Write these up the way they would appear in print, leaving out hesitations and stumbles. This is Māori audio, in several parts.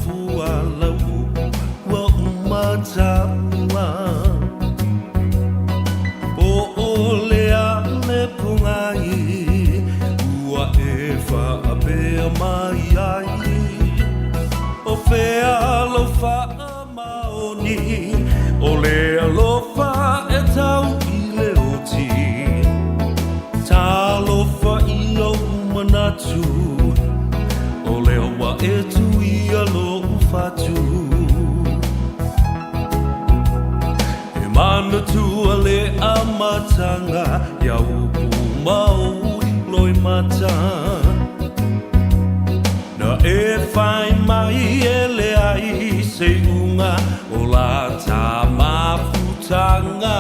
fua lau wa umataua o olea le pungai ua e wha apea mai ai o fea alofa maoni o le alofa e tau i le oti ta alofa i o manatu o leo wa e tu i alo ufatu e mana tu a le amatanga ia upu mau loi mata na e whai mai e le ai se unga o la ta mafutanga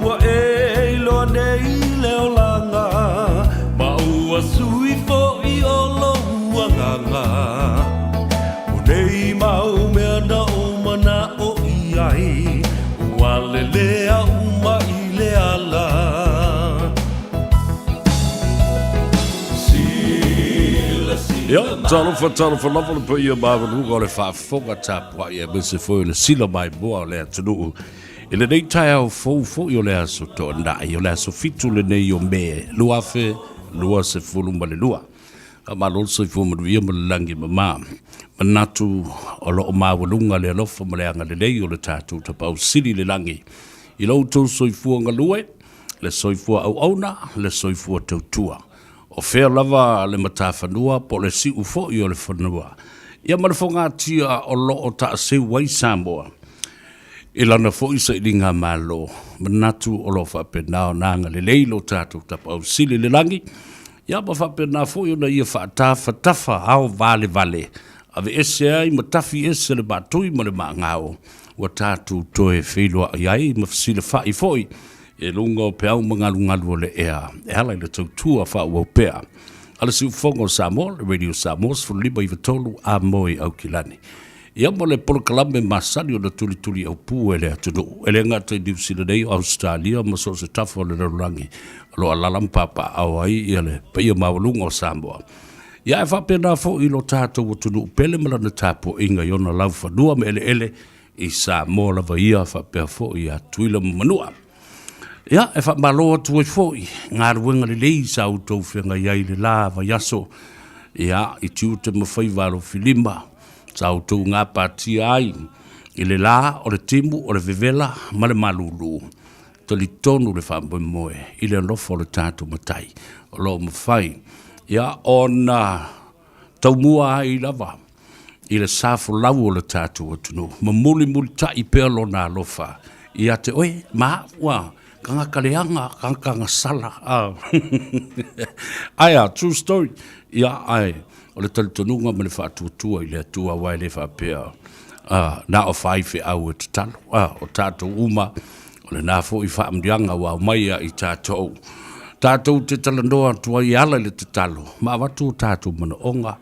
wa e ilo nei leo langa ma ua sui fo i olo uanganga o nei mau mea na o mana o iai ua lelea uma i le ala Ja, talo for lava på ia bava nu går le fa foga tap wa ia bese foi le sila mai boa le tunu ele nei tai au fo yo le aso to nda yo le aso fitu le nei yo me lua fe lua se fulu male lua ma lo se fu mo via mo langi ma manatu o lo ma walunga le lo fo male anga le nei yo le tatu ta pau sili le langi i lo to soifu nga lue le soifu au auna le soifu tautua o fea lava le matawhanua po le si ufo i o le whanua. Ia marafonga tia o lo o ta se wai Samoa. I lana fo isa i ringa malo. Manatu o lo whapenao nanga le leilo tātou tapau sili le langi. Ia ma whapenao fo i o na ia whaatafa ao vale. Ave ese ai matafi ese le batui ma le maangao. Wa tātou toe wheilua ai ma fasile whai foi. E lunga o peau mangalungalu o le ea. E hala i le tautua wha ua pea. Ala si ufongo Samoa, Radio Samoa, Sfulima i Vatolu, a moi au kilani. Ia mo le polokalame masani o na tuli au pu ele atunu. Ele ngata i New Zealand nei Australia, ma so se tafa o le rarangi. Lo alalam papa au ai i ale paia mawalunga o Samoa. Ia e whapena fo i lo tātou o tunu pele malana tāpo inga i ona lau whanua me ele i Samoa lava ia whapea fo i a tuila manua. Ia, e wha maloa tuai fōi, ngā ruenga le lei sa utou whenga iai le lava yaso. Ia, i tiu te mawhai waro filima, sa utou ngā pāti ai, i le la, o le timu, o le vevela, ma le malulu. Tali tonu le whamboe moe, i le anofo le tātou matai, o lo mawhai. Ia, o na taumua ai lava, i le safo lau o le tātou atunu, ma muli ta i pea lo nā lofa. Ia te, oe, maa, waa, kanga kaleanga, kanga sala. Aia, true story. Ia, ai, o le talitonunga ma le whaatuatua i le atua wai le whapea. Na o whaife au e te talo. O tātou uma, o le nāfo i whaamdianga wa maia i tātou. Tātou te talandoa tua i ala le te talo. Ma watu tātou mana onga,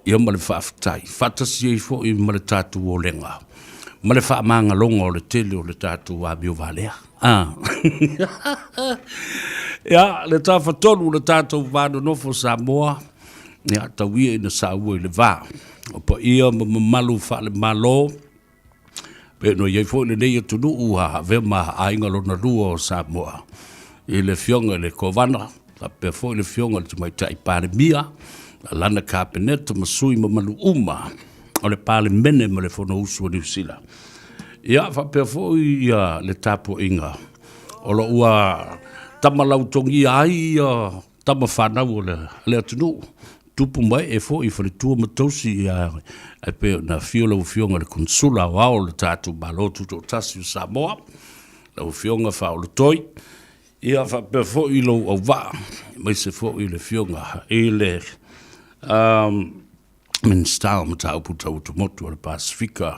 ia ma le whaafitai. Whatasi e fo i ma le tātou o lenga. Ma le whaamanga longa o le tele o le tātou wa mio valea. Ia, le tāwhatonu le tātou vāno nofo Samoa, ia, tauia ina saua i le vā. O pa ia malu wha le malo, pe no iei fo le nei atunu ua, vea maha ainga lona rua o Samoa. I le fionga le kovana, la pe fo le fionga le tumai tai pāre mia, la lana kāpeneta masui malu uma, o le pāle mene ma le fono usu o New Zealand. Ia, whapea fo ia le tapo inga. O lo ua tamalautongi ai tama whanau o le atunu. Tupu mai e fo i whare tua matausi e pe na fiola u fionga le konsula o ao le tātu malotu to tasi o Samoa. La u fionga wha o le toi. Ia whapea fo i lo au wā. Mai se fo i le fionga. I le Minstau matau puta utumotu o le Pasifika.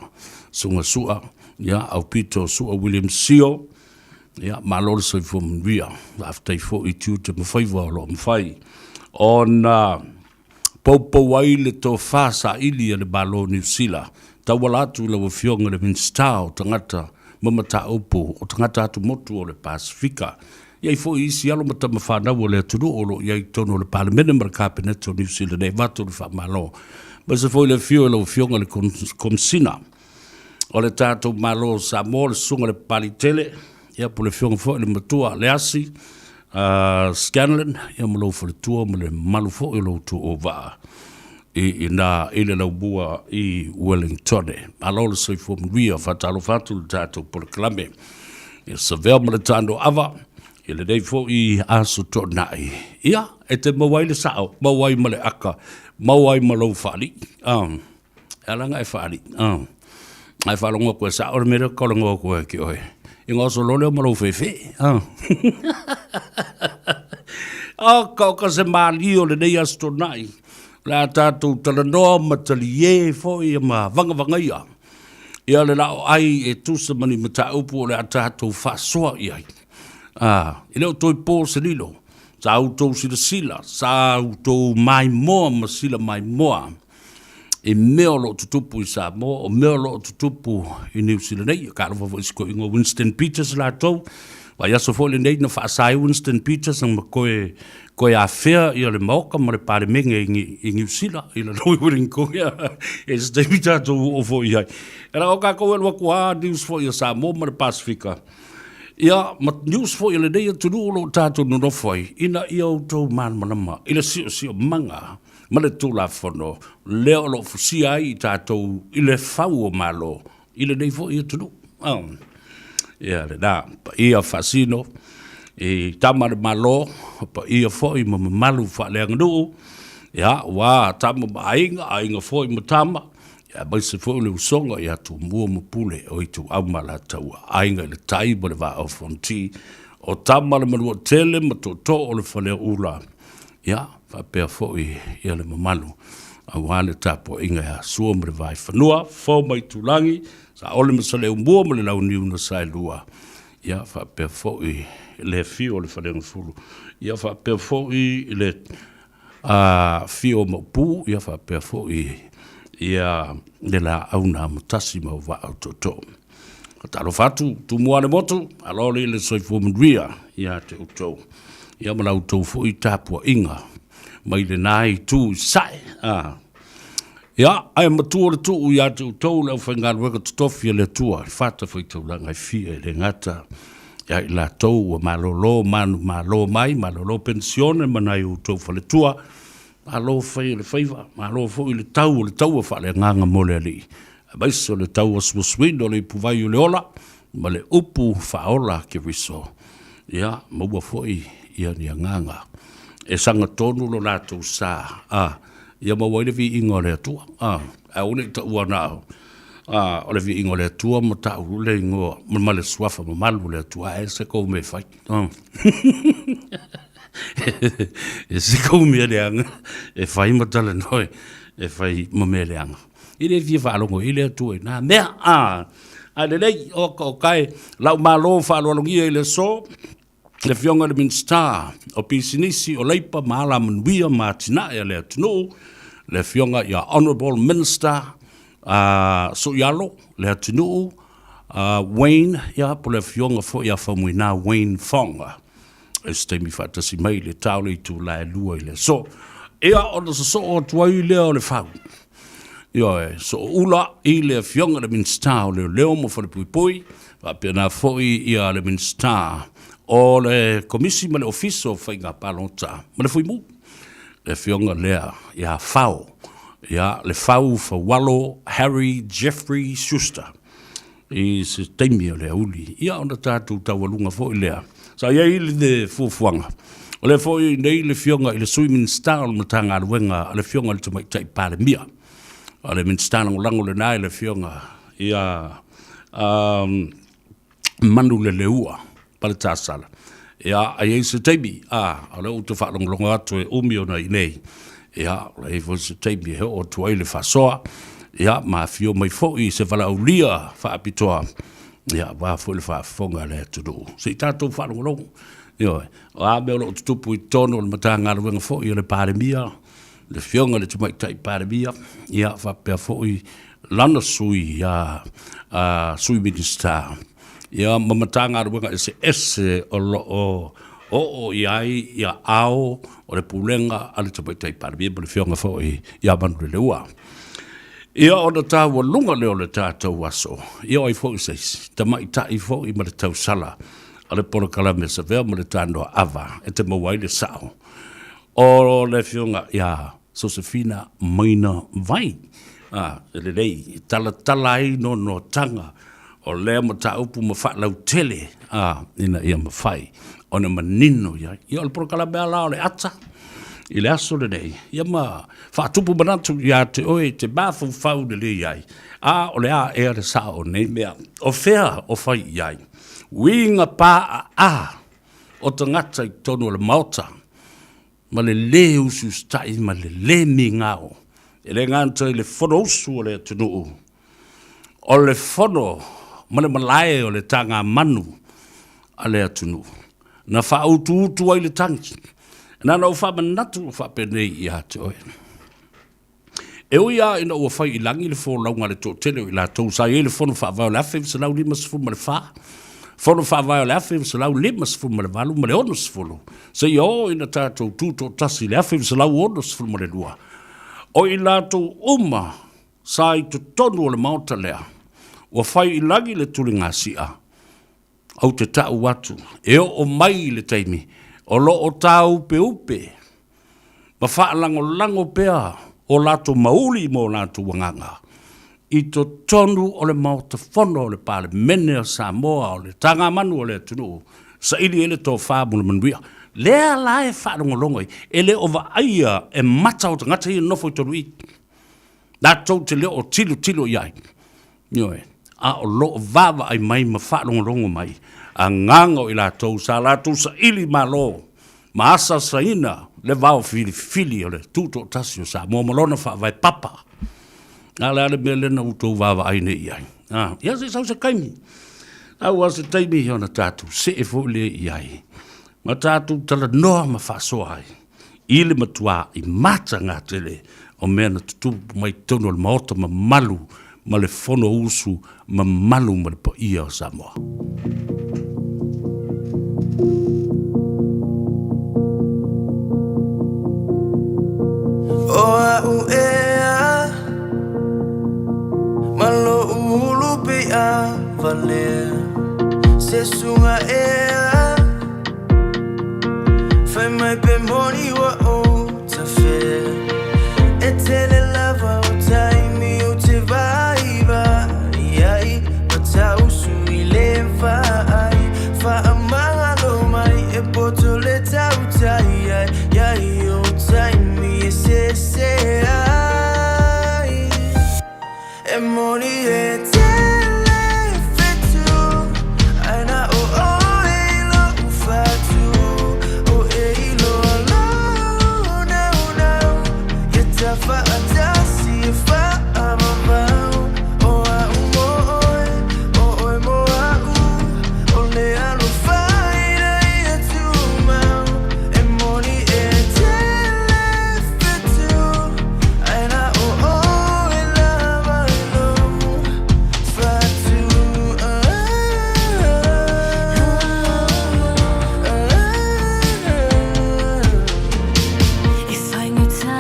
Sunga sua. Ia, au pito sua William Sio. Ia, malole soi fo mwia. Aftai fo i tiu te mawhaiwa o lo mwhai. Ona popo wai le tō whasa ili le balo New Zealand. Tawala atu la wafionga le Minstau tangata mamata upo o tangata atu motu o le Pasifika. Ia fo i isi alo mata mawhanau o le atunu o lo ia i tono le palemene mara kāpeneta o New Zealand e vato le whamalo. Ma se foi le fio lo fionga le komsina. O le tātou malo Samoa le sunga le palitele. Ia po le fionga foi le matua le asi. Scanlon, ia mo lo fo le tua mo le malu fo i lo tu o va. I na ile lau bua i Wellington. Alo le soi fo mwia fatalo fatu le tātou po le klame. Ia Savea mo le Tanoa Ava. Ia le dei fo i aso to nai. Ia, e te mawai le sao, mawai ma le aka, mawai ma lau whaali. Alanga e whaali. Ai whalonga koe sao le mera kolonga koe ki oe. I ngā so loleo ma lau whewhe. Ka se maali o le nei aso to nai. La tātou talanoa ma tali e fo i ma vanga ia. Ia le lao ai e tusa mani ma ta upu o le a tātou whasoa i ai. I leo toi pō se lilo. Sa autou sila sila. Sa autou mai moa ma sila mai moa. E mea lo tutupu i Samoa. O mea lo tutupu i New Zealand. Nei, ka rawa isko ingo Winston Peters la tau. Wa yaso fo le nei na whaasai Winston Peters ang koe a whea i le maoka ma le pare menga i New Zealand. I le loi wiring koe. E se te mita tau o fo i hai. E la o ka koe lua kua news fo i Samoa ma le Pasifika. Ia, ma news fo i le nei tunu lo tātou no nofai. Ina i au tau man manama. I le sio manga. Ma le tūla whono. Leo lo fusia i tātou i le whau o malo. I le nei fo i tunu. Ia, le nā. Pa ia whasino. I tamare malo. Pa ia fo i ma malu whaleanga nuu. Ia, wā, tama ma ainga fo i ma tama. Ia, mai se fo le usonga ia tu mua mapule o i tu aumala taua. Ainga le taiba le wā au fonti. O tama le manua tele ma to o le whalea ula. Ia, whapea fo i ia le mamalu. A wale tapo inga ia sua mre vai whanua. Fo mai tulangi. Sa ole ma sale umua ma le lau niu na sai lua. Ia, whapea fo i le fio le whalea ngafuru. Ia, whapea fo i le fio maupū. Ia, whapea fo i ia le la auna matasi ma wa autoto. Talo fatu tu moane motu alole le soifo mria ia te uto. Ia ma auto fo i tapua inga. Mai le nai tu sai. Ia ai matua le tu ia te uto le whainga weka tutofia le tua. Fata fo i tau langa i fia le ngata. Ia i la tau malolo manu malo mai malolo pensione manai uto fa le tua. Malo fai le faiva, malo foi le tau fa le nganga mole ali. Mai so le tau swing le puvai le ola, ma le upu fa ola ke riso. Ia, maua foi ia ni nganga. E sanga tonu lo lato sa. Ia maua le vi ingo le tua. A une ta uana. O le vi ingo le tua ma ta le ingo, ma le swafa ma malu le tua e se ko me fai. E se kou mea leanga, e whai matala noi, e whai mamea leanga. I le fia whaalongo, i le atu e nā mea, a le lei, o kai, lau malo whaalongia i le so, le fionga le minsta, o pisinisi, o leipa, maala manuia, mātina e le atunu, le fionga ia Honourable Minister, so ialo, le atunu, Wayne, ia po le fionga fo ia whamuina Wayne Fonga. E stemi fatasi mai le tau le tu la lua i le so. Ea o na so o tuai leo le whau. Io e so ula i le fionga le minsta o le leo mo whare pui pui. Wapea na foi ia le minsta o le komisi ma le ofiso whainga palota. Ma le fui mu. Le fionga lea ia whau. Ia le whau whawalo Harry Jeffrey Schuster. I se teimi o le uli. Ia o na tātou tawalunga foi lea. Sa ia ili de fufuanga. O le foi nei le fionga i le swimming star o matanga aluenga le fionga le tumai tai pare mia. O le minstana o lango le nai le fionga ia manu le leua pale tāsala. Ia a iei se teimi o le uta whaalonga atu e umi o nei nei. Ia o le eifo se teimi he o tuai le whasoa. Ia ma fio mai foi se wala ulia whaapitoa. Ia, wā fo le whaafonga le tudu. Se i tātou whanongo. Ia, o a mea lo tutupu i tono le matanga aluenga fo i le pāremia. Le fionga le tumai tai pāremia. Ia, whapea fo i lana sui sui minister. Ia, ma matanga aluenga ese o o iai ia ao o le pulenga ale tapai tai parami le fionga fo ia manu le ua. Ia o na tāua lunga leo le tātou aso. Ia o i fo i seis. Ta mai ta i fo i ma le tau sala. Ale polo kalame Savea ma le Tanoa Ava. E te mawai le sao. O le fionga ia Josefina Maina vai. Le rei. Tala ai no tanga. O lea ma ta upu ma wha lau tele. Ina ia ma whai. O na manino ia. Ia o le polo kalame ala o le ata. I le aso le nei, ia ma whaatupu manatu ia te oe te bāwhu whau le le iai. O le a ea le sa o nei mea, o whea o whai iai. Winga pā o te ngata i tonu le maota, ma le le usu stai, ma le mi ngao. E le nganta i le whono usu o le atunuu. O le whono, ma le malae o le tanga manu a le atunuu. Na whautu utu ai le tangi. Na no fa manatu fa pene ia te oe. E o ia ina ua whai i langi le fo launga le tō tene i la tō sa e le fono wha avao le afe sa lau lima sifu ma le wha. Fono wha avao le afe sa lau lima sifu ma le walu ma le ono sifulu. Se i o ina tātou tūtō tasi le afe sa lau ono sifulu ma le lua. O i la tō uma sa i to tonu o le maota lea. Ua whai i langi le tuli ngā sia. Au te tau watu. E o mai le taimi. O lo o tau upe upe. Ma wha lango pea o lato mauli mo lato wanganga. I to tonu o le mauta fono o le pale mene o Samoa o le tanga manu o le tunu. Sa ili ele tō whāmu le manuia. Lea lae whaarongolongoi. Ele o wa aia e mata o te ngata i nofo i tonu i. Nā tau te leo o tilo iai. Nioe. A o lo o vava ai mai ma whaarongolongo mai. A ngango i la tau sa ili malo. Ma asa sa ina le vau fili o le tuto tasio sa. Mo malona wha vai papa. Nga le ale mea lena utou vava aine iai. Ia se sau se kaimi. Au ase taimi hiona tātou se e fōle iai. Ma tātou tala noa ma whasoa ai. Ile matua i mata ngā tele. O mea na tutupu mai tono le maota ma malu. Ma le fono usu ma malu ma le po ia o Samoa. Oa uea Malo ulu pe a valer Se sunga ea Fai mai pe moni wa o ta fe E tele lava o taimi o te vaiva Iai, pata usu i le vai Fa amanga lo mai e poto le tau tai Iai o taimi e se ai E moni e tele fetu Aina o e lo ufatu O e lo alo nau Ye ta fa atasi e fa amamau O a umoe, o e mo a u O le alo faira i a tu mau E moni e tele fetu Aina o e lava i lo fatu E fai ngai tā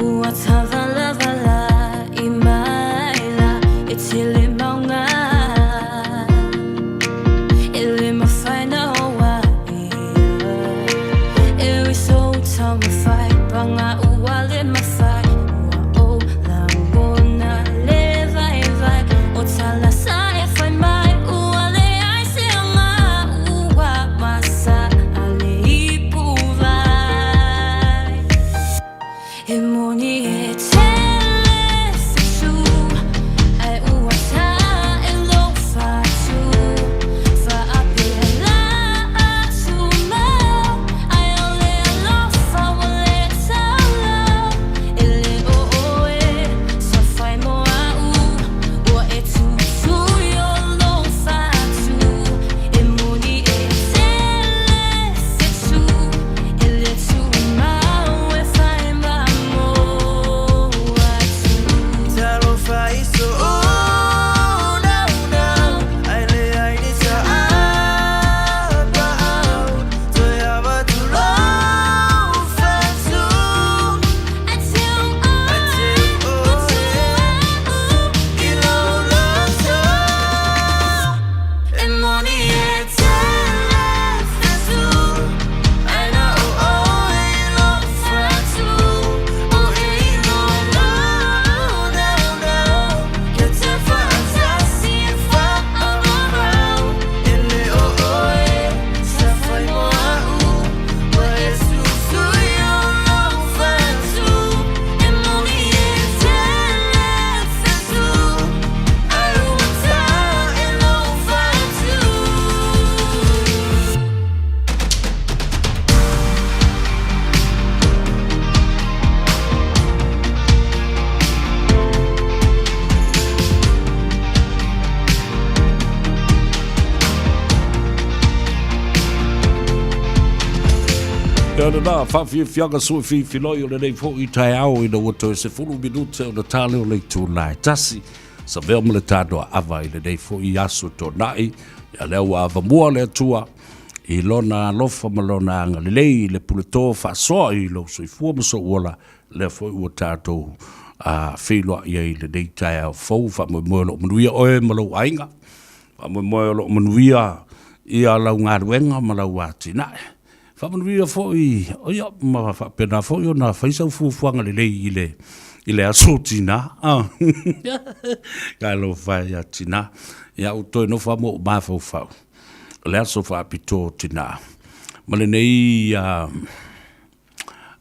Ua tawa lawa I maila E tele maunga E le mawhaina hoa E ui so tau mawhai Panga ua le mawhai Ua o langona le vai O tala sa e whai mai Ua le ai se anga Ua masa a le ipu vai E moni e tele fitu Ai ua tā e lo fatu Fa api e la atu mau Ai o le alofa wa le tau lau E le o e sa whai mo a u Ua e tutu i o lo fatu E moni e tele fitu E le tu mau e whai ma moa na fianga so filoi o nei fo I tai au I no to se fulu minute o na tale o le tūnai tasi Savea mo le Tanoa Ava I le nei fo I aso to nai ia lea ua ava mua le atua I lona alofa ma lona anga le lei le puleto whaasoa I lo soifua ma so uola lea fo I ua tātou whiloa I le nei tai au fau wha mo lo manuia oe ma lo ainga wha mo lo manuia ia lau ngā ruenga ma lau ati nae. Whamanuia fōi, o ia, ma whapena fōi o nā whaisau fufuanga le lei I le aso tina. Kai lo whai a tina. Ia utoi no whamo o mawhau whau. Le aso whapito tina. Ma le nei,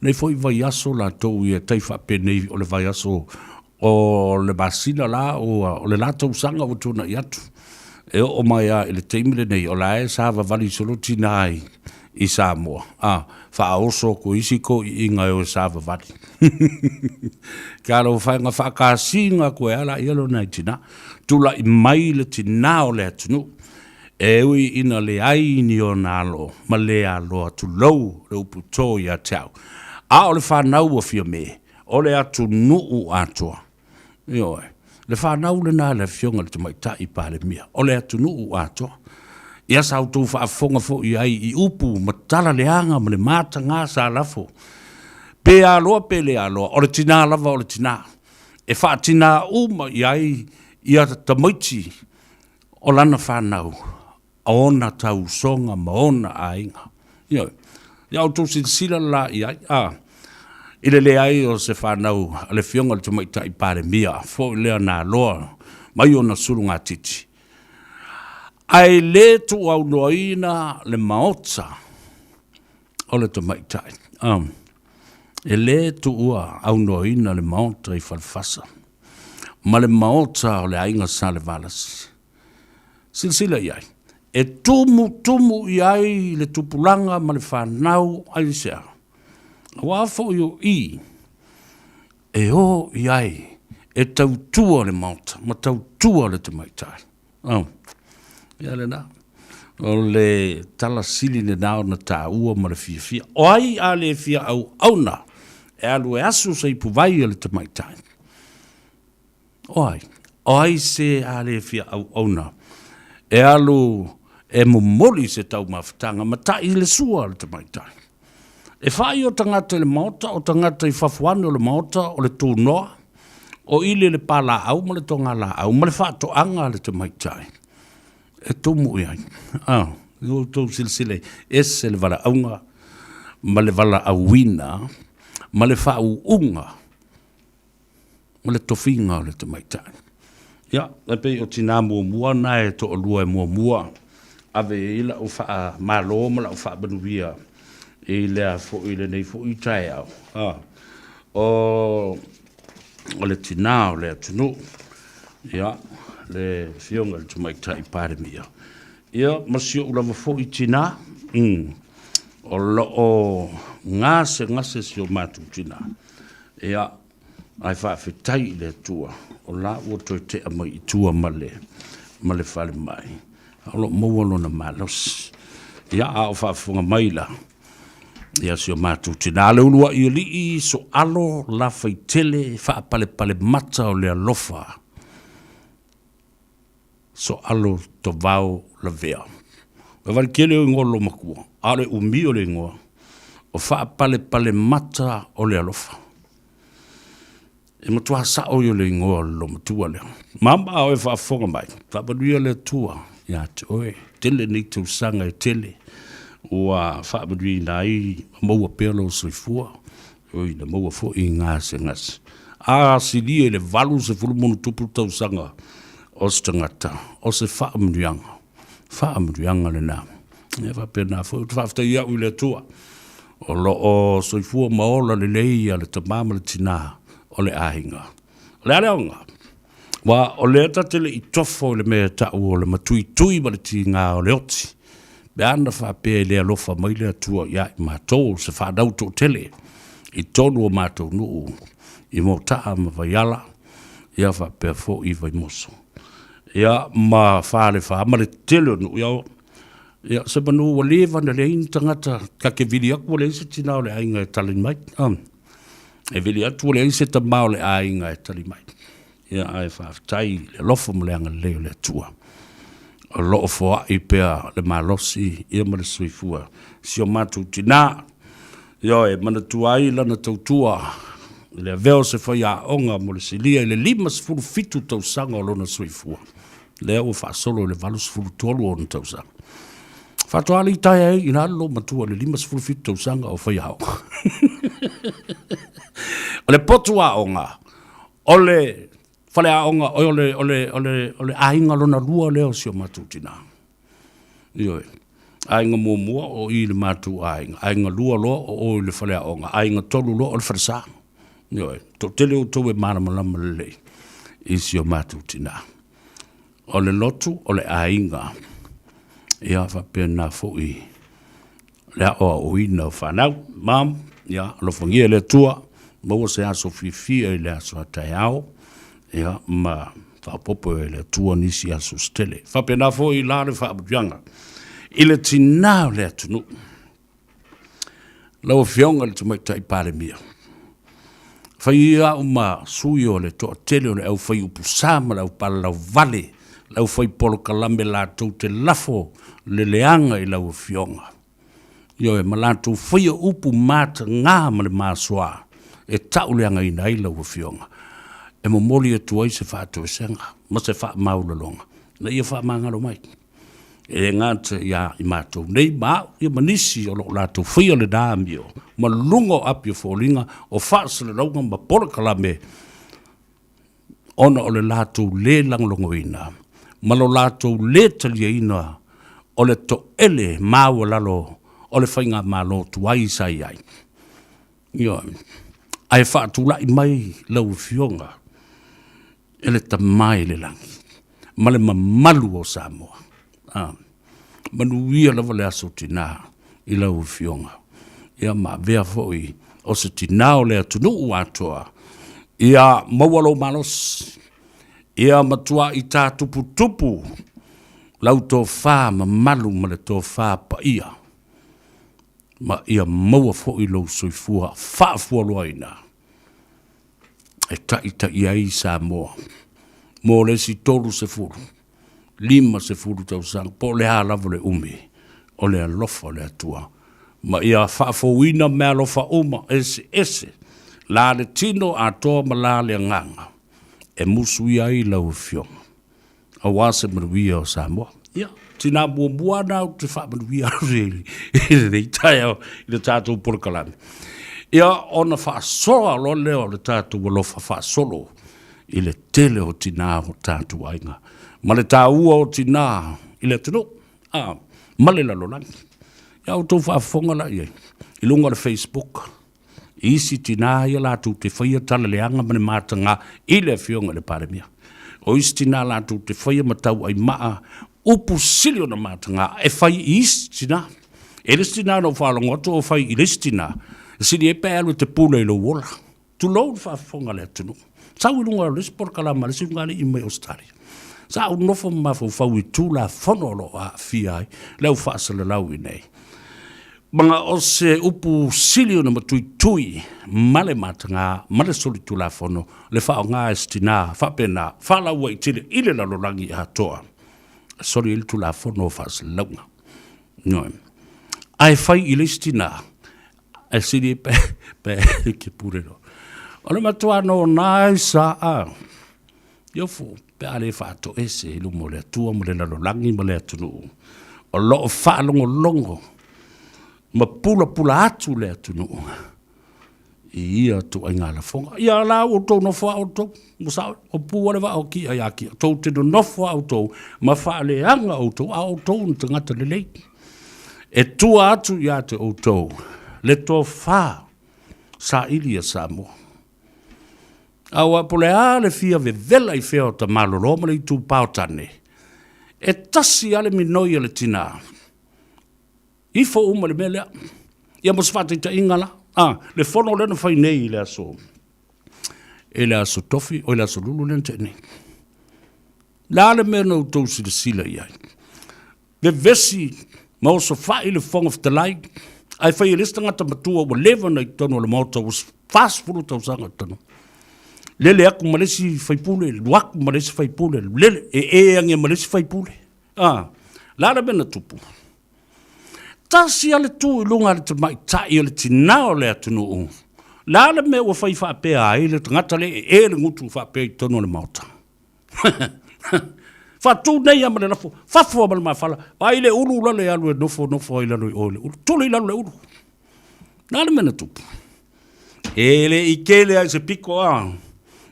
nei fōi vai aso la tau I tai whapenei o le vai aso o le basina la o le lātou sanga o tūna I atu. E o mai a ele teimile nei o la e sa vali solo tinai I Samoa. Fa oso ko isi ko I inga o sa vali. Karo whainga whakasinga ko e ala ielo nei tina. Tula I mai le tina o le atunu. E ui ina le ai ni o nalo. Ma le alo atu lau le upu tō I a tau. A o le whanau o fia me. O le atu nuu atua. Ioi. Le whanau le nā le fionga le te maita I pāle mia. O le atu nuu ato. Ia sau tū whaafonga fo I ai I upu matala le anga ma le mata ngā sa lafo. Pe aloa pe le aloa. O le tina lava o le tina. E wha tina uma I ai ia tamaiti o lana whanau. A ona tau songa ma ona a inga. Ia o tū sila la I ai. Ile le ai o se whanau, le fionga le tumaita I pare mia, fo lea nā loa, mai o na suru ngā titi. Ai le tu au noina le maota o le tumaita. E le tu ua au noina le maota I falfasa. Ma le maota o le ainga sa le valas. Silsila iai. E tumu iai le tupulanga ma le whanau ai sea. Wa fo yo I e o iai e tautua le mauta ma tautua le te maitai ia le na o le tala sili le nao na ta ua ma le fia o ai a le fia au auna e alu e asu sa I puvai le te maitai o ai se a le fia au auna e alu e momoli se tau mawhitanga ma ta I le sua le te maitai E whai o tangata le maota, o tangata I whawhwane o le maota, o le tūnoa, o ile le pala au, ma le tonga la au, ma le whaato anga le te maitai. E tōmu iai. Yo tō silsile, ese le wala aunga, ma le wala auina, ma le whau unga, ma le tofinga le te maitai. Ia, e pe o tina mua na e to o lua e mua, ave ila o wha malo, ma la o wha banuia, I lea fo I le nei fo I tai au. O le tina o le atunu. Ia, le fionga le tumaita I pare mia. Ia, masio ulava fo I tina. O lo o ngase sio matu tina. Ia, ai whawhetai le tua. O la ua toi te ama I tua male whale mai. O lo mawalo na malos. Ia, a o whawhunga maila. Ia sio matu tina le ulua I li so alo la faitele fa pale mata o le alofa so alo to vau la vea o vale kele o ngolo makua ale umi o le ngoa o fa pale mata o le alofa e matua sa o yo le ngoa lo matua le mamba o e fa fonga mai fa baduia le tua ia te oe tele ni tu sanga tele Ua whaabadui nai maua pelo soifua. Oi na maua fo I ngase ngas. A sili le valu se fulumonu tupu tau sanga. O se tangata. O se whaamrianga. Whaamrianga le nā. E whapena fo. Whaafta ia ui le tua. O lo o soifua maola le leia le tamama le tina. O le ahinga. Le aleonga. Wa o le tatele I tofo le mea tau o le matui ma le tinga o le oti. Beana whapea I lea lofa mai lea tua ia I mātou se whanau tō tele I tonu o mātou nuu I mō taa ma vaiala ia whapea fo I vai moso ia ma whale whamare tele nuu iau Ia, se manu wa lewa na lein tangata ka ke vili aku le se tina o le ainga e tali mai. E vili atu le se ta mao le ainga e tali mai. Ia, ai whaftai le lofo mo le anga leo le atua. O loo foa i pea le malosi, ia ma le suifua. Si o matu tina, ia e mana tuai lana tautua, le veo se whai a onga mo le silia, i le 5 fitu tausanga o lona suifua. Lea o whaasolo le 2 tolu o na tausanga. Whatoa li tai ai, ina alo matua le 5 fitu tausanga o whai a onga. O le potu a onga, o le fale a onga, ole ainga lona lua leo si o matutina. Ioi, ainga mua o i le matu ainga. Ainga lua loa o le fale a onga. Ainga tolu loa o le farisa. Ioi, to tele o tau e malamalama lelei. I si o matutina. O le lotu, o le ainga. Ia whapena fo i. Lea o ina o whanau. Mam, ia, lofangia le tua. Maua se aso fifia i le aso hatai au. Ia, ma whapopo e le tua nisi aso stele. Whapena fo i lare whaapujanga. I le tina le atunu. Lau fionga le tumai tai pare mia. Whai ia uma sui o le toa tele o le au whai upu sama lau pala lau vale. Lau whai polo kalame la tau te lafo le leanga i lau fionga. Io e malatu whai upu mata ngā ma le māsua. E tau leanga i nai lau fionga. E mo moli e tuai se whātua senga, ma se wha maulalonga. Na ia wha mangalo mai. E ngāta ia i mātou. Nei māu, ia manisi o lo lātou whia le dāmio. Ma lungo api o fōlinga, o whaasale launga ma pora kalame. Ona o le lātou le langlongo ina. Ma lo lātou le talia ina. O le to ele māua lalo, o le whainga mālo tuai sai ai. Ia, ai whaatula i mai lau fionga. Ele ta mai le langi. Ma le mamalu o Samoa. Manuia lava le aso tina i lau fionga. Ia ma vea foi o se tina o le atunu atoa. Ia mawalo malos. Ia matua i tā tupu tupu. Lau tō whā mamalu ma le tō whā pa ia. Ma ia maua foi lau soifua whaafua loaina. E ta ia i Samoa. Mo le si tolu se furu. 5 se furu tau sang. Po le halavu le umi. O le alofa le atua. Ma ia whaafouina me alofa uma ese. La le tino a toa ma la le nganga. E musu ia i lau fionga. A wase manuia o Samoa. Ia. Tina mua nau te wha manuia really. I le taia i le tātou purakalami. Ia ona whaasoa lo leo le tātou walofa whaasolo i le tele o tina o tātou ainga. Ma le tāua o tina i le tino. Ma le lalolangi. Ia o tau whaafonga la iei. I lunga le Facebook. Isi tina ia lātou te whaia tala leanga mane mātanga i le fionga le paremia. O isi tina lātou te whaia matau ai maa upu silio na mātanga e whai i isi tina. E le tina no whaalongoto o whai i le tina. Sini e pēlu te pūle i lo wola. Tu lau whaafonga le atunu. Sau i lunga le sport kalama le siungani i mai Australia. Sau nofo mafo whau i tūla whanolo a fiai. Lau whaasala lau i nei. Manga o se upu silio na matui tui. Male matanga, male soli tūla whano. Le whao ngā estina, whapena, whalau i tine ile lalolangi a toa. Soli il tūla whano whaasala launga. Noi. Ai whai i le estina. E siri pe ke purero. O le matua no nai sa a. Iofu, pe ale whaato ese ilu mo le atua mo le lalolangi mo le atunu. O loo whaalongo longo. Ma pula atu le atunu. I ia tu ai ngā la fonga. Ia la o tau no wha o tau. Musa o pua le wa o ki ai aki. Tau te no wha o tau. Ma whaale anga o tau. A o tau ni te ngata le lei. E tua atu ia te o tau. Le tō whā sa ili a Samoa. Awa pole a le fia ve vela i wheo ta malolo ma le i tū paotane. E tasi ale minoi ale tina. I fo uma le melea. Ia mos whate ta ingala. Le whono lena whai nei i le aso. E le aso tofi o le aso lulu lena te nei. La le mea nau tau sila sila iai. Le vesi Mau so whai le whonga whitalai. Ai whai e lista ngata matua wa lewa nei tono le mauta was fast furu tau sanga tono. Lele aku malesi whaipule, luaku malesi whaipule, lele e angia malesi whaipule. Lara mena tupu. Tasi ale tu I lunga le te mai tai ale tinao le atunu u. Lara me ua whai whaapea ai le ngata le e le ngutu whaapea I tono le mauta. Fatu nei ama le lafo, fafua ma le mawhala, ai le ulu la le alu e nofo ai lalo I ole, tulu I lalo le ulu. Lara mena tupu. Ele I kele ai se piko a.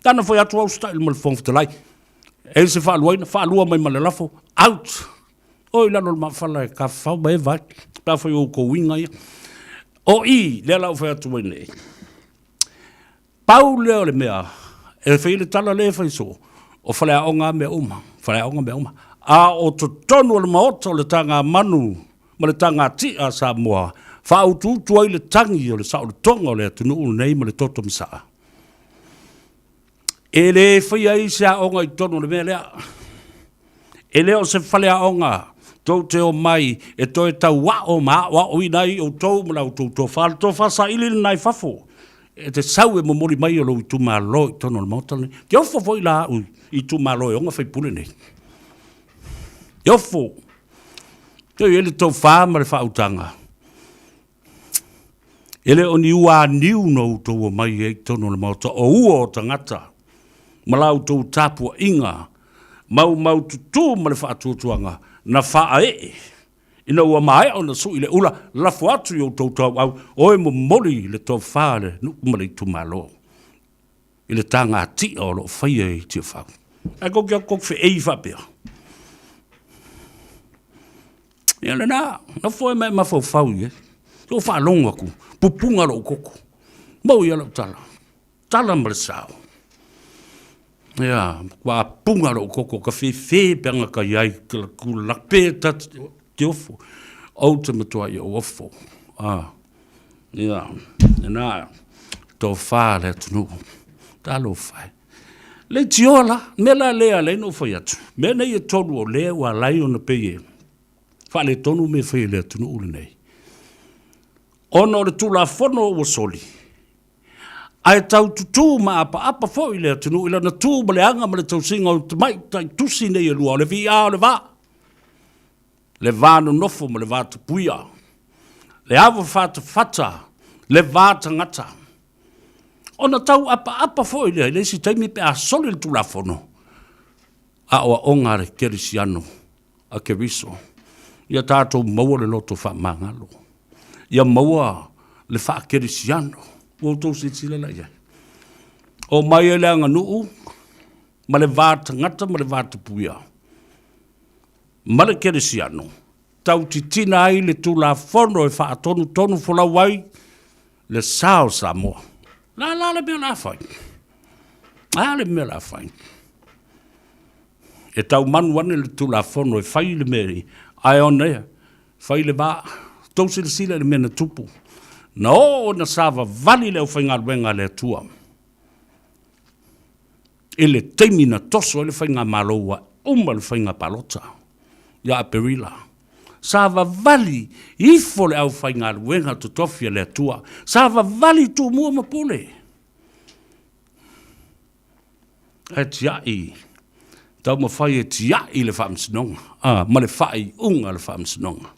Tana foi atu au style mal fong fitalai. E se whaalua mai ma le lafo, out. Oi lalo le mawhala e ka whau mai vai. Pa foi o ko winga ia. O I, le lau foi atu mai nei. Pau leo le mea, e whai le tala le whai so, o whale aonga mea uma, A o to tonu le maota le tanga manu, ma le tanga ti a Samoa, whau tu ai le tangi o le sao le tonga o le atunu nei ma le toto misaa. E le whai ai se aonga I tonu le mea lea. E leo se whale aonga, tau te o mai, e toi tau wa o inai o tau ma lau tau whale, tau whasa ili nai whafo. E te sau e momori mai o lo I tu malo I tono le mautale. Te ofo foi la au I tu malo e onga whai pule nei. Te ofo. Te ele tau whama le whautanga. Ele o ni ua niu no tau o mai e tono le mautale. O ua o tangata. Malau tau tapua inga. Mau tutu ma le whaatuatuanga. Na wha e. Ina ua mai o na sui le ula lafu atu I o tau au oe mo mori le tau whaare nuku ma le tu malo. I le tanga ti o lo whaia I tia whau. A ko kia kok whi ei whapea. Ia le nā, na fwoi mai ma whau whau I e. So whalonga ku, pupunga lo koko. Mau ia lau tala. Tala ma le sao. Ia, kua punga lo koko ka whi peanga ka iai ku lakpe tatu. Te ofo, au te matua I o ofo. Ia, e nā, tō whā le tunu, tā lo whai. Le tiola, me la lea le no whai atu. Me nei e tonu o lea wa lai o na peye. Wha le tonu me whai le tunu ule nei. Ono le tula whono o soli. Ai tau tutu ma apa fo I le tunu, ila na tū ma le anga ma le tau singa o te mai, tai tusi nei e lua, le vi a o le vā. Le vānu nofo ma le vātu puia. Le awa whātu whata, le vāta ngata. Ona tau apa fo I le si taimi pe a soli le tula whono. A oa onga re kerisiano, a keriso. Ia tātou maua le loto wha mangalo. Ia maua le wha kerisiano. O tau se tila la ia. O mai e leanga nuu, ma le vāta ngata ma le vātu puia. Male kerisiano, tau titina ai le tula fono e wha tonu fola wai le sao Samoa. La le mea la whai. Le mea la whai. E tau manu ane le tula fono e whai le meri. Ai onea, whai le wā, tau se le sila le mena tupu. Na o na sava vali leo whai ngā ruenga le tua. E le teimi na toso e le whai ngā maloua, le whai ngā palota. Ia a perila. Sava vali, ifo le au whai ngā ruenga tu tofia le atua. Sava vali tu mua mapule. E tiai. Tau ma whai e tiai le whaamsinonga. Ma le whai unga le whaamsinonga.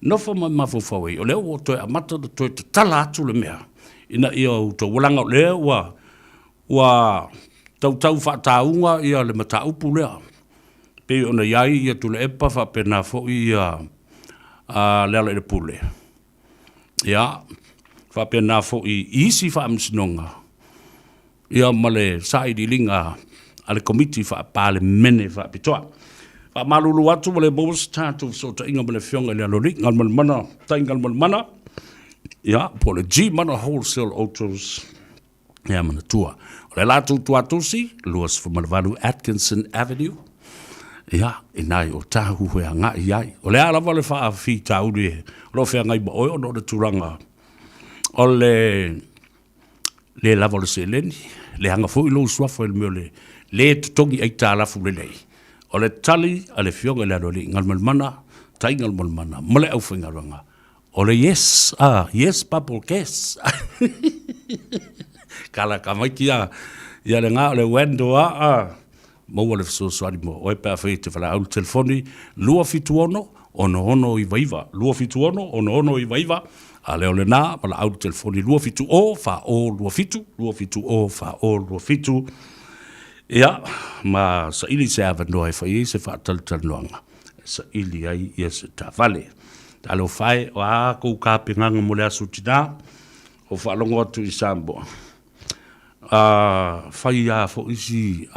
Nofo ma mawhawhawai. O leo o toi amata da toi te tala atu le mea. Ina ia o to walanga o leo wa tau whaataunga ia le mataupu lea. Pe ona iai ia tule epa wha pena fo ia lele le pule. Ia, wha pena fo I isi wha amsinonga. Ia male saidi linga ale komiti wha pale mene wha pitoa. Wha malulu atu male bos tātou so ta inga male fionga le alori. Ngal mal mana, ta ingal mal mana. Ia, po le G mana wholesale autos. Ia mana tua. O le lātou tuatusi, luas for Malvalu Atkinson Avenue. Ia, inai o tahu hea ngā iai. O le alawa le wha a whi tauri e. Lo whea ngai ba oi o no le turanga. O le lava le se leni. Le hanga fo ilo suafo il meo le tutongi ai tā lafu le nei. O le tali a le fionga le anoli. Ngal mana tainga mo mana mole au whingaranga. O le yes, yes bubble guess. Kala ka mai kia, ia le ngā o le wendo maua le fisoswari mo, oe pēr whai te whala au telefoni, lua fitu ono i waiva, lua fitu ono i waiva, a leo le nā, mala au telefoni, lua fitu o, wha o, lua fitu o, wha o, lua fitu. Ia, ma sa ili se awa noa e whai se wha talutanoanga, sa ili ai ia se ta vale. Ta leo whai, o a kou kāpe nganga mo le asu tina, o wha longo atu i Samoa. Whai a fo isi,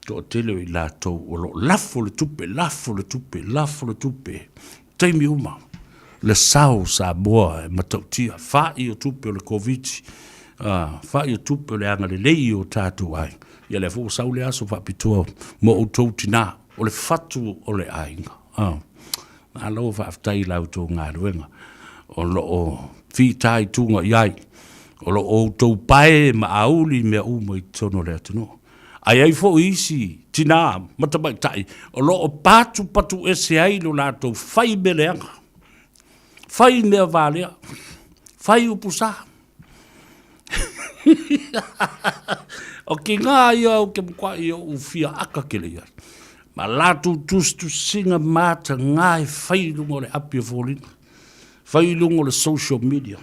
to tele i lātou, o lo lafo le tupe, taimi uma, le sao Samoa, matautia, whai o tupe o le COVID, whai o tupe o le anga le lei o tātou ai, ia le fo sau le aso whapitua, mo o tau tina, o le fatu o le ainga. Nā lau whaaftai lau tō ngā ruenga, o lo o whitai tunga iai, o lo o tau pae ma auli mea umo i tono le atano. Ai ai fo isi, tina, matamai tai, o lo o patu ese ai lo lātou whai me leanga, whai mea vālea, whai upusa. O ki ngā ia o ke mkwa ia u fia aka kele ia. Ma lātou tustu singa mata ngai whai lungo le api o fōlina, whai lungo le social media.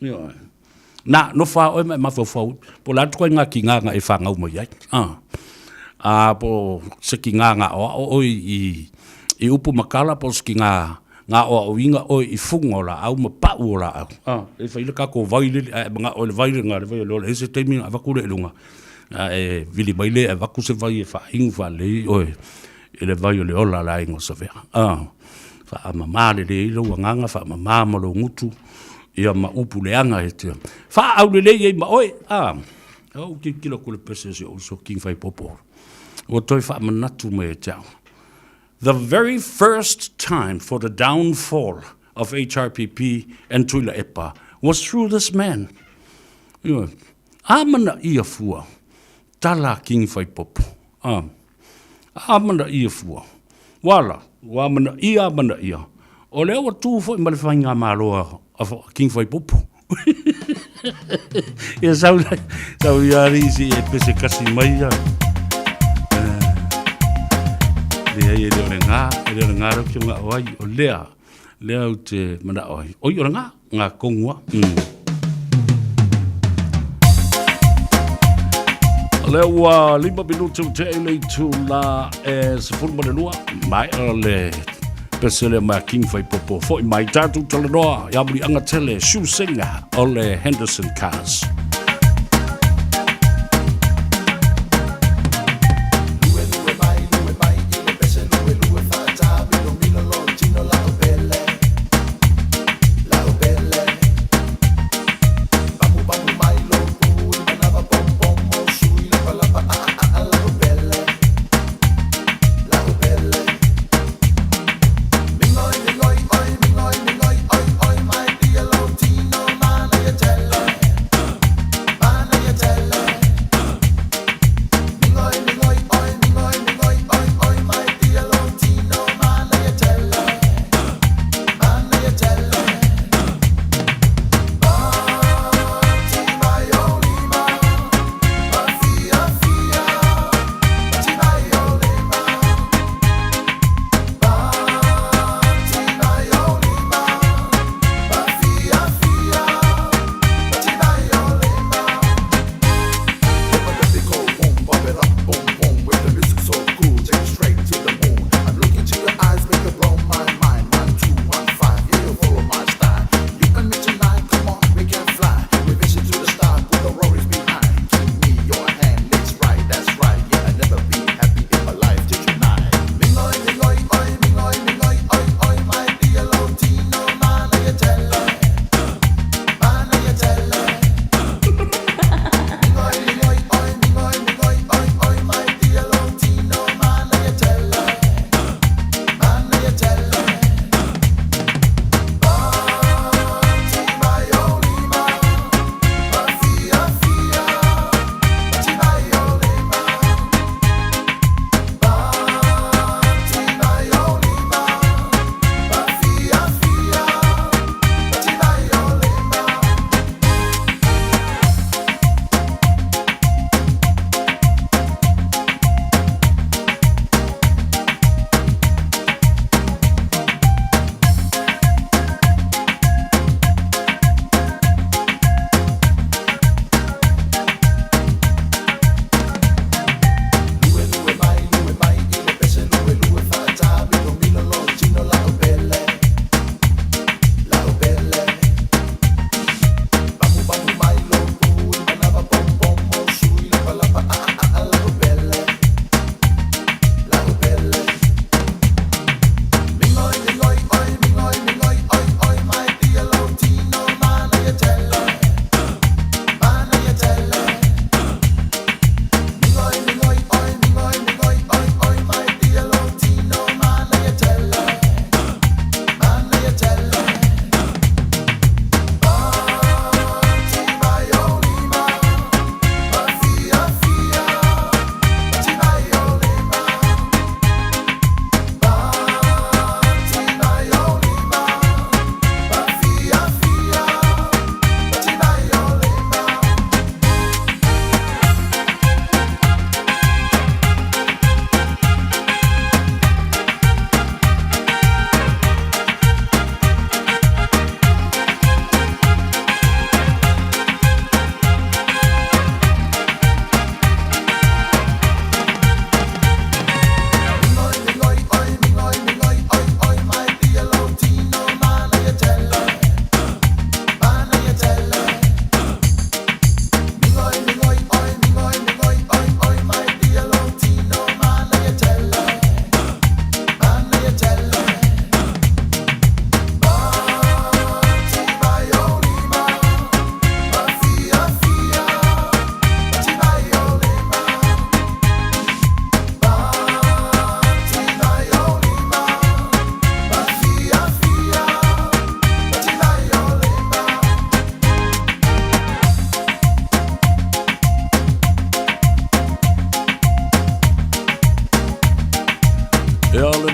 Nā, no wha oi mai mawhau, po lātou koe ngā ki nganga e whangau mai ai. Po se ki nganga oi i upu makala, po se ki ngā o inga oi i funga o la au, ma pau o la au. E whaile kako vaile, mga o le vaile ngā le vaile o le hese teimi ngā wakure e lunga. E vili maile e waku se vai e whaingu whalei oi, e le vai o le ola la ingo Savea. Wha amamare le ilo nganga, wha amamamalo ngutu, ia ma upu leanga e te. Wha au le lei e ma oi, au ki kilo kule pese se o so king whai popo. O toi wha manatu me e tau. The very first time for the downfall of HRPP and Tuila Epa was through this man. Amana ia fua, tala king whai popo. Amana ia fua. Wala, wamana ia. O leo wa tū fo i male whainga māroa a king whai popo. Ia sau ia risi e pese kasi mai ia. Lea e leo le ngā rau ki ngā oai o lea u te mana oai. Oi o ngā kongua. Leo 5 minutu te ele tu la e se fulma lua mai le pesele ma king fai popo foi mai tatu talanoa ya buli anga tele shoe singer ole Henderson Cars.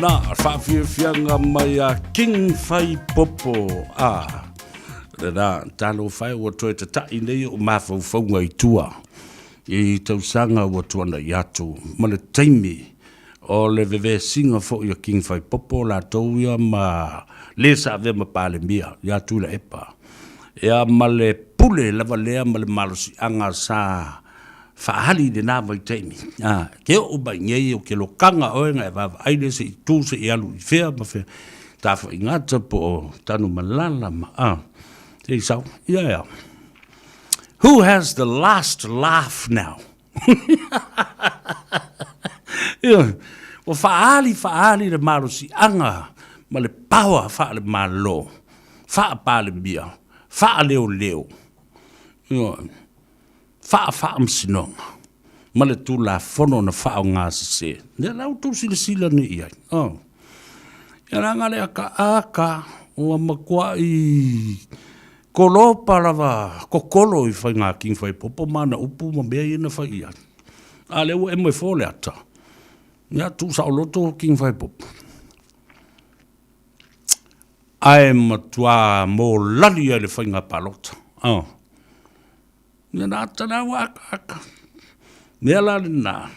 na whawhiawhianga mai a King Whai Popo na talo whai ua toi te tai nei o mawhauwhaunga I tua I tausanga ua tuana I atu ma le taimi o le vewe singa fo I a King Whai Popo la tau ia ma le sa ave ma pale mia I atu la epa ia ma le pule lava lea ma le malosi anga sa whaahali de nā mai taimi. Ke o bai ngei o ke lo kanga oenga e wawa aile se I tū se I alu I whea ma whea. Tā wha ingata po o tanu malala ma. Te sau, yeah. Who has the last laugh now? O whaahali le marosi anga ma le pawa wha le malo. Wha pale mia. Wha leo. Wha msinonga. Ma le tū la whono na wha o ngā se. Nea lau tū sila ni iai. Ia ranga le aka o makua I kolopa lava kokolo I whai ngā King Whai Popo mana upu ma mea ina whai iai. A leo e moe fōle ata. Ia tū sa o loto King Whai Popo. Ai matua mō lali ai le whai ngā palota. Ia nā tana aka. Nea lali nā.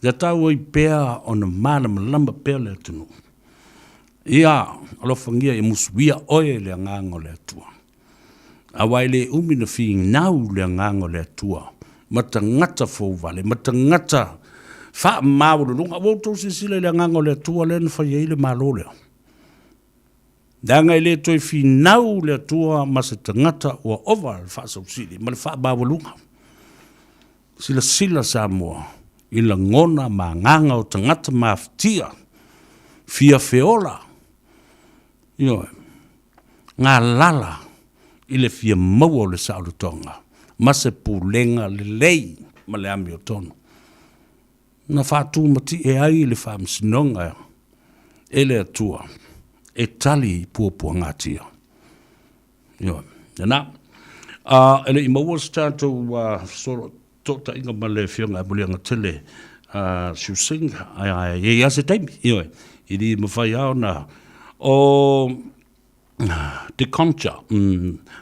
Ia tau I pēa o na mana malamba pēa le tunu. Ia, alofangia I musuia oe le ngango le atua. Awai le umi na fi nau le ngango le atua. Mata ngata fōu vale, mata ngata wha mauru lunga. Woto sisile le ngango le atua le na whai eile malo leo. Danga I le toi fi nau le atua masa tangata ua ova le wha sausili. Ma le wha bawalunga. Sila Samoa. I la ngona ma nganga o tangata maftia. Fia feola. Ngā lala. I le fia maua le saurutonga. Ma se pulenga le lei. Ma le ami o tono. Na whātū mati e ai le whamsinonga. E le atua. E tali puapua ngatia. Nā. Ele I maua se tātou soro tota inga ma le whionga mulianga tele siusinga. Ai ase taimi. I di mawhai au na o te concha.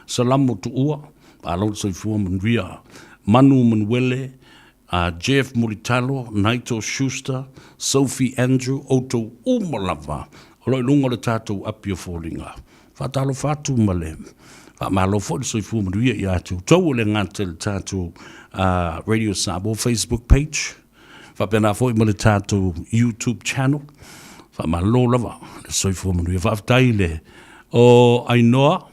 Salamu tu ua. Alo se fua manria. Manu Manuele. Jeff Muritalo. Naito Schuster. Sophie Andrew. Oto Umalava. Oloi lunga le tātou api o fōringa. Whatalo whātu male. Whamalo fōri soi fū manuia I atu. Tau le ngante le tātou Radio Samoa Facebook page. Whapena fōi male tātou YouTube channel. Whamalo lava. Le soi fū manuia. Whaftai le o Ainoa.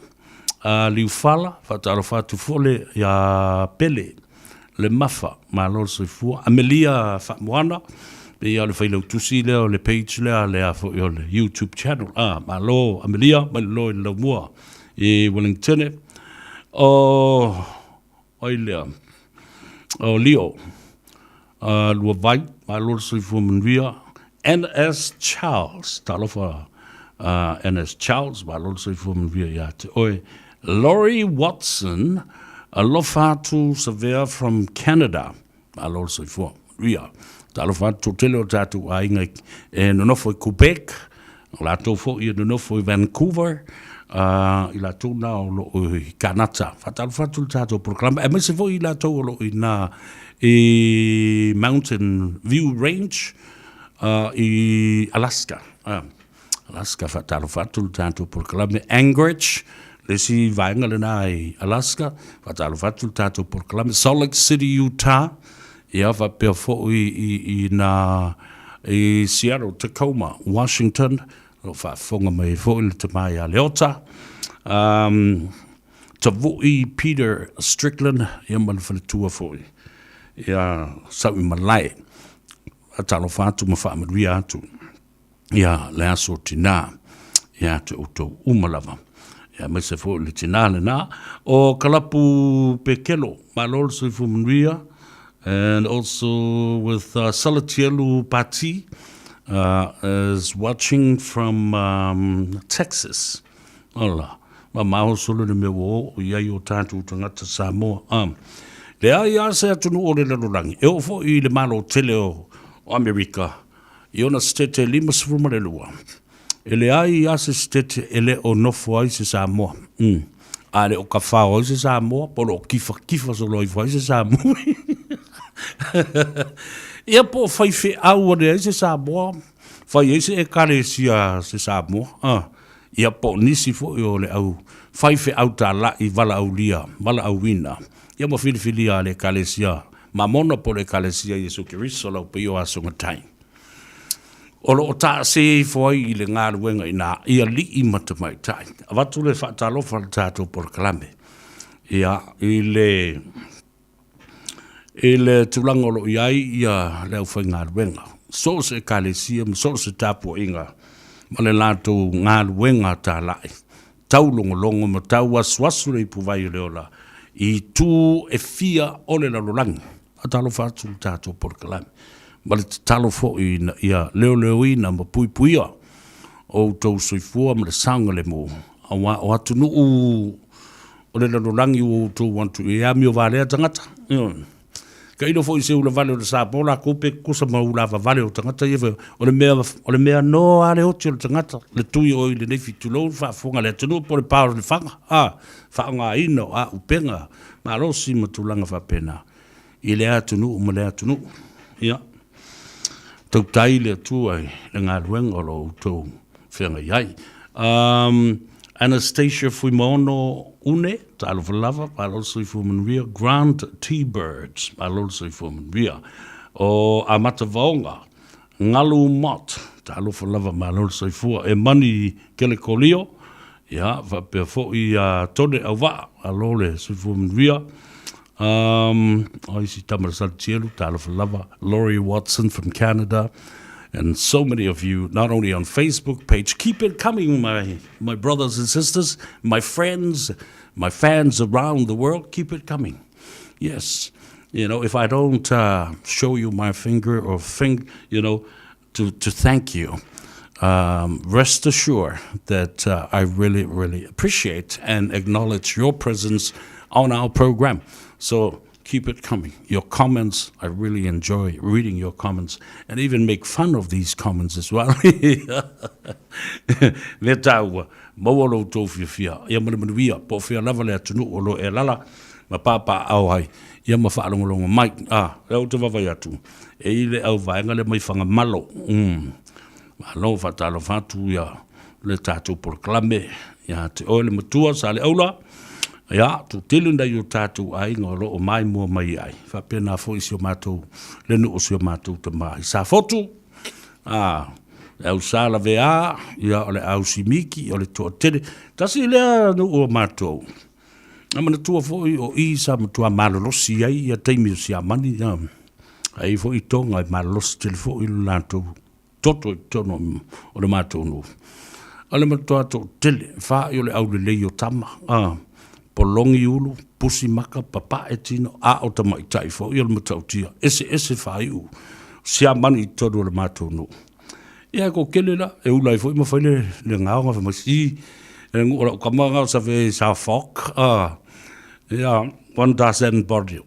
Liu Fala. Whatalo whātu fōle ia pele. Le mafa. Malo soi fū. Amelia Whamoana. E ale whailau tusi leo le page lea lea fo i le YouTube channel. Malo Amelia, malo I lau mua. E Wellington. Oi lea. O Leo. Lua vai. Malo sui fu manria. N.S. Charles. Talofa. N.S. Charles. Malo sui fu manria iate. Oi. Laurie Watson. Alofatu Savea from Canada. Malo sui fu manria. Talo whātu tele o tātu a inga e nonofo I Quebec, lato fo I nonofo I Vancouver, I lato na o lo I Kanata. Whatalo whātu tātu proklama. E mese fo I lato o lo I na I Mountain View Range I Alaska. Alaska whatalo whātu tātu proklama. Anchorage, le si vaenga le na I Alaska. Whatalo whātu tātu proklama. Salt Lake City, Utah. Ia va pia fo I na I Seattle, Tacoma, Washington, lo fa fonga mai fo I te mai a Leota. Tavui Peter Strickland, ia man fa tua fo ia sau I malai. Atalo fatu ma fa maria atu. Ia le aso tina. Ia te uto umalava. Ia me se fo le tina le na o kalapu pekelo, malol se fo maria. And also with Salatielu Pati is watching from Texas. Ola, ma mau solo le mewo ia I o tātou tangata Samoa. Le ai a se atunu o le lalurangi. E o fo I le malo tele o Amerika I ona stete 5 ele ai ase stete ele o nofo ai se Samoa. Ale o kawhao ai se Samoa, polo o kifa so loi ai se Samoa. Ia po whaiwhi au ane ai se Samoa, whai ai se e kalesia se Samoa. Ia po nisi fo i o le au, whaiwhi au tā lai wala au lia, wala au wina. Ia mo whiliwhili a le kalesia, ma mona po le kalesia Jesu Kiriso lau pe o asunga tai. O lo o tā se fwai i le ngā ruenga i nā, ia li i mata mai tai. A watu le whaatalofa le tātou por kalame. Ia, i le tulangolo i ai, ia leo whai ngā ruenga. So se kalesia, so se tāpua inga, ma le lātou ngā ruenga tā lai. Tau longo ma tau aswasu le puvai leo la. I tū e fia ole la rolangi. A talo whātu tātou por kalame. Ma le talo fo ia leo ina ma puipuia. O tau soifua ma le sanga le mo. O atu nuu ole la rolangi o tau wantu e ami o vale a tangata. Ka ino fo i se ula vale o le sāpola kupe kusa ma ula vale o tangata. O le mea no ale oti o le tangata. Le tui o i le nefi tulou whaafonga le atunu po le pāro le whanga. Whaonga ino a upenga. Ma rosi ma tulanga whapena. I le atunu ma le atunu. Ia. Tau tai le tuai le ngā ruenga o lo tau whenga iai. Anastasia Fuimono Une, talo falava, paloso I Fumanria, Grant T-Birds, paloso I Fumanria, o Amata Vaonga, Ngalu Mott, talo falava, paloso I Fua, e mani kele kolio, ia, vapea fo I tone awa, alole so I Fumanria, I see Tamara Saltielu, talo falava, Laurie Watson from Canada, and so many of you, not only on Facebook page, keep it coming, my brothers and sisters, my friends, my fans around the world, keep it coming. Yes, you know, if I don't show you my finger or to thank you, rest assured that I really, really appreciate and acknowledge your presence on our program. So keep it coming. Your comments, I really enjoy reading your comments and even make fun of these comments as well. Le tau, mawalo tō fia. Ia manuia, po fia lava le atunu o lo e lala, ma papa au hai. Ia ma whaalongolongo mai. Leo te wawai atu. E ile au vaenga le mai whanga malo. Ma lo whatalo whatu ia le tātou por klame. Ia te oele matua sa le aula. Ia, tu tilunda yo tātou ai ngolo o mai mua mai ai. Whapena fo isi o mātou, le nu o si o mātou te mai. Sa fotu, au Savea, ia o le au simiki, o le toa tere. Tasi lea nu o mātou. Amana tua fo I o isa ma tua malolosi ai, ia teimi o si amani. Ai fo I tonga I malolosi tele fo I lātou. Toto I tono o le mātou nu. Ale ma tua to tele, wha I o le au le lei o tama. Polongi ulu, pusi maka, papa e tino, o tama I tai fo, I o le matautia. Ese whai u. Sia mani I todo le mātou nu. Ia ko kele la, e ulai fo, I ma whaile le ngaonga whamasi, e ngu ora kamanga o Savea sa fok, ia, 1,000 body,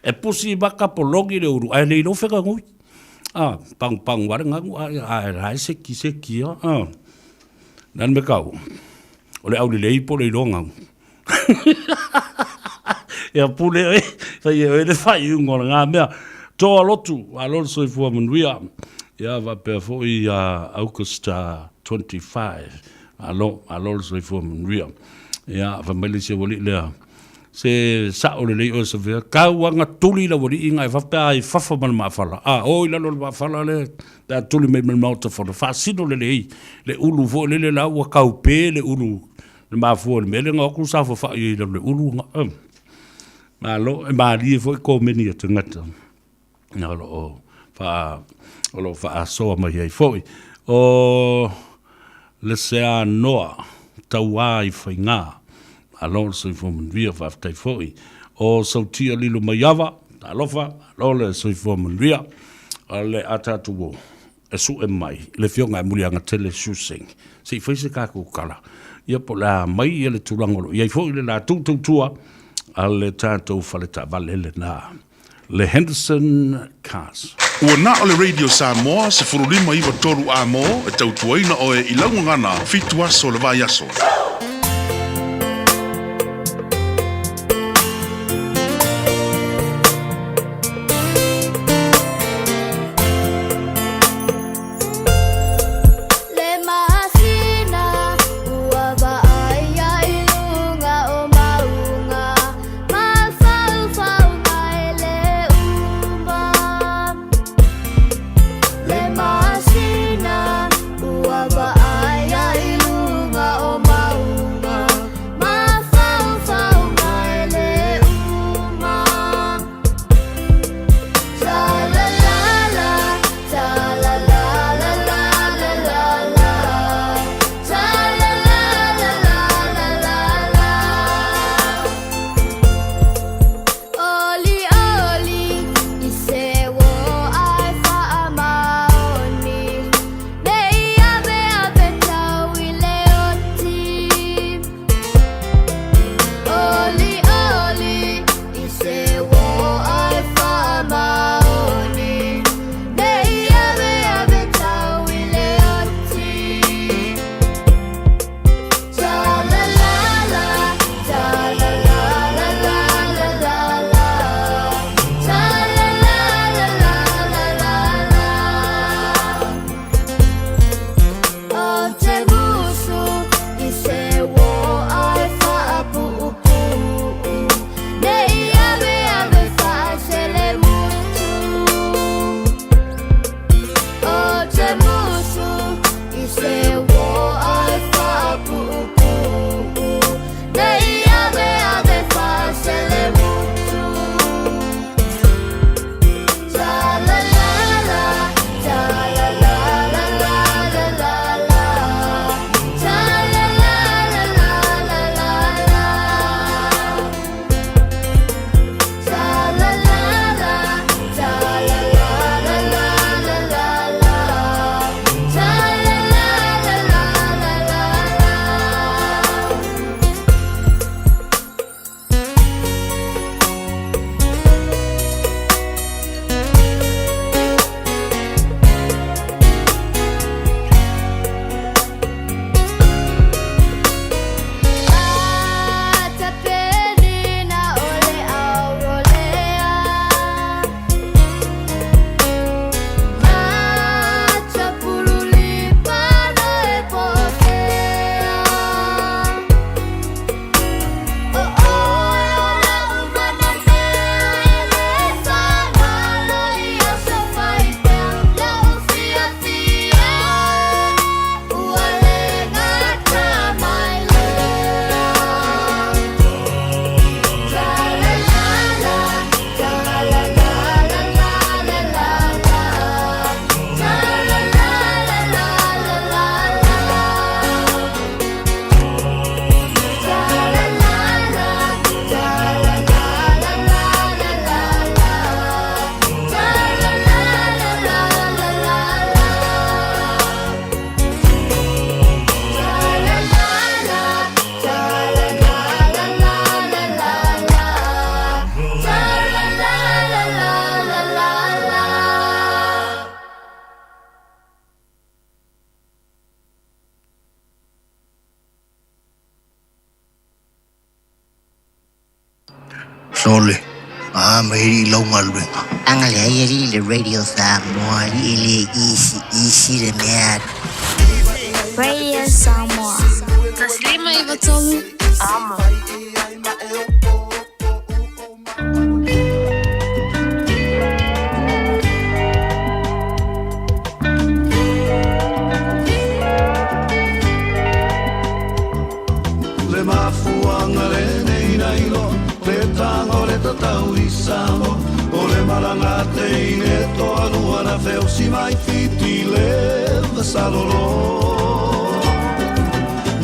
e pusi maka polongi le ulu, ai leino wheka ngui. Pang ware ngangu, ai seki, nan me kau. O le au le lei po le longa. Ia pule e, whai e le whai ungo ngā mea. Toa lotu, a lolo soi fua manuia. Ia wapea fo I August 25. A lolo soi fua manuia. Ia whamele se wali lea. Se sa o le lei o Savea. Kauanga tuli la wali inga e whapea I whafa mana mawhala. O I lalo le mawhala le. Ta tuli me mana mauta whala. Whasino le lei. Le ulu fo le lau wa kaupe le ulu. Le mafua le mele ngā ku sa fo wha I le ulu ngā. Ma lo, e ma lie fo I ko meni a tangata. Nga lo o wha soa mai ai fo I. O le sea noa taua I whai ngā. A lo so I fo manvia whaftai fo I. O sautia lilo mai awa, ta lofa, lo le so I fo manvia. A le atatu o. E su e mai, le fionga e muli anga tele susing. Si whaise kako kala. Ia po la mai ia le tulangolo. Ia I fo I le la tūtua a le tātou whaleta valele nā. Le Henderson Cars. Ua na o le Radio Samoa se furulima iwa toru a mo e tautuaina o e ilaungangana fitu aso le vai aso. Sole. Mahiri lau malbenga. Angale ayeri le radio Samoa ile isi le mead. Radio Samoa. Taslima Ivatolu. Amo. Le mafuanga le nei nei lo, le tango le tatau I Samoa, o le malanga te ine to anua na feo si mai fiti le vasalolo.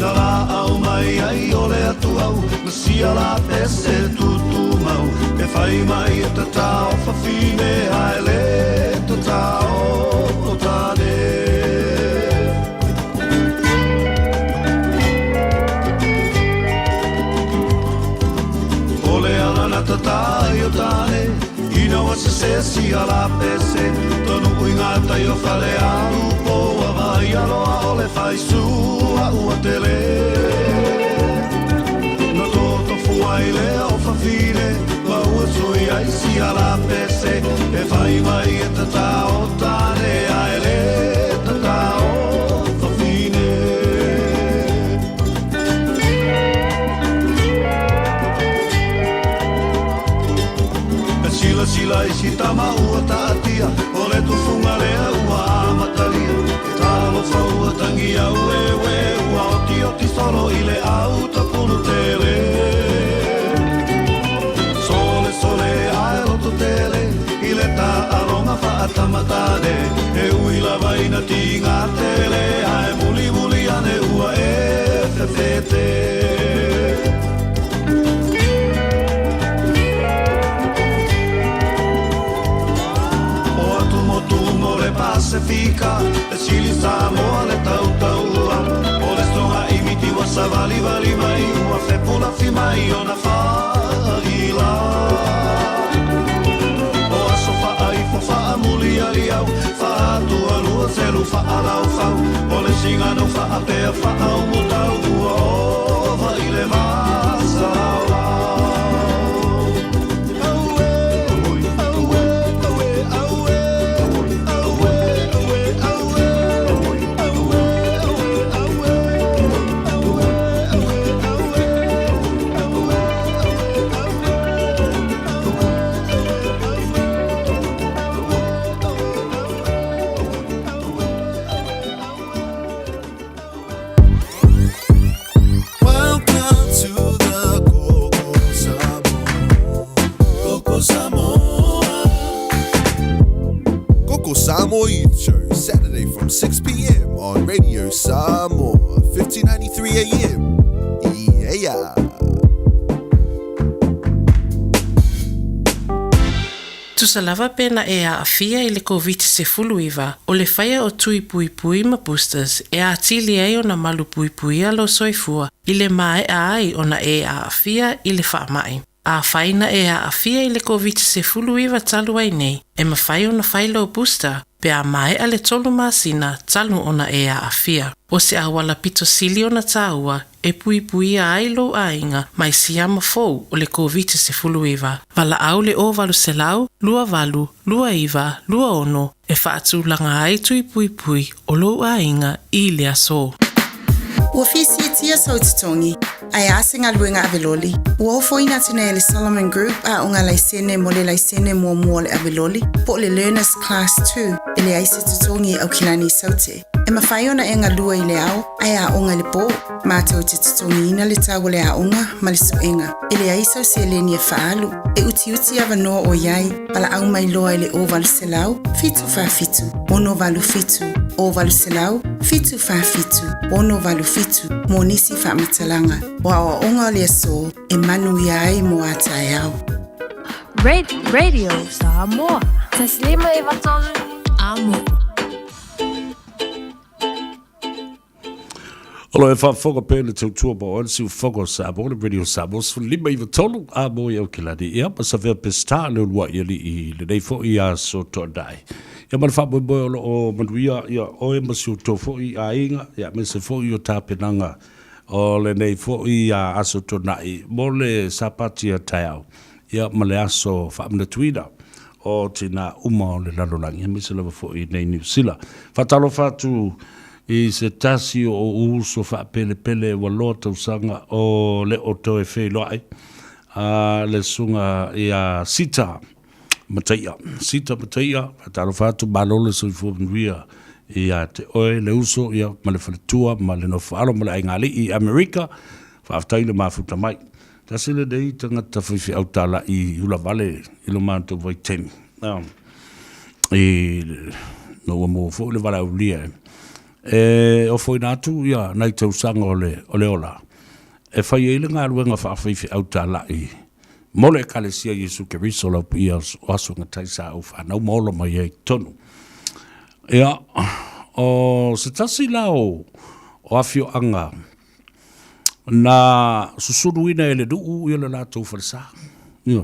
Na la au mai ai o le atu au, na sia la pese tutu mau, e fai mai e tatao fa fine ai le tatao o tane. Tata ai o tane Ina wa se se si ala pese Tonu uinga tai o whale a upo a vai aloa ole whai sua ua tele No toto fuai lea o whawhine Wa ua sui ai si ala pese E whai mai e tata o tane ai le tata o whawhine Sila i si tama ua taatia O le tufunga lea ua amatalia E talo whaua tangi au ewe Ua oti solo i le au tapunu tele Sole ae loto tele I le ta aronga whaatamatane E uila vaina tinga tele Ae muli ane ua e whewhete Pasifika, e sili Samoa le tautaua O le stronga imiti wa sa vali mai Ua fepula fi mai o na whaila O aso whaai fo wha muli ali au Whaatu alua selu whaalau whau O le singano whaapea whaau mutau Ua ova i le masa Samoa Youth Show, Saturday from 6 p.m. on Radio Samoa, 1593 AM. Yeah. Tusalava pena e a afia I le COVID-19 o le whaia o tui pui ma boosters e a atili e o na malu pui alo soifua I le mae ai o na e a afia I le whaamai. A whaina e a afia I le COVID-19 talu ai nei e ma whai o na whaila o booster pe a mai ale tolu masina talu ona e a afia. O se awala pito sili ona taua e pui a ailo a inga mai siama fou o le COVID-19. Vala au le o valu selau, lua valu, lua iwa, lua ono e whaatu langa ai tui pui o lo a inga I le aso. Ua fisi tia sautitongi, ai asinga luenga aveloli. Ua ofoina tina e le Solomon Group a unga laisene mo le laisene mua le aveloli, po le Learners Class 2 e le aise tutongi au kilani saute. E mawhaiona e ngā lua I le au, ai a unga le po, mātou te tutongi ina le tawa le a unga ma le soenga. E le aisau se leni e whaalu, e uti ava noa o iai, pala au mai loa I le o valu selau, fitu wha fitu, ono valu fitu, o valu selau, fitu wha fitu, ono valu fitu, mo nisi wha matalanga, wa o onga le so, e manu iai mo atai au. Radio Samoa. Taslima Eva Tolu Amo. Alo e whaafoka pēle tau tua pa oan si ufoka o Samoa, le Radio Samoa, so lima iwa tolu a mo i au kilani. Ia pa Savea pesta le ulua I ali I le nei fo I a so to dai. Ia man wha o manuia ia oe masi o to fo I a inga, ia me se fo I o tāpenanga o le nei fo I a aso to nai, mo le sapati a taiau. Ia ma le aso whaamna tuina o tina uma o le lalolangi, me se lava fo I nei New Zealand. Whatalo whatu I se tasi o uso wha pele wa loa tausanga o le o toe whei loai. Le sunga I a sita mataia. Sita mataia, whatalo whatu malole sui fuanuia I a te oe le uso ia ma le whaletua, ma le no whaalo, ma le aingali I Amerika, whaaftaile mafuta mai. Tasi le dei tangata whiwhi au tala I hula vale I lo manto vai temi. No mo fo le vale au lia o foi natu ia nai tausanga o le ola. E whai eile ngā ruenga whaawhiwhi au tala I mole kalesia Jesu Keriso lau pia o asu ngā taisa au whanau maola mai e tonu. Ia, o se tasi lao o awhio anga na susuru ina ele duu ia le lātou whalesa. Ia,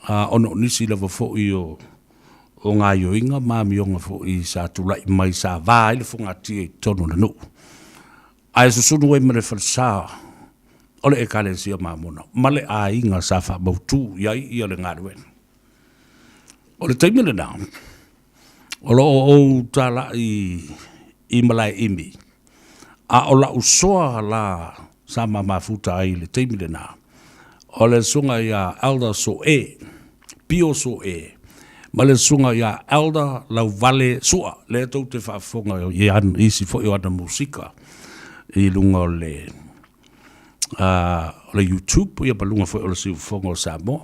ono nisi lava fo o ngā ioinga māmionga fo I sa tulai mai sa vā ile fo ngā tia I tono na nu. Ai susunu e mare falsa ole e kale sia mamona. Male a inga sa fa mautu iai I ole ngā ruen. Ole taimile nā. Ole o tala I malai imi. A ola usoa la sa mamafuta ai le taimile nā. Ole sunga ia elder so pio so ma le sunga ia elder lau vale sua le tau te whaafonga I an isi fo I ana musika I lunga le YouTube ia palunga fo o le siu fonga o Samoa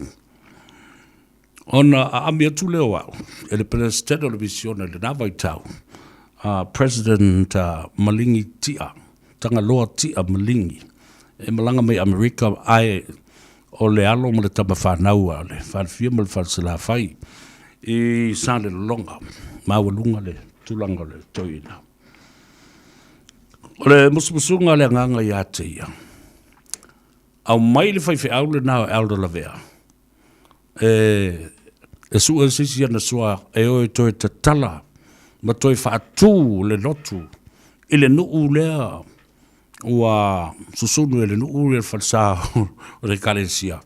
ona a ami atu leo au e le president o le visione le nava I tau President Malingi Tia tanga loa Tia Malingi e malanga mai Amerika ai o le alo mo le tama whanau a le whanfia mo le whansela whai I sāne longa mawalunga le tulanga le toina o le musumusunga le nganga I ate ia au mai le whaiwhi au le nao Elder Lavea e sua sisi ana sua e oe toi te tala ma toi whaatu le lotu I le nuu lea ua susunu e le nuu le whansa o le kalesia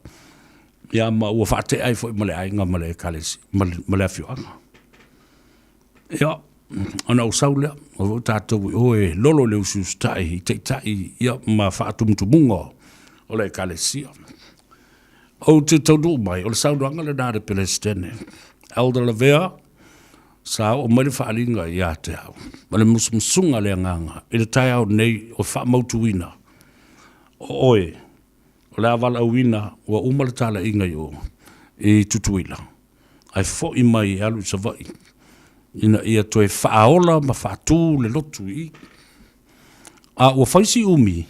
ia ma ua whaate ai fo I male ainga male kalesi male awhioanga ia ona o saulea o tātou oe lolo le usus tai te tai ia ma whaatumutumunga o le kalesia o te taunu mai o le sauruanga le nare pelestene Elder Lavea sa o mele whaalinga I a te au ma le musumusunga le nganga I le tai au nei o whaamautuina o oe o le avala uina ua umale tala inga I tutuila ai fo I mai alu savai ina ia toe whaaola ma whaatu le lotu I a ua whaisi umi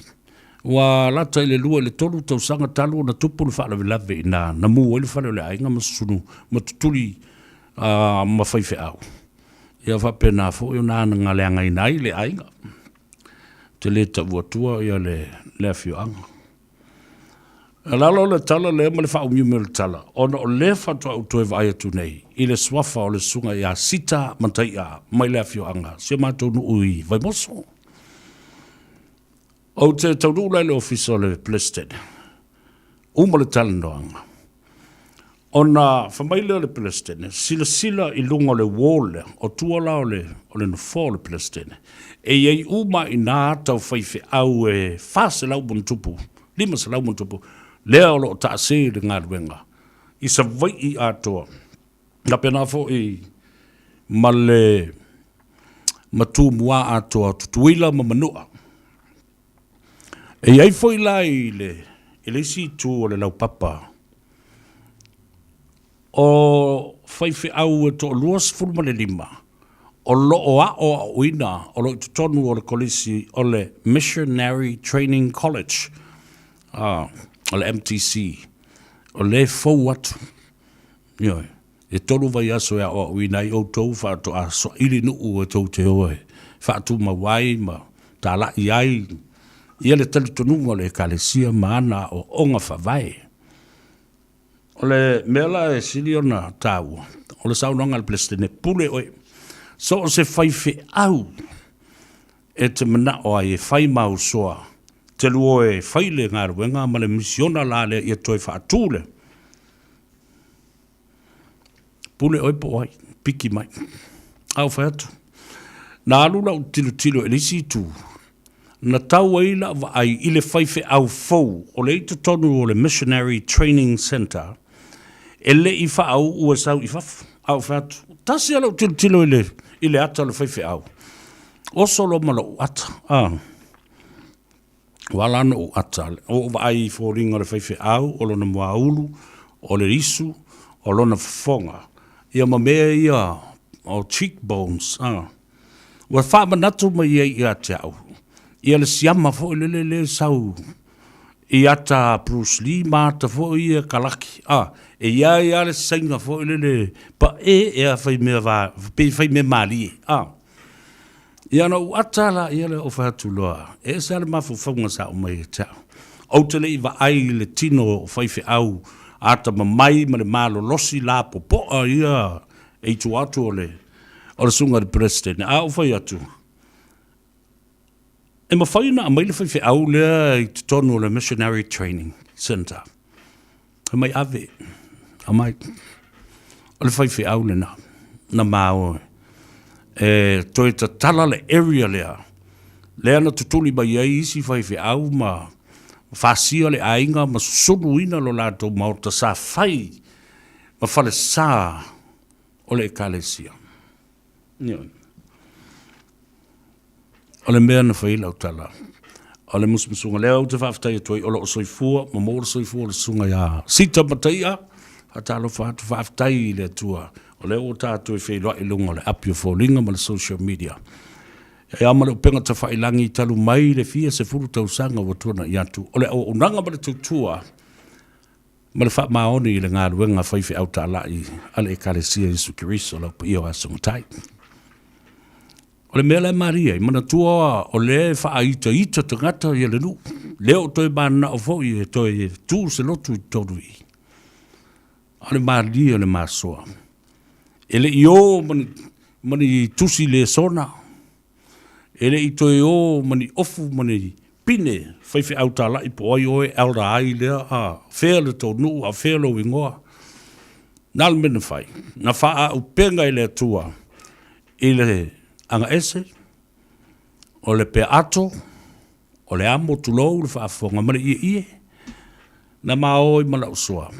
ua lata I le lua le tolu tausanga talu na tupu le whaala vilave ina na mua I le whale o le ainga masunu ma tutuli ma whaife au ia whapena fo I na ngā leanga I nai le ainga te le tavuatua ia le awhioanga lalo le tala le ma le whaumiu me le tala ona o le whatua au toe vai atu nei I le swafa o le sunga ia sita mantai a mai le awhioanga se mātou nu ui vai moso o te taunu lai le ofisa le Palestine uma le tala noanga ona whamaile le Palestine sila I lunga le wole o tuala o le nufo le Palestine e iei uma I nā tau whaife au e whase lau buntupu lima se lau buntupu lea o lo ta se le ngā ruenga I sa vai I atoa na pena fo I ma le matu mua atoa tutuila ma manua e iei fo I lai le si tu o le lau papa o whaife au e to luas fulma le lima o lo o a o uina o lo tutonu o le kolisi o le Missionary Training College o le MTC o le fau atu e tolu vai aso e a o uina I o tau whaato a so ili nuu e tau te oe whaatu ma wai ma ta la I ai ia le tali tonunga le kalesia maana o onga whawai o le mela e sili ona tau o le saunanga le Palestine pule oe so o se whaife au e te mana o ai e whai mau soa te luo e whaile ngā ruenga ma le misiona la le ia toi whaatule pule oe po ai piki mai au whaatu na alula u tilo e lisi tu na tau eila wa ai ile whaife au fau o le ito tonu o le Missionary Training Center e le I wha au ua sau I whafu au whaatu tasi ala u tilo ile ata le whaife au o solo mala u ata wala no u ata o wa ai fōringa le whaife au o lona mua ulu o le risu o lona whafonga ia ma mea ia o cheekbones wa wha manatu mai I ate au ia le siama fo le sau I ata Bruce Lee mata fo ia kalaki e ia le sainga fo le pa e a fai me mali ia no ata la ia le ofatu loa e sa le mafu fonga sa o mai ta o te le va ai le tino fai fe au ata mamai ma le malolosi la popoa ia e tu atu o le sunga de president. A o fai atu. E ma fai na mai le fai au lea i te tonu o le Missionary Training Center. E mai ave. A mai. O le fai au le na mao. E toi ta tala le area lea. Lea na tutuli mai ai isi fai au ma fasia le ainga ma sunu ina lo lato ma o ta sa fai ma fale sa o le ekalesia. O le mea na fai lau tala. O le musmusunga lea o te whaftai atoi o lo soifua ma mo soifua le sunga ia sita mataia a talo whaftai le tua. O le o tātou e whai loa i lunga le apio fōlinga ma le social media. E amale o penga ta whailangi i talu mai le fia se furu tau sanga wa tuana i atu. O le o unanga ma le tautua ma le wha maoni i le ngā ruenga whaiwhi au ta alai ale e kalesia Jesu Kiriso lau pa io asungatai. O le mea le Maria i mana tua o le wha aita ita tangata i le nu. Leo toi mana o fo i toi tu se lotu i toru i. O le Maria le masoa. E le io mani tusi le sona. Ele i toi o mani ofu mani pine whaiwhi au tā lai po ai oe elda ai lea a whele tō nu a whele o ingoa. Nāl mena whai. Nā wha a upenga i le tua i le anga ese o le pe ato o le amo tulou le wha afonga mani ie. Nā mā oi mana usua.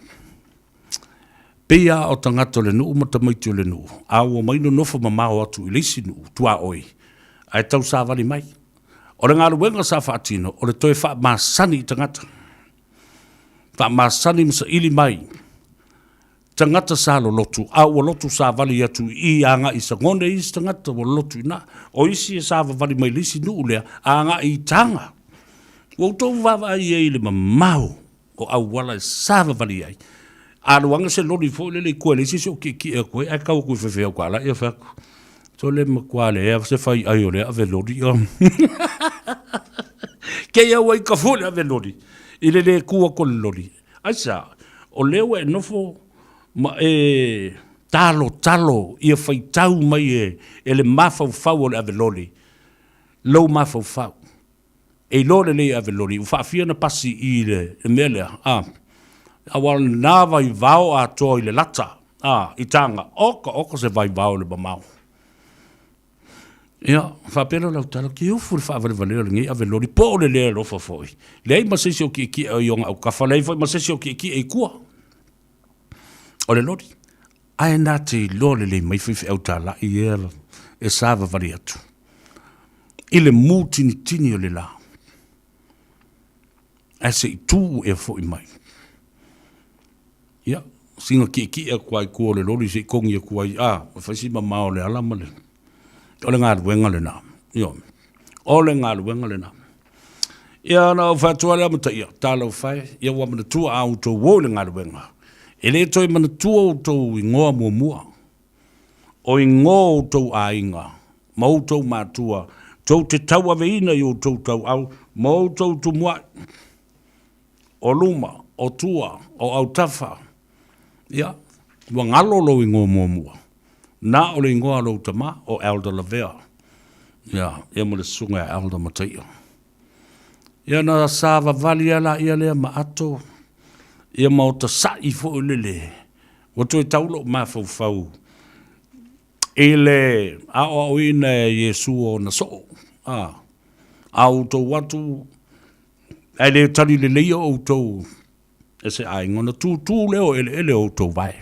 Pea o tangato le nuu mata maiti o le nuu. Awa maino nofa mamao atu i leisi nuu tua oi. Ai tau sa vali mai. O le ngā ruenga sa whaatino, o le toi wha masani i tangata. Wha masani masa ili mai. Tangata sa lo lotu, au o lotu sa vali atu i anga i sa ngone i sa tangata o lotu ina. O isi e sa vali mai lisi nuu lea, anga i tanga. O tau wawa ai e le mamau, o au wala e sa vali ai. Aruanga se loni fo le kua le sisi o ki e koe, ai kau koe whewhea kwa la, ia whaku. So le makwale e se fai ai o le ave lodi. Kei au ai ka fole ave lodi. I le kua ko le lodi. Aisa, o leo e nofo ma e talo ia fai tau mai e le mafau o le ave lodi. Lau mafau. E lore le ave lodi. Ufa fia na pasi i le mele. Awal na vai vau a toi le lata. I tanga. Oka se vai vau le mamau. Ia, whapera lau tala ki ufu le whaavare valera ngi ave lori po le lea rofa foi. Lei masesi o ki e ionga au kafa, lei foi masesi o ki e kua. O le lori. Ai nā te lore le mai whiwhi au tala i era e sāva vari atu. I le mū tini o le la. Ai se i tū e foi mai. Ia, singa ki e kua i kua le lori se i kongi e kua i whaisi mamao le alama le. O le ngā ruenga le nā. O le ngā ruenga le nā. Ia na o whatua le amata ia. Tālau whai. Ia wa mana tua au tau wō le ngā ruenga. E le toi mana tua o tau i ngoa mua. O i ngoa o tau a inga. Ma o tau mātua. Tau te tau aveina i o tau au. Ma o tau tu mua. O luma. O tua. O au tafa. Ia. Wa ngalolo i ngoa mua. Na o le ingoa lo tama o Elder Lavea. Ia mo le sunga Elder Mataia. Ia na sāva vali ala ia lea ma ato. Ia ma o ta sai fo lele. O toi taulo ma fau. Ele a o ina Yesu o na so. Au to watu. Ele tali le leia o to. Ese aingona tu leo ele o to vai.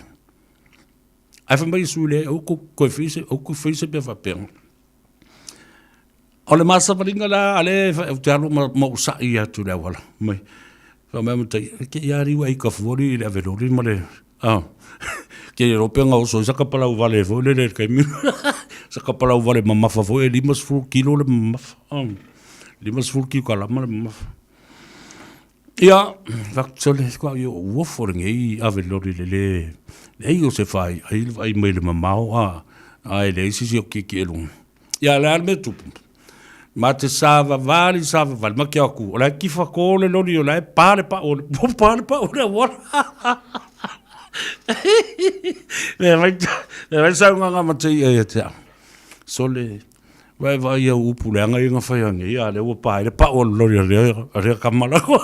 Ai mai su le o ko fise pe fa pe. O le masa valinga la ale o te alo ma usa ia tu le wala. Mai. Fa mai mta ke yari wa ka fori le avelori male. Ke europenga o so saka pala o vale fo le kai mi. Saka pala o vale mama fa fo e limas fu kilo le mama. Limas fu kilo kala mama. Ia, vaktole ko yo wo foring e avelori le. Ei o se fai, ai mai le mamau ai le si o ki lu. Ia le alme tu. Ma te sava vali, ma kia aku. O lai kifa ko le lori o lai pāle pa o le wara. Me vai saunga ma te ia te a. So le, vai ia upu le anga inga whaiangi, ia le ua pāle pa o le lori a rea kamala ko.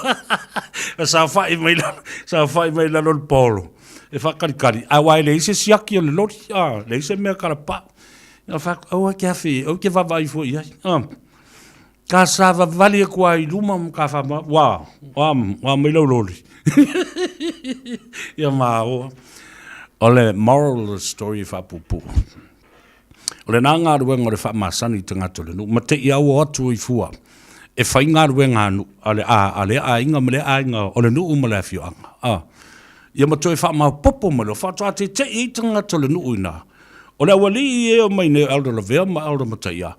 Sa whai mai lalo le polo. E whakarikari. A wai le ise siaki o le lori, le ise mea karapa. Ia whak, au ke awhi, au ke wawai fo ia. Ka sava vali e kua I luma ka whama, wa mai lau lori. Ia maa o le moral of the story whapupu. O le nā ngā ruenga o le whamasani te ngātu le nu. Ma te iau o atu I fua. E whai ngā ruenga anu, ale a inga mele a inga o le nu umale a whioanga. Ia ma toi whamau popo ma leo, whatua te I te ngātu le nu uina. O le awali I o mai ne aldo la vea ma aldo ma te ia.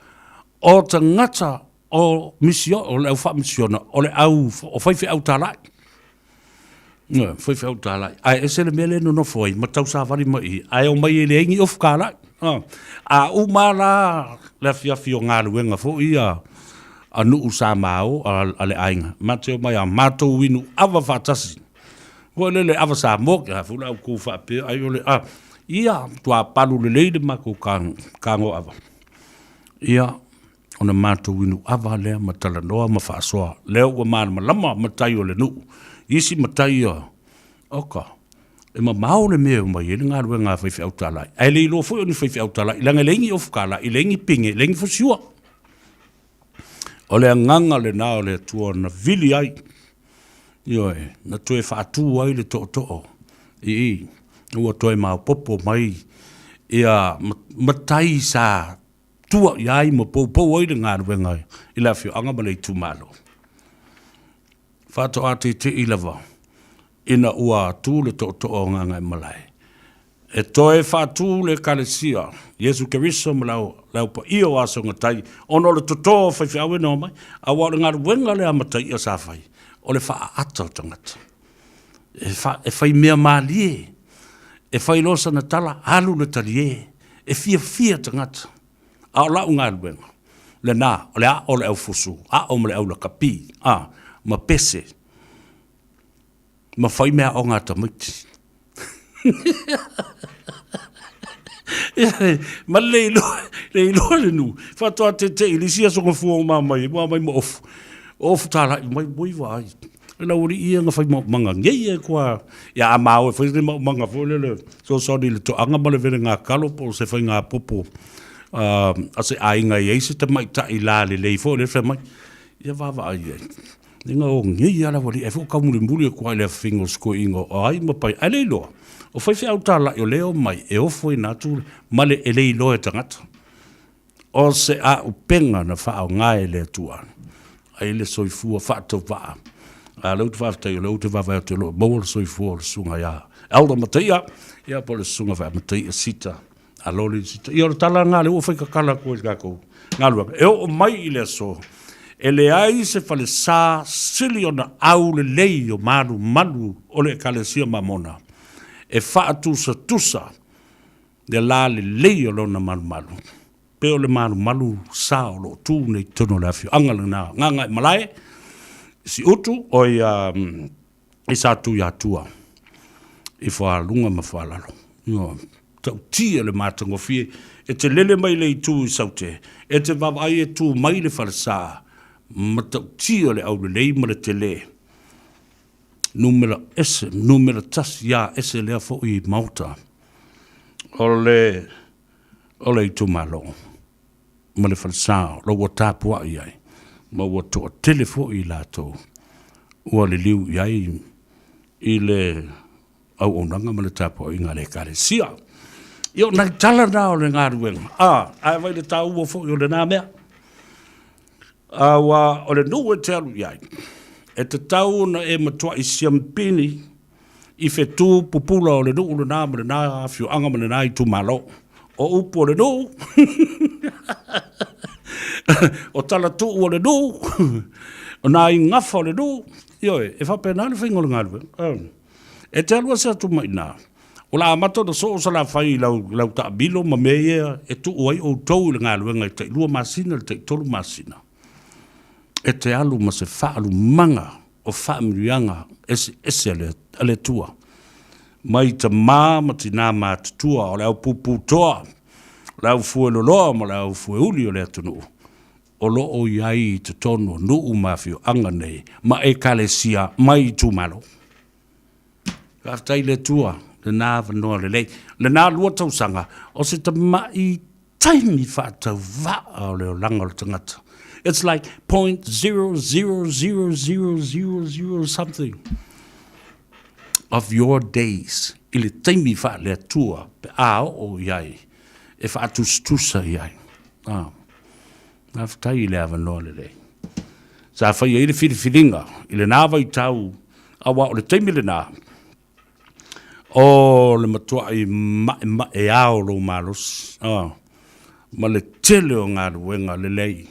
O te ngata o misio, o le au wha misiona, o le au, o whaiwhi au tālai. Whaiwhi au tālai. Ai, e se le mele no no foi, ma tau sa wari mai, ai o mai le ingi of kālai. A umara le fiafi o ngā ruenga fo ia a nuu sa mao a le ainga. Ma te o mai a mātou winu awa whatasi. Ko le awa sa mok, a fula au kou whape, ai o le, ia, tua palu le leide mako kāngo awa. Ia, ona mātou winu awa lea ma talanoa ma whaasoa. Leo ua māna ma lama ma tai o le nuu. Isi ma tai o, oka. E ma mao le mea mai, e le ngā rua ngā whaiwhi au tālai. Ai le ilo fui o ni whaiwhi au tālai. I langa lengi of kāla, I lengi pinge, lengi fusiua. O le nganga le nā o le tua na vili ai. Ioe, na toe whaatū ai le to'o to'o. Ua toe mao popo mai. Ia matai sa tua iai mo pou ai le ngā rua ngai. I la whio anga malei tū malo. Whāto ate te ilawa. Ina ua tū le to'o o ngai malai. E toe whātū le kalesia. Jesu Keriso ma lau pa io aso ngatai. Ono le toto whaiwhi awe no mai. A wale ngā ruenga le amatai ia sa whai. O le wha ata o tangata. E whai mea mālie. E whai losa na tala alu le talie. E fia tangata. A o lau ngā ruenga. Le nā, o le a o le au fusu. A o me le au la kapi. Ma pese. Ma whai mea o ngā tamaiti. Ma leilo le nu. Whatoa te ilisia songa fua o mamai. Mamai ma ofu. Ofu tāla I mai boi vai. E la uri ia nga whai manga. Ngei e kua. Ia a mao e whai manga fole le. So sorry le to anga ma le vere ngā kalopo. Se whai ngā popo. Ase a inga I eise te mai ta I la le lei fo le whai mai. Ia wawa ai e. Ninga o ngei ala wali e fuka muli kua le whingo sko ingo o ai mapai a leiloa. O whaiwhi au tāla o leo mai e ofo I nātu male e leiloa e tangata. O se a upenga na wha au ngai le tua. Ai le soifua whaatou waa. A lau te whaatai o lau te wawai o te loa. Mau le soifua o le sunga ia. Aura mataia. Ia po le sunga wha mataia sita. A loli sita. Ia o tala ngā le ua whaikakala koe kako. Ngā luaka. E o mai I le so. E le ai se fale sa sili o na au le lei o manu o le kalesia mamona. E wha tusa le la le lei o lona manu. Pe o le manu sa o lo tū nei tono le awhio. Angala nā nganga I malai. Si utu o I sa tu ya tua. I wha lunga ma wha lalo. Tau tia le mātango fie. E te lele mai le I tū I saute. E te wawai e tū mai le fale saa. Matau tia le au le lei ma le te le. Numera tasi ya ese lea fo I mauta. O le I tu malo. Ma le falsao, lo wa tapua I ai. Ma wa toa telefo I lato. Ua le liu I ai I le au onanga ma le tapua I ngā le kare sia. Io nai tala nā o le ngā ruenga. Ai vai le tau ua fo I o le nā mea. Wa o le nua te alu iai. E te tau na e matua I siampini I whetū pupula o le nuu le nā ma le nā awhio anga ma le nā I tu malo. O upu o le nuu. O tala tu o le nuu. O nā I ngafa o le nuu. Ioe, e whape nā le whaingo le ngārwe. E te alua se atu mai nā. O la amato na so o sa la whai lau ta bilo ma mea e tu uai o tau le ngārwe ngai te lua masina le te tolu masina. e te alu ma se whaalu manga o whaamirianga ese ale tua. Mai ta ma ti nā mātutua o leo pupu toa, leo fue loloa ma leo fue uli o leo tunu. O lo o iai te tono nuu mawhio anga nei, ma e kalesia mai tu malo. Kaftai le tua, le nā wanoa le lei, le nā lua tausanga, o se ta mai taimi whaatau waa o leo langa o tangata. It's like 0.00000 something of your days. Ile taimi wha lea tua pe o iai. E wha tustusa iai. Naftai le ava noa le lei. Sa whai e le whiriwhiringa. Ile nāwa i tau. Awa o le taimi le nā. O le matua i e ao lo malos. Ma le tele o ngā ruenga le lei.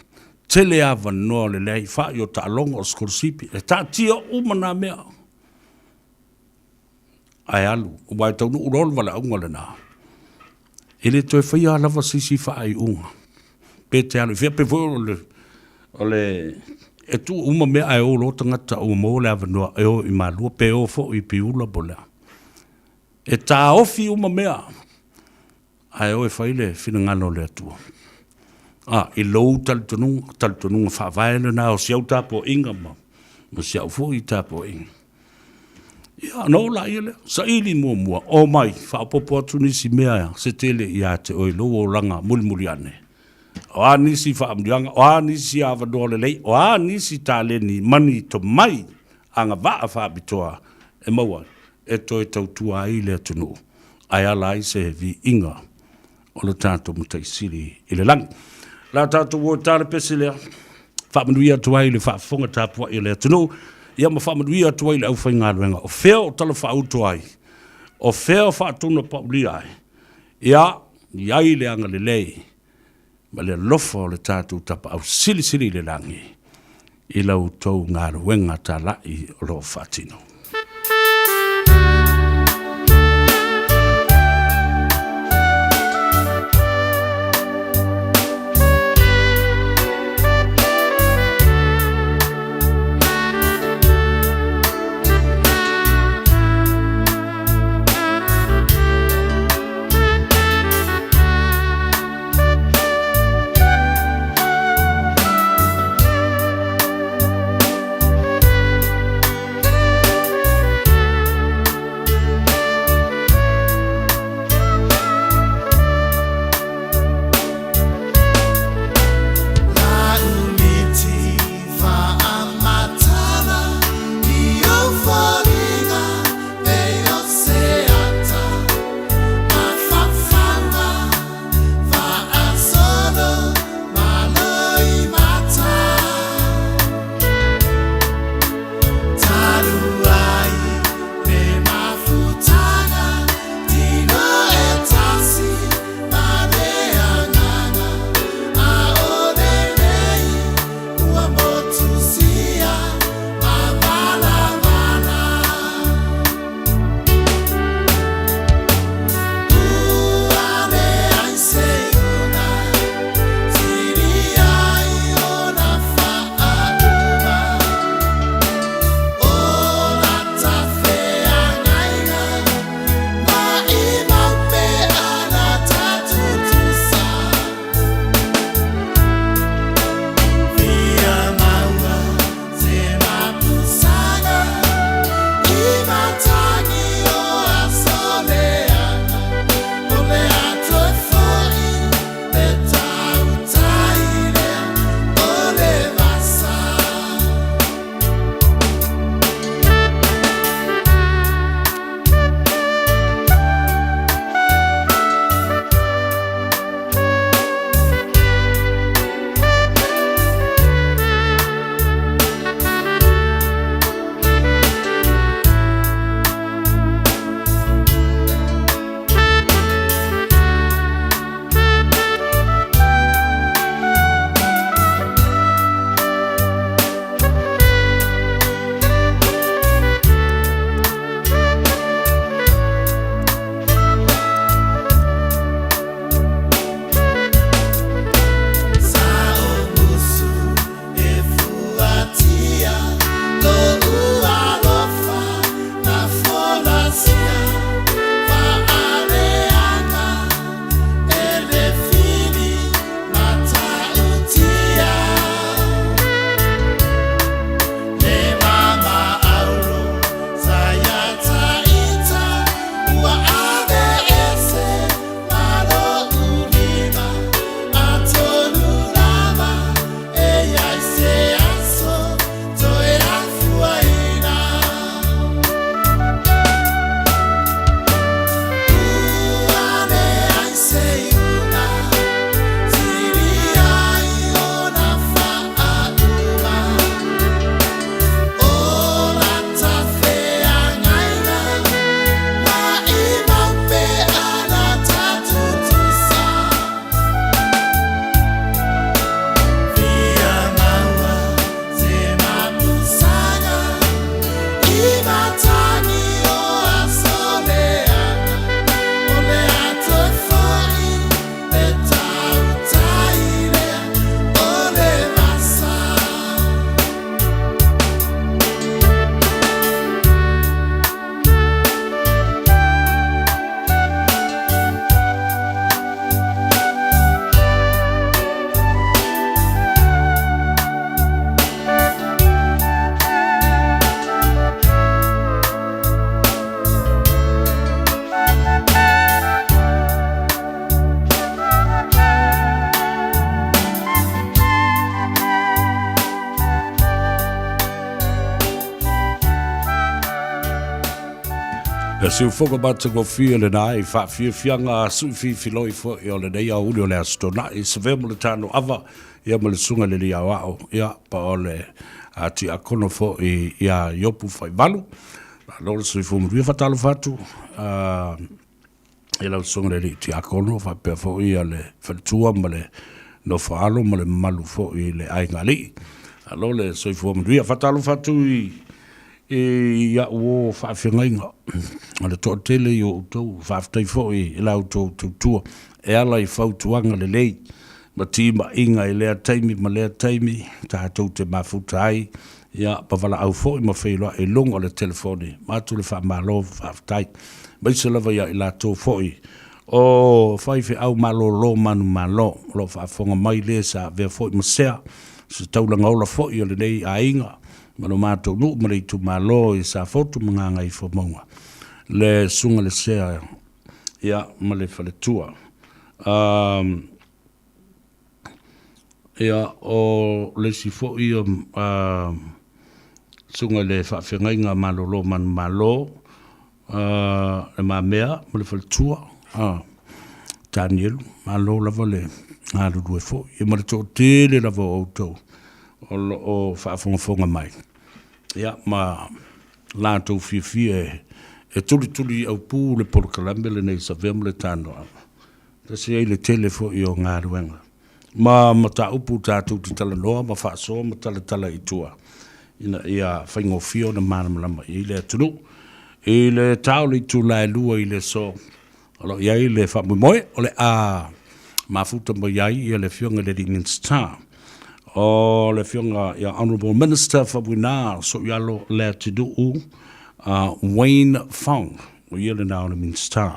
Tele ava noa le lei. Wha i o ta alonga o skorsipi. E ta tia umana mea. Ai alu. Wai tau nu urol wala unga le nā. Ele toi whai a lava sisi wha ai unga. Pe te alu. Fia pe voi o le e tu uma mea ai o lo tangata o mo le ava noa. E o i malua pe o fo i pi ula bolea. E tā ofi uma mea. Ai o e whai le whina ngano le atua. I lou talitonunga whaavaele nā o siau tāpo inga ma. Ma siau fo i tāpo inga. Ia, no la ia le. Sa ili mua. O mai, whaapopo atu nisi mea se tele ia te oi lo o ranga mulimuli ane. O a nisi whaamrianga, o a nisi awanoa le lei, o a nisi tā leni mani to mai anga waa whaabitoa e maua. E toi tau tua ai le atunu. Ai ala ai se vi inga o le tātou mutai siri i le langi. La tātou o tāle pese lea. Whaamanuia atu ai le whaafonga tāpua i le atunu. Ia ma whaamanuia atu ai le au whai ngā ruenga. O whea o tala whaautu ai. O whea o whaatuna paulia ai. Ia, iai le anga le lei. Ma le lofa o le tātou tapa au sili le langi. I lau tau ngā ruenga tā lai o lo whaatino. se ufoka bata go fia le nai fa fianga su filoi fo e le nei au le astona e Savea mo le Tanoa Ava ia mo le sunga le lia wao ia pa ole ati akono fo e ia yopu fai valu lo le sui fumu ia fatalo fatu ia la sunga le ti akono fa pe fo ia le fatua mo le no faalo mo le malu fo i le ai ngali lo le sui fumu ia fatalo fatu ia o whawhengainga. Ale tō tele i o tau whawhtai fo i lau tō tua. E ala i whautuanga le lei. Ma tīma inga i lea taimi, ma lea taimi. Tātou te mafuta ai. Ia pawala au fo i ma whailoa e longa le telefoni. Mātu le whamalo whawhtai. Maisa lava ia i la tō fo i. O whaiwhi au malo lo manu malo. Lo whawhonga mai le sa vea fo i masea. Se taulanga ola fo i o le nei a inga. Mano mātou nu marei tu malo i sa fotu mga ngai fo maunga. Le sunga le sea ia ma le whaletua. Ia o le si fo i sunga le whawhengainga malo lo man malo le ma mea ma le whaletua. Daniel malo lava le ngāru due fo. I ma le tō tele lava o tau. O whaafonga mai. Ia, ma lātou fia e tuli au pū le porokalame le nei Savea mo le Tanoa Ava. Ta se ei le telefo i o ngā ruenga. Ma ta upu tātou ti tala noa, ma whaasoa, ma tala i tua. Ia whaingofio na mana malama i le atunu. I le tau le tu lai lua i le so. Alo iai le whamumoe, o le mafuta mo iai i le fionga le Ringing Star. O le fionga ia Honourable Minister for Wina so yalo le tidu Wayne Fong o ia le nao le Minister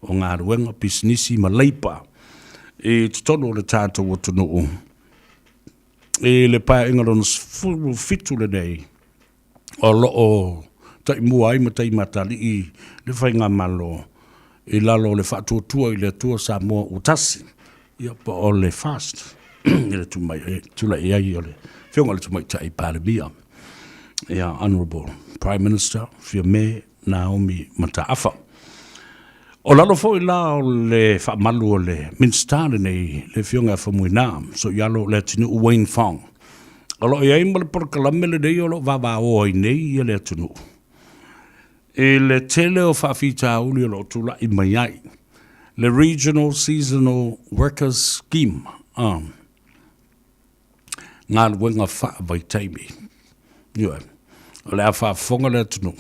o ngā ruenga pisnisi ma leipa e tutono le tātou o tunu e le pae ingaron fitu le nei o lo o tai mua ai ma tai matali i le whainga malo e lalo le whatuatua i le tua Samoa utasi ia pa o le fast ele tula ia i ole whionga le tumai tai pāremia ia Honourable Prime Minister fia me Naomi Mataafa o lalo fo i la o le whaamalu o le minstare nei le whionga whamuina so ialo le tinu Wayne Fong o lo iai ma le porkalame le nei o lo wawa o ai nei i le tinu e le tele o whawhita uli o lo tula i mai ai le Regional Seasonal Workers Scheme ngā wenga wha vai taimi. Iwa, o le a wha whonga le tunu.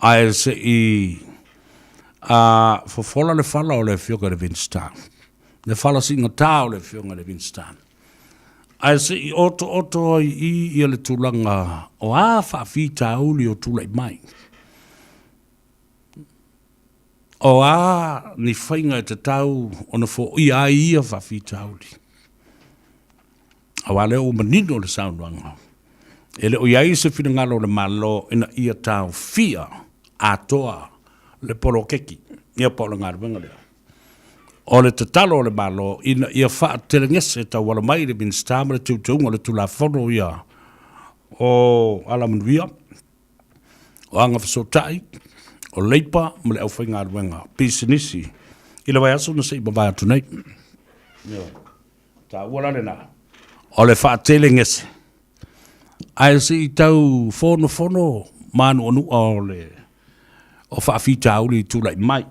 Ai se i fofola le whala o le whioga le Winstar. Le whala singa tā o le whioga le Winstar. Ai se i oto i le tulanga o a wha whita uli o tulai mai. O a ni whainga e te tau o na fo i a ia wha whita uli. Awale o manino le saunwanga. Ele o iai se whina ngalo le malo ina ia tau fia atoa le polo keki. Ia polo ngārwenga lea. O le tatalo le malo ina ia wha telengese tau wala mai le Minister le tūtunga le tula whono ia o Alamanuia o anga whasotai o leipa ma le au whai ngārwenga. Pisinisi. Ila vai aso na se iba vai atu nei. Ta wala le nā. O le whaatele ngese. Ai se i tau whono manu anu o le o whaafita uli tūlai mai.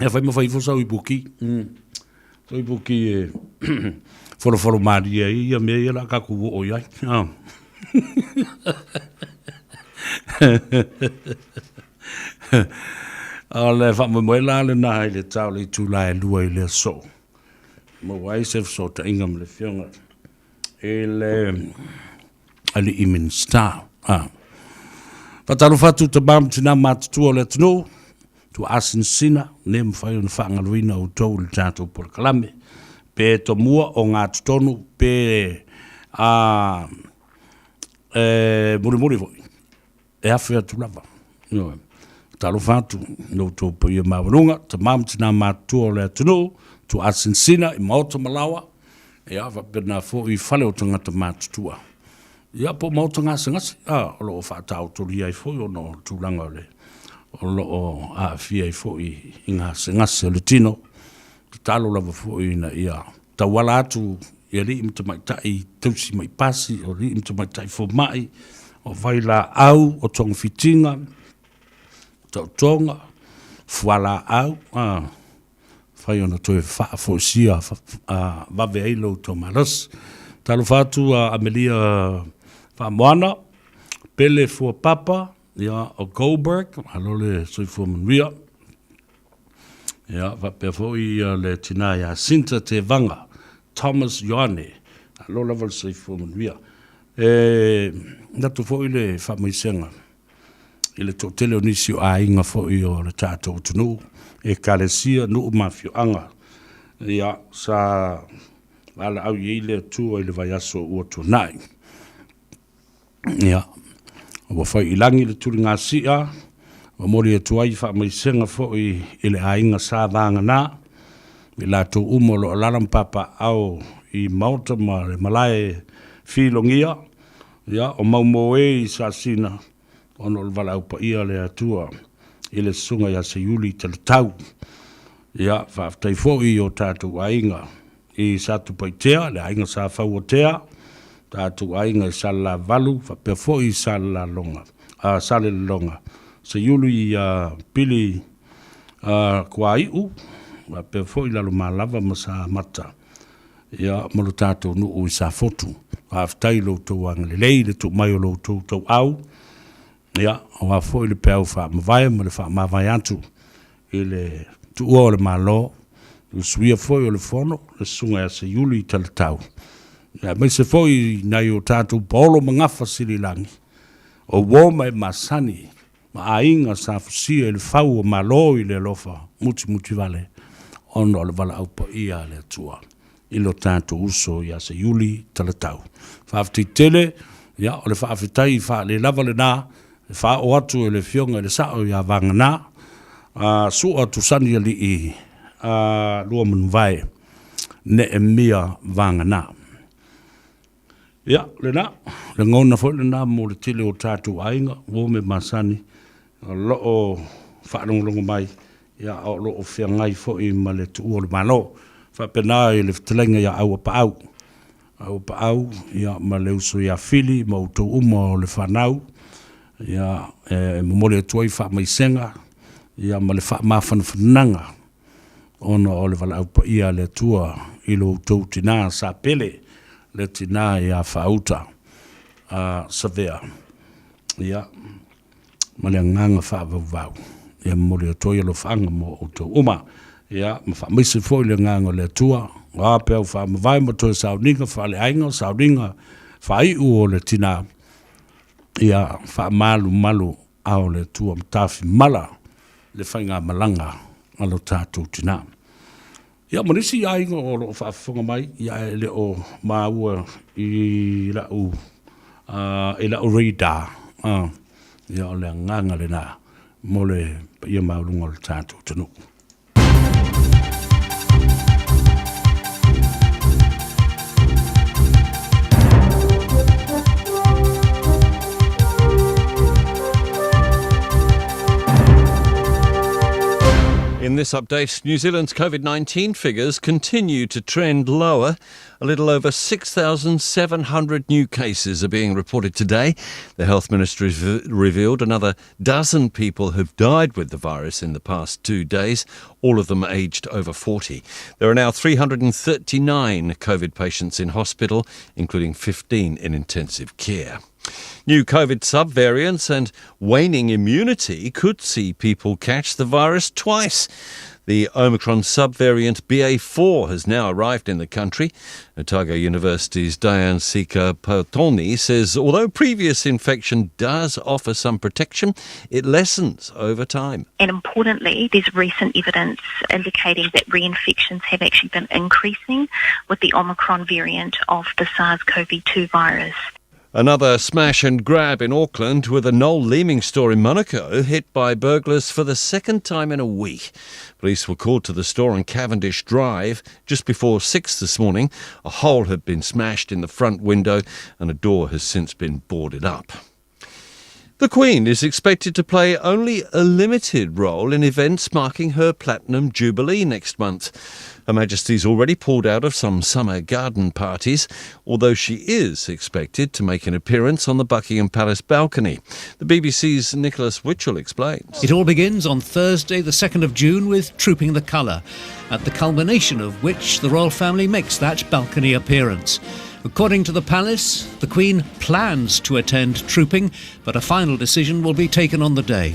E whai mawhai fosau i buki. So i buki e whono maria i a mea i la kaku o iai. O le whaamamwela le naha i le tau le tūlai lua i le so. Mo waisef so ta ingam le whionga e le ali i Minister Whataru whatu ta bam tina mātutua le tino tu asin sina ne mwhai on whangaruina o tau le tātou polakalame pe to mua o ngā tutonu pe muri voi e awhia tu lava taru whatu no tau pa ia mawarunga ta bam tina mātutua le tino tu asinsina i maoto malawa e awa pena fo i whale o tangata mātutua Ia po mau ngasi o lo fa tau turi ai foi o no tulanga le o lo a fia ai foi ngasi le tino talo lava foi na ia tawala atu ia li imta mai tai tausi mai pasi o li imta mai tai fo mai o vai la au o tong fitinga tonga fuala au fai ona toe fa fo sia va veilo to malas talo fatu Amelia fa moana pele fo papa ia o Goldberg alole soi fo Maria ia va pe fo ia le tina ia Sinta te vanga Thomas Yohane alola val soi fo Maria natu fo ile fa moisenga ile to tele onisio a inga fo io le tato tunu e kalesia no mafio anga ia sa ala au ile tu ile vai aso o tunai ia o fa ilangi le tulinga sia o mori tu ai fa mai senga fo ile a inga sa vanga na ila to umolo lalam papa au I mauta ma le malai filongia ia o maumoe sa sina ono vala upa ia le atua ile sunga ya se yuli te tau ia fa taifo I o tatu ainga I satu paitea le ainga sa fau o tea tatu ainga sala valu fa pefo I sala longa sale longa se yuli pili kwa iu fa pefo I lalo malava masa mata ia mo tatu no o sa fotu fa tailo to ang le le to mai lo to au ia o fo ile pe fa vai mo le fa ma vai atu ile tu o le malo o suia fo le fono le sunga se yuli tal tau ia me se fo na yo tatu polo mangafa sililangi o wo mai masani ma ainga sa fusia le fau o malo ile lofa muti vale ono le vala au pa ia le tua ilo tanto uso ia se yuli tal tau fa tele ia o le fa fitai fa le lava le na fa o atu le fionga le sa o ia vangana su atu sani li lua vai ne emia vangana ia le na le ngona fo le na mo le tele o tatu ainga wo me masani lo o fa longo mai ia o lo o fiangai fo I male tu o le malo fa pena le ftelenga ia au pa au ia male uso ia fili mo to umo le fanau ia mo le toi fa mai senga ia male fa ma fananga ono o le vala pa ia le tua ilo to tina sa pele le tina ia fauta Savea ia male nganga fa vau ia mo le toi lo fanga mo to uma ia ma fa mai se foi le nganga le tua pe fa ma vai mo to sa ninga fa le ainga sa ninga fa I o le tina ia fa malu au le tua mtafi mala le fainga malanga alo tatu tina ia monisi ai o lo fa fonga mai ia le o maua I la u ila o rida ia o le nganga le na mo le ia maulunga le tatu tunu In this update, New Zealand's COVID-19 figures continue to trend lower. A little over 6,700 new cases are being reported today. The Health Ministry revealed another dozen people have died with the virus in the past 2 days, all of them aged over 40. There are now 339 COVID patients in hospital, including 15 in intensive care. New COVID subvariants and waning immunity could see people catch the virus twice. The Omicron subvariant BA4 has now arrived in the country. Otago University's Diane Sika-Pautoni says although previous infection does offer some protection, it lessens over time. And importantly, there's recent evidence indicating that reinfections have actually been increasing with the Omicron variant of the SARS-CoV-2 virus. Another smash and grab in Auckland with a Noel Leeming store in Monaco hit by burglars for the second time in a week. Police were called to the store on Cavendish Drive just before 6 this morning. A hole had been smashed in the front window and a door has since been boarded up. The Queen is expected to play only a limited role in events marking her Platinum Jubilee next month. Her Majesty's already pulled out of some summer garden parties, although she is expected to make an appearance on the Buckingham Palace balcony. The BBC's Nicholas Witchell explains. It all begins on Thursday, the 2nd of June, with Trooping the Colour, at the culmination of which the royal family makes that balcony appearance. According to the palace, the Queen plans to attend trooping, but a final decision will be taken on the day.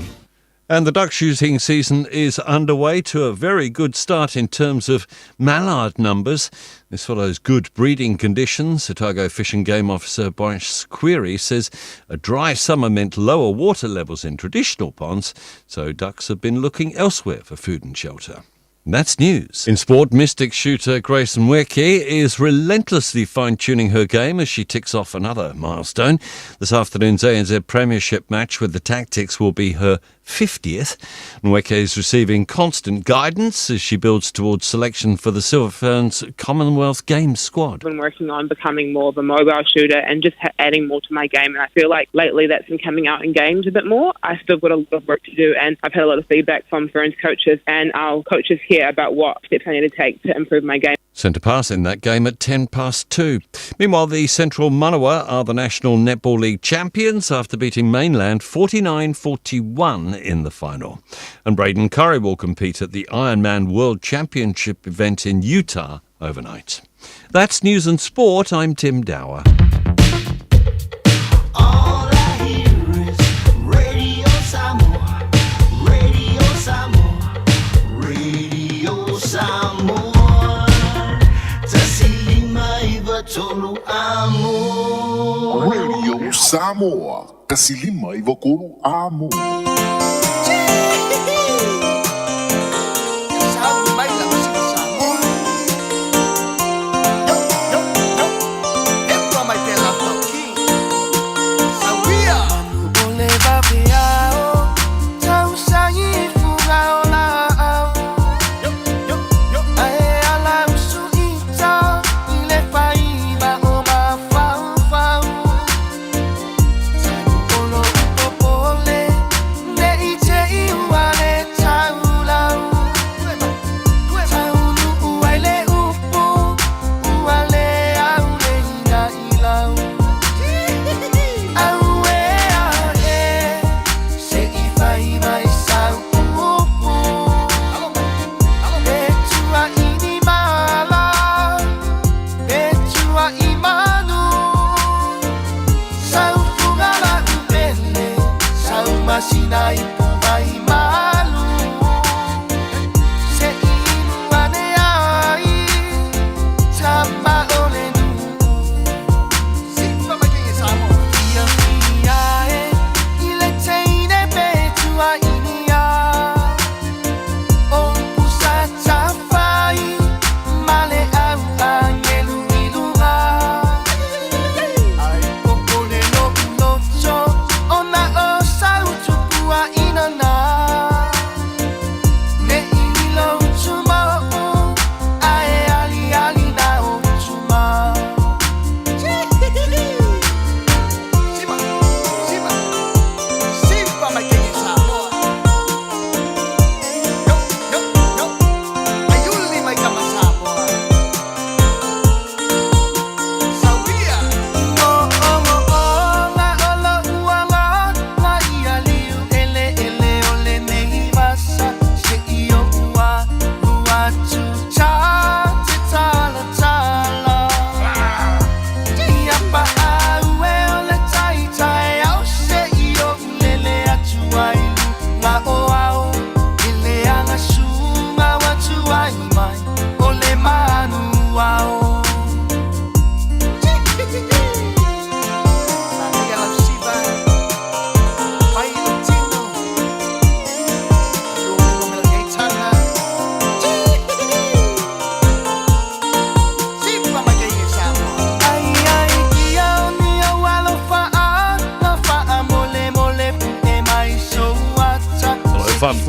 And the duck shooting season is underway to a very good start in terms of mallard numbers. This follows good breeding conditions. Otago Fish and Game Officer Boris Query says a dry summer meant lower water levels in traditional ponds, so ducks have been looking elsewhere for food and shelter. That's news. In sport, Mystics shooter Grace Nweke is relentlessly fine-tuning her game as she ticks off another milestone. This afternoon's ANZ Premiership match with the Tactics will be her 50th. Nweke is receiving constant guidance as she builds towards selection for the Silver Ferns Commonwealth Games squad. I've been working on becoming more of a mobile shooter and just adding more to my game, and I feel like lately that's been coming out in games a bit more. I've still got a lot of work to do, and I've had a lot of feedback from Ferns coaches and our coaches here about what steps I need to take to improve my game. Centre pass in that game at 2:10. Meanwhile, the Central Manawa are the National Netball League champions after beating Mainland 49-41 in the final. And Braden Curry will compete at the Ironman World Championship event in Utah overnight. That's News and Sport. I'm Tim Dower. Radio Samoa, kasilima ivokulu amo.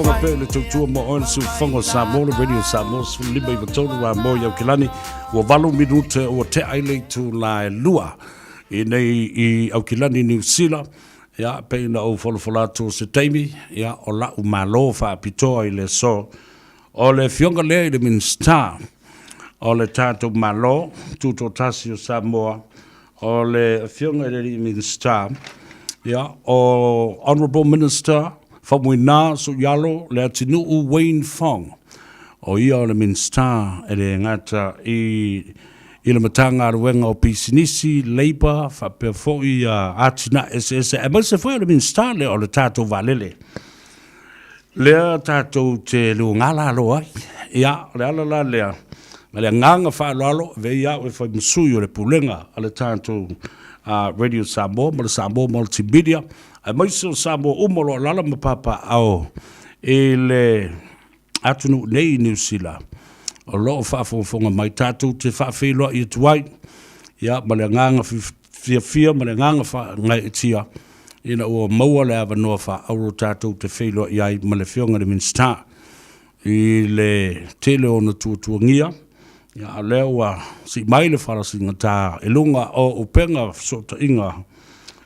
fonga pe le tutua mo on su fonga Samoa radio Samoa su lima i tonu wa mo ya kilani wa valu minute o te aile tu la lua i au kilani New Zealand ya pe na o fola tu se taimi ya o la u malo fa pitoa i le so o le fionga le i le minsta o le tato malo tuto tasio Samoa o le fionga le i minsta ya o honorable minister Famuina so yalo le atinu Wayne Fong o ia o le minsta e le ngata i le matanga ruenga o pisinisi Labour fa pe fo i atina SS e ma se foi le minsta le o le tato valele le tato te lu ngala lo ai ia le ala le nganga fa lo ve ia o fa msuyo le pulenga ale tato radio Samoa mo Samoa multimedia ai mai so Samoa umolo lala mapapa ao ele atunu nei New Zealand o lo fa fonga mai tatu te fa filo i tuai ya malenganga fia malenganga fa ngai tia ina o maua le ava no fa au tatu te filo i ai malefionga de minsta i le tele ona tuangia ya lewa si mai le fala singata elunga o upenga sota inga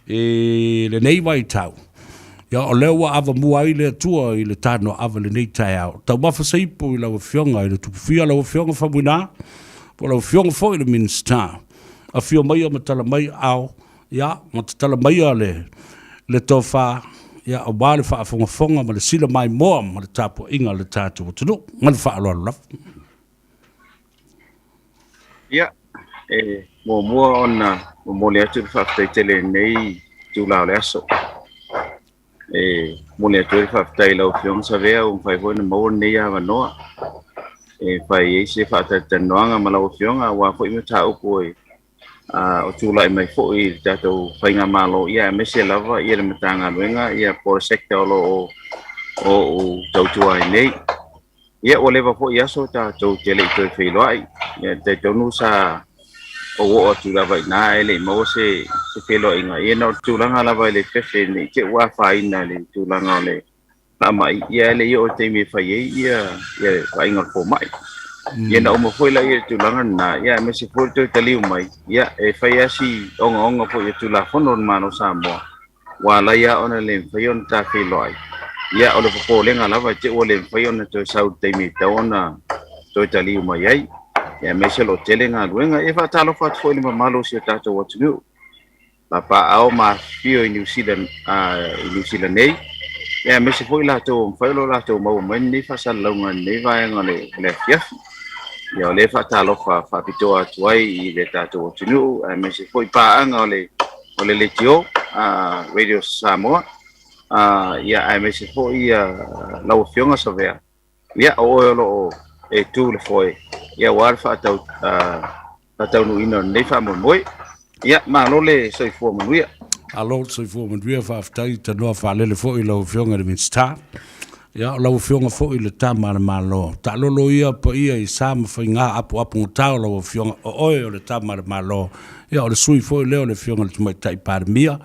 le nei vai tau ya o lewa ava mua i le tua i le Tanoa Ava le nei tai au tau mafa seipo i lau fionga i le tupufia lau fionga whamuina po lau fionga fo i le minsta a fio mai o matala mai au ya matatala mai a le tofa ya o wale wha fonga ma le sila mai moa ma le tapo inga le tatu tunu ma le wha aloa laf ya mua ona mo le atu whaftaitele nei tūlao le aso mo le atu whaftai lau fiong Savea fai hoi na maua nei a wanoa fai eise whatatanoanga ma lau fionga wa fo ime tā upo o tūlai mai fo i tātou whainga malo ia mese lava ia le matanga luenga ia por sekta o tautua i nei ia o lewa fo i aso tātou tele i toi whailoai ia te tonu sa o tu lava ina ele mo se felo inga ia no tu langa lava le fefe ni ke wa fa ina le tu langa le ama ia le yo te mi fa ia fa inga fo mai ia no mo foi la ia tu langa na ia me se fo te tali mai ia e fa ia si onga fo ia tu la fo non mano Samoa wa la ia ona le fa yon ta felo ai ia o le fo lenga lava te o le fa yon to sau te mi ta ona to tali mai ai ya mesel o telenga luenga e fa talo fa foi le malo se tato what new papa ao ma fio in New Zealand nei ya mesel foi la to fa lo la to mo men ni fa salonga nei va ngale le fiaf ya le fa talo fa pito atuai i le tato what new mesel foi pa ngale le tio radio Samoa ya mesel foi la fionga Savea ya o lo e tu le foi ia war fa tau no ina nei fa mo moi ia ma lo le soi fo mo ia alo soi fo mo ia fa tai Tanoa fa le fo i lo fionga de minsta ia lo fionga fo i le tama le malo ta lo ia po ia i sam fa nga apo ta lo fionga o le tama le malo ia o le sui fo i le fionga le mai tai par mia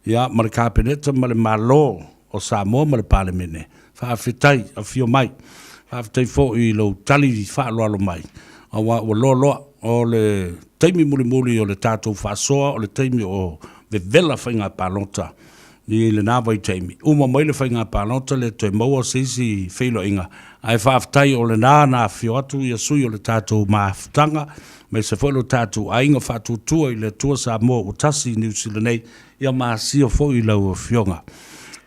ia ma le kapeneta ma le malo o Samoa ma le palemene fa fitai a fio mai after fo i lo tali fa lo mai wa lo o le taimi muli o le tato fa so o le taimi o ve vela fainga palota ni le na vai taimi uma mai le fainga palota le to mo sisi felo inga ai fa aftai o le na fio atu ia sui o le tato maftanga me se fo lo tato ainga fa tu i le tua Samoa o tasi New Zealand ia ma si o fo i lo fionga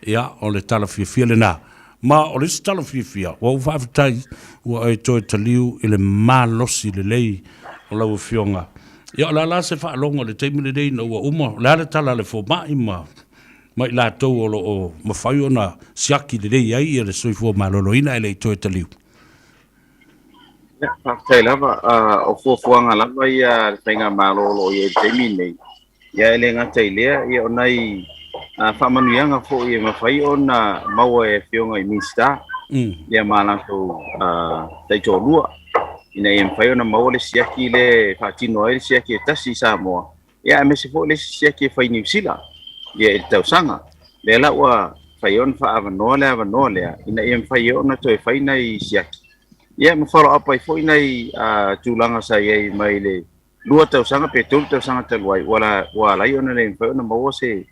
ia o le tala fia le na ma o le stalo fia wa u faafetai ua e toe taliu i le malosi lelei o lau fionga ia o la se faalonga le taimi lelei na ua uma le ale tala le fomai ma i latou o mafai ona siaki lelei ai ia le soifua maloloina e le toe taliu ia faafetai lava o fuafuaga lava ia le faiga malolo ia le taimi nei ia e le gata i lea ia onai whamanuianga fo i mawhai o na maua e whionga i minsta ia mālato teito lua ina i mwhai o na maua le siaki le whaatino ai le siaki e tasi Samoa ia me se fo le siaki e whai New Zealand ia e tausanga le la ua fai on fa ava no le ina ia fai ona toe fai nei siaki ia ma follow up ai foi nei tulanga sai ai mai le lua tau sanga pe tau sanga te luai wala ona le fai ona mo se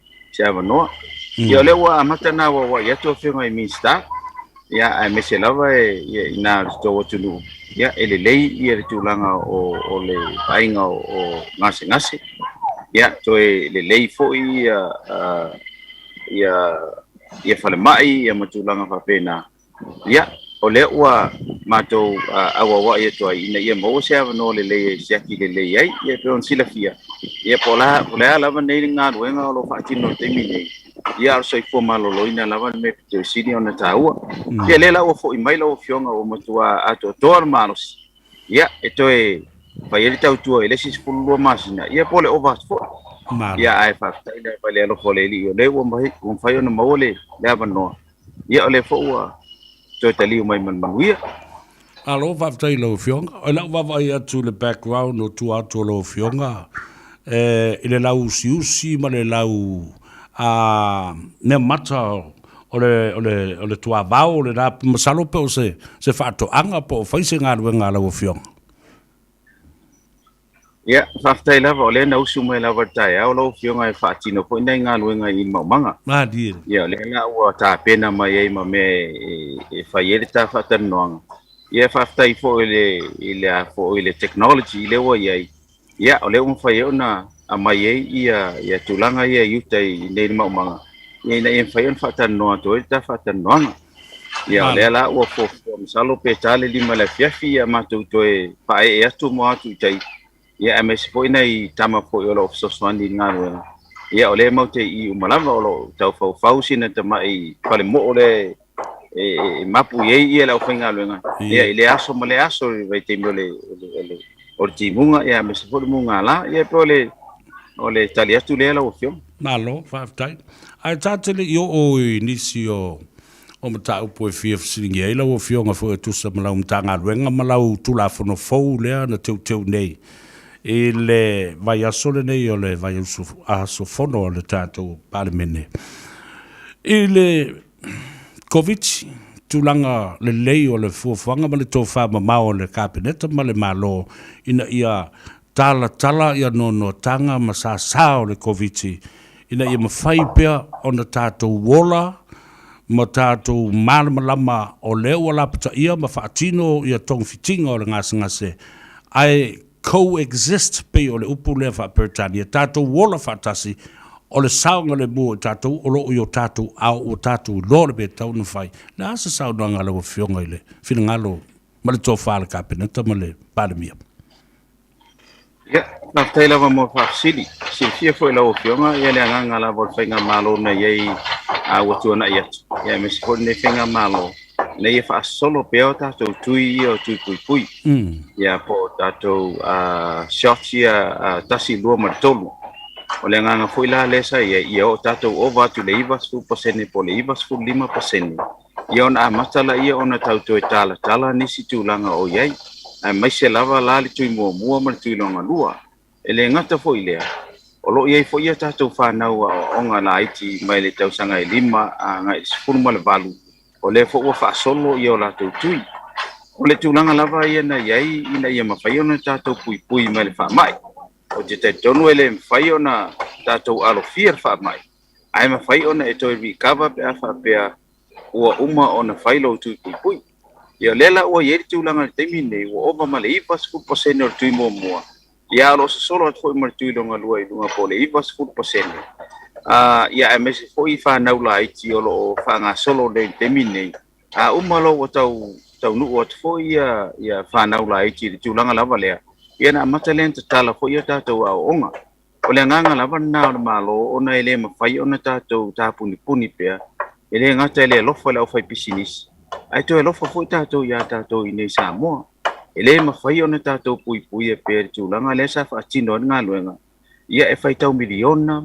ava no ia le wa amata na wa ia to fe mai mi sta ia ai me se lava ia ina to tulu ia ele lei ia tulanga o le ainga o ngase ia toe le lei foi ia fale mai ia matulanga fa pena ia o le ua matou awa ia to ina ia mo se ava no le lei siaki le lei ai ia pe on silafia ia pola lava nei nga ruenga lo fa tino te mini ia so fo malo ina lava me te sini ona taua ia le la o fo i mai lo fionga o matua ato tor manos ia etoe fa ia tau tu ele sis fulu masina ia pole over fo ia ai fa ina pale lo fole li le o mai on fa ona mole le ava no ia le fo to tali mai man manuia alo va tai lo fionga o la va ia to the background o tu ato lo fionga ile la usi ma le lau ne mata ole tua vau le da masalo pe se fa to anga po fa se nga la fionga ia faftai lava o le na usu mai lava tai au lo fionga e fa tino po nei nga luenga I manga di ia le nga ua ta pena mai ai ma me e fa yele ta fa tanoanga ia faftai fo ile technology le wa ia o le fa yona a mai ia tulanga ia yutai nei manga ia ia fa yon fa tanoa to ta fa tanoanga ia le la ua fo salo pe tale lima la fiafi ia ma to e pa e atu mo atu tai ia ame se foi nei tama foi o so swandi ngaro ia ole mo te I umalava o tau fau sina te mai pale mo ole mapu ia la ofenga luenga ia ile aso mole aso vai te mole o timunga ia ame se foi munga la ia pole ole talia tu le la ofio malo five time ai tatele yo o inisio o mata upo fia singi ai la ofio nga foi tu sa mala umtanga luenga mala tu la fono fou le na teu nei ele vai asole nei o le vai aso fono le tato palemene ele covid tulanga le lei o le fuafanga ma le tofa ma o le kabineta ma le malo ina ia tala ia no tanga ma sa o le covid ina ia mafai pea ona tato wola ma tato malama o le wala pata ia ma faatino ia tong fitinga o le ngase ai coexist pe o le upu le fa pertania tato wola fatasi o le saunga le mo tato o lo yo tato au o tato lo le betau no fai na sa saunga ngala o fionga ile fina ngalo ma le tofa le kapineta ma le palemia ia na tela va mo fa sili si fia foi la o fionga ia le ngala vol fenga malo na ye a o tu na ia me se foi ne fenga malo le ia fa solo peo tato tui o tui pui ia po tato shots ia tasi lua martolu o le nganga foi la lesa ia o tato over tu le ivas fu posene po le ivas fu 5% ia ona matala ia ona tauto tala nisi tulanga o iai ai mai se lava la le tui mua ma tui longa lua ele ngata foi lea o lo iai foi ia tato fa na o nga la iti mai le tau sanga 5 ngai sfurma le valu o le fo fa solo ia la tui o le tulanga lava ia na iai ina ia mafai ona tato pui mai le fa mai o te tonu ele mafai ona tato alo fier fa mai ai mafai ona e toi recover pe fa pe ua uma ona failo pui ia lela o ieri tulanga te mine o ova male ivas fu posene o tui mua ia lo solo at foi martui longa lua I lunga pole ivas fu posene ia e mese foi fa na ula iti o lo fa nga solo le te mine uma lo o tau nu o foi ia fa na ula iti tulanga lava lea ia na matalenta tala foi ia tatou au onga o le nganga lava na o malo ona ele mafai ona tatou tapuni pea ele ngata ele lofa le o fai pisinis ai to lofa foi tatou ia tatou I nei Samoa ele mafai ona tatou pui e pe tulanga le sa fa tino nga luenga ia e fai tau miliona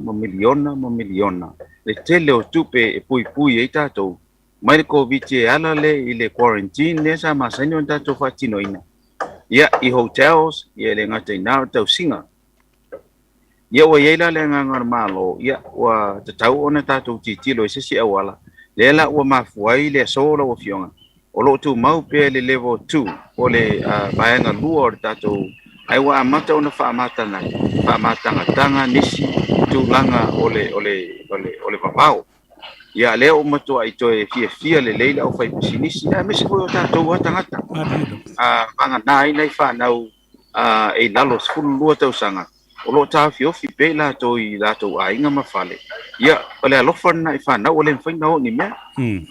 le tele o tupe e pui e tatou mai le covid e ala le I le quarantine le sa masani on tatou fa tino ina ia I hotels ia le ngata ina tau singa ia wa yela le nganga malo ia wa tatau ona tatou titilo se si awala le la ua mafuai le so la ua fionga o lo tu mau pe le level 2 o le vaenga lua o le tatou ai wa amata ona fa amata tanga nisi tu langa ole papau ia le o mato ai toe fia le leila o fai pisinisi na me se foi o tatou wa tangata anga nai nei fa nau e lalo skulu lua tau sanga o lo ta fi pe la to I la to ainga mafale ia ole alofa na fa nau ole fai nau ni me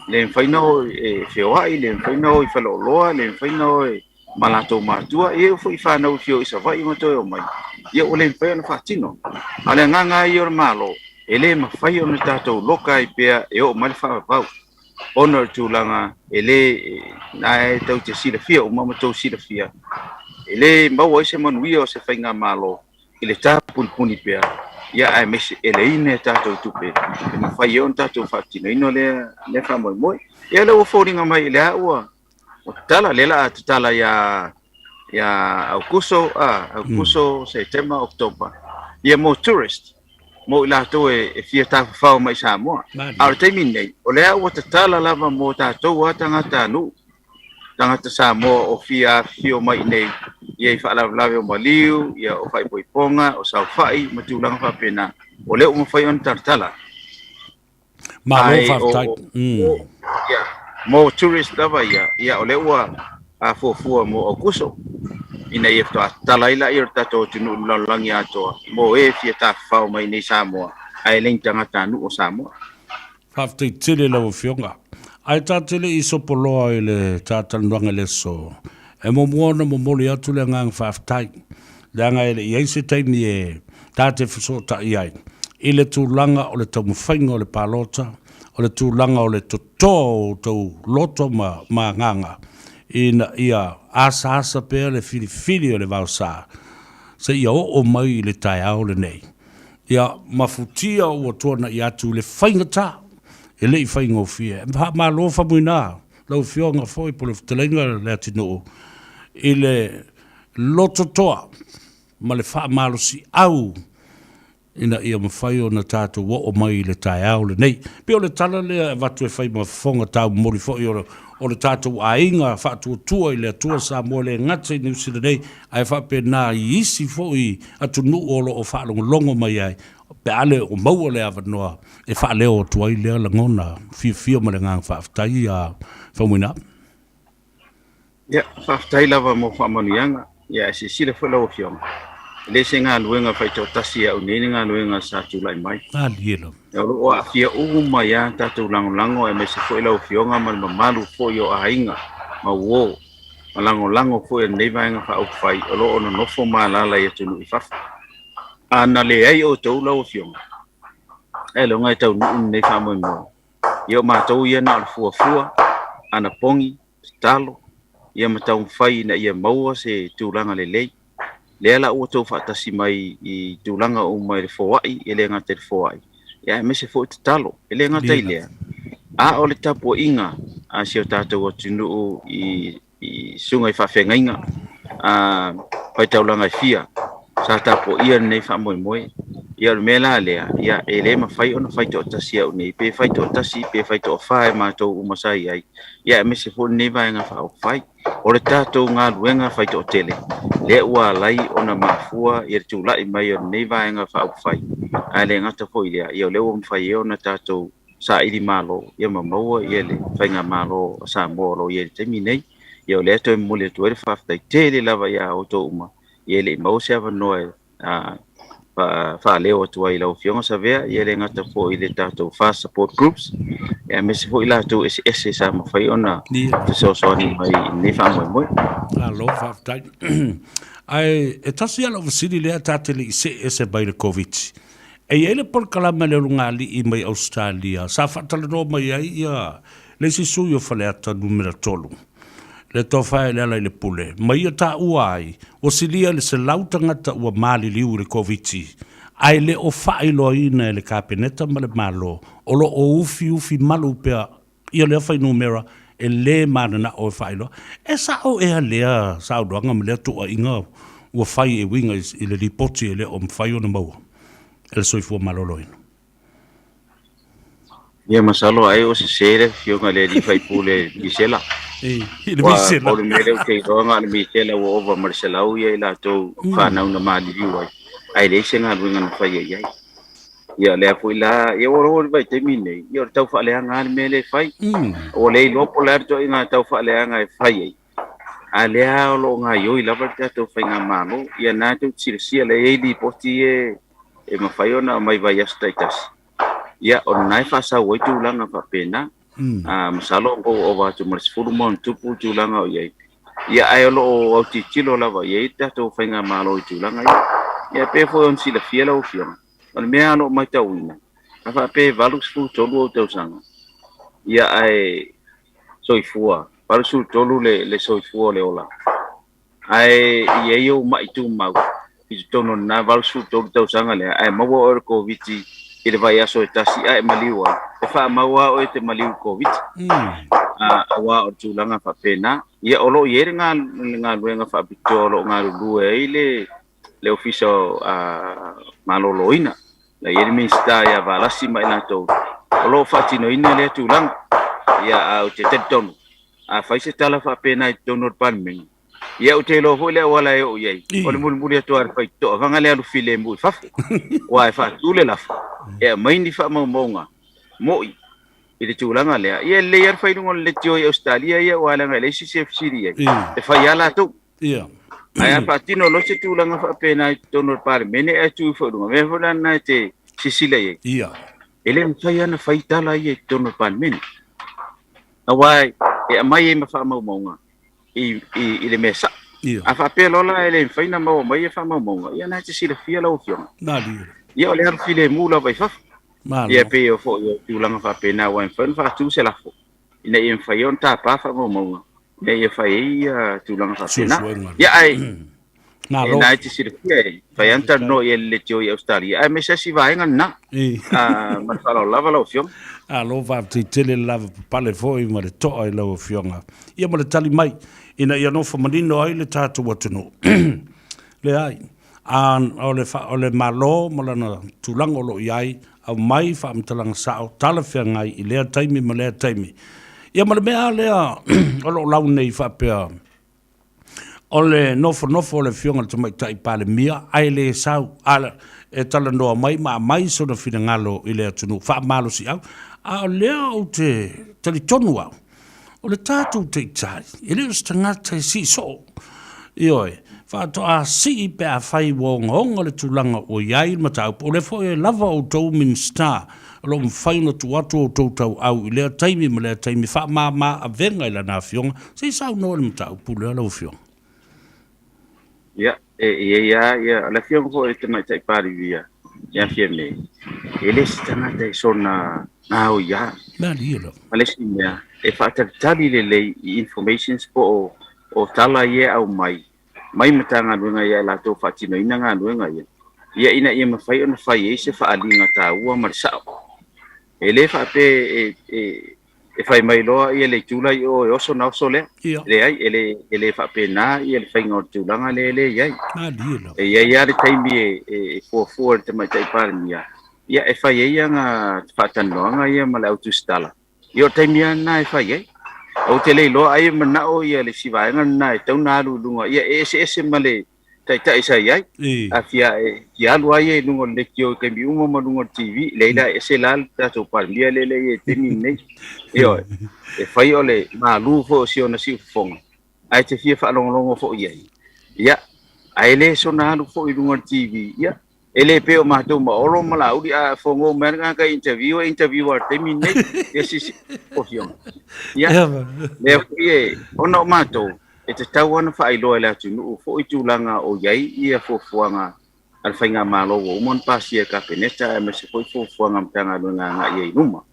le fai nau e feoi le fai nau I fa lo loa le fai nau malato matua e foi fa nau fio isa vai mo to mai ia ole fai na fatino ale nganga I or malo ele mafai ona tatou loka I pea e o mai fa pau honor tu langa ele na tau te sila fia o mama tau sila fia ele mau ai se manui o se fainga malo ele tapun puni pea ia ai mesi ele ine tatou tupe e mafai on tatou fatino ino le fa moi ia le o foringa mai le aua o tala lela tala ya augusto September October ia mo tourist mo la to e fia ta fa mai Samoa ar temi nei o le o tala lava mo ta to wa tangata nu tangata Samoa o fio mai nei ia fa la o maliu ia o fai poiponga o sa fai matulang fa pena o le o fai on tartala ma lo fa tai ia mo tourist lava ia o le wa a fo mo okuso ina ia to talaila ia tato tinu langi ato mo e fia ta fa mai nei Samoa ai len tangata nu o Samoa fa te tele lo fionga ai ta tele I sopolo ile ta tanwanga le so e mo mona mo moli atu le ngang fa tai langa ile ia se tai ni e ta te so ta ia ile tu langa o le tamu fainga o le palota o le tu langa o le to loto ma nganga ina ia asa pe le fili o le vausa se ia o mai le tai au le nei ia mafutia o tona ia tu le faingata ele I fainga o fia ma lo fa muina lo fionga foi po le telenga le atino ile loto toa ma le fa malo si au ina ia mawhai o na tātou o mai le tai au le nei pe o le tala le watu e whai ma fonga tau mori foi o le tātou a inga whatu tua I le atua Samoa le ngata I New Zealand nei ai whape nā I isi foi atu nu olo o whalongo longo mai ai pe ale o maua le awanoa e whaleo o tuai lea la ngona fia ma le ngang whaftai a whamuina ia whaftai lava mo whamanianga ia se sile whala o fionga le se ngā luenga whai tau tasi au nene ngā luenga sa tulai mai lielo ia o a fia uma ia tatou lango e me se foi lau fionga ma malu foi o a inga ma uo ma lango foi nei vaenga wha au whai o lo ono nofo ma lala ia tunu I fafa ana le ai o tau lau fionga e lo ngai tau nuu nei wha moi mo ia ma tau ia na fua ana pongi talo ia ma tau whai na ia maua se tūlanga le lei le ala o tau whaatasi mai I tūlanga o mai le fōai e le ngate le fōai ia me se fōi te talo e le ngate I lea a o le tapu inga a si o tātou o tunu I sunga I whawhenga inga a pai taulanga I fia sa tapu ia nei wha moe ia le mela lea ia e le ma whai ona whai to tasi au nei pe whai to tasi pe whai to whae mātou umasai ai ia me se fōi nei vaenga wha au whai o le tātou ngā luenga whai to tele le ua lai ona mafua I le tūlai mai o nei vaenga wha au whai ai le ngata fōi lea ia le ua mwhai e ona tātou sa iri malo ia mamaua ia le whainga malo sa mōlo ia le temi nei ia le ato e mole tuere whaftai tele lava ia o tō uma ia le mau se ava noe fa leo tua I lau fionga Savea ia le ngata fōi le tātou fast support groups ia me se fōi la tō ese sa mawhai ona te soani mai nei wha moe alo whaftai ai e tasi ala vasiri lea tātele I ese bai le COVID e ele por kalama le runga li I mai Australia sa whatala no mai ai ia le si sui o whaleata numera tolu le tofai le ala I le pule mai ia tā uai o silia le se lautangata ua mali liu le COVID ai le o whai loa ina e le kapeneta ma le malo o lo o ufi malu pea ia le whai numera e le mana o whai loa e sa o ea lea sa o doanga ma lea tua inga ua whai e winga I le ripoti e le o mwhai o na maua e le soifua malolo ina Ia masalo ai o se sere fionga le di fai pule di sela. Ile Wa misela. o le mele o te ronga le misela o over marcelau ia la to fa na una mali wa. Ai le senga luenga na fai ia. Ia le apu la ia o vai te mine. Ia tau fa le anga mele fai. O le lo polar to inga tau fa le anga fai. A le a lo nga yo i lava te to fai nga malo. Ia na te sia le e di poti e mafai ona mai vai asta itas. Ia o nai fa sa wo tu langa fa pena. Masalo ko o va tu mas furu mon tupu tu langa o ye. Ia ai lo o ti kilo lava ye ta to fa nga malo tu langa. Ia pe fo on si la fiela o fiona. On me ano mai ta wina. Fa pe valus fu tolu o te sanga. Ia ai soifua. Valus tolu le soifua le ola. Ai ye yo mai tu mau. I tono na valus tolu te sanga le ai mawo o ko viti. Ile vai aso tasi ai maliwa e fa mawa o te maliu covid awa o tulanga fa pena ia olo yere nga luenga fa bitolo nga lu ile le official maloloina la yere minsta ya valasi mai na to olo fa tino ina le tulanga ia o te teton a fa se tala fa pena tono palmen ia o te lo hole wala o ye o le mulmuli to ar fa to vanga le alu file mu fa wa fa tule la e mai ni fa monga moi ile tulanga le ia le yar fa ngol le tio Australia ia wala ngale si chef siria e fa yala to ia ai fa tino lo se tulanga fa pena tono par mene e tu fo me fola na te sisile ye ia ele fa yana fa itala ye tono par mene awai e mai e fa monga ile mesa a fa pelo la ele fa ina mo mai fa monga ia na te sile fia lo fiona na di ia o le ar file mula vai fa ia pe o fo yo tulanga fa pena wa fa tu se la fo ina ia fa yon ta pa fa monga ia fa ia tulanga fa pena ia ai na lo na te sile fia fa yanta no ia le tio ia Australia ai me se si vai ngana ma fa lo lava lo fiona a lo va te tele lava pale foi ma le to ai lo fionga ia mo le tali mai ina ia no fa manino ai le tatu watuno le ai an ole malo mo lana tulango lo iai au mai fa mtalang sao tala fia ngai i lea taimi ma lea taimi ia ma le mea lea olo lau nei fa pea ole nofo le fionga te mai tai pale mia ai le sau ala e tala noa mai ma mai so na fina ngalo i lea tunu fa malo si au a lea o te tali tonu au o le tātou te itai i lea stangata i si so ioi fa to a si pe a fai wonga le tulanga o iai matau o le fo e lava o tau min star lo mfai na tu watu o tau au i lea taimi ma lea taimi fa ma a venga i la na fionga si sau no le matau pu lea lau fionga ia la fionga fo e te mai tai pari via ia fieme ele stanga te sona na o ia na lielo Palestina e fa tali le information po o tala ye au mai matanga luenga ia la to fatino ina nga luenga ia ina ia mafai ona fai se fa alinga ta ua marsao ele fa pe e fai mai loa ia le tula o so na so le ai ele fa pe na ia le fai ngor tulanga le ia na lielo ia le taimi e fo te mai tai parmia ia e fai ia nga fatanoanga ia mala autostala io taimi na e fai o te leilo ai mana o ia le sivaenga na tau na lunga ia ese male tai sai ai afia ia lu ai lungo le kio ke mi uma lungo TV leila ese lal ta to par mia le te ni nei io e fai ole ma lu fo si ona si fonga ai te fia fa longo fo ia ai le so na lu fo lungo TV ia ele pe o mato ma oro mala udi a fongo merga ka interviewer terminate yes o fion ya le fie ono mato e te tau ana fa ilo ele atu no fo itu langa o yai ia fo fuanga al fainga malo o mon pasia ka peneta me se fo fuanga mtanga luna nga ye numa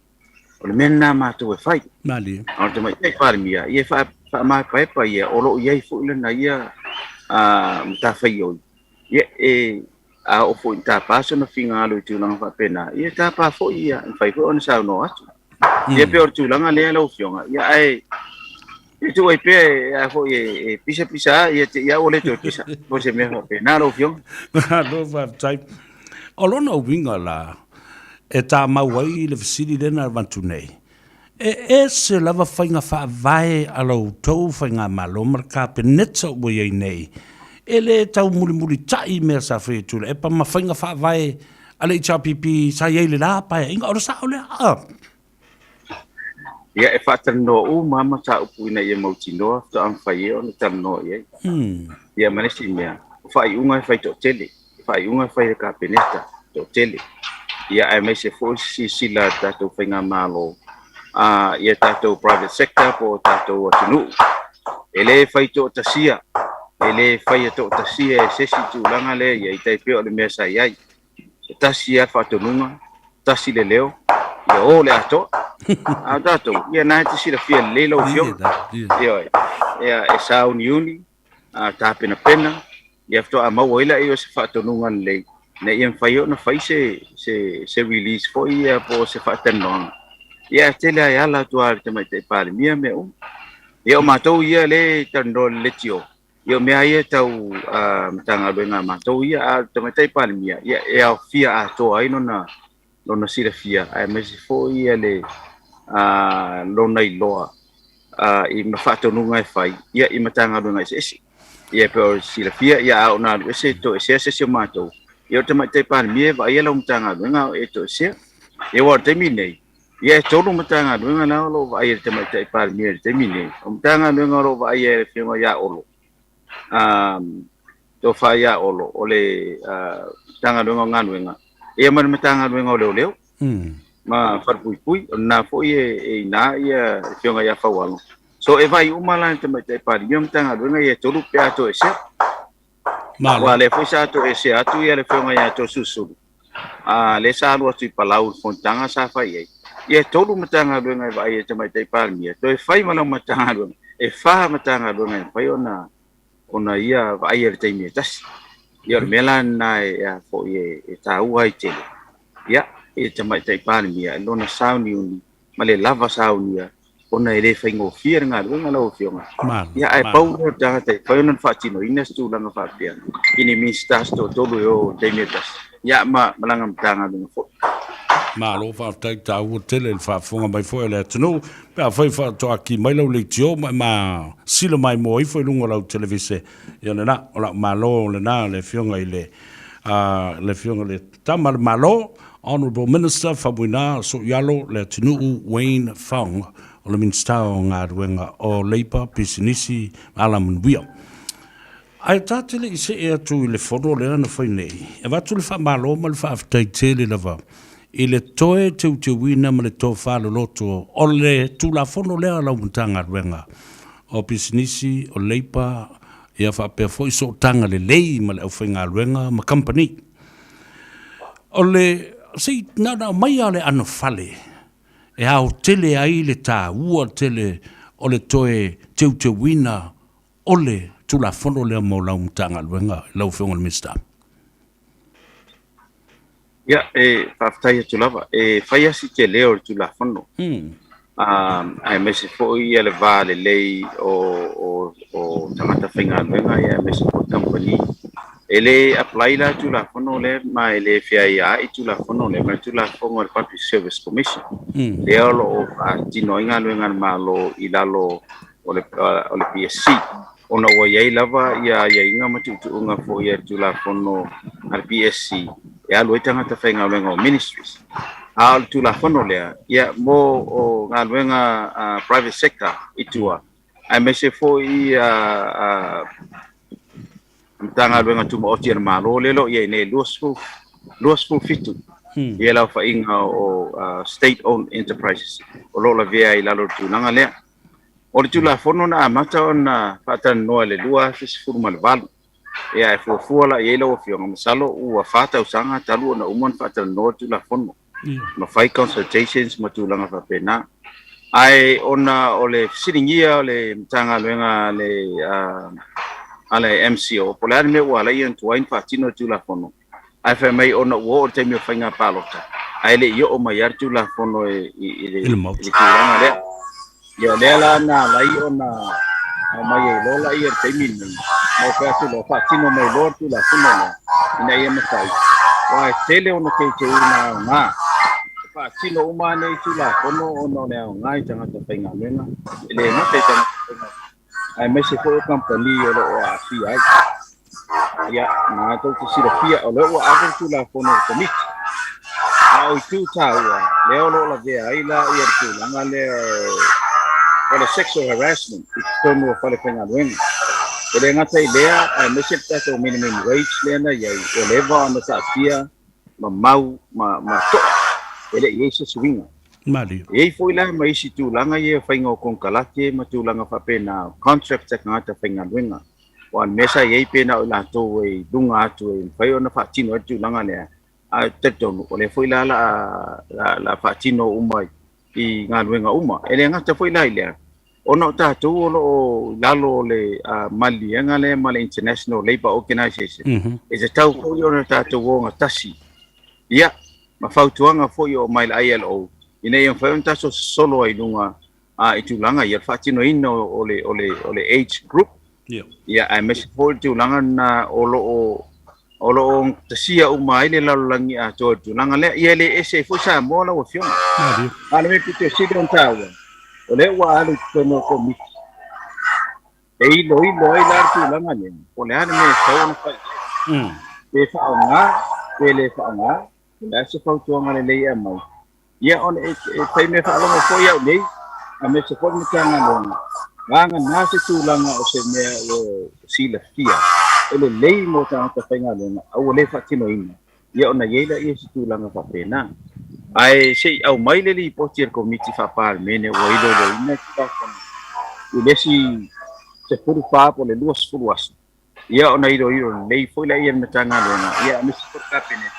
o le mena mato e fai mali o te mai te parmia ia fa ma pa ia o lo yai fo le na ia mta fai o ia a o fo ta paso na finga lo tu langa fa pena ia ta pa fo ia fai fo on sa no atu ia pe or tu langa le lo fionga ia ai tu ai pe a fo e pisa ia o le tu pisa mo se me ho pena lo fiong no va type o lo no winga la e tā mauai le fisiri lena vantu nei. E se lava whainga wha vai alau tau whainga malo mara ka peneta ua iei nei. E le tau muri tai mea sa whetule. E pa ma whainga wha vai ale i chapipi sa iei le la pae. Inga ora sa o le a. Ia e whatanoa o mama ta upu ina ia mautinoa to am whai o na tanoa iei. Ia manesi mea. Whai unga whai to tele. Whai unga whai ka peneta to tele. Ia ai mai se fo sila tatou whainga malo. Ia tatou private sector po tatou atunu. Ele whai to tasia. Ele whai to tasia e sesi tūlanga le ia i taipeo le mea sai ai. Tasia whatonunga, tasi le leo, ia o le ato. A tatou, ia nai tisi la fia le lau fio. Ia e sa uni, tāpena pena. Ia fto a maua ila e o se whatonunga le. Na ia whai o na whai se release fo ia po se whatanonga. Ia tele ai ala tuare te mai te pāle mia me o. Ia o mātou ia le tano le tio. Ia mea ia tau matanga luenga mātou ia a te mai te pāle mia. Ia e au fia a toa ai nona sira fia. Ai mesi fo ia le lona i loa. I mawhatonunga e whai. Ia i matanga luenga i sesi. Ia pe o sira fia ia au nā lu ese to ese ese o mātou. Ia o te mai te pāle mia va ia lau matanga luenga e to ese. Ia wa te minei. Ia tolu matanga luenga na lo va ia te mai te pāle mia te minei. O matanga luenga lo va ia e whiunga ia olo. To whai ia olo. O le tanga luenga ngā luenga. Ia mana matanga luenga o leo leo. Ma wharpui o nā fo e nā ia whiunga ia whaualo. So e vai umala te mai te pāle mia matanga luenga ia tolu pe ato e se. Wa le fo sa ato e se atu ia le whiunga ia to susuru. Le sa alu atu i palau fontanga sa whai ei. Ia tolu matanga luenga e vai e te mai te pāle mia. To e whai mana matanga luenga. E wha matanga luenga e whai ona ia vai e te mia tasi. Ia mela na e fo e tā ua i tele. Ia e te mai te pāle mia. E lona sauni uni. Ma le lava sauni ia. Ona e le whai ngofia ngā luenga lau whiunga. Ia e pau o tanga te whai ona whaatino ina stu langa whaapia. Ini ministers to tolu e o te mia tasi. Ia malanga matanga luenga fo. Ma lo fa tai ta u tele fa fonga mai foi le tunu pa foi fa to aki mai lo le tio ma silo mai mo i foi lungo la televise ya na ola ma lo le na le fionga ile le fionga le tamal malo honorable minister Fabuina so yalo le tunu Wayne Fong o le minister o ngā ruenga o leipa pisinisi ala munwia ai tatele i se e atu i le fodo le na foi nei e vatu le fa malo ma le fa aftai tele lava i le toe te wina ma le tō whālo loto o le tūlafono lea lau mtanga ruenga o pisinisi o leipa ia whapea fo iso tanga le lei ma le au whainga ruenga ma company o le sei nana mai a le ano fale e au tele ai le tā ua tele o le toe te wina o le tūlafono lea mo lau mtanga ruenga lau whionga le mista Ia whaftai atu lava. Whai asi te leo tu la whano. Ai mese fo ia le vā le lei o tangata whainga luenga ia mese fo company. E le apply la tu la whano le ma e le whia ia i tu la whano le ma tu la whongo le Public Service Commission. Le alo o tino inga luenga ma lo i lalo o le PSC. Ona wa iai lava ia inga matutuunga fo ia tu la whano al PSC. E alu e tangata whainga luenga o ministries. Al tu la whano lea, ia mo o ngā luenga private sector i tua. Ai mese fo i mtanga luenga tuma oti ana malo lelo, ia ne luasfu fitu. Ia lau whainga o state-owned enterprises. O lola vea i lalo tu nanga lea. O le tu la whano na amata o na whaatan noa le lua fisifuru ma le valu. Ia e fuafuala i eila o whionga masalo ua whātau sanga talu na umon whātau noa tu la whono. Ma whai consultations ma tu langa whapena. Ai ona o le siringia o le mtanga luenga le MCO. Po le ane me ua lai an tuain whātino tu la whono. Ai whai mai ona ua o te mea whainga pālota. Ai le i o mai ar tu la whono i le kilanga lea. Ia lea la na lai ona mai e lola i te mini. Mo pe atu lo whaatino mai lor tu la whono ina ia matai. Wa e tele ona kei te una ngā. whaatino umane i tula kono ono leo ngai tangata whainga menga. Ele ngate tangata whainga. Ai mese ko company o lo a fi ai. Ia nga to te sira fia o lo a tula kono komiti. Au tu taua leo lo la vea ai la ia tula nga le o le sexual harassment i tono whale whainga menga. Ele ngata i lea ai mese tato minimum wage lea na iai o leva ana ta fia ma mau ma to. Ele ia se swinga. Mali. E foi lá mais se tu langa ia fainga con kalake ma tu langa fa pena contract ka ngata fainga wenga. Wan mesa ia pena la to e dunga atu e fai ona fa tino tu langa le. A teto ole foi lá la fa tino umai I nga wenga uma. Ele ngata foi lá ile. Ono ta tu lo lalo le mali nga le mali International Labour Organization. E se tau foi ona ta tu nga tasi. Ia ma fautuanga foi o mai ILO. Ina yang fai unta so solo ai lunga I tulanga ia fatino ino ole age group. Ia ai mes for tulanga na olo tasia umai le lalangi a to tulanga le ia le ese fo sa mola o fiona. Ale me pito si don tawa. Ole wa alu tono ko mi. Ei lo ai la tulanga ne. Ole ane me sa fai. Be fa nga la se fautuanga le ia mai. Ia on e fai me fa longo foi au nei a me se foi me tanga longa nganga na se tulanga o se me o sila fia ele lei mo tanga ta fai longa au le fa tino ina ia ona yela ia se tulanga fa pena ai sei au mai le li potier committee fa par mene o ido do ina ta o lesi se puru pa po le luas furuas ia ona ido lei foi la ia me tanga longa ia me se por kapene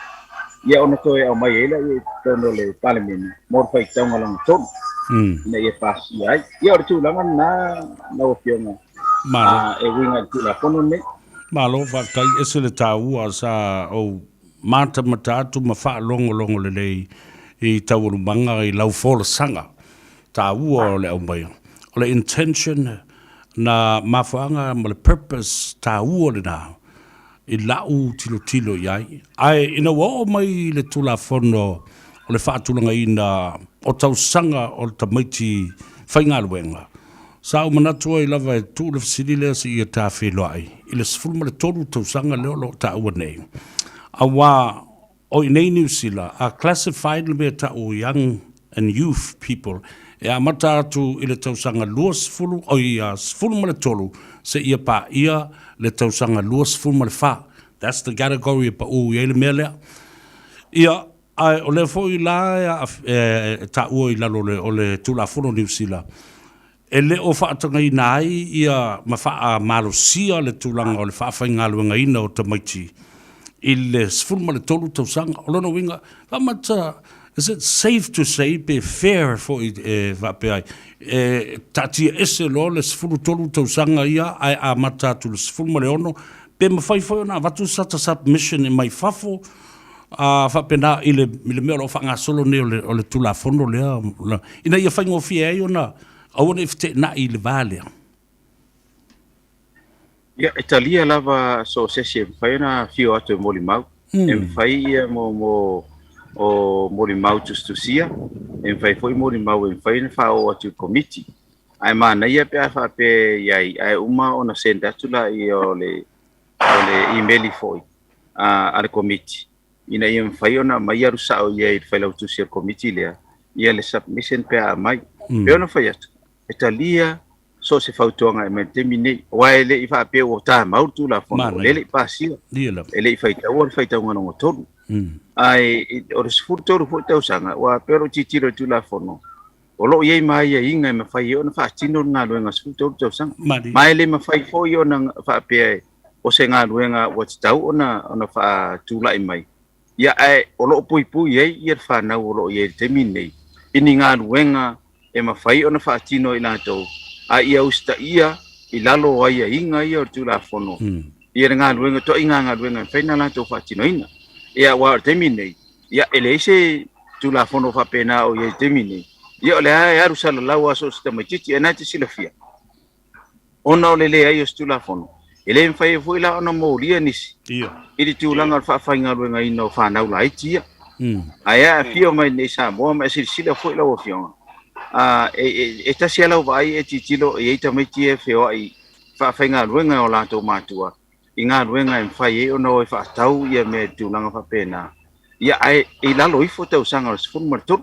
ia ona toe au mai ela ia tono le parliament mor fai tanga lang ton na ia pasi ai ia o tu langa na o fiona e winga tu la kono ne malo fa kai esele tau sa o mata matatu ma fa longo le I tau manga I lau fola sanga tau o le au mai o le intention na mafanga ma le purpose tau o le na I lau tilo iai. Ai, ina wao mai le tula fono o le whaatulanga ina o tau sanga o le tamaiti whainga luenga. Sa o manatua I lava e tu le whasilile si ia tā wheloa ai. I le sifulma le toru tau sanga leo lo ta ua nei. A wā o I nei New Zealand a classified le mea ta o young and youth people e a mata atu I le tau sanga lua sifulu o I a sifulma le toru se ia pa ia le tausanga luas fulma le fa. That's the category pa o ia le mele. Ia ai o le foi la ta o I lalo le o le tula fono New Zealand. E le o fa tanga I nai ia ma fa malosia le tulanga o le fa fainga luenga ina o tamaiti. I le fulma le tolu tausanga o lona winga fa mata. Is it safe to say, be fair for vapeai? Tati ese lo le sfulu tolu tausanga ia ai a mata tu le sfulu maleono pe mawhai na watu sata submission I mai fafo whapena I le mea lo whanga solo ne o le tula fono lea ina ia whaingo fia e ona awana ifte na I le valea. Ia Italia lava so sesi whaina fio atu moli mau e whai ia mo mori mau tustusia e fai foi mori mau e fai na fa o atu committee ai mana ia pe fa pe ia ai uma ona senda tula I ole email foi al committee ina ia fai ona mai aru sa o ia fai lau tusia committee le ia le submission pe mai pe ona fai atu Italia so se fautonga e termine wa ele I fa pe o ta mau tula fo le pasia ele fai ta o no tolu ai o le sfurto fo tau sanga wa pero titiro tula fono o lo ye mai ia inga me fai ona fa tino na luenga sfurto tau sanga mai le me fai fo yo na fa pe o se nga luenga o tau ona fa tula I mai ia ai o lo pui ye ia fa na o lo ye termine ini nga luenga e me fai ona fa tino I lato a ia usta ia I lalo ai inga ia tula fono ia nga luenga to inga luenga fa na lato fa tino ina ia wa termine ia elese tula fono fa pena o ye termine ia le ai aru sala lawa so sistema titi e nati silafia ona le ai tula fono ele fai foi la ona moria nisi ia ili tulanga fa fainga luenga ino fa na ula itia Aia fio mai nei Samoa mai sila foi la ofionga. E tasi ala vai e titilo e ita mai tie feo ai fa fainga ruenga o lato matua. Inga ruenga en fai e ona o fa tau ia me tulanga fa pena. Ia ai e lalo ifo tau sanga o sfun martu.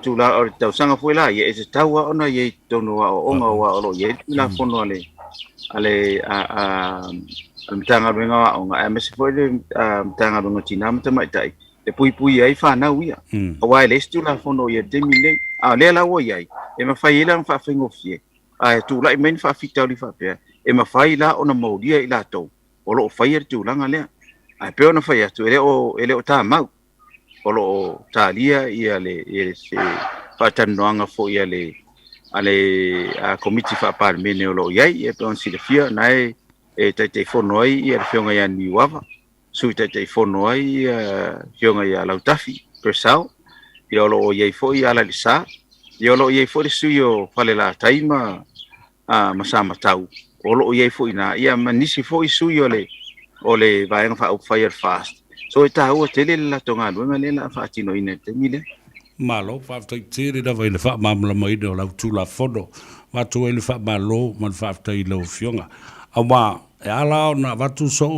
Tu la o tau sanga foi la ia e tau ona ia tono o onga o lo ia la fono ale mtanga ruenga o nga me se foi mtanga ruenga tina mta mai tai. E pui ai fa na uia. Wa le stu la fono ia demile. Le la wo ia. E ma fai la fa fingo fie. Tu la men fa fitau li fa pe. E ma fai la ona modia i la to. O lo fai tu langa le. Ai pe ona fai tu ele o ta mau. O lo ta lia ia le se fa tanoanga fo ia le ale committee fa par mene o lo ia e pe on si le fia nai e te fono ai ia fionga ia ni wava. Sui te fono ai fionga ia lautafi persao. Ia lo ia fo ia la lisa. Ia lo ia fo le sui o fale la taima masama tau. O lo ia fo ina ia manisi fo sui o le vaenga fa fire fast. So ita o tele la tonga no ngale la fa tino ina te mile. Malo fa te tiri da vai le fa mamla mai do la tu la fodo. Ma tu ele fa malo man fa te lo fionga. Awa e ala na vatu so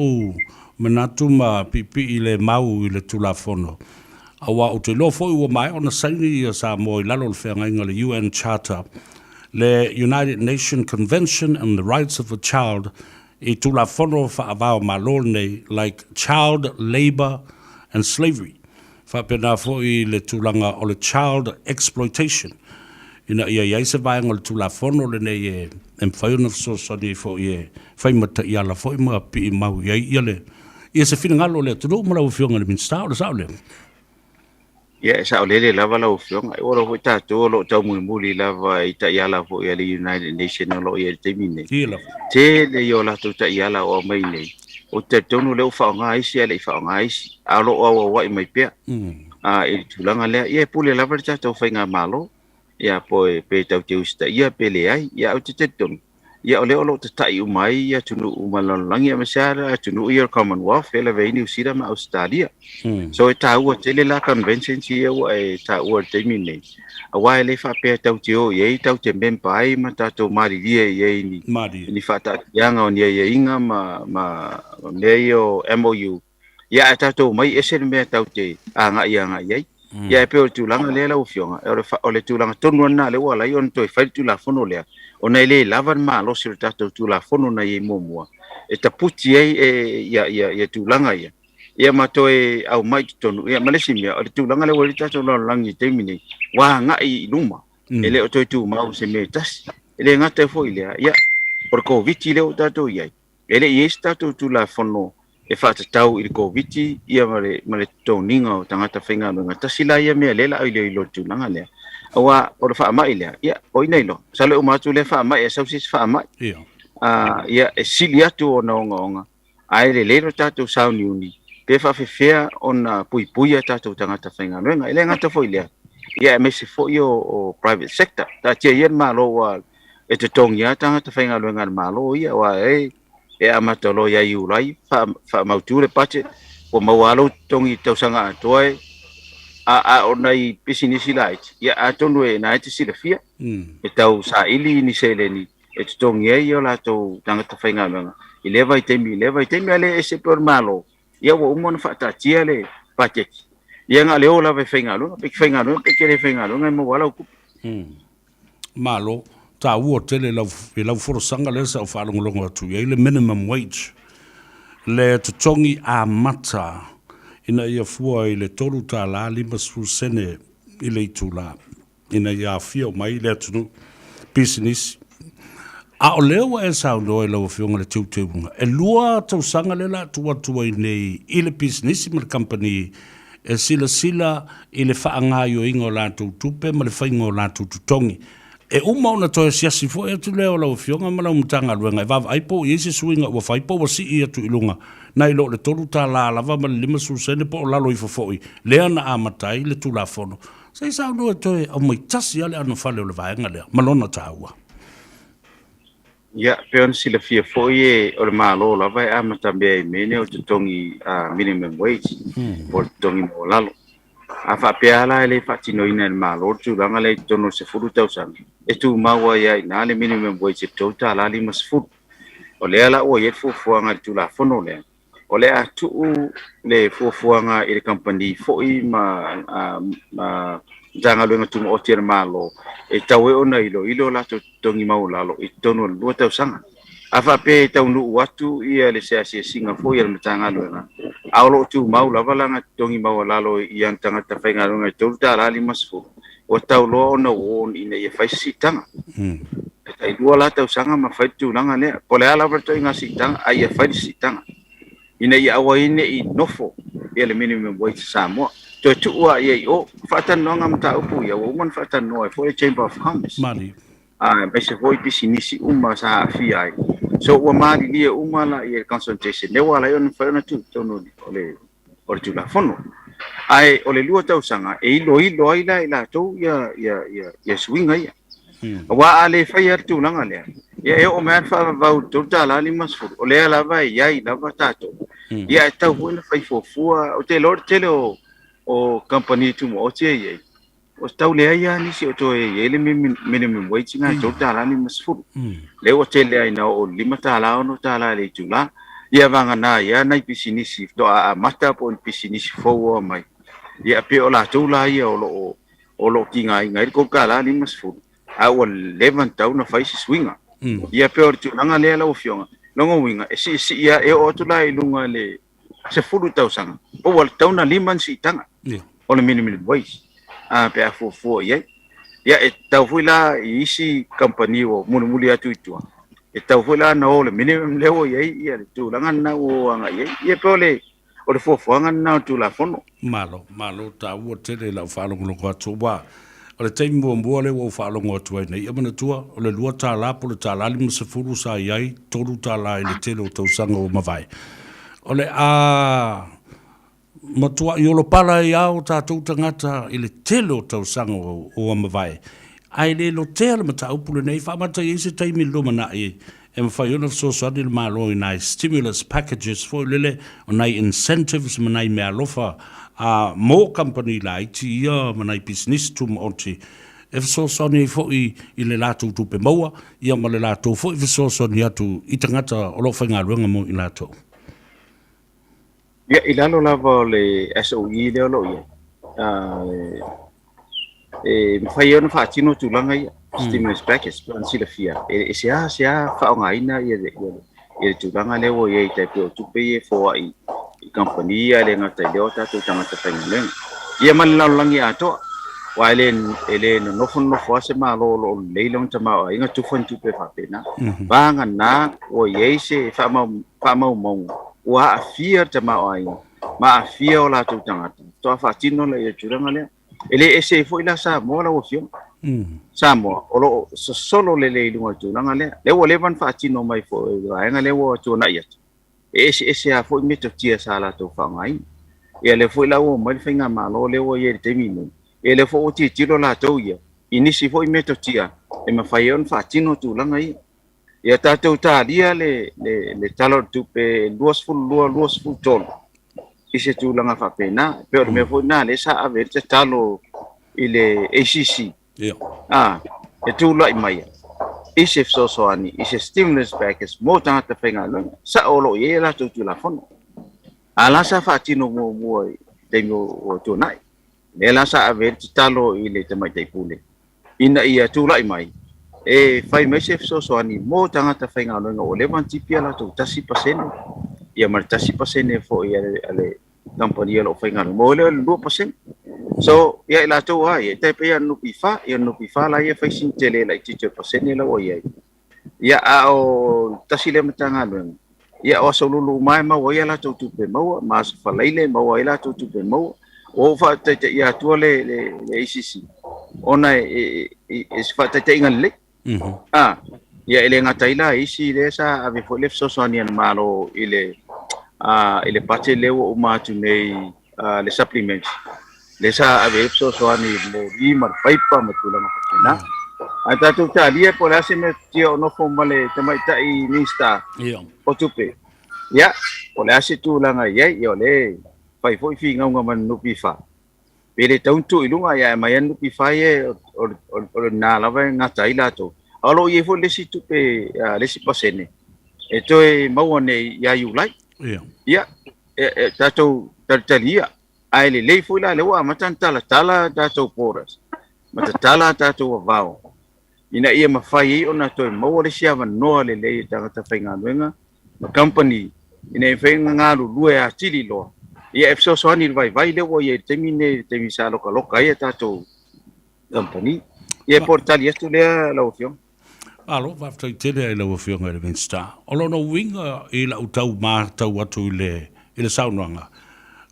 manatu ma pipi ile mau ile tu la fono. Awa o te lo foi o mai ona saini ia Samoa i lalo le whenga inga le UN Charter, le United Nations Convention on the Rights of the Child, i tu la fono whaavao malo nei, like child labor and slavery. Whapena foi le tulanga o le child exploitation. Ina ia se vai ngol tu la fono le nei e mwhaiona fsosani fo i whaimata i ala foi ma pi mau ia le. Ia se whina ngalo le tunu mara u whionga le minsta o le sao le. Ia sa o lele lava la ofionga e ora hota to lo tau muli lava ita yala fo ia le United Nations lo ia te mine te le yo la to ta yala o mai nei o te tonu le fa nga isi le fa nga isi a lo o wa mai pe e tulanga le ia pule lava ta to fa nga malo ia po pe tau te usta ia pele ai ia o te tonu ia o le o lo te tai umai ia tunu umalangi ama sara tunu ia Commonwealth ele ve ni usira ma Australia so e tau te le la convention si e tau te mine a wai le fa pe tau te o ye tau te mempai ma tato mari ye ni fa ta yanga on ye inga ma leo MOU ia tato mai ese me tau te anga ye ia pe o tulanga le la ufionga o le tulanga tonu na le wala yon to fa tu la fono le ona ile lavan ma lo sir tato tu la fono na ye momua e taputi ia tulanga ia mato e au mai tonu ia malesi mia o tulanga le wali tato lo langi temini wa nga i luma ele o to tu mau se metas ele ngata fo ile ia por covid le o tato ia ele yes tato tu la fono e fa tau i covid ia male toninga o tangata whenga nga tasila ia mea lela au ile lo tulanga le awa o fa mai le ia o ina ilo sale o matu le fa mai e sausis fa mai ia e silia tu ona onga ai le lero tatu sauni uni pe fa fea ona pui tatu tangata whenga nga ele ngata foi le ia me se foi o private sector ta che yen malo wa e te tongia tangata whenga nga malo ia wa e amatolo ia iulai fa mautu le pache o mawalo tongi tausanga atoe a onai pisinisi light ia atonu e na te silafia e tau sa ili ni seleni e tongi ia la to tangata whenga nga i leva i temi ale e se por malo ia wo umon fa ta tia le pache ia nga le ola ve whenga pe kere whenga ngai mo wala ku malo ta ua tele lau forosanga le sa o whaalongolongo atu ia le minimum wage le tutongi a mata ina ia fua i le toru ta la 5% i le itula ina ia fia o mai le atunu business a o lewa e sa ndo e lau fionga le teuteunga e lua tausanga le la tua i nei i le business ma le company e sila i le whaangaio ingo la tupe ma le whaingo la tutongi e uma ona to siasi fo e tu leo lau fionga ma lau mtanga luenga e vava aipo i ese suinga ua whaipo wa si i atu ilunga na ilo le toru ta la lava ma le 5% po o lalo i fofoi lea na amatai le tu la fono sa i sao nua toe au mai tasi ale anu fale o le vaenga lea malona ta ua Ya, peon sila fia foye o le malo la vai ama tambe mene o tongi minimum wage. O tongi mo lalo. A fa pea la le fatino ina le malo tu langa le tono se furu tau sang. E tu maua ya ina le minimum wage tu ta la li mas furu. O le ala o ye fu fuanga tu la fono le. O le atu le fu fuanga i le company foi ma janga luenga tu o tier malo e tawe ona ilo la to tongi mau lalo i tono lua tau sanga afa pe tau nu watu ia le se singa foi ia matanga luenga aulo tu mau lava langa tongi mau lalo i ang tanga ta fainga luenga tu ta la masfu o tau lo ona won ina ia fai sitanga ai dua la tau sanga ma fai tu langa le pole ala berto inga sitanga ai ia fai sitanga ina ia awa ine i nofo ia le minimum wage Samoa to tua ia o fatan no ngam ta upu ia o mon fatan no for the chamber of commerce mali be se foi pisinisi uma sa afia ai so o mali lia uma la ia concentration le wala yon fa na tu no ole or tu la fono ai ole lua tau sanga e ilo ai la to ia swinga ia wa ale fa ia tu langa le ia e o man fa va tu ta la li mas fu ole la vai ia la va tato ia tau fu na fa fua o te lord tele o company tu mo che ye o tau le ia ni si o to ye le minimum wage nga to ta la ni mas fu le o che le ai na o lima ta la no ta la le tu la ia vanga na ia na pisini si to a mata po pisini si fo mai ia pe o la tu la ia o lo kinga ngai ko ka la ni mas fu a o levan tau na fai si swinga ia pe o tu nga le la o fionga longo winga e si ia e o tu la ilunga le se fulu tau sanga o wal tau na liman si tanga o le minimum wage pe a fo ia e tau fuila isi company o mulu atu itu e tau fuila na o le minimum lewo ia le tu langa na o anga ia pe o le fo anga na tu la fono malo ta o tele la falo lo ko tuwa o le taimo mo le o falo ngo tuwa nei ia mana tua o le lua ta la po le ta la limu se fulu sa ia toru ta la le tele o tau sanga o mavai ole matua i olo pala i au tātou tangata i le telo tau sanga o amawai. Ai le lo tele ma tau pule nei, whamata i se taimi luma na e mawhai ona so sadi le malo i nai stimulus packages fo lele o nai incentives ma nai mea lofa a mo company la iti ia ma nai business tum onti. E so soni fo i le latou tupe maua, ia ma le latou fo i so soni atu i tangata o lo whainga ruanga mo i latou. Ya ilalo lava le SOE le lo ia mafai ona faatino tulanga ia stimulus package plan sila fia sia faongaina ia tulanga le o ia tai pe tupe e fo ai company ia le ngata le ota tu tangata pengen ia malalangi ato wale ele no fo se malo le long tama ai ngatu fon tupe fa pena banga na o ia se fa mau wa afia tama ai ma afia ola tu tangata to fatino le turanga le ele ese foi la sa mo la ofio Samoa o solo le lunga turanga le wo le van fatino mai fo ai le wo tu na ia ese a foi meto tia sala to fa mai e le foi la wo mai finga malo le wo ye temino e le fo ti tiro la to ia inisi foi meto tia e ma fai on fatino turanga ia ia tātou tāria le talo tupe luas ful tolo. I se tūlanga whapena, pero me fo nā le sa ave te talo i le ACC. E tūla i maia. I se fsosoani, i se stimulus package, mō tangata whenga lunga, sa olo i e la tūtula fono. A la sa whaatino mua i teimi o tūnai. Le la sa ave te talo i le tamai teipule. Ina ia tūla i mai. E fai mai se so ani mo tangata whainga longa o levan tipia la tu tasi pasene ia mar tasi pasene fo ia ale company lo whainga mo le 2% so ia la tu ai te pe ia no pifa la ia fai sin tele la teacher pasene la o ia o tasi le matanga longa ia o so lulu mai ma o ia la tu pe mo ma so fa leile mo ia la tu pe mo o fa te ia tu le ICC ona e fa te ingal le ia ele ngatai la isi le sa ave fo le so sonian malo ile pate le o matu nei le supplements le sa ave so soani mo i mar paipa matula na A tātou tālia po le ase me tio no fomale tamai tai minsta. O tupe. Ia, o le ase tūlanga iai i o le pai foi fi ngaunga man nupi wha. Pere tauntu i lunga ia e mai anu pi whai e o nā lawa ngā tai lato. Alo i e fo lesi tupe lesi pasene. E toi maua ne ia iulai. Ia, tātou tartalia. Ai le lei foi la le wa matantala tala tātou poras. Matatala tātou avao. Ina ia mawhai o nā toi maua le siawa noa le lei tangata whainga nuenga. Ma company, ina e whainga ngā lue a tiri loa. Ia e fso soani vai le wo ia temi sa loka ia tātou company. Ia portali estu lea lau fiong. Alo, whaftai tere e lau fiong e le Minsta. Olo no winga i la utau mātau atu i le saunuanga.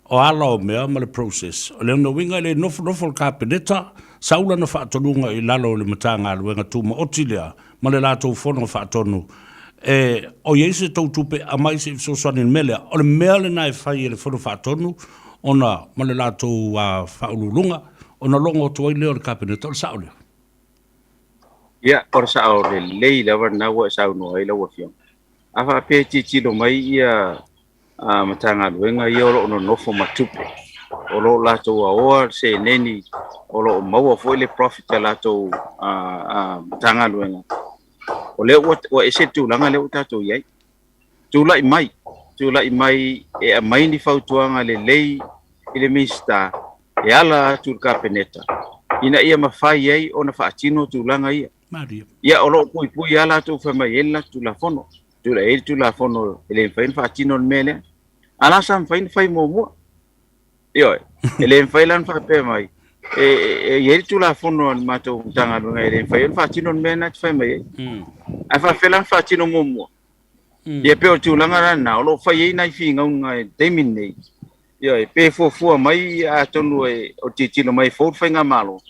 O ala o mea ma le process. O le no winga le nofo ka peneta, saula na whaatonunga i lalo le matanga aluenga tūma oti lea, ma le lātou whono whaatonu. O yeise tau tupe a mai se so soani mele, o le mea le nai whai e le whono whaatonu, ona ma le lātou whaululunga, ona longo tuai leo le ka peneta, o le saulea. Ia, o sa o le lei lawa na wa sa no ai lawa fiong. Afa pe ti lo mai ia matanga luenga ia o no nofo matupe. O lo la to o se neni o lo maua foi le profit la to matanga luenga. O le o ese tu langa le uta to yai. Tu lai mai e mai ni fautuanga le lei ile mista e ala tu ka peneta. Ina ia mafai ai ona faatino tu langa ia. Ia o lo pui ala tu fa mai ela tu la fono. Tu la fono ele fain faatino mele. Ala sam fain fai mo. Io ele fai lan fa pe mai. E tu la fono ma to tanga no ele fain faatino mele fa mai. A fa felan faatino mo. Ia pe o tu langa na o lo fai nai finga un temin nei. Ia pe fo mai a tonu o titino mai fo fainga malo.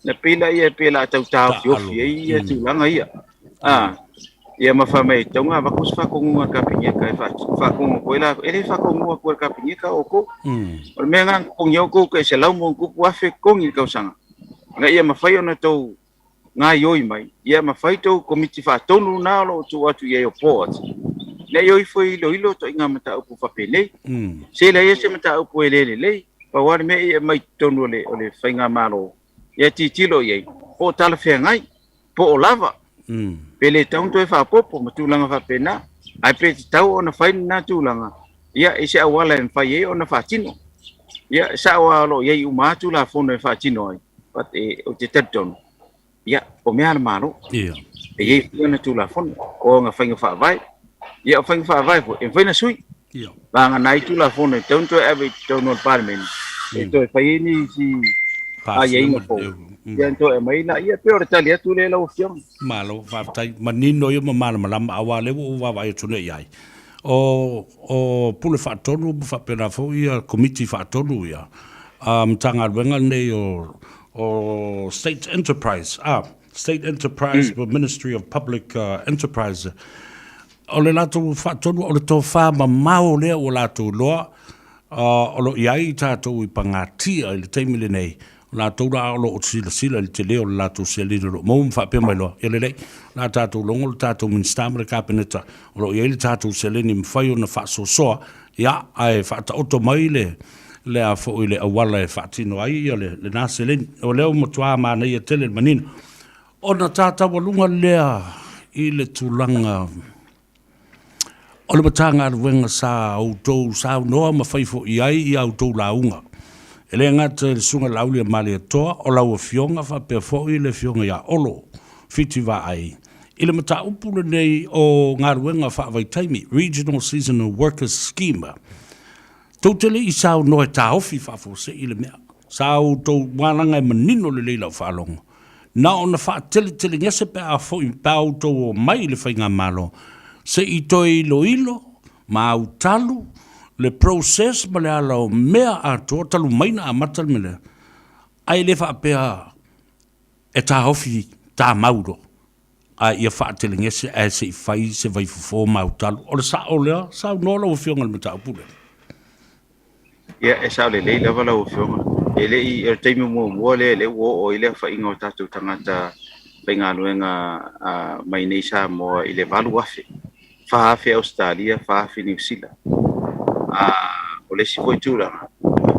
Na pila ia pela tau fiofi ia tu langa ia. Ia mafamai tonga vakus fa konga kapinga fa konga koela ele fa konga ko kapinga o ko. O menga konga ko ke se lau mo ku afe kongi ka sanga. Nga ia mafai ona to nga yoi mai. Ia mafai to komiti fa tonu na lo tu atu ia port. Na yoi foi lo ilo to inga mata upu fa pele. Se la ia se mata upu ele le. Pa war me ia mai tonu le ole fainga malo. Ia titilo iei, po tala whea ngai, po o lava. Pele taun toi wha popo, ma tūlanga wha pena. Ai pe te tau o na whaini nā tūlanga. Ia ise awala en whai e o na whaatino. Ia sa awalo iei umātu la whono e whaatino ai. Pat o te tatono. Ia, o mea na maro. E iei whiana tū la whono. O ngā whainga whaavai. Ia o whainga whaavai po, e whaina sui. Vanga nai tū la whono e taun toi awe taun o parliament. E toi whai e ni si... ia inga po. Ia nto e mai na ia peor tali atu le lau fiong. Malo, whaftai, manino ia mamana malama awa lewo o wawa e tune iai. O pule whaatonu, whapena fo ia, komiti whaatonu ia. Tanga ruenga nei o State Enterprise. State Enterprise, Ministry of Public Enterprise. O le lato whaatonu, o le tō wha mao lea o lato loa. O lo iai tātou I pangatia I le teimile nei. La toura o lo sila le te leo la to seli lo mo fa pe mai lo ele le la tatou longo le tatou minister le kapeneta o lo ele tatou seli ni mfai ona fa so ya ai fa ta auto mai le a fo ile a wala e fa tino ai le na seli o le mo tua ma na ia tele manin ona tatou lunga le I le tulanga o le matanga wenga sa auto sa no ma fai fo ai auto launga ele ngata sunga lauli mali toa o lau fionga fa pe fo ile fionga ya olo fitiva ai ile mata upule nei o ngaruenga fa vai taimi regional seasonal workers scheme totally isau no ta ofi fa fo se ile me sau to wananga menino le leila fa long na ona fa tele ngese pe a fo impau to mai le fainga malo se itoi lo ilo ma utalu le process ma le ala o mea a tō talu maina a matal mele. Ai le wha apea e tā hofi tā mauro. A ia wha atele ngese e se I whai se vai fufo mau talu. O le sa o lea, sa nola o fionga le me tā upule. Ia e sa le lei lewa lau fionga. E le I teimi mua le wo o ile wha inga o tātou tangata whaingaluenga mai nei Samoa I le valu afe. Whaafe Australia, whaafe New Zealand. O le si foi tūranga.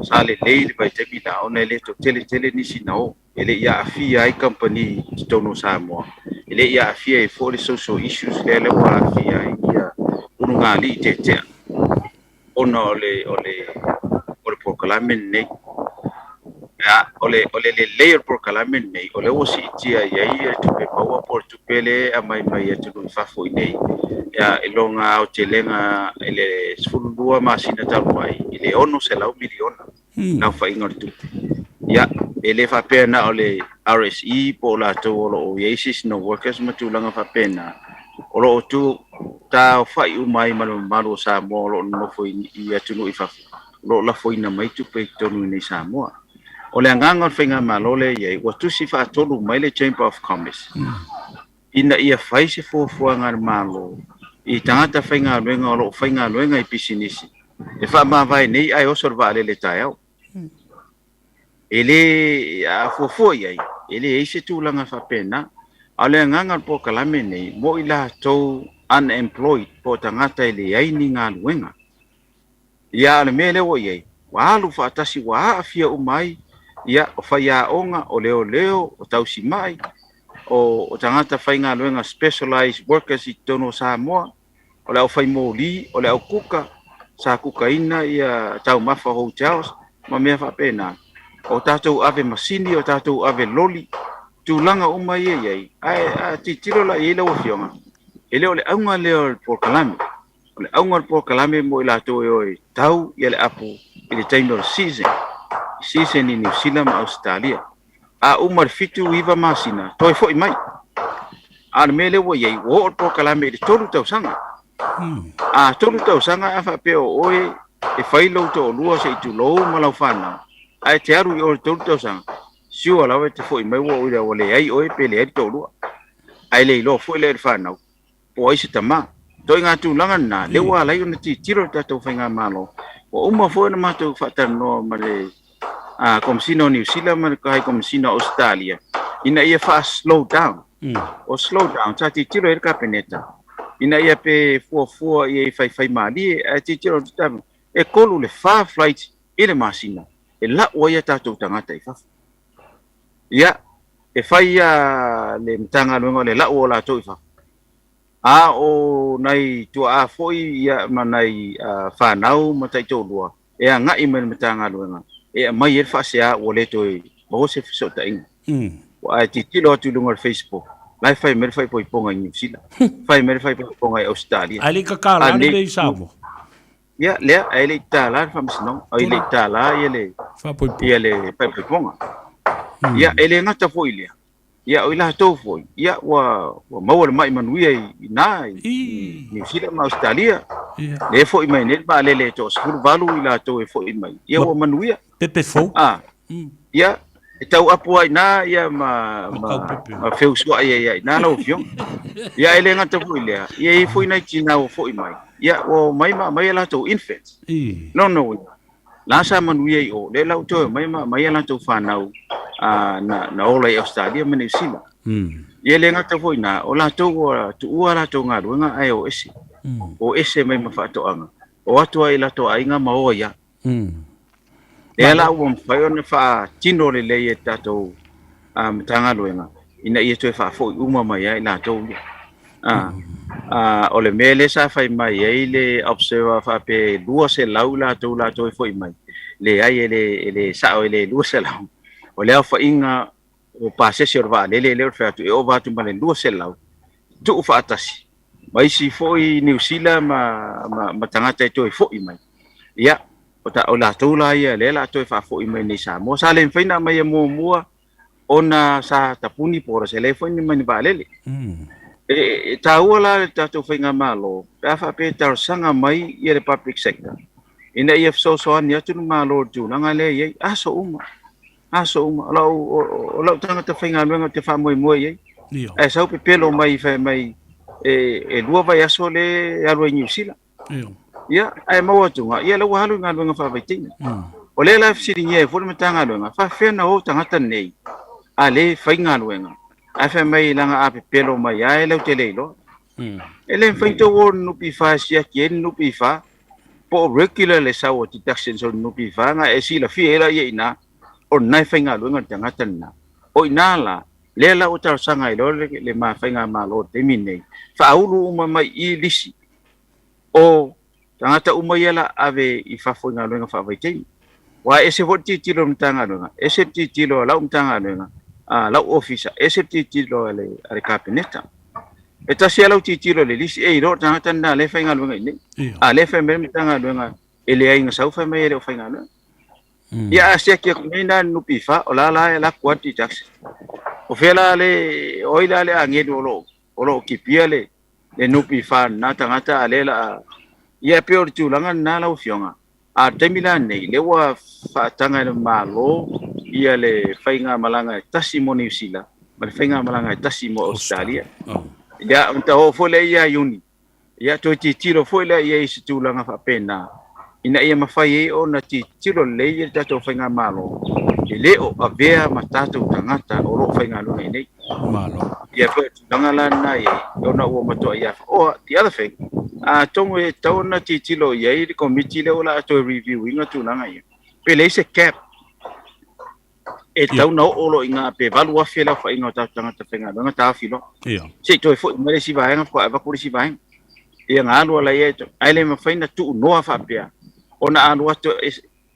Sa le lei le vai tepi na ona le to tele nisi na o. Ele ia afia ai company tono Samoa. Ele ia afia I for the social issues le wa afia ia ununga li te. Ona ole proclamation nei. Ya ole le layer proclamation nei. Ole o si tia ia tu pe maua por tu pele a mai tu fa foi nei. Ya ilonga o telenga ele sfulua masina taruai ile ono se lau miliona na fa ingor tu ya ele fa pena ole RSE po la to o Oasis no workers matulanga fa pena olo tu ta fa u mai malu Samoa lo no foi ia tunu ifa lo la foi na mai tu pe tonu ni Samoa ole nganga fenga malole ye wa tu si fa tolu mai le Chamber of Commerce ina ia fai se fo ngar malo I tangata whainga luenga o lo whainga luenga I pisinisi. E wha maa vai nei ai osorwa ale le tai au. Ele a fuafua iai. Ele eise tūlanga whapena. Ale nganga po kalame nei. Mo ila tau unemployed po tangata ele aini ngā luenga. Ia ale mele o iai. Wa alu whaatasi wa aafia umai. Ia o whaia onga o leo o tausi mai. O tangata whainga luenga specialized workers I tono Samoa. O le au whai mōli, o le au kuka, sa kuka ina ia tau mafa hotels, ma mea whapena. O tātou ave masini, o tātou ave loli, tūlanga umai iei. Ai, titiro la I lau whionga. Ele o le aunga leo por kalame. O le aunga por kalame mo I lātou e tau I le apu I le time season. Season I New Zealand ma Australia. A umar fitu iwa masina, toi fo I mai. A mele wo iei, wo o por kalame I le tolu tau sanga. Tolu tau sanga afa pe o oe e whailo to o lua se I tu lou malau whanau. Ai te aru I o tolu tau sanga. Siua lawe te fo I mai wo uira o le ai oe pe le eri to lua. Ai le ilo fo I le eri whanau. Po ai se tama. Toi ngā tūlanga nā, le wā lai o na ti tiro tātou whainga malo. O uma fo na mātou whatanoa ma le Komsino New Zealand ma le kai Komsino Australia. Ina ia wha slow down. O slow down, ta ti tiro eri ka peneta. Ina ia pe fuafua I whai maali e titiro tutamu. E kolu le far flight I le masina. E la o ia tātou tangata I whafu. Ia, e whai le mtanga luenga le la o la tau I whafu. O nai tua a foi ia manai whanau matai tau lua. E a ngai mani mtanga luenga. E a mai e whasea o le toi mahose fisota inga. A titilo atu lunga Facebook. Lai fai mere fai poiponga I New Zealand. Fai mere fai poiponga I Australia. Ali ka kala ni be Samoa. Ya, lea ele tala fa misno. Ele tala ele. Fa poiponga. Ele fai poiponga. Ya ele ngata foi lea. Ya ila to foi. Ya wa mawal mai manuia I na New Zealand ma Australia. Le foi mai ne ba le to skul valu ila to e foi mai. Ya wa manuia. Pepe fo. Ya e tau apu ai nā ia ma wheu sua ia nā lau whiong. Ia ele ngata fui lea. Ia I fui nai tina o fui mai. Ia o mai ala tau infants. No. Nā sa manuia I o. Le lau toi mai ala tau whanau na ola I Australia ma New Zealand. Ia le ngata fui nā. O la tau tu ua la tau ngā ruenga ai o ese. O ese mai ma whaatoanga. O atua I la tau ainga ma oa ia. E ala ua mwhai ona wha tino le lei e tātou tanga luenga. Ina ia toi wha fo I uma mai ai la tau lia. O le mele sa whai mai ai le observer wha pe lua se lau la tau e fo I mai. Le ai ele sao ele lua se lau. O leo wha inga o pasese o wha lele leo wha atu e o watu ma le lua se lau. Tu wha atasi. Mai si fo I New Zealand ma tangata e toi fo I mai. Ia. O la tau la ia le la toi whafo I mai nei Samoa. Sa le mwhaina mai mua ona sa tapuni pora se le whaini mai ni waalele. E ta ua la le tātou whainga malo. Pea whape tarasanga mai I le public sector. Ina ia fsosoani atu nu malo tūnanga le iei. Aso uma. O lau tangata whainga luenga te whamoe iei. E sau pe pelo mai whai mai e lua vai aso le alua I New Zealand. Ia, ai maua tunga, ia lau halu ngā luenga whawaitinga. O le la fsiri nye, fwere me tā ngā luenga, whawhena o tangata nei, a le whai ngā luenga. ai fa mai langa a pelo mai ai lau te leilo ele fai to o nupi fa sia kien nupi fa po regular le sa o deduction so nupi fa nga e sila fi era ye ina o nai fa nga lu nga tanga tanna o ina la le la o tar sanga i lo le ma fa nga ma lo te mine fa ulu uma mai I lisi o tangata uma yela ave I fa fo nga lu nga fa vai te wa ese voti tilo mtanga lu nga ese tilo la mtanga lu nga la officer ese tilo le kabineta eta sia lau titiro le lisi e ro tangata na le fa nga lu nga ni le fa me mtanga lu nga ele ai nga sau fa me ele fa nga lu ya asia ke kumina nupifa ola la kwati tax o fela le oila le angedo olo kipia le nupifa na tangata alela ya peor tulanga na la ufionga a temila nei le wa fa tanga le malo ia le fainga malanga tasimo sila ma fainga malanga tasimo Australia ya unta o fole ya uni ya to tiro fole ya isitulanga fa pena ina ia mafai o na tiro le ia tato fainga malo ile o avea matatu tangata o ro fainga lo nei malo ya pe tangala na ye ona o mato ya o the other thing tongo e tauna titilo ya I committee le ola to review inga tu nanga ia pe le se cap e tauna o lo inga pe valua fela fa inga ta tangata fainga lo ta filo se to fo mele si vai nga ko ava ko si vai ia ngalo la ye to ai le mafaina tu no fa pe ona anu ato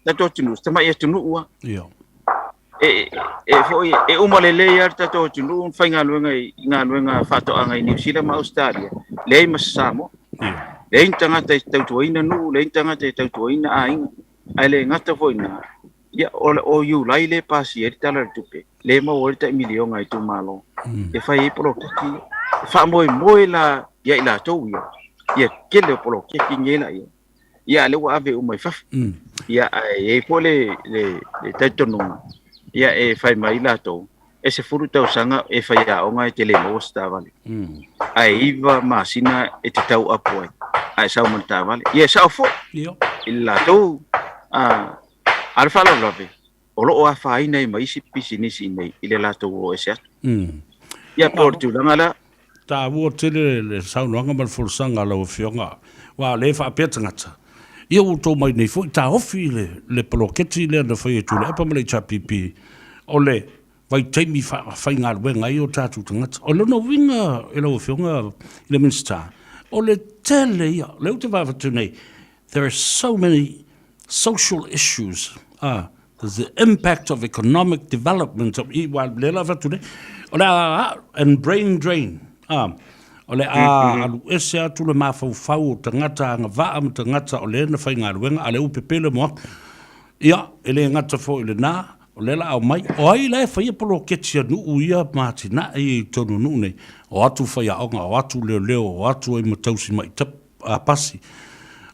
tato tunu tama ia tunu ua fo umalele yar tato tunu fainga luenga fato anga I New Zealand ma Australia le ma Samoa le tanga te tautuina nu le tanga te tautuina ai le ngata fo ina ia o yu lai le pasi e tala tupe le ma o ta milionga I tu malo e fai pro ki fa moi la ia ila to ia kele pro ki ngela ia le wa ave mai fa ia e pole le tatonunga ia e fai mai la to e se furu tau sanga e fai a onga e tele mo sta vale ai iva masina e te tau apo ai sa mo ta vale ia sa fo illa to alfa la love o lo a fai nei mai si pisinisi nei ile la to o ese ia portu la ta wo tele le sa no nga mal forsanga la ofionga wa le fa petangata ia o to mai nei fo ta ofi le ploketi le na foi tu le pa mele chapipi ole vai taimi fa nga wenga I o tatu tangata o no winga e lo fionga le minsta ole tele ia le te va tu nei there are so many social issues there's the impact of economic development of while le la tu nei ole and brain drain ole alu ese atu le mafau tangata nga va tangata ole na fai nga wenga ale upepele mo ia ele ngata fo ile na ole la au mai o ai le fai polo ketsia nu uia matina I tonu nu nei o atu fai aonga o atu leo o atu e matausi mai tap pasi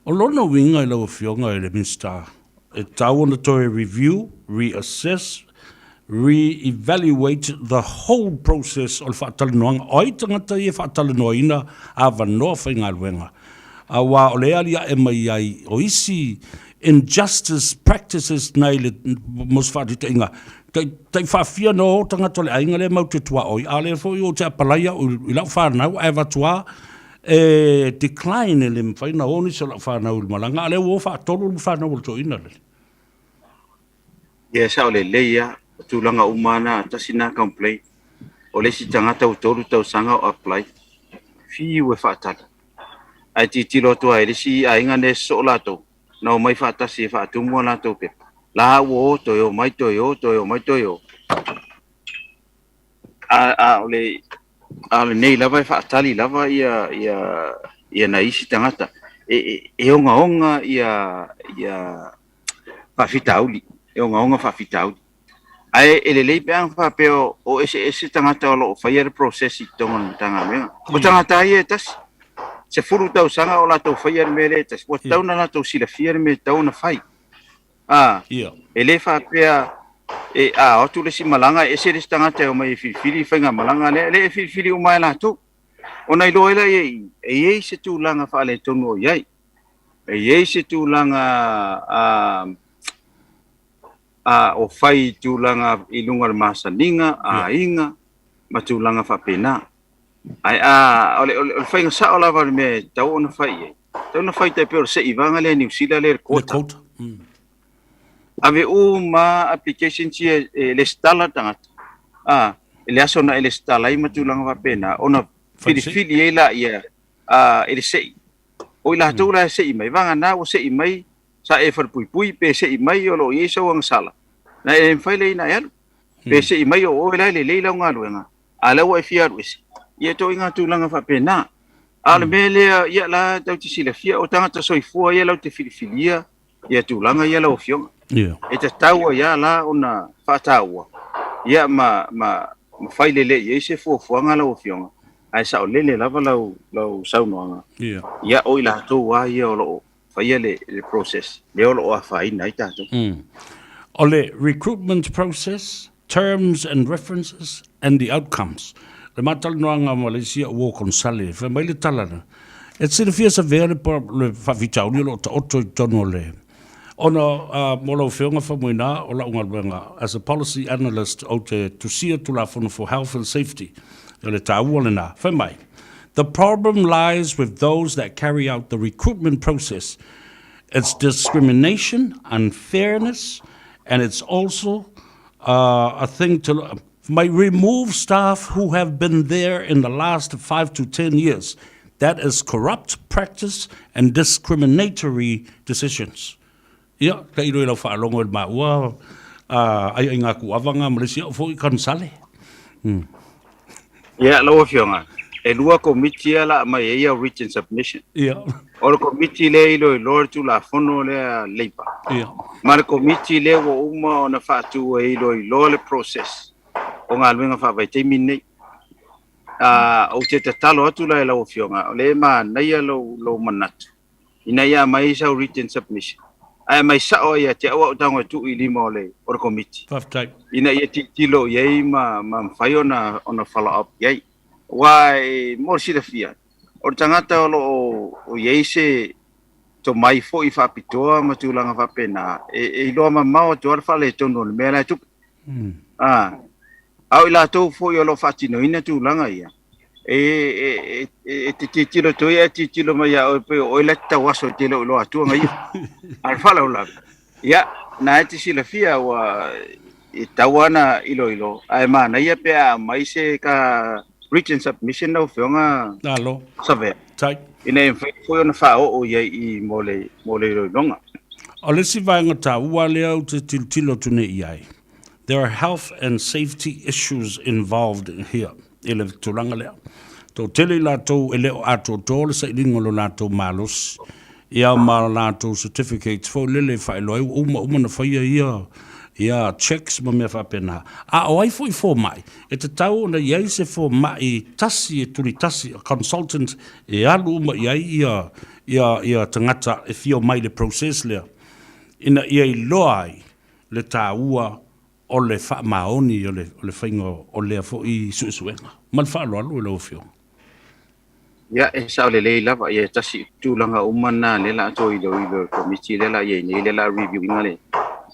o lona winga I lau fionga ele minsta e tau na to review reassess re-evaluate the whole process o le whaatalanoanga. O I tangata I e whaatalanoina a wanoa whainga luenga. A wā o le alia e mai ai o isi injustice practices nei le mos whaatita inga. Tai whawhia no tangata le ainga le mau te tua oi. A le fo I o te apalaia I lau whanau e watua decline le mwhaina oni se lau whanau le malanga. A le wo whaatolu le whanau le to ina le. Ia sa o le leia tulanga umana tasina complain o le si tangata utolu tau sanga o apply fi we fatata ai titilo to ai si ainga ne so lato na o mai fata si fa tu mo lato pe la wo to yo mai to yo ole nei lava fatali lava ia na isi tangata e onga ia fa fitauli e onga fa fitauli ai ele lei pe fa pe o ese tangata o lo fire process I tonga tanga me o tangata ai tas se furu tau sanga o la tau fire me le tas o tau na tau sila fire me tau na fai ele fa pe o tu le si malanga ese le tangata o mai fili fanga malanga le fili o mai la tu ona ilo ela e se tu langa fa le tonu yai e se tu langa o fai tu langa I lunga masaninga inga matulanga whapena. Ai ole whainga sa o lava me tau ona whai e. Tau na whai tai peo se ivanga le New Zealand le kota. Ave ma application tia le stala tangata. Ele aso na ele stala i matulanga whapena. Ona fili e la ia ele sei. O ila tau la sei mai. Vanga na o sei mai sa e wharpui pe sei mai o lo i sa wang sala. Na e whai le ina yalu. Pe sei mai o ila le leila ngā luenga. Ala wa e fiaru esi. Ia to inga tulanga whapena. Ala mele ia la tau te sila fia o tangata soifua ia lau te filifilia ia tulanga ia lau fionga. E te taua ia la ona whataua. Ia ma whailele ia se fuafuanga lau fionga. Ai sa o lele lava lau saunoanga. Ia o ila tau wa ia o loo. Whaia le process. Le o loo a whaina i tātou. O le recruitment process, terms and references, and the outcomes. Le matala noanga Malaysia o konsale, fa mai le talana. E tsira fia sa vea le whawhitauni lo ta oto I tono le. Ona mola whionga whamuina o la unga luenga, as a policy analyst o te tusia tulafono for health and safety. Le ta ua na, fa mai. The problem lies with those that carry out the recruitment process. It's discrimination, unfairness, and it's also a thing to... might remove staff who have been there in the last 5 to 10 years. That is corrupt practice and discriminatory decisions. Ia, ka iro ila whaalongo e maua, ai ngā kuawanga Malaysia o fo I konsale. Ia, lawa whionga. E lua komitia la mai eia written submission. Ia. O le komiti le ilo I lor tu la fono le leipa. Ia. Ma le komiti le wo uma o na whātua ilo I lo le process. O ngā luenga whawai te minei. O te talo atu la e lau whionga. O le ma naia lau manatu. Ina ia mai sa written submission. Ai mai sa o ia te awa o tango tu I lima o le komiti. Ina ia tilo iei ma mwhai ona follow up iei. Wai mor sila fia. O tangata o iei se to mai fo I whapitoa ma tūlanga whapena. E loa ma mao to arwhale tono le mea lai tupu. Au ila tau fo I olo whatino ina tūlanga ia. Te titilo to ia titilo mai ia o ila tawaso te lo ilo atuanga ia. Arwhala o laga. Ia, na te sila fia wa tawana ilo. Ai mana ia pea mai se ka written submission na whionga Savea. Ina e fo ona whao o ia I mole ilo longa. O lesi vaenga tā ua lea o te tilo tune iai. There are health and safety issues involved here. Ele tulanga lea. Tō tele lātou ele o ato tōle sa ilingo lo lātou malos. Ia ma lātou certificates fo lele whaeloi uma na whaia ia checks ma mea whapena. O ai fo I fo mai. E te tau na iai se fo mai tasi e turi tasi, a consultant e alu uma iai ia tangata e fio mai le process lea. Ina ia I loai le tā ua o le wha maoni o le whaingo o lea fo I suesuenga. Mal wha alo lau whio. Ia, e sao le lei lava, ia tasi tūlanga umana le la ato ilo komiti le la ia nei le la review inga le.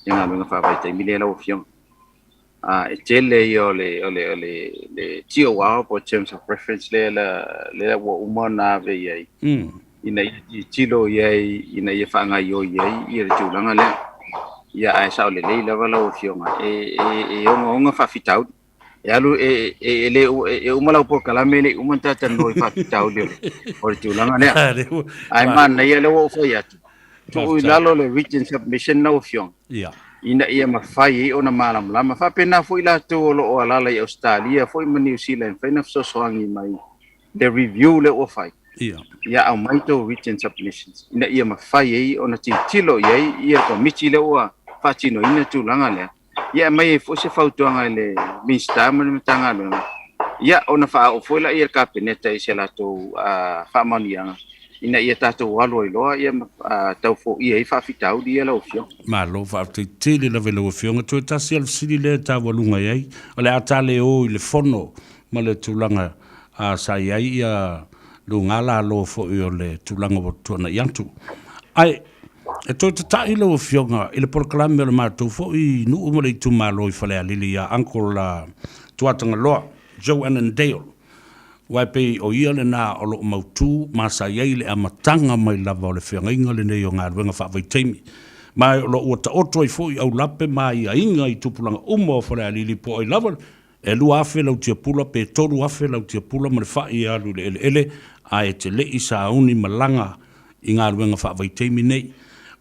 Inga lunga whawai te mi le lau whio. E tele I o le tio wao po terms of reference le la wa umana ave iai. Ina I tilo iai, ina ia whaanga I o iai, ia le tūlanga le. Ia ai sao le lei lava lau whionga. E onga whawhitau. E alu e umalau por kalame le umantata no I whawhitau le. O le tūlanga lea. Ai mana ia le wo whai atu. Tu I lalo le written submission na whionga. Ina ia mawhai o na malam lama. Whapena fo I lato o lo o alala I Australia. Fo I ma New Zealand. Whaina fsosoangi mai. Le review le o whai. Ia au maito written submissions. Ina ia mawhai o na tilo iai. Ia komiti le oa. Whatino ina tūlanga lea. Ia mai e fo se whautuanga le minsta ma le matanga luna. Ia ona wha o foila ia kapeneta I se lato whamanianga. Ina ia tātou walo I loa ia tau fo ia I whawhitau di ia lau whio. Ma lo whaafte tele la vela o whionga. Tue tasi alfsiri le tā walunga iai. O le atale o I le fono ma le tūlanga sa iai ia lungala lo fo I o le tūlanga o tuana iantu. Ai, e toi te tai lau whionga, I le porkalame o le mātou fo I nuu mo le tu malo I whalea lili a uncle tuatanga loa, Joe Annandale. Wai pe o ia le nā o lo mautu masa iei le amatanga mai lava o le whiangainga le nei o ngā ruenga whaavaitemi. Mai o lo ua ta oto ai fui au lape mai a inga i tupulanga umo o whare alili po ai lava e lua afe lau tia pula pe toru afe lau tia pula ma le whai alu le ele a e te lei sa uni malanga i ngā ruenga whaavaitemi nei.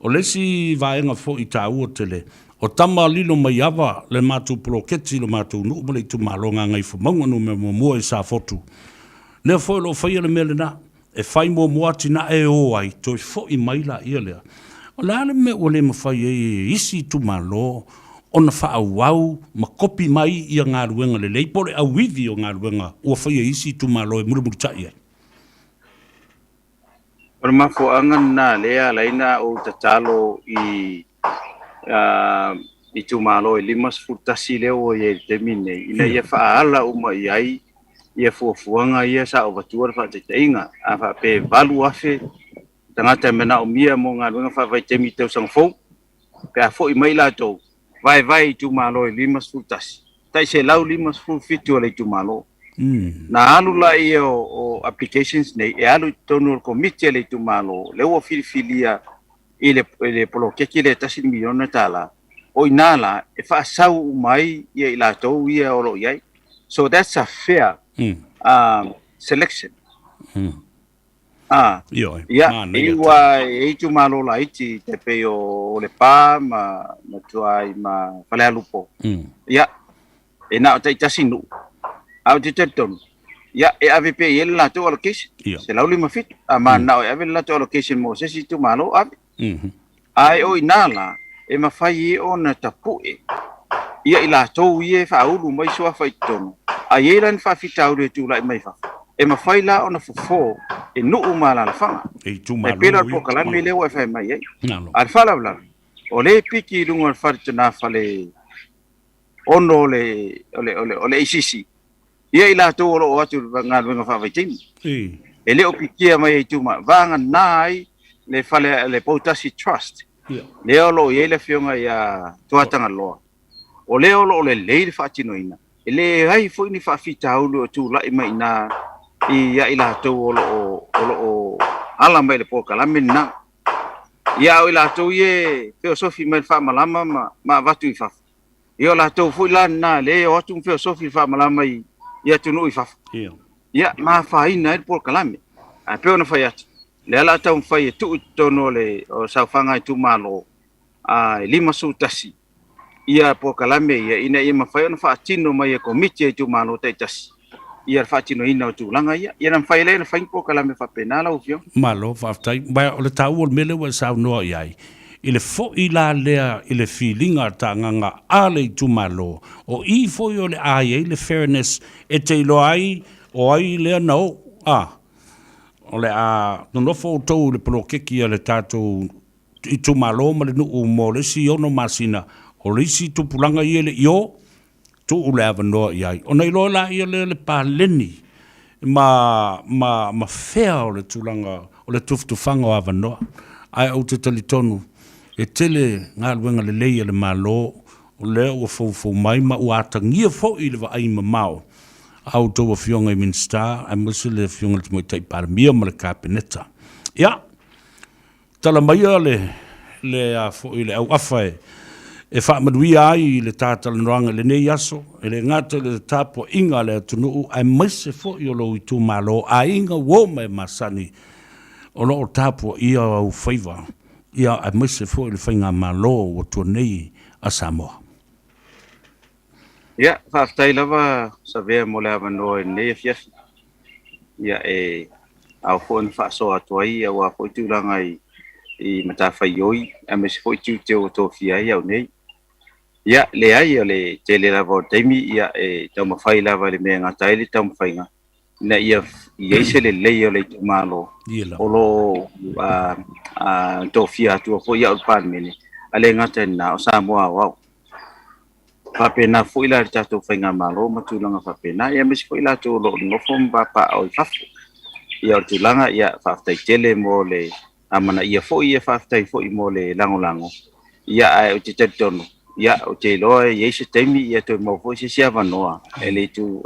O lesi vaenga fo i tā ua tele o tama lilo mai ava le mātou proketi le mātou nuuma le tu malonga ngai whamaunga no me mua i sa fotu. Lea foi lo fai le mele na e fai mo moati na e o ai to foi mai la ia lea. O la le me o le mawhai e isi tu malo o na wha au ma kopi mai i a ngā ruenga le lei pore a wivi o ngā ruenga ua fai e isi tu malo e murumuru tai ai. O le mafo angan na lea laina o tatalo i tu malo e limas futasi leo e te mine ina ia wha ala uma i ai ia fuafuanga ia sa o vatua fa te inga a fa pe valu afe tangata mena o mia mo ngā runga fa vai temi tau sang fo pe a fo i mai la to vai tu malo i limas futasi tai se lau limas fu fitu le tu malo na alu la i o applications nei e alu tonu committee le tu malo le o filia i le polo keki le tasi miliona tala o inala e fa sau mai ia i la to ia o lo iai so that's a fair selection. Iwa e tu malo la iti te pe o le pa ma tuai ma fale alupo. Ya e na te tasinu. Au te ton. Ya e ave pe yel la to allocation. Se la ulima fit ama na e ave la to allocation mo se si tu malo ave. Ai o inala e ma fai o na tapu e. Ia ila to ie fa ulu mai so fa ton. Ai elan fa fitau de tu lai mai fa. E ma fai la ona fofo e no umala la fanga e tu malo e pela po kala me le wa fa mai ai al fala bla o le piki lungo al farta na fale ono le isisi ia ila to o atu ngal venga fa vai tim e le o piki mai tu ma vanga nai le fale le potasi trust le o lo ile fionga ya tuatanga lo o le o lo le fa tino ina ele ai foi ni fa fitau lo tu la mai na ia ila to o ala mai le poka la minna ia ila to ye filosofi mai fa malama ma vatu i fa ia la to fu la na le o tu filosofi fa malama ia tu no i fa ia ma fa ina le poka la me a pe ona fa ia le ala ta fa ia tu to no le o sa fanga tu malo a lima su tasi ia poka la me ia ina ia ma fa ona fa tino mai ko miche tu malo te tasi ia fatino ina o tulanga ia na faile na fain po kala me fa penala o fio malo fa tai ba o le tau o mele wa sa no ia ile fo ila lea ile feelinga tanga ale tu malo o I fo yo le ai le fairness e te lo ai o ai le no o le no fo to le prokeki le tato I tu malo ma le no mo le si ono masina o le si tu pulanga ile yo tu ulava no ia o nei lola ia le paleni ma fea le tulanga o le tuftu fanga o ava no ai o te talitonu e tele ngā luenga le leia le malo o le o fo mai ma o atangia fo I le va ai mamao au to o fionga I minsta ai musi le fionga le mo tai parmia ma le kapeneta ia tala mai le a fo I le au afae e fa maduia ai le tata le noanga le nei aso e le ngata le tapo inga le tunu ai maise fo I lo I tu malo a inga wo mai masani o lo tapo ia au faiva ia ai maise fo I le fainga malo o tu nei a Samoa ia fa tai lava Savea mo le avano nei fiafi ia e au fo na fa so atu ai au a fo tu langa I mata faioi a me se fo tu te o to fia ia nei ia le ai o le tele lava o taimi ia e tau mawhai lava le mea ngā taile tau mawhainga na ia se le lei o le malo o lo tō fia atua fo ia o pan mene a le ngata na o Samoa wau whapena fo ila le tatou whainga malo matulanga whapena ia mesi fo ila tō lo ngofo mbapa o I whafu ia o tulanga ia whaftai tele mo le amana ia fo ia whaftai fo I mo le lango ia ai o te tatono ia o te loa ye se temi ia to mo fo se sia vanoa ele tu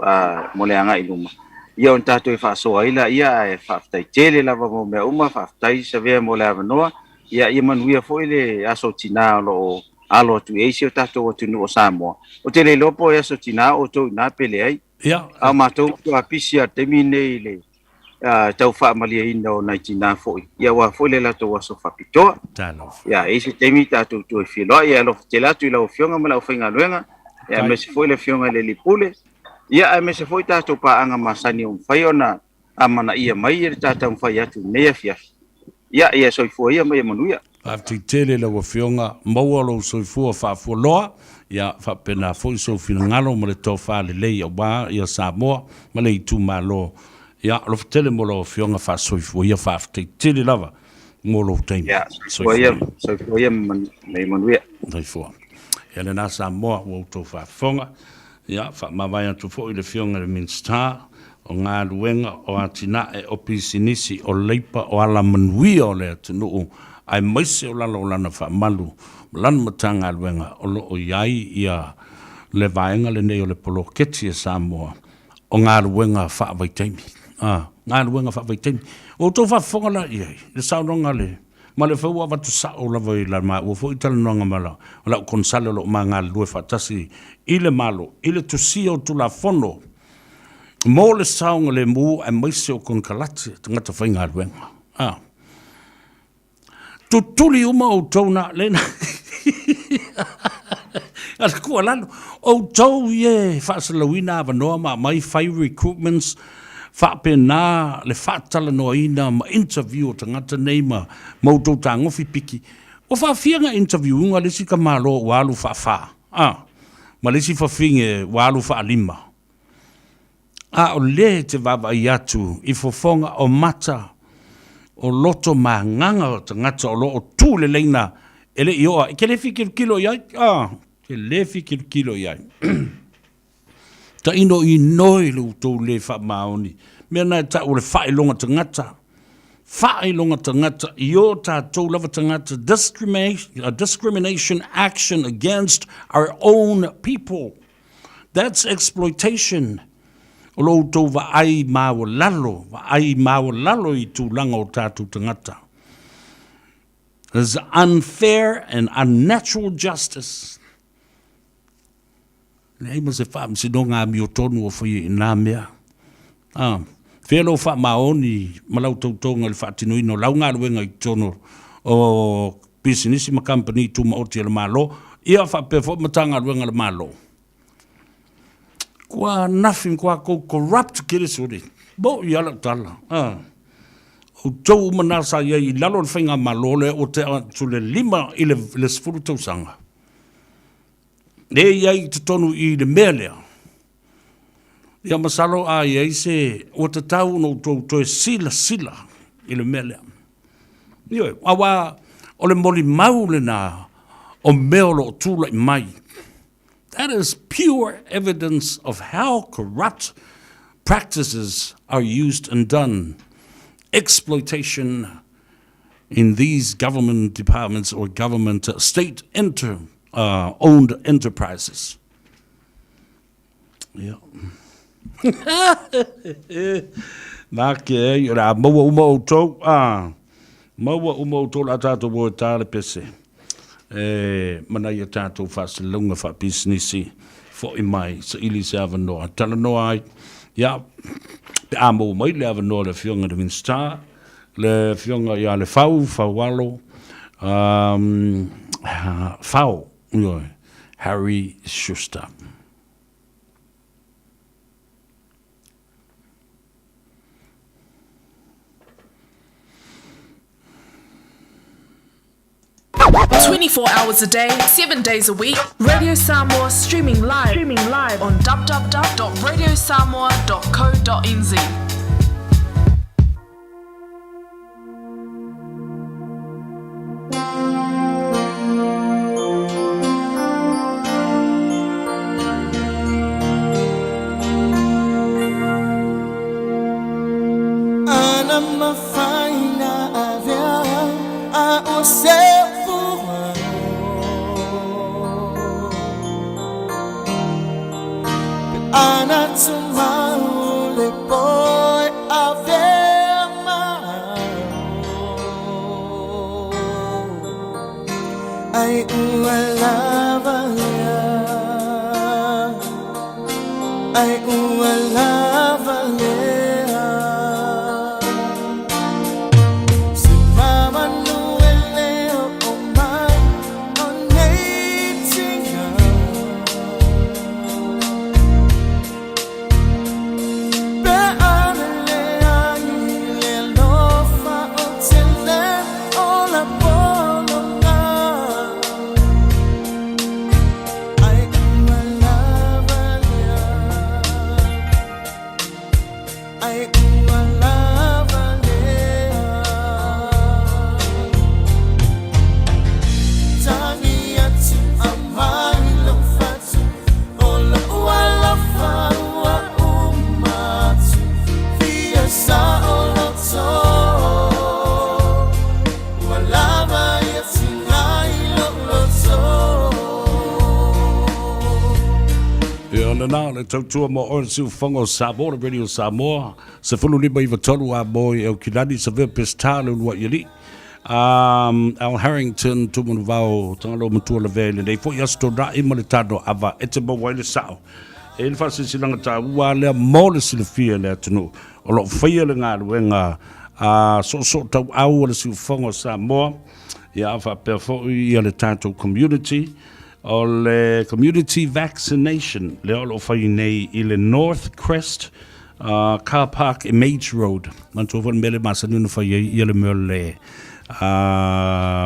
mo le anga iluma ia on tato e fa so ila ia e fa tai tele lava mo me uma fa tai Savea mo le vanoa ia ia manuia fo ile aso tina lo alo tu e se tato o tu no Samoa o te le lopo e aso tina o to na pele ai ia a matou a pisia temi nei le tau fa malia ina o nai tina fo ia wa fo le la to so fa pitoa tano ya ese temi tato tu e filo ia lo te la tu la o fionga mala o finga luenga ya me se foi le fionga le lipule ia me se foi tato pa anga masani o fai ona amana ia mai e tata o fai atu nei afia ia so foi ia mai manuia after tele la wafionga mawalo soifua whaafualoa ia whapena foi so finangalo mo le tofa le lei o ba ia Samoa ma le itu malo ia lo tele mo lo fionga fa soifua ia after tele lava mo lo time ia so ia mai manuia soifua ia le na Samoa wo tofa fonga ia fa mavai atu fo le fionga le Minster o ngā luenga o atina e o pisinisi o leipa o ala manuia o le atunu ai maise o lalo lana wha malu lana matanga luenga o lo o iai ia le vaenga le nei o le polo keti e Samoa o ngā luenga wha avaitaimi ngā luenga wha avaitaimi o tō wha whongala iai le sauronga le ma le whau avatu sa o lava i la maa ua fo i tala noanga mala o lau konsale lo ma ngā lue whatasi i le malo i le tusi o tu la fono mo le saunga le mu e maise o konkalati tangata whai ngā luenga tutuli uma o tona lena ala kua lalo o tau ye whaasalawina avanoa ma mai whai recruitments whaapena le whaatala noa ina ma interview o tangata nei ma mautou tā ngofi piki o whaafianga interview unga lesi ka malo walu whaafaa ma lesi whaafinge walu whaalima o le te wawa i atu i fofonga o mata o loto manganga o tangata o lo o tū le leina ele i oa ke le fikir kilo iai ke le fikir kilo iai ta ino i noi le utou le wha maoni mea nai ta o le whaelonga tangata i o tātou lava tangata discrimination action against our own people that's exploitation o lo tau wa ai mawa lalo i tūlanga o tātou tangata. There's unfair and unnatural justice. Nei ma se wha msi no ngā mi o tonu o whai i nā mea. Whea lo wha maoni malau tautonga le wha tinu ino lau ngā ruenga i tono o business ma company tu ma oti le malo. Ia wha pefo matanga ruenga le malo. Kua nothing kua ko corrupt kere suri bo yala tala o tau manasa ia i lalo le whainga malole o te tule lima i le sfuru tausanga le iai te tonu i le melea ia masalo a iai se o te tau no to sila i le melea ioi awa o le moli mau le na o meolo tula i mai. That is pure evidence of how corrupt practices are used and done. Exploitation in these government departments or government state-owned enterprises. Yeah. Nake ora maua uma o tau maua uma o tau la tātou o tāle pese. Mana ia tātou whaasalunga wha businessi fo i mai sa ili se avanoa. Tala noa ai, ia, pe amo mai le avanoa le fionga de Minster, le fionga ia le whaualo, Harry Schuster. hours a day, 7 days a week. Radio Samoa streaming live on www.radiosamoa.co.nz. Tomorrow, boy, I'll I love na le tautua mo o si fongo Samoa Radio Samoa se fulu ni mai vatolu a boy o kilani Savea pestalo wa yeli Al Harrington tumun vao tangalo mutua le vele nei fo yasto da ima le Tanoa Ava ete mo wai le sao e le fasi silanga ta ua le mo le silafia le atunu o lo faya le ngā luenga so tau au le si fongo Samoa ia fa perfo ia le tato community o le community vaccination le olo fai nei i le North Crest car park Image Road man to von mele masanuna fai i le mele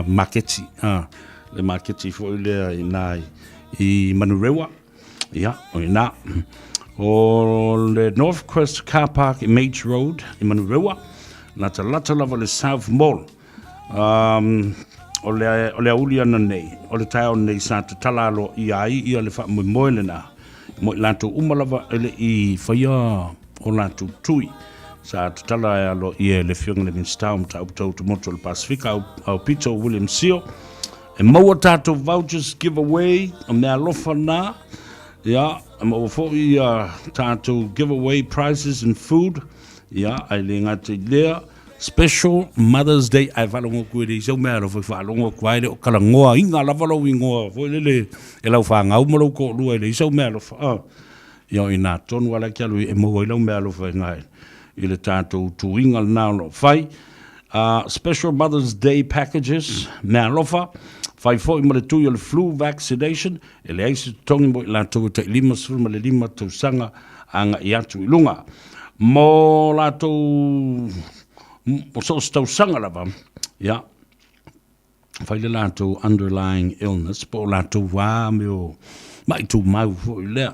marketi le marketi fo le inai i Manurewa ia o ina o le North Crest car park Image Road i Manurewa na lata lava le South Mall o le aulia na nei, o le tau nei sa te talalo i ai i le wha moe na mo i lanto umalava ele i whaia o lanto tui sa te tala e alo i le whionga le Minstown ta uptau te moto le Pasifika au Peter William Seal e maua tato vouchers giveaway o mea lofa na ia maua fo i tato giveaway prizes and food ia ai le ngate lea Special Mother's Day ai valongo ku le so mero fo valongo ku ai le kala ngoa inga la valo wingoa fo le e lau fa ngau mo ko lu le so mero fa yo ina ton wala kia lu e mo lo mero fa ngai ile tanto tu inga na lo fai Special Mother's Day packages na lo fa fai fo mo le tu yo le flu vaccination ele ai se tongi mo la tu te lima sul mo le lima tu sanga anga ia tu lunga mo la tu o so stau sanga lava ya fai le lato underlying illness po lato wa meo mai tu mau fo le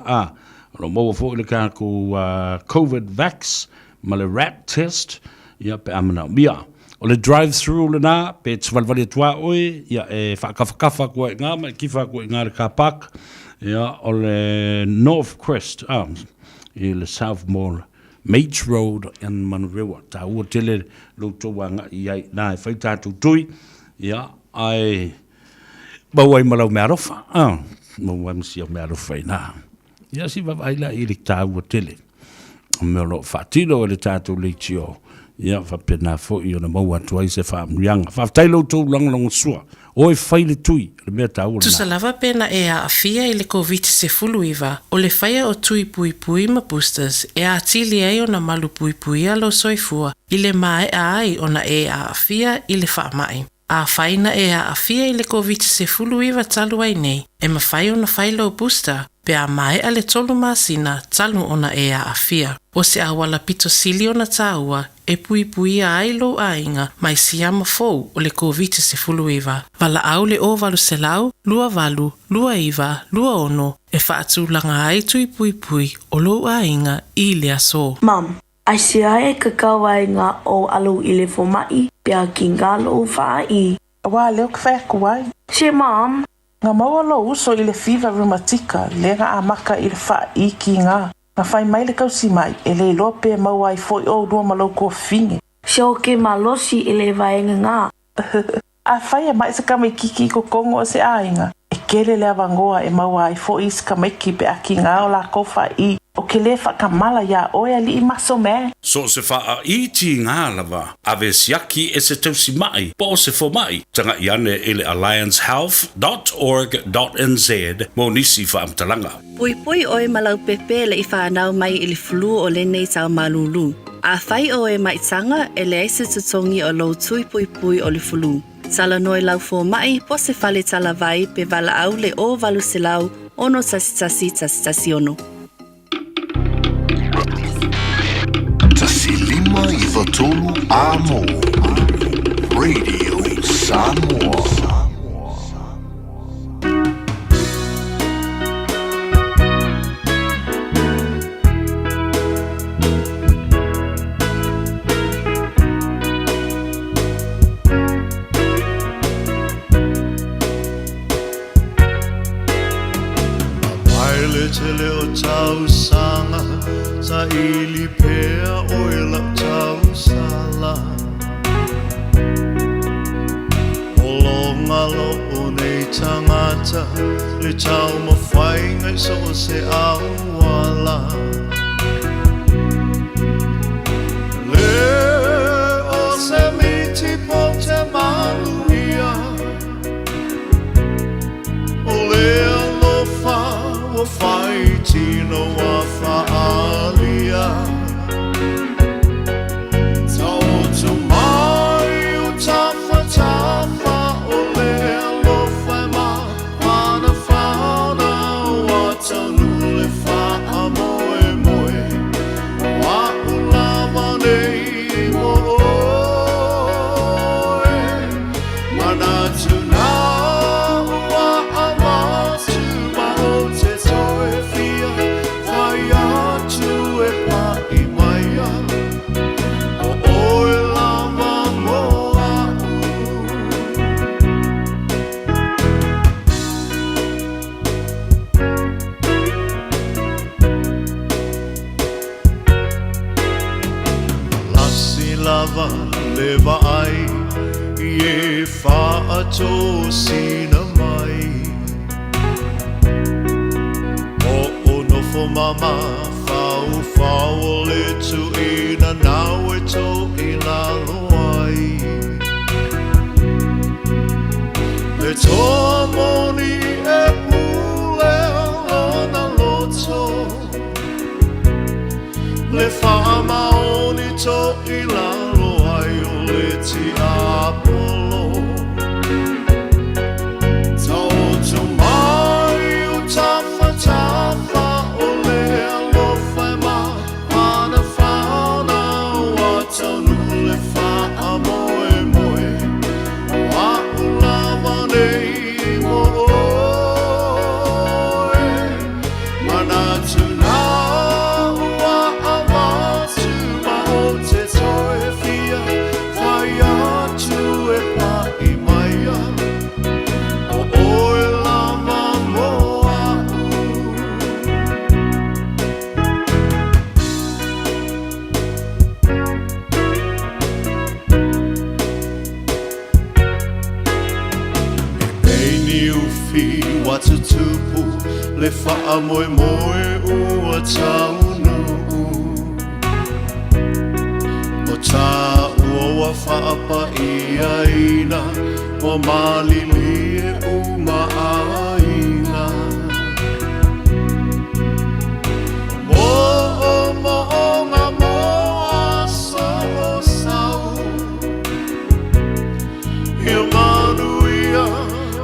lo mo fo le ka ko COVID vax ma le rat test ya pe amana bia o le drive through le na pe tvalvali tua oi ya e fa kafa ko nga ma kifa ko nga le kapak ya o le North Crest i le South Mall Mage Road in Manurewa ta ua tele lo to wanga ia na fai tatu tui ia ai bawai malau merofa mo wam si o merofa na ia si va ai la ili ta ua tele me lo fatilo le tatu le tio ia fa pena fo io na mo atu ai se fa mrianga fa tailo to long sua oi fai le tui le mea ta ua tu salava pena e a afia i le COVID se fuluiva o le faia o tui pui ma boosters e a atili ai o na malu pui alo soifua i le mae ai o na e a afia i le whaamai. A faina e a afia i le COVID se fuluiva talu ai nei e ma fai o na failo booster pe a mai ale tolu masina talu ona e a afia. O se awala pito sili ona taua e pui ai lo ainga mai siama fou o le COVID se fuluiva. Vala au le o valu selau, lua valu, lua iwa, lua ono e faatu langa ai tui pui o lo ainga i le aso. Mam, ai se ai kakau ainga o alu i le fomai pia ki ngalo whai. Wa leo kwheku ai. Se mam. Nga maua lo uso i le fever rheumatica, le nga amaka i le whai ki ngā. Nga whai mai le kausi mai, e le lope maua i foi o dua malo ko finge. Se o ke malosi i le vaenga ngā. A whai e mai sa kamai kiki ko kongo o se ainga. E kele le avangoa e maua i foi sa kamai ki pe a ki ngā o la ko whai. O ke le whakamala ia oe li I maso me. So se wha I ti ngā lava, ave siaki e se tausi mai, po se fo mai, tanga I ane ele alliancehealth.org.nz, mo nisi wha amtalanga. Pui pui oe malau pepe le I whanau mai I le flu o le nei tau malulu. A whai oe mai tanga e le aise tutongi o lo tui pui pui o le flu. Tala noi lau fo mai, po se whale tala vai pe vala au le o valu se lau, ono tasi ono. Tasi lima I watolu amo. Radio Samoa. Tele o tau sanga sa ili pea o ela tau sala o longa lo o nei tangata le tau mawhai ngai so se awala le o se miti po te maluia o le alofa o fai tino a faalia Tau mai o tafa o le alofa ma Mana whaona o atanu le wha moe moe Wa ulama nei mo oe Mana tuna wa amatu ma o te toe fia Whai atu e pa I maia O oe lama moa Lasi lava leva ai I e whaato sina mai For mama, fau le tu ina nau e to ina loai. Le toa moni e pule ona loto. Le wha maoni to ina loai o le ti apolo. Tau mai o tafa Tupu le wha moe moe ua taunu O tā ua whaapa ia ina O malili e uma aina Mo o ngā moa o sau Ia manuia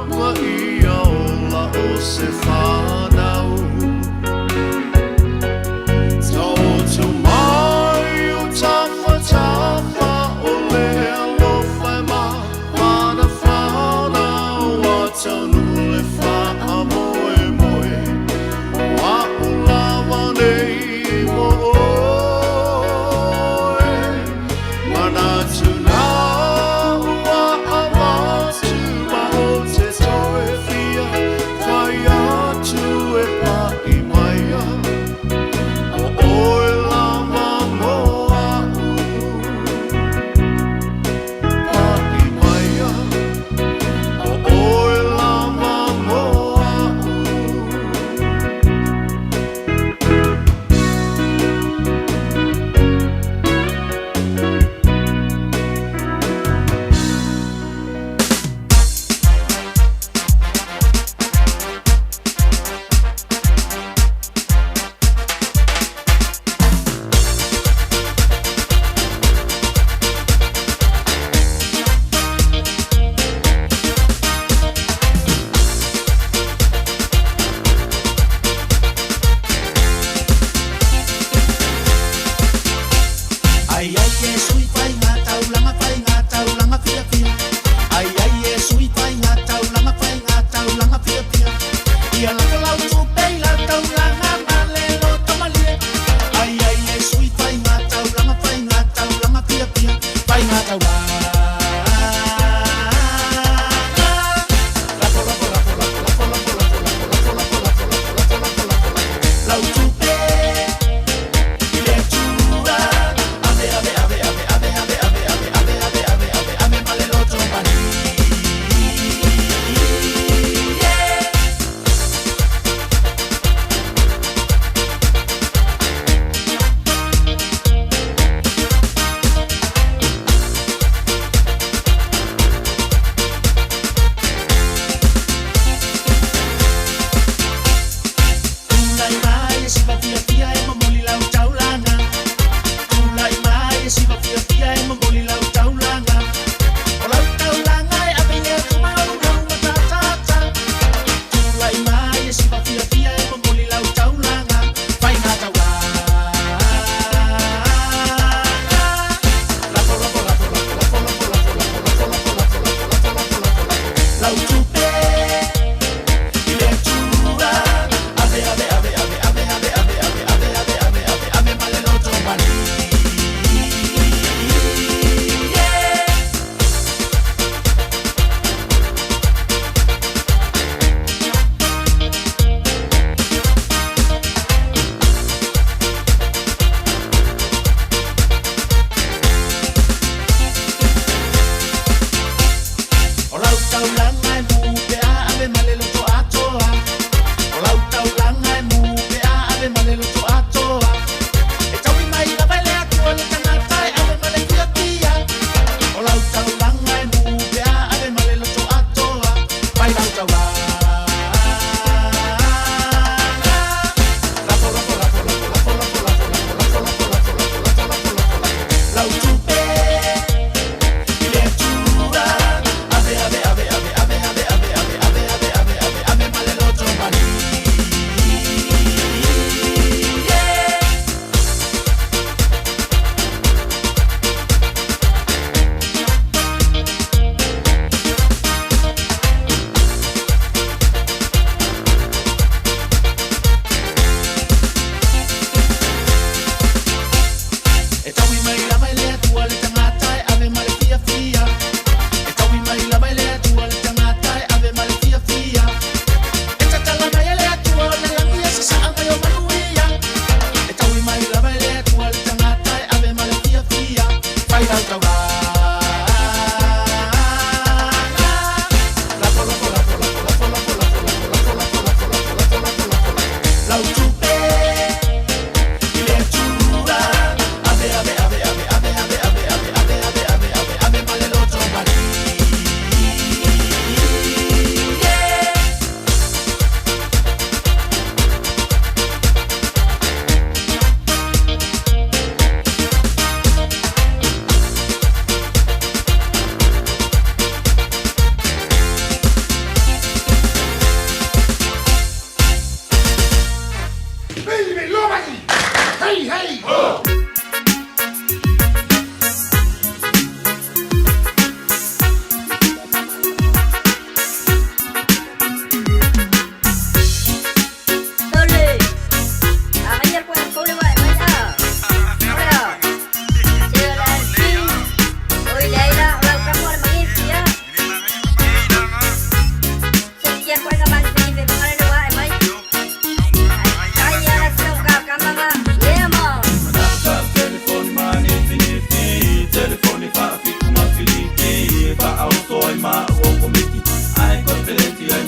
ma ia o se whanau Tau mai o tafa o le alofa ma Mana whanau a tanu le wha moe moe Wa ulawa nei mo oe Mana tuna ua amatu ma o te toe fia Whai atu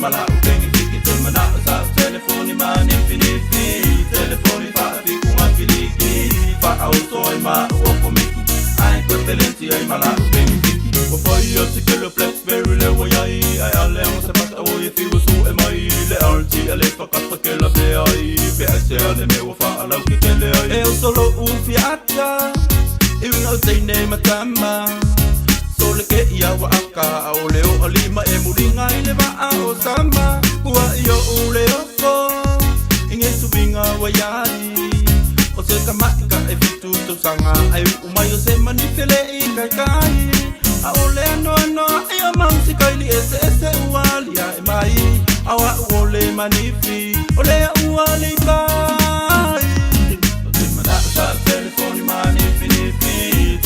mala upengi fiki te mana sa telefoni mani finifi telefoni fa fi kuma filiki fa auto ai ma o miki ai compelenti ai mala upengi fiki o foi io si che lo blackberry le wo ai alle on se passa o e fi su e mai le arti alle fa cazzo che la be ai pe se alle me wo fa ala che le ai e solo un fiata e un altro nei matama sole ke ia wa aka o leo o lima e muringa i le va o sama ua io o leo ko inge subinga wa yai o se kamaka e fitu to sanga ai umai o se manifele i kai a o le no ai o mamsi kai li ese uali ai mai awa o le manifi o le uali kai o te manata telefoni manifi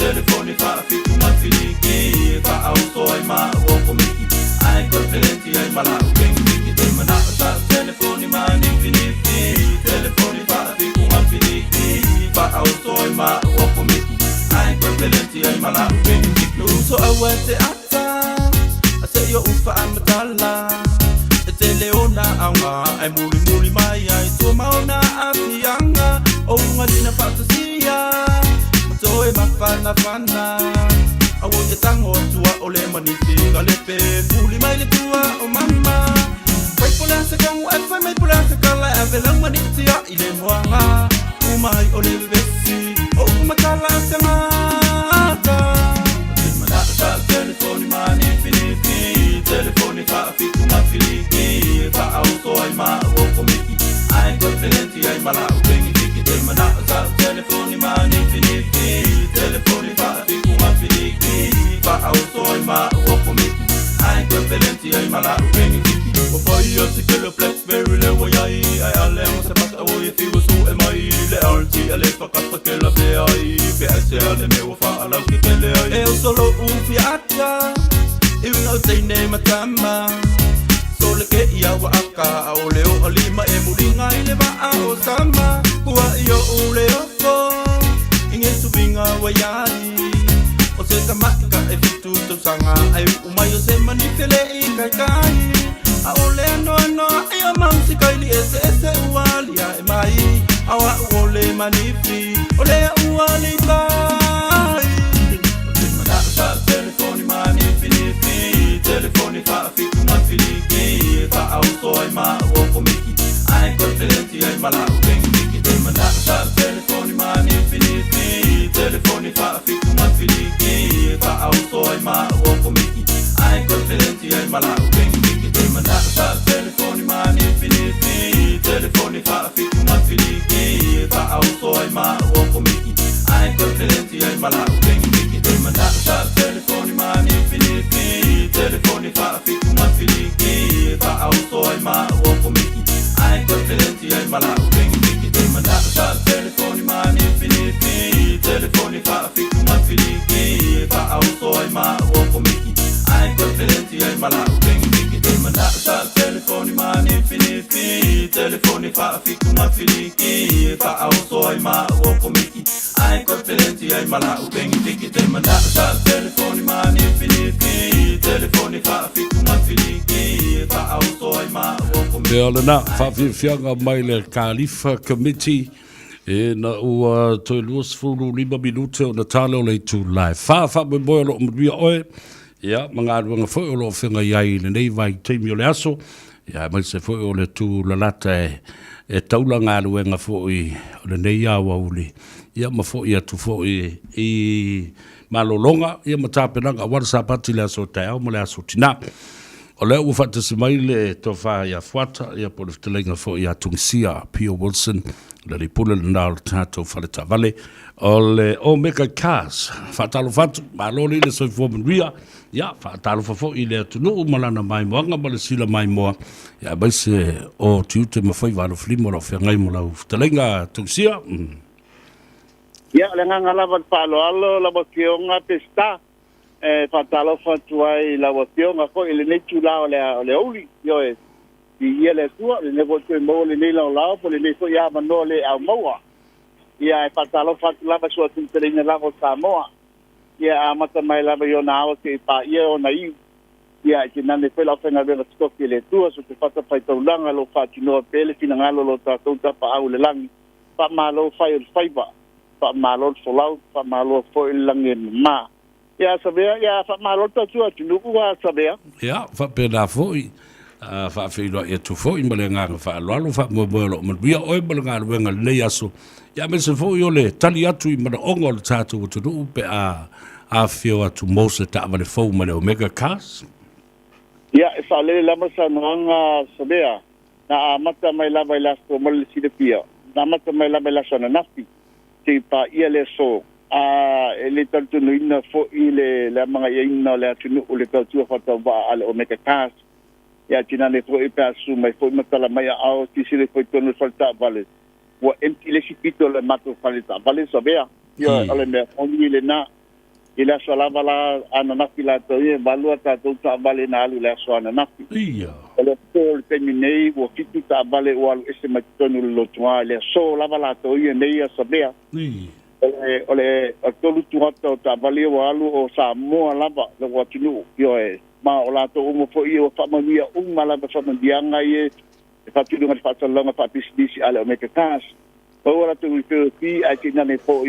telefoni fa fitu ma filiki fa auto ai ma o komiki ai compelenti ai mala upengi fiki te manata telefoni manifi telefoni fa fitu ma filiki fa auto ai ma o komiki ai compelenti ai mala upengi fiki so awate ata ase yo ufa amatala te leona anga ai muri mai ai to maona afianga o ngadina fantasia Toe mafana awo te tango tua o le manifi Galepe fuli mai le tua o mama Wai pula se kang wifi mai pula se kala Ave lang manitia i le moanga Umai o le vesi o umatala se ngata Te manata telefoni manifi Telefoni fa fitu ma filiki Fa auto ai ma o komiki Ai compelenti ai mala upengi fiki Te manata telefoni manifi telefoni fa fiku ma filiki fa auto ai ma o komiki ai compelenti ai mala upengi fiki o foi o se que lo blackberry le wo ai alle on se passa o e fiu su e mai le arti alle fa cazzo che la be ai pe se alle me o fa ala che le ai e solo un fiata e un altro nei matama solo che ia wa aka o leo alima e muringa i le va o sama ua io o leo inge subinga wa yai o se kamaka e fitu to sanga ai umai o se manifele i kai a ole no ai o mamsi kai li ese uali ai mai awa ole manifi ole uali kai o te manata telefoni manifi telefoni fa fitu ma filiki fa auto ai ma o komiki ai compelenti ai mala upengi fiki te manata telefoni manifi telefoni fa fitu ma filiki fa auto ai ma o komiki ai compelenti ai mala upengi fiki te manata telefoni manifi telefoni fa fitu ma filiki fa auto ai ma o komiki ai compelenti ai mala upengi fiki te manata telefoni manifi telefoni fa fitu ma filiki fa auto ai ma o komiki ai compelenti ai mala upengi fiki te manata telefoni manifi telefoni fa fitu ma filiki fa auto ai ma o komiki ai compelenti ai mala upengi fiki te manata telefoni manifi telefoni fa fitu ma filiki fa auto ai ma o komiki ai compelenti ai mala upengi fiki te manata telefoni manifi telefoni fa fitu ma filiki fa auto ai ma o komiki Te alana whawhiwhianga mai le Khalifa Committee e na ua toi luas fulu 5 minute o na tale o le tu live. Wha me boe lo mwia oe, ia, mga aruanga fwoi o lo whenga iai le nei vai teimi o le aso, ia, mai se fwoi o le tu lalata e taula ngā aruanga fwoi o le nei awa uli, ia ma fwoi atu fwoi i malolonga, ia ma tāpenanga warsa pati le aso tai au ma le aso tina. O leo ua whatasi mai le tofa ia whata, ia po le whatalenga fwoi a tungsia Pio Wilson, le ripule le nao le tātou whale ta vale, o le Omega Cars, whatalo whatu, maloli le soi fwoman ria, ia, whatalo whafo i le atunu umalana mai moanga, ma le sila mai moa, ia, baise o tiute mawhai wano flimo la whengai mo lau whatalenga tungsia. Ia, le nganga lava palo alo, lava kionga pesta, whatalo whatuai lava kionga ko, ili netu lao le uli, yo e, i ia le tua, le nego tue mo le nei lao lao, po le nei so ia mano le au maua. Ia e whatalo whatu lava sua tinterina lava Samoa. Ia a mata mai lava yo na awa ke pa ia o na iu. ia ke nane pela fenga vela stoki le tua so te fata pai taulanga lo fatino pele finangalo lo tatou tapa au le langi pa malo fai o faiba pa malo solau pa malo fo langi ma ia Savea ia fa malo tatua tunu wa Savea ia fa pena foi fa filo e tu foi malenga fa lo fa mo mo bia oi malenga wenga le yaso ia me se foi ole tali atu i mana ongo le tatu tu pe a fio atu mose ta vale fo male omega cars ia e fa le lama sa nanga Savea na mata mai la vai las ko mal si de pia na mata mai la vai las na nafi te pa ia le so ele tanto no ina fo ile la mga ina le atu no le ka tu fa ta va ale omega cars ia tina le fo e pa su mai fo matala mai ao ti si le fo tono falta vale wa empty le sipito le mato falta vale Savea ia ale me oni le na ila sala vala ana fila to e valua ta to ta vale na alu le so ana ia ele tol terminei wo fitu ta vale o alu ese matonu lo tua le so la vala to e nei Savea ole tolu tua ta vale o alu o Samoa lava le watinu yo e ma o la to mo fo io fa mania mala fa mandianga e fa tu nga fa longa fa business ale o me ka kas o ora tu ti a tina ne fo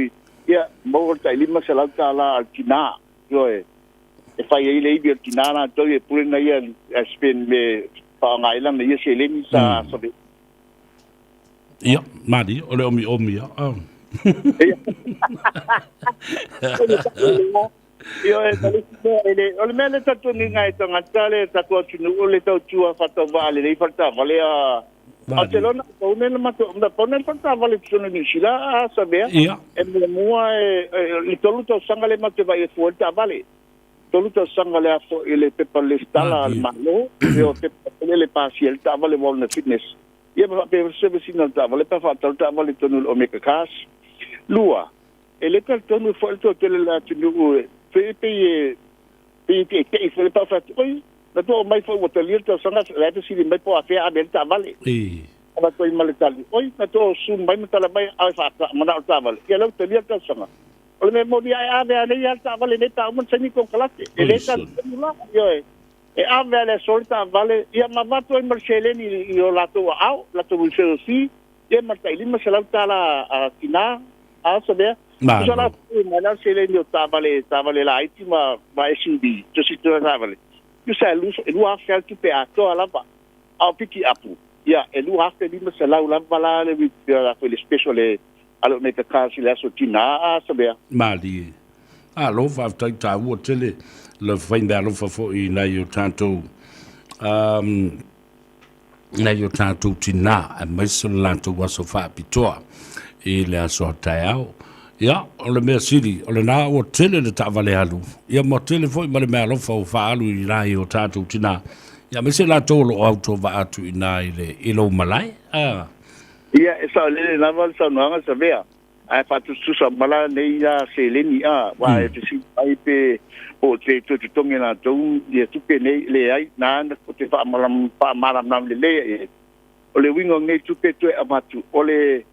ia mo ta lima se la la tina yo e fa ye le bi tina na to e pure na ia spin me pa nga ila me ye se le mi sa so be ia madi ole omi ia io ele ole mele tatu ni ngai to ngatale tatu tunu ole to tua fato vale le falta vale a Barcelona o nele mato da ponen falta vale tunu ni sila Savea e mua le tolu to sangale mato vai fuerta vale tolu to sangale a fo ele pepa le stala al malo io le pasiel ta vale vol fitness ia ba pe service no ta vale pa fa ta vale tunu o meka kas lua ele ka tonu fo to tele la tunu pe se pa fa oi la to mai fo o tele to sanga la te si mai po a fe a bel ta vale ala to mal tali oi na to su mai mata mai a fa mana ta vale ya lo tele to sanga o me mo dia a ve ale ya ta vale ne ta mo sani ko kalate ele ka la yo e a ve ale solta vale ya ma va to mal cheleni yo la to au la to se si e ma ta ilima se la ta la tina a Savea Sala mana se le no tavale la itima vai SUV to si to tavale you say lu a fel tu pe ato ala ba au piki apu ya lu a fe di ma sala la bala le vi la fe le special alo me ka kasi la so tina a Savea mali lo fa ta wo tele le fainda lo fa fo i na yo tanto na yo tanto tina a mai so lanto wa so fa pitoa e le so taiao ia o le mea siri o le nā o tele le ta'avale alu ia mo tele foi ma le mea alofa o whaalu i nā i o tātou tina ia me se la tōlo o auto wa atu i nā i le ilo malai ia e sa le lava sa noanga Savea ai fatu susa mala nei ia se leni wa e te si ai pe o te tongi na tau ia tupe nei le ai nā o te wha maram nam le o le wingo nei tupe tue amatu o le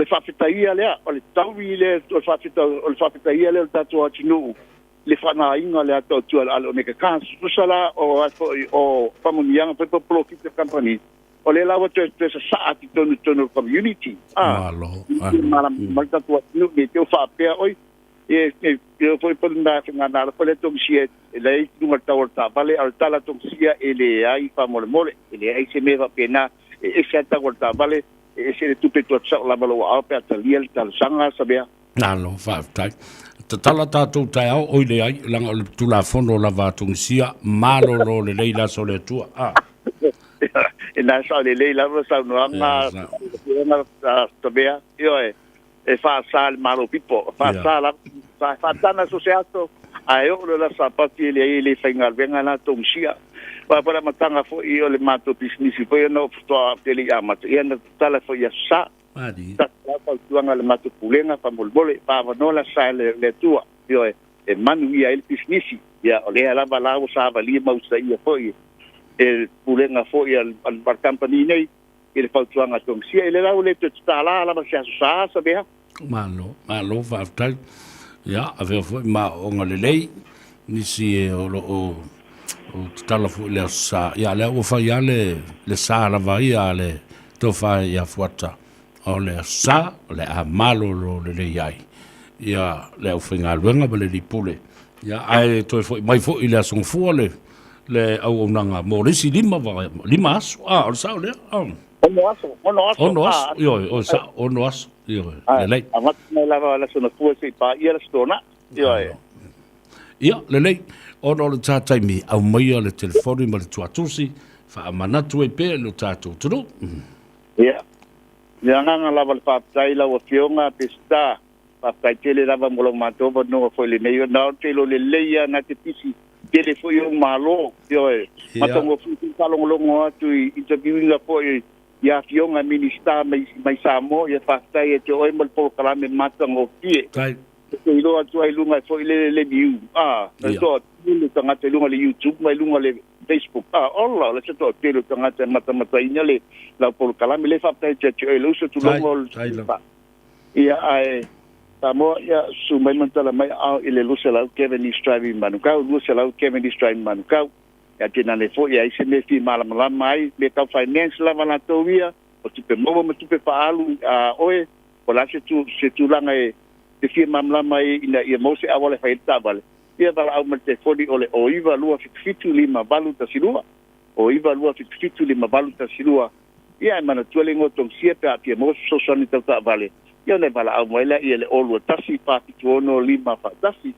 whawhitaia lea, o le taui le, o le whawhitaia le tatu atinu, le whanainga lea tau tua ala o meka kāns, usala o whamunianga pepa Profit Company, o le lawa te sa saati tonu community. Malo. Mara tatu atinu, me te o whapea oi, e foi ponu na whinga nara, po le tong sia, e le nunga tau ta vale, al tala tong sia, e le ai whamole mole, e le ai se mewa pena, e se tau ta vale, e se tu pe tu sa la malo a pe ta liel tal sanga Savea lo fa tai ta tala ta tu tai au o le ai langa o tu la fondo la va tu sia malo lo le leila so le tu e na sa le leila sa no anga Savea io e fa sal malo pipo fa sala fa tana associato ai o la sa pati le fingal venga na tu sia para matanga fo i o le mato business fo no to tele amato ia na tala fo ia sa adi ta fa tuanga le mato pulenga fa molbole pa no la sa le tua io e manu ia el business ia o le ala bala o sa vali mau sa ia fo i el pulenga fo ia al bar company nei il fa tuanga tong sia ele la o le tala la ma sa Savea malo fa tai ia ave fo ma o ngale lei ni si o o tala fu le sa ya le o fa ya le sa la va ya le to fa ya fuata o le sa le a malo lo le yai ya le o finga luenga bele di pule ya ai to fo mai fo ile song fu le au nanga mo le si lima as o sa le ono as yo o sa ono as yo le le amat me lava la sona fu se pa ia la stona yo ia le le ono le tatai mi au mai le telefoni ma le tuatusi fa manatu e pe lo tatu tudu ia ya nga lava le pa tai la o fionga pista pa tai tele lava mo lo mato bo no fo le nei na te lo le leia na te pisi ele foi un malo yo matongo fu talong longo tu interviewing la foi ya fionga minista mai Samoa ya fa tai e te oi mo po kala me matongo pie tai i lo atu ai lunga foi le biu so le tanga te lunga le YouTube mai lunga le Facebook olla le to te lo tanga te mata ina le la por kala me le fa tai te e lo so tu longo ia ai Samoa ya su mai mantala mai ile lo se la Kevin is driving manukau lo se la Kevin is driving manukau ya tina le foi ai se me fi mala mai me ka finance la vala tovia o tu pe mo tu pe pa alu oe o la se tu langa te fia mamla mai ina ia mose awale faita vale ia bala au mate fodi ole o iva lua fitu lima balu ta silua o iva lua fitu lima balu ta silua ia mana tuele ngotong sia pe apia mose so soni ta vale ia le bala au moela ia le olu tasi pa fitu ono lima fa tasi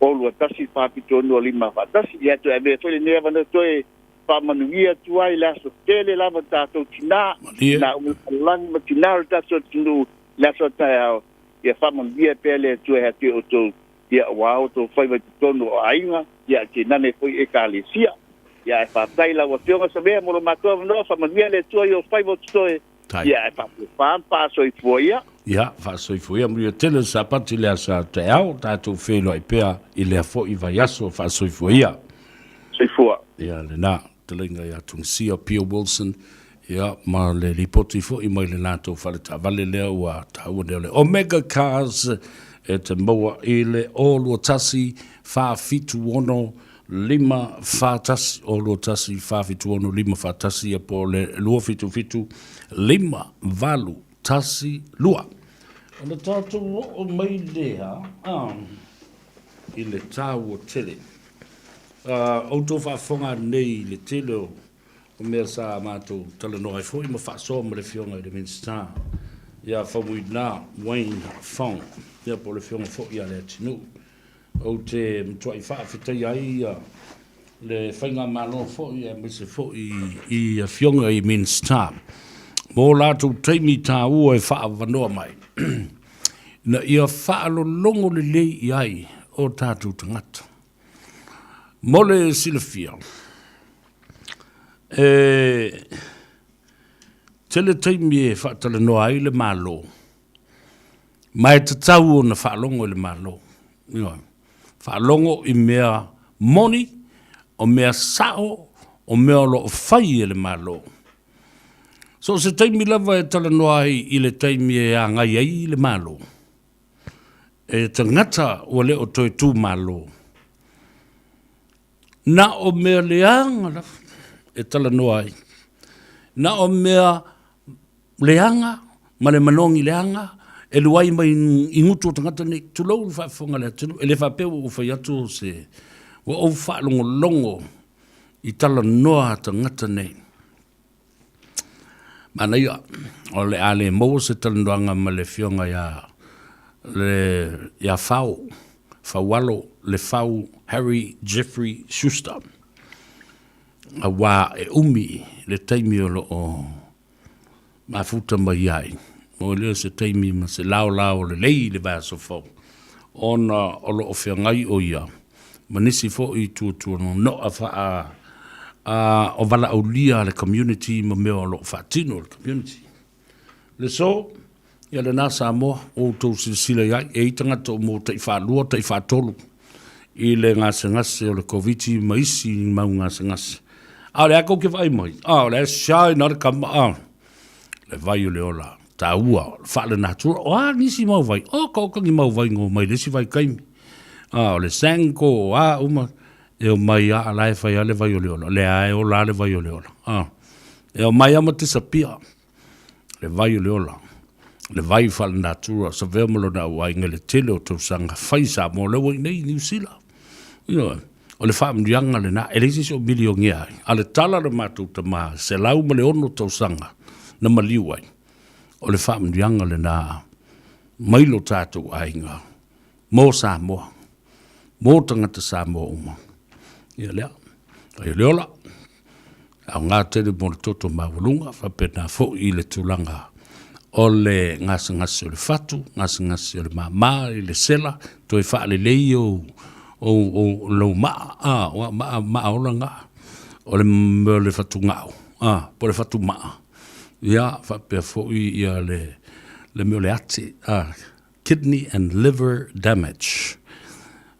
olu tasi pa fitu ono lima fa tasi ia to ebe fole ne vana toe pa manuia tuai la so tele la mata to tina na lang matina ta so tinu la so ta ia whamon via pele tu e hati o tō ia wao tō whaiva te tono o ainga ia te nane pui e ka le sia ia e whatai la wa whionga Savea moro matua no whamon via le tua i o whaiva te toe ia e whampa soi fuia ia soi fuia mria tele sa pati le asa te au tātou whelo i pēa i le afo i vai aso soi fuia soi fua ia le nā telenga ia tungsia Pia Wilson ia ma le ripoti fo i mai le nato fale ta vale lea ua taua le Omega Cars e te maua i le o lua tasi fa fitu ono lima fa tasi o lua tasi fa fitu ono lima fa tasi e po le lua fitu lima valu tasi lua ona tato o mai lea i le tau o tele o to fa fonga nei le tele o mea sa mātou tala noai fōi ma whaasoa ma le whionga i le Minster. Ia whamui nā Wayne Fong. Ia po le whionga fōi a le atinu. O te mtuai whaafetai ai le whainga mālo fōi a mese fōi i a whionga i Minster. Mō lātou teimi tā ua e whaavanoa mai. Na ia whaalo longo le lei i ai o tātou tangata. Mole silafia. Tele taimi e whaatala noa ai le malo. Mai te tau o na whaalongo le malo. Whaalongo i mea moni, o mea sao, o mea lo o whai e le malo. So se taimi lava e tala noa ai i le taimi e a ngai ai le malo. E te ngata o le o toi tū malo. Na o mea leanga lafa. E tala noa ai. Na o mea leanga, ma le manongi leanga, e luai mai ingutu o tangata nei, tulau le whaafonga le atinu, e le whapeo o whai atu se, wa o whaalongo longo, i tala noa tangata nei. Mana ia, o le ale mou se tala noanga ma le whionga ia whawalo, le whau Harry Jeffrey Schuster. A wā e umi le taimi o mafuta mai ai. O leo se taimi ma se lao le lei le vaso fo. Ona o lo o whiangai o ia. Manisi fo i tuatua no a wha o wala au lia le community ma mea o lo whaatino le community. Le so, ia le nā Samoa o tau sila iai e itangata o mō tai whaalua, tai whaatolu. I le ngase o le COVID ma isi mau ngase. A le ako ke vai mai. A le shai na le kama. Le vai o le ola. Ta ua. Whaale nā tura. O nisi mau vai. O kaukangi mau vai ngō mai. Lesi vai kaimi. A le sanko. A uma. E o mai a lai fai ale vai ole ola. Le ae o la le vai ole ola. E o mai ama tisapia. Le vai ole ola. Le vai fal natura. Sa vea malo na ua inga le tele o tau sanga. Fai sa mo le wai nei New Zealand. O le wha mrianga le na. E le sisi o milion ia. A le tala le mātou ta maa. Se lau ma le ono tau sanga. Na maliu ai. O le wha mrianga le na. Mailo tātou a inga. Mō Samoa. Mō tangata Samoa uma. Ia lea. Ia leola. Au ngā tere mo le toto mawalunga. Whapena fo i le tūlanga. O le ngasi o le fatu. Ngasi o le mama. I le sela. Toi wha le lei o lau maa. Maa ola ngā. O le fatu ngāo. Po le fatu maa. Ia whapea fo i ia le meo le ate. Kidney and liver damage.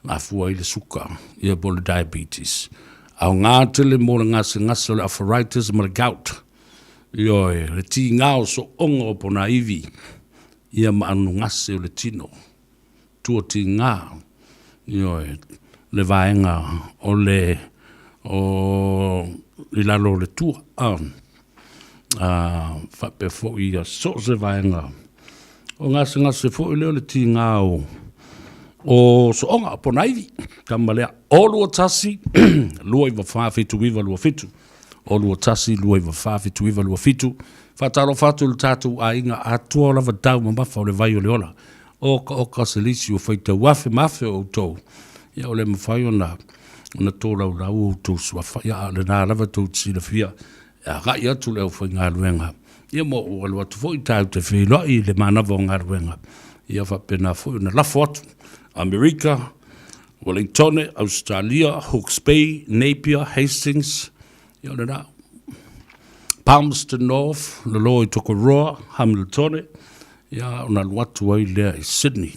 Ngā fua i le suka. Ia po le diabetes. Au ngā tele mo le ngasi o le arthritis ma le gout. Ioi, le ti ngāo so ongo po na iwi. Ia maanu ngasi o le tino. Tua ti ngāo. Ioi, le vaenga o le lalo le tua. Whape fo i a so se vaenga. O ngasi fo i leo le ti ngāo. O so onga po na iwi. Kamalea, o lua tasi, lua iwa whawhitu iwa lua fitu. O lua tasi, lua iwa whawhitu iwa lua fitu. Whataro whatu le tātou a inga atua lava tau ma mafa o le vai o le ola. O ka se lisi o whaita wafe mafe o tau. Ia o le mawhai o na tō lau o tau swafa. Ia le nā lava tau tsila fia. Ia gai atu leo whai ngā ruenga. Ia mo o alua tu fo i tau te whilo i le manawa o ngā ruenga. Ia whapena fo i na lafo atu. Amerika, Wellington, Australia, Hawke's Bay, Napier, Hastings, Palmerston North, Loloi Tokoroa, Hamilton, Aluatu ai lea i Sydney,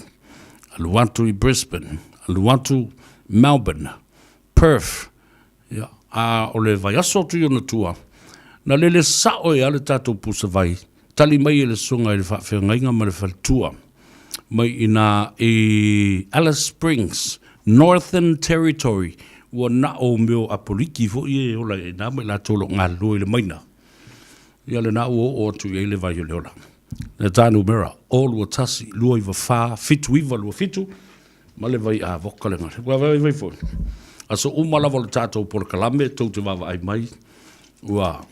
Aluatu i Brisbane, Aluatu Melbourne, Perth, o le vai aso tu iona tua, na lele sao e ale tātou pusa vai, tali mai e le sunga e le whawhiangainga ma le whaltua, mai ina e Alice Springs, Northern Territory, ua na o meo apoliki fo i e ola e nā mai la tolo ngā loi le maina. Ia le nā o tu e le vai o le ola. Le tānu mera, o lua tasi, lua iwa whā, fitu iwa lua fitu, ma le vai a voka le ngare. Ua vai fo. Aso umalawa le tātou por kalame, tau te wawa ai mai, ua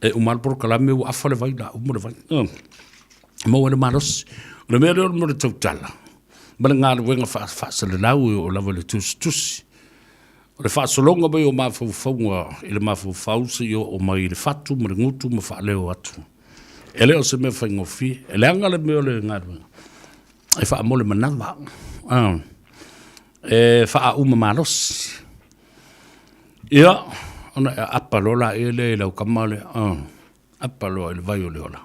e umal por kalame, ua afa le vai la, umo le vai. Mau e le manos, le mea leo mo le tau tala. Ma le ngā wenga whaasa le lau o lawa le tusi. O le whaasolonga mai o mawhauwhaunga i le mawhauwhausa i o mai le whatu, ma le ngutu, ma whaaleo atu. E leo se mea whaingofi, e le anga le mea le ngā wenga. E wha mo le manawa. E wha uma marosi. Ia, ona e apalola e le lau kamale. Apalola e le vai o le ola.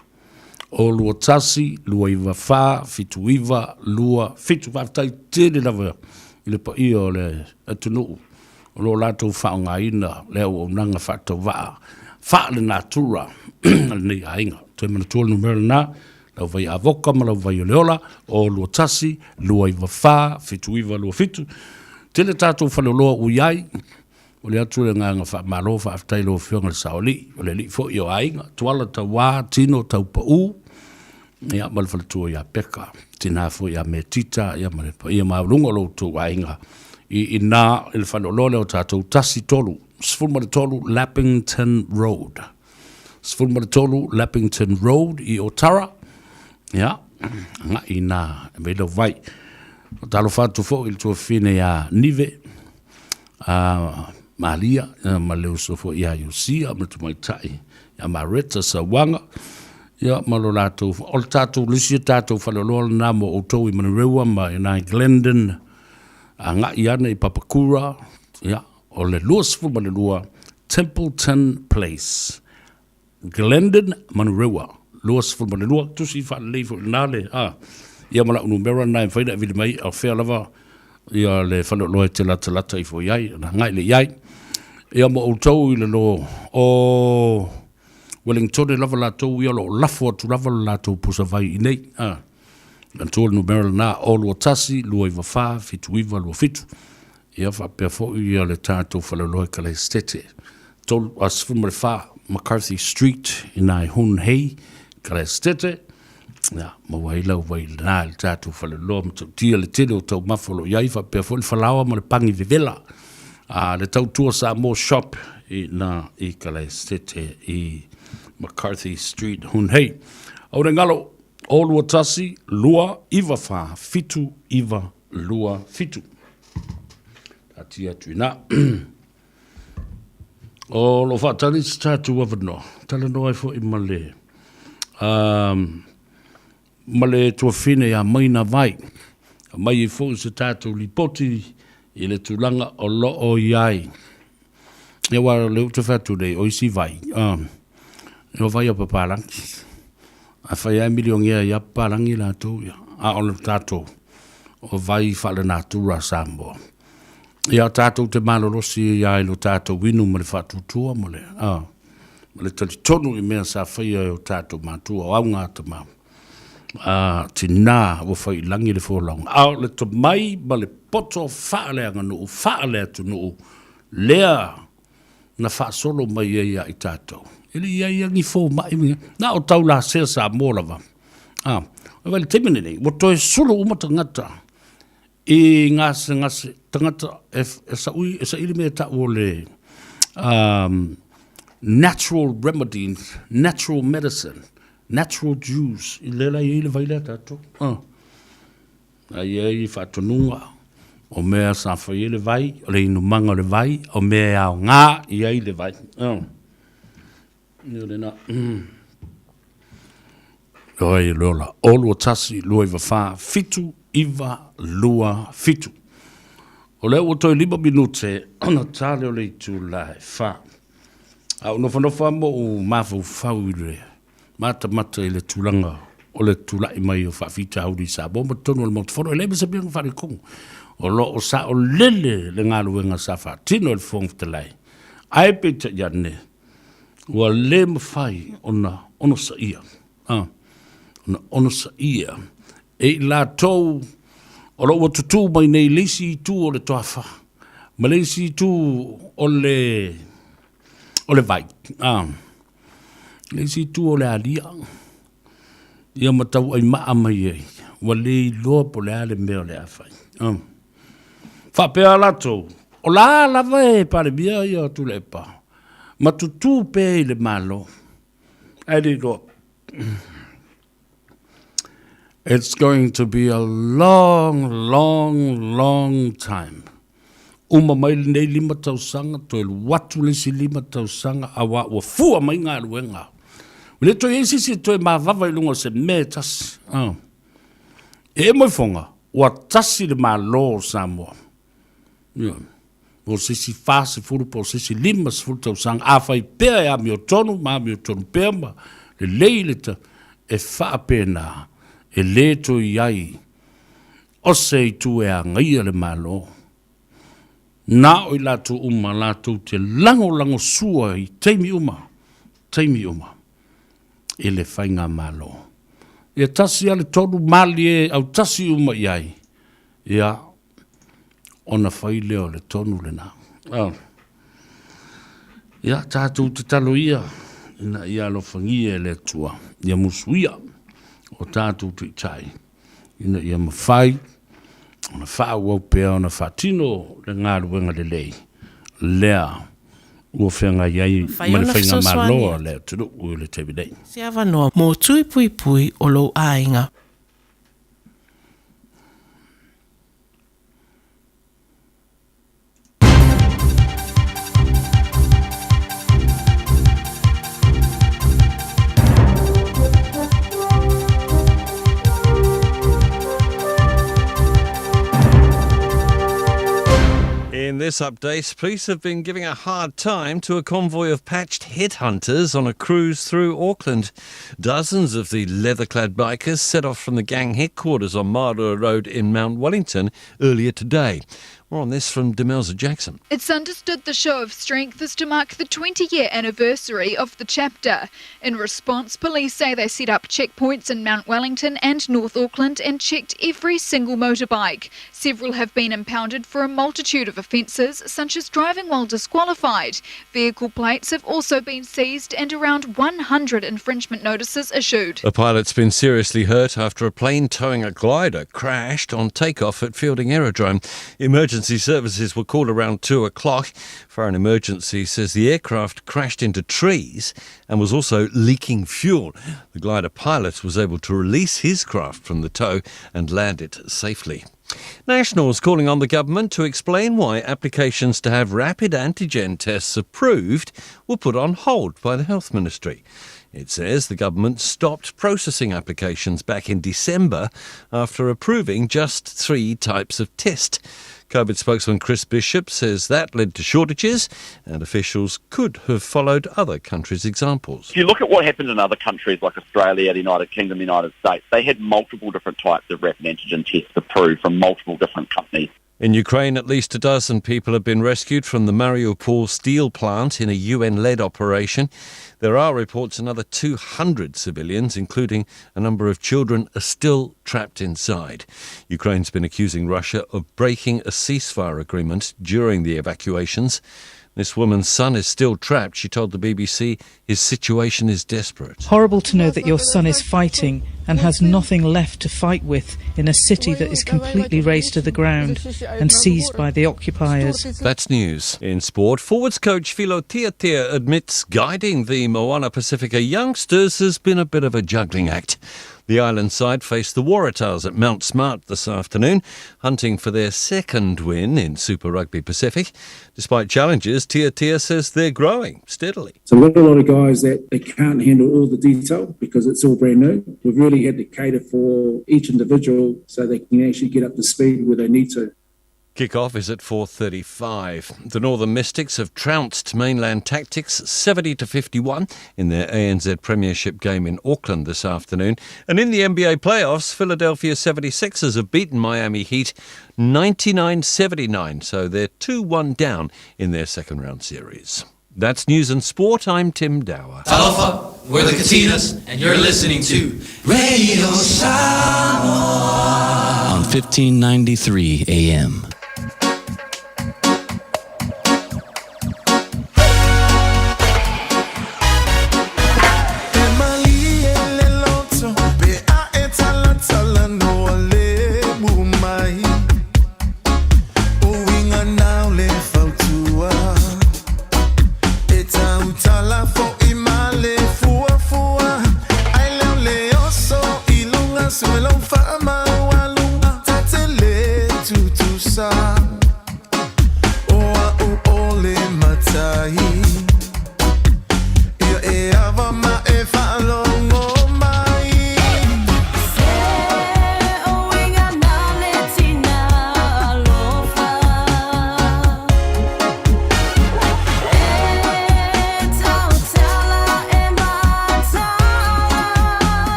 O lua tasi, lua iwa wha, fitu iwa, lua, fitu whaftai tēne lawa i le pa ia o le atunu. O lo lātou wha o ngā ina, leo o nanga whātou waa. Wha le nātura, nei a inga. Toi mana tōle numera nā, lau vai a voka, ma lau vai o leola, o lua tasi, lua iwa wha, fitu iwa, lua fitu. Tēne tātou whaloloa uiai, o le atu le ngā wha malo whaftai lo whionga le saoli, o le li fo i o a inga, tuala tau wā, tino tau pa u, ia malwhala tua ia peka, tina fo ia me tita, ia maulunga lo tu wainga. I nā il whanolole o tātou tasi tolu, sfulma le tolu Lappington Road. Sfulma le tolu Lappington Road i Otara. Ia, nga i nā, e mei lau vai. O talo whātu fo il tua whine ia nive, Malia, ma leo so fo ia Yosia, ma tu mai tai, ia Mareta sa wanga, ia malo lātou, o le tātou lisi tātou whaloloa nā mo o tau I Manurewa ma I nai Glendon, a ngā I ana I Papakura, ia, o le lua sifu ma le lua, Templeton Place, Glendon, Manurewa, lua sifu ma le lua, tusi wha leifo nāle, ia mala unu mera nai whaida vile mai, au whea lava, ia le whaloloa te lata I fo iai, na ngai le iai, ia mo o tau I le lo, o Wellington lava lātou ia lo lafo atu lava lātou pusa vai I nei. Gan tōle numera nā o lua tasi, lua iwa wha, fitu iwa, lua fitu. Ia whapea fo ia le tātou whalaloi ka le stete. Tolu asfumu le wha McCarthy Street ina I Hunhei ka le stete. Ia, mawaila waila le tātou whalaloi ma tau tia le tele o tau mawhalo. Ia i whapea fo le whalawa ma le pangi vivela. Le tau tua Samoa shop i ka le stete i McCarthy Street Hunhei. Au re ngalo, o lua tasi, lua iwa wha, fitu iwa lua fitu. Tia tuina. O lo fa tali statu wavano. Tala no ai fo I male. Male tua fine ya maina vai. Mai fo se tatu lipoti I le tulanga o lo o iai. E wa le uta fatu dei o isi vai. E vai a papalangi. A fai a miliongia ya palangi la tu ya. A o le tatu. O vai fa le natura Samoa. Ia tātou te malorosi ia I lo tātou winu ma le whatutua ma le. Ma le tali tonu I mea sa whaia o tātou mātua o aunga ta mau. Tina o whai langi le whōlaunga. Au le to mai ma le poto whaalea nuu, whaalea tu nuu. Lea na whaasolo mai ia I tātou. Ili ia ngi fō mai minga. Na o tau la sea sa mōlawa. Wale temene nei. Mo toi solo umata ngata. I ngase tangata sa ili me ta o le natural remedy, natural medicine, natural juice. I lela I le vaile tato. Ai whatonunga o mea sa whai le vai, o le inu manga le vai, o mea au ngā I le vai. Ia le na. Oi lola, olu o tasi lua I wha fitu iwa lua fitu. O leo o toi 5 minute, ona tale o le tu lai wha. Au nofa mo o mafu whau I le. Mata I le tulanga o le tulai mai o whawhita auri sa. Bomba tonu o le mautofono, e lebe sa bianga whare kongu. O lo o sa o lele le ngā luenga sa wha. Tino le whong talai. Ai pita iane. Ua le mawhai ona sa ia. Ona sa ia. E la tau, o lo tutu mai nei leisi tu o le toafa. Ma leisi tu o le vai. Leisi tu o le alia. Ia matau ai maa mai ei. Wa le loa po le ale mea o le awhai. Whapea lato. O la lava e pare bia ia tu le pa. Ma tutu pe le malo. Ai le loa. It's going to be a long, long, long time. Uma mai nei 5 tausanga, to watu le si 5 tausanga, awa ua fua mai ngā luenga. Wile to esi si to ma vava I lunga se me tasi. E moi fonga, ua tasi le ma lo Samoa. O sisi fase furu po sisi 5 furu tausanga, a fai pea ya mi o tonu, ma mi o tonu pea ma, le leile ta, e faa pena. E le to iai, o sei tu e a ngai le malo. Na o I lato uma lato te lango sua I teimi uma. E le whainga malo. E tasi ale tonu mali e au tasi uma iai. Ia, ona whai leo le tonu le na. Ia, tātou te talo ia. Ina ia lo whangia le tua. Ia musuia. O tātou tu tai. Ina ia mawhai, ona wha wau pēa, ona whatino le ngā ruenga le lei. Lea, ua whenga iai, ma le whenga maloa lea, tunu ui le te bidei. Se awa noa, mō tui pui pui o lo ainga. In this update, police have been giving a hard time to a convoy of patched headhunters on a cruise through Auckland. Dozens of the leather-clad bikers set off from the gang headquarters on Marua Road in Mount Wellington earlier today. More on this from Demelza Jackson. It's understood the show of strength is to mark the 20-year anniversary of the chapter. In response, police say they set up checkpoints in Mount Wellington and North Auckland and checked every single motorbike. Several have been impounded for a multitude of offences, such as driving while disqualified. Vehicle plates have also been seized and around 100 infringement notices issued. A pilot's been seriously hurt after a plane towing a glider crashed on takeoff at Fielding Aerodrome. Emergency services were called around 2 o'clock. Foreign Emergency says the aircraft crashed into trees and was also leaking fuel. The glider pilot was able to release his craft from the tow and land it safely. Nationals calling on the government to explain why applications to have rapid antigen tests approved were put on hold by the Health Ministry. It says the government stopped processing applications back in December after approving just 3 types of test. COVID spokesman Chris Bishop says that led to shortages and officials could have followed other countries' examples. If you look at what happened in other countries like Australia, the United Kingdom, United States, they had multiple different types of rapid antigen tests approved from multiple different companies. In Ukraine, at least a dozen people have been rescued from the Mariupol steel plant in a UN-led operation. There are reports another 200 civilians, including a number of children, are still trapped inside. Ukraine's been accusing Russia of breaking a ceasefire agreement during the evacuations. This woman's son is still trapped. She told the BBC his situation is desperate. Horrible to know that your son is fighting and has nothing left to fight with in a city that is completely razed to the ground and seized by the occupiers. That's news. In sport, forwards coach Filo Tiatia admits guiding the Moana Pacifica youngsters has been a bit of a juggling act. The island side faced the Waratahs at Mount Smart this afternoon, hunting for their second win in Super Rugby Pacific. Despite challenges, Tiatia says they're growing steadily. So we've got a lot of guys that they can't handle all the detail because it's all brand new. We've really had to cater for each individual so they can actually get up to speed where they need to. Kick-off is at 4:35. The Northern Mystics have trounced Mainland Tactics 70-51 in their ANZ Premiership game in Auckland this afternoon. And in the NBA playoffs, Philadelphia 76ers have beaten Miami Heat 99-79, so they're 2-1 down in their second round series. That's news and sport. I'm Tim Dower. Talofa, we're the Katinas, and you're listening to Radio Samoa on 1593 AM.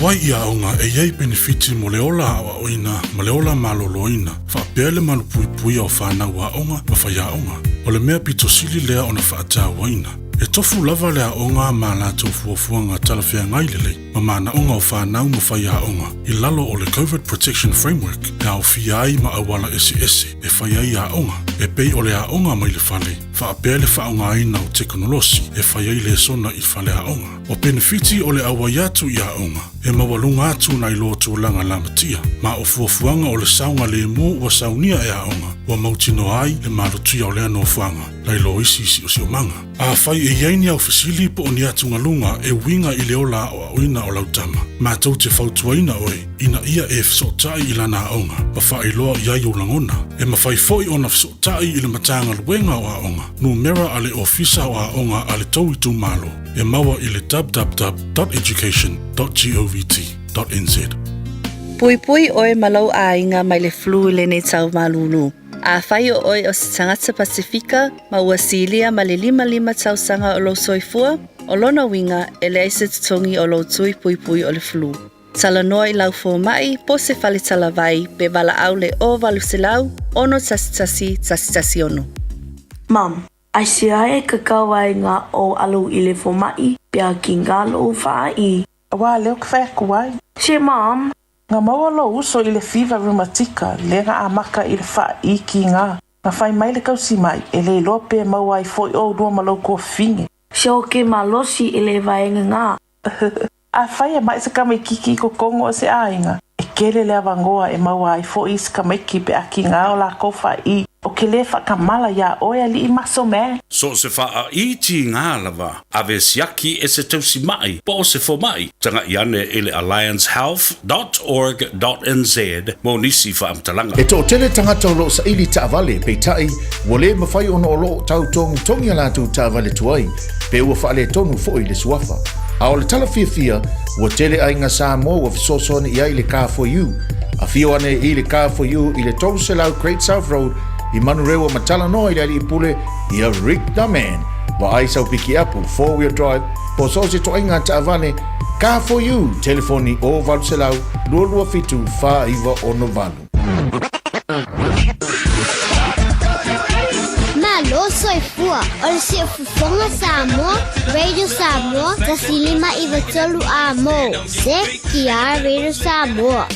Wai ia onga e iei benefiti mo le ola awa oina, ma le ola maloloina, whaapea le malu pui pui au whanau a onga, ma whai a onga. O le mea pito sili lea ona whaata waina. E tofu lava lea onga ma la tau fuafuanga talawhea ngai lelei, ma mana onga o whanau ma whai a onga. I lalo o le COVID Protection Framework, e au whiai ma awala ese, e whai ai a onga, e pei o le a onga mai le whale. Whaapea le whaonga aina o teknolosi, e whai ai le sona i whale a onga. O benefiti o le awa iatu i a onga, e mawalunga atu nai lo tūlanga lamatia, ma o fuafuanga o le saunga le mo ua saunia e a onga, ua mautino ai le malutia o le ano fuanga, nai lo isi o si o manga. A whai e iaini au fasili po o ni atu ngalunga e winga i le ola o oina o lautama. Ma tau te whautuaina oe, ina ia e fsotai i lana a onga, ma whai loa iai o langona, e ma whai foi ona fsotai i le matanga luenga o a onga, numera ale ofisa o a onga ale tau i tu malo, e maua i le www.education.govt.nz. Pui pui oe malau a inga mai le flu le ne tau malulu. A whai o oi o se tangata Pasifika, ma ua silia ma le 5 tau sanga o lo soifua, o lona winga e le aise tutongi o lo tui pui pui o le flu. Tala noa i lau fō mai, po se whale tala vai, pe wala au le o walu se lau, ono tasi ono. Mam, ai se ai kakau ai ngā o alu i le fō mai, pia ki ngā lo whai. Wa leo kwheku ai. Se mam, ngā maua lo uso i le fever rheumatica, le ngā amaka i le whai ki ngā. Ngā whai mai le kausi mai, e le lope maua i fōi o rua malo kua finge. Se o ke malosi i le vaenga ngā. A whai e mai se kamaikiki ko kongo o se ainga. E kele le awangoa e maua i fōi se kamaiki pe aki ngā o la kou whai. O ke le whakamala ia oe ali I maso me. So se wha I ti ngā lava, ave siaki e se tausi mai, po se fo mai. Tanga I ane ele alliancehealth.org.nz, mo nisi wha amtalanga. E to tele tangata o lo sa ili taavale, pe tai, wale mawhai ono o lo tau tongi alatu taavale tuai, pe ua whaale tonu fo I le suafa. A o le tala fia, ua tele ai ngā Samoa ua fisosone I ai le K4U. A fio ane I le K4U I le tolu se lau Great South Road, I manu rewa matala noa I le ali ipule I a Rick the Man. Wa ai sau piki apu, 4-wheel drive, po so se to inga taavane, K4U, telefoni o valu se lau, lua fitu wha iwa ono valu. Malo soifua, o le se fufonga Samoa, Radio Samoa, tasilima iwa tolu a mo, se kia Radio Samoa.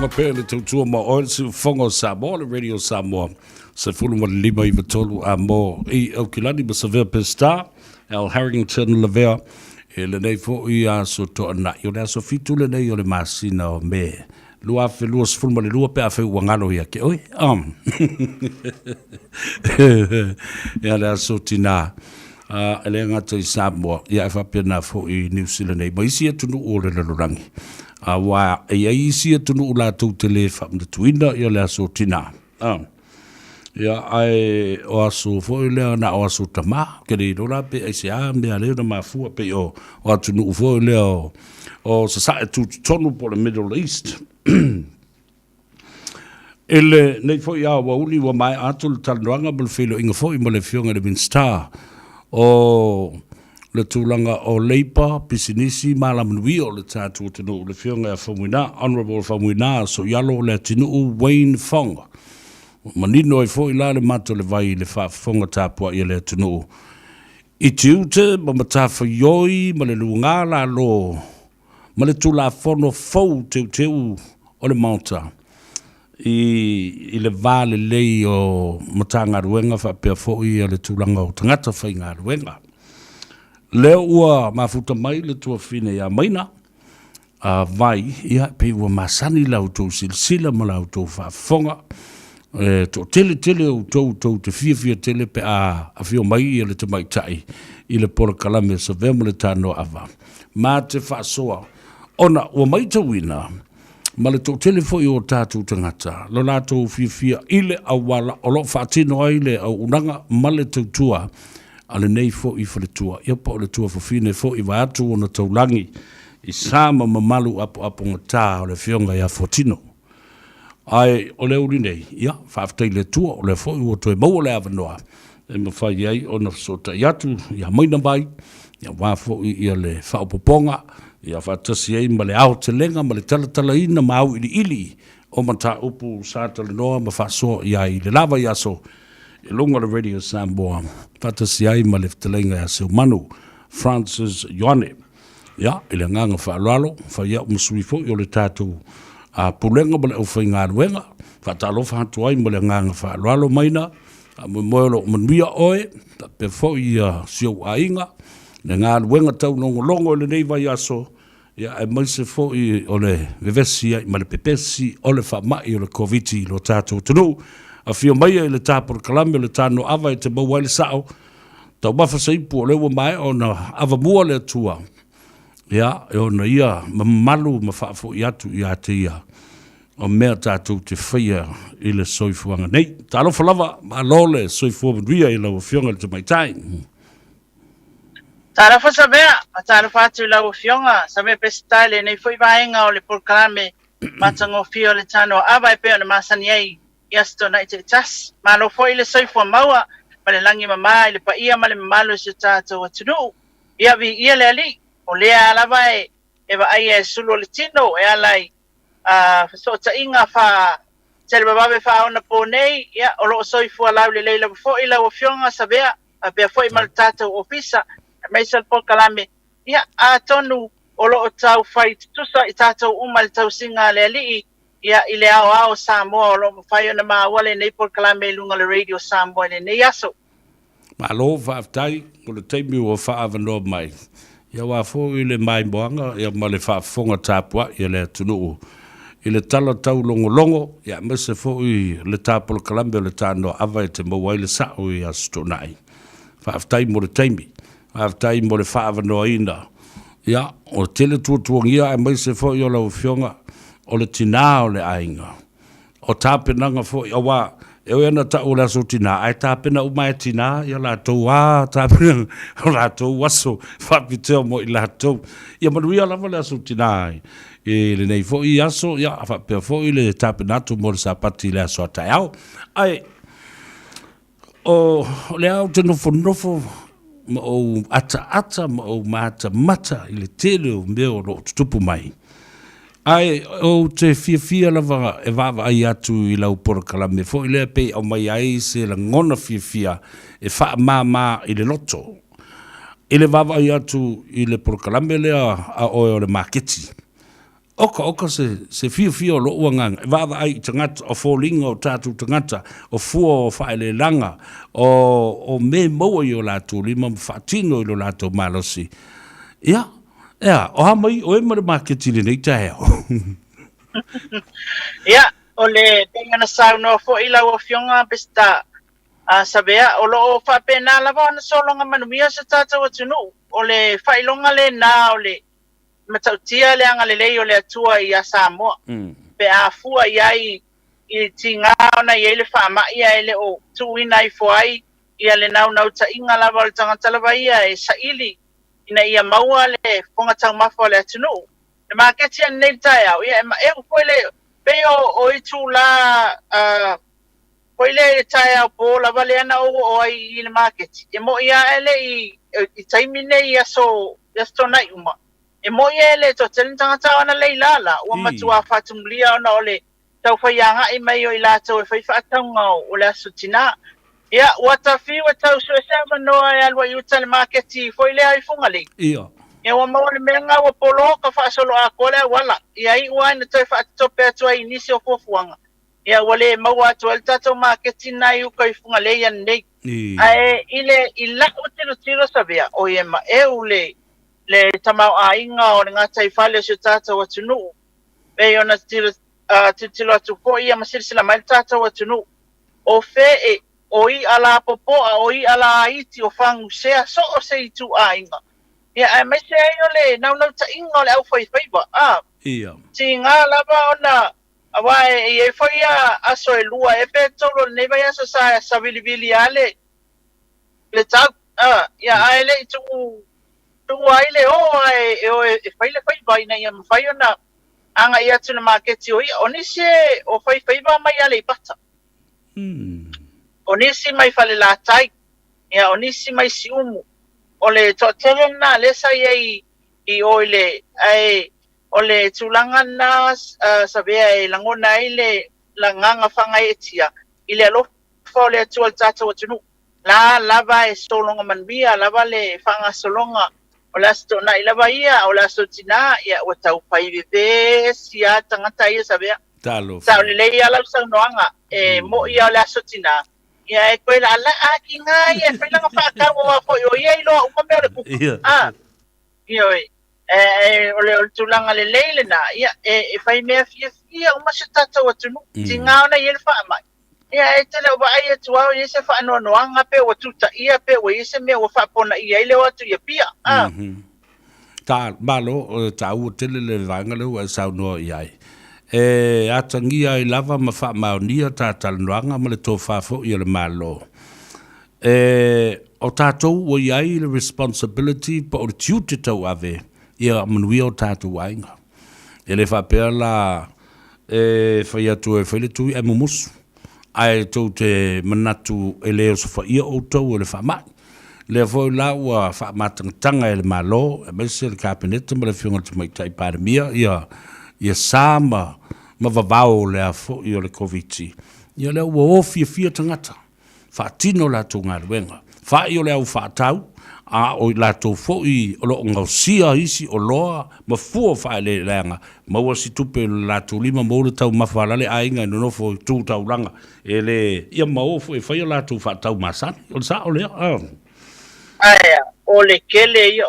langa pele tautua ma oil si fongo Samoa le Radio Samoa se fulu ma lima I vatolu a mo au kilani ma Savea Pesta Al Harrington Lavea e le nei fo I a so to ana yo le so fitu le nei o le masina o me lua fe lua se fulu ma le lua pe a fe wangano ia ke oi ya le so tina ele ngata I Samoa ia fa pena fo I New Zealand nei ma isi tunu o le lorangi wa e isi tunu la tu tele fa de tuina yo le so tina ya ai o aso fo le na o aso tama ke le do la pe ai se a me ale na mafu pe o tunu fo le o sa tu tonu por the Middle East ele nei fo ya wa uli wa mai atul talwanga bul filo inga fo I mo le fionga le bin star o le tūlanga o leipa, pisinisi, malamanui o le tātua tino le fionga a whamuina, Honourable whamuina, so yalo le tino Wayne Fonga. Manino e fo I la le mato le vai le whafonga tāpua I le tino. I tiute, ma matafa yoi, ma le luunga la lo, ma le tūla fono fau teu o le mauta. I le vale lei o matanga ruenga whapea fo I le tūlanga o tangata whainga ruenga. Leo ua mafuta mai le tua fine ya maina vai ia pe ua masani lau tau silsila ma lau tau whafonga to tele o tau te fia tele pe a fio mai ia le te mai tai I le pora kalame Savea ma le Tanoa Ava ma te whasoa ona ua mai tauina ma le tau tele fo I o tātou tangata lo la tau fia ile awala o lo whaatino ai le au unanga ma le tau tua ale nei fo I whaletua. Ia pa o le tua fofine fo I waatu o na taulangi I sama mamalu apo ngata o le fionga ia fotino. Ai o le uri nei, ia, whaaftei le tua o le fo I woto e mau o le avanoa. E mawhai ai o na sota iatu, ia maina mai, ia wafo ia le whaopoponga, ia whaatasi ai ma le ao te lenga, ma le talatala ina ma au ili o mata upu sātale noa ma whaasoa ia I le lava ia so. E longa le Radio Samoa, patasi ai ma le ftelenga ya seu manu, Francis Ioane. Ia, ele nganga whaalalo, whaia umasui fo I o le tātou pulenga ma le au whainga ruenga, whaatalofa hatu ai ma le nganga whaalalo maina, moelo manuia oe, pe fo I siau ainga, le ngā ruenga tau longo le nei vai aso, ia e maise fo I o le vevesi ai ma le pepesi, o le whamai o le COVID lo tātou tunu, a fio mai le tāpura kalame le Tanoa Ava I te maua le sao tau mafa saipu o lewa mai o na ava mua le atua ia e o na ia mamalu ma whaafo I atu I ate ia o mea tātou te whaia I le soifuanga nei tālofa lava ma lole soifua manuia I lau fionga le te maitai Tālofa Savea, tālofa atu lau fionga Savea Pesta le nei fui vaenga o le porkalame matango fio le Tanoa Ava e pe o le masani ai Yasto na ite tas malo fo ile soifua maua ma le langi mama ile pa ia ma le mamalo se tātou atunu ia vi ia le ali o lea alava e va ai e sulu le tino e alai so ta inga fa tele bababe fa ona po nei ia o lo soifua lau le leila fo ile o fionga Savea a pe fo I mal tātou ofisa mai sal po kalame ia a tonu o lo tau fight tusa I tātou umal tau singa le ali ia I le ao Samoa o lo mawhai ona maawale nei por kalame lunga le Radio Samoa le nei aso. Ma lo whaaftai, o le teimi o whaavanoa mai. Ia wafo I le mai moanga, ia ma le whaafonga tāpua, ia le tunu I le tala tau longo, ia mese fo I le tāpula kalame o le Tanoa Ava te maua I le sao I asto nai. Whaaftai mo le teimi, whaaftai mo le whaavanoa ina. Ia, o tele tuatuangia, ia mese fo I o lau fionga, o le tina o le ainga. O tāpenanga fo I awa, e o ena ta o la so tina, ai tāpena umai tina, ia la tau tāpena, o la tau waso, whapiteo mo I la tau. Ia manuia lava le so tina ai. E le nei fo I aso, ia whapea fo I le tāpenatu mo le sapati le aso atai au. Ai, o le au te nofo, ma o ata, ma o mata, I le tele o meo lo tutupu mai. Ai o te fia lava e vava ai atu I lau pora kalame fo I lea pei au mai ai se la ngona fia e wha mama I le loto I le vava ai atu I le pora kalame lea a oe o le maketi Oka se fio lo uanga va ai tangata o folinga o tatu tangata o fua o faile langa o me mo yo la tu lima fatino lo la to malosi ya o ha mai o e market ni tai Ia, o le tengana sauno fo ila o fionga pesta Savea o lo fa pena lava na solonga manumia se tata o tunu o le failonga le na o le matautia le anga le lei o le atua i a Samoa pe a fua iai i tinga ona i le fa mai ele o tuina i fo ai ia le nau ta inga lava le tangata lava ia e saili ina ia maua le fonga tau mafo le atunu le maketi an nei tai au ia e ko le peo o i tu la Koile tai au po la vale ana o ai i le market. E mo ia ele i taimine i aso nai uma. E mo ia ele to telen tangata ana leilala. Ua matua fatumlia ona ole tau whaianga i mai o i lato e whaiwhaatanga o le aso tina. Ia, wata whiwa tau so e sama noa e alwa i uta le market i foile ai fungali. Ia. E wa maua le menga wa polo ka whaasolo a kole wala. Ia i ua ina toi whaatope atua i nisi o fofuanga. Ia wale maua atu al tato marketi nai uka i funga leia nei. Ae i la utilo tiro Savea o ie ma e ule le tamau a inga o ngata i whale o si tata wa tunu. E ona tilo atu ko ia masirisila mai tata wa tunu. O fe o i ala popoa o i ala iti o whangu sea so o se i tu a inga. Ia ai mai se ai ole nau ta inga ole au whaiwhaiwa. Ia. Si ngā lava ona Awai e foi aso e lua e pe tolo ne vai aso sa vili ale le tau ya ale tu aile e fai vai na ia fai ona anga ia tuna market o onise o fai va mai ale pata onisi mai fale la tai ya onisi mai siumu ole to telena le sai i oile ai ole tulanga na Savea e langona ile langanga fanga etia ile lo fole tu tata watunu la lava e solonga manbia lava le fanga solonga ola sto na lava ia ola sto tina ia watau pai be sia tangata ia Savea talo sa le ia la sa noanga e mo ia ola sto tina ia e koe la akinga ia fe langa fa ka wa fo yo ia ilo o me le ku ia ole tulanga le leile na ia e fai mea fia uma se tata o tunu tinga ona ia fa mai ia e tele o vai e tua ia se fa no anga pe o tuta ia pe o ia se me o fa pona ia ile o tu ia pia ta malo o ta u tele le vanga le o sa no ia atangia i lava ma fa maunia ta talnoanga ma le to fa fo ia le malo o tatou o iai le responsibility pa o duty tau ave ia manui o tātou ainga. E le whapea la whai atu e whaile tui e mumusu. Ai tau te manatu e leo sa whaia o tau e le whamai. Le whoi la ua whamatangtanga e le malo, e mese le kāpeneta ma le whiunga te mai tai pāremia, ia sāma ma vavao le a whoi o le COVID-19. Ia leo ua ofia fia tangata. Whaatino la tō ngā ruenga. Whai o le au whaatau, a o la to foi o lo ngausia isi o loa ma fu fa le langa ma o si tupe la to lima mo le tau ma fa le ainga no fo tu tau langa ele ia ma o fo fa la to fa tau masan o sa o le aya o le kele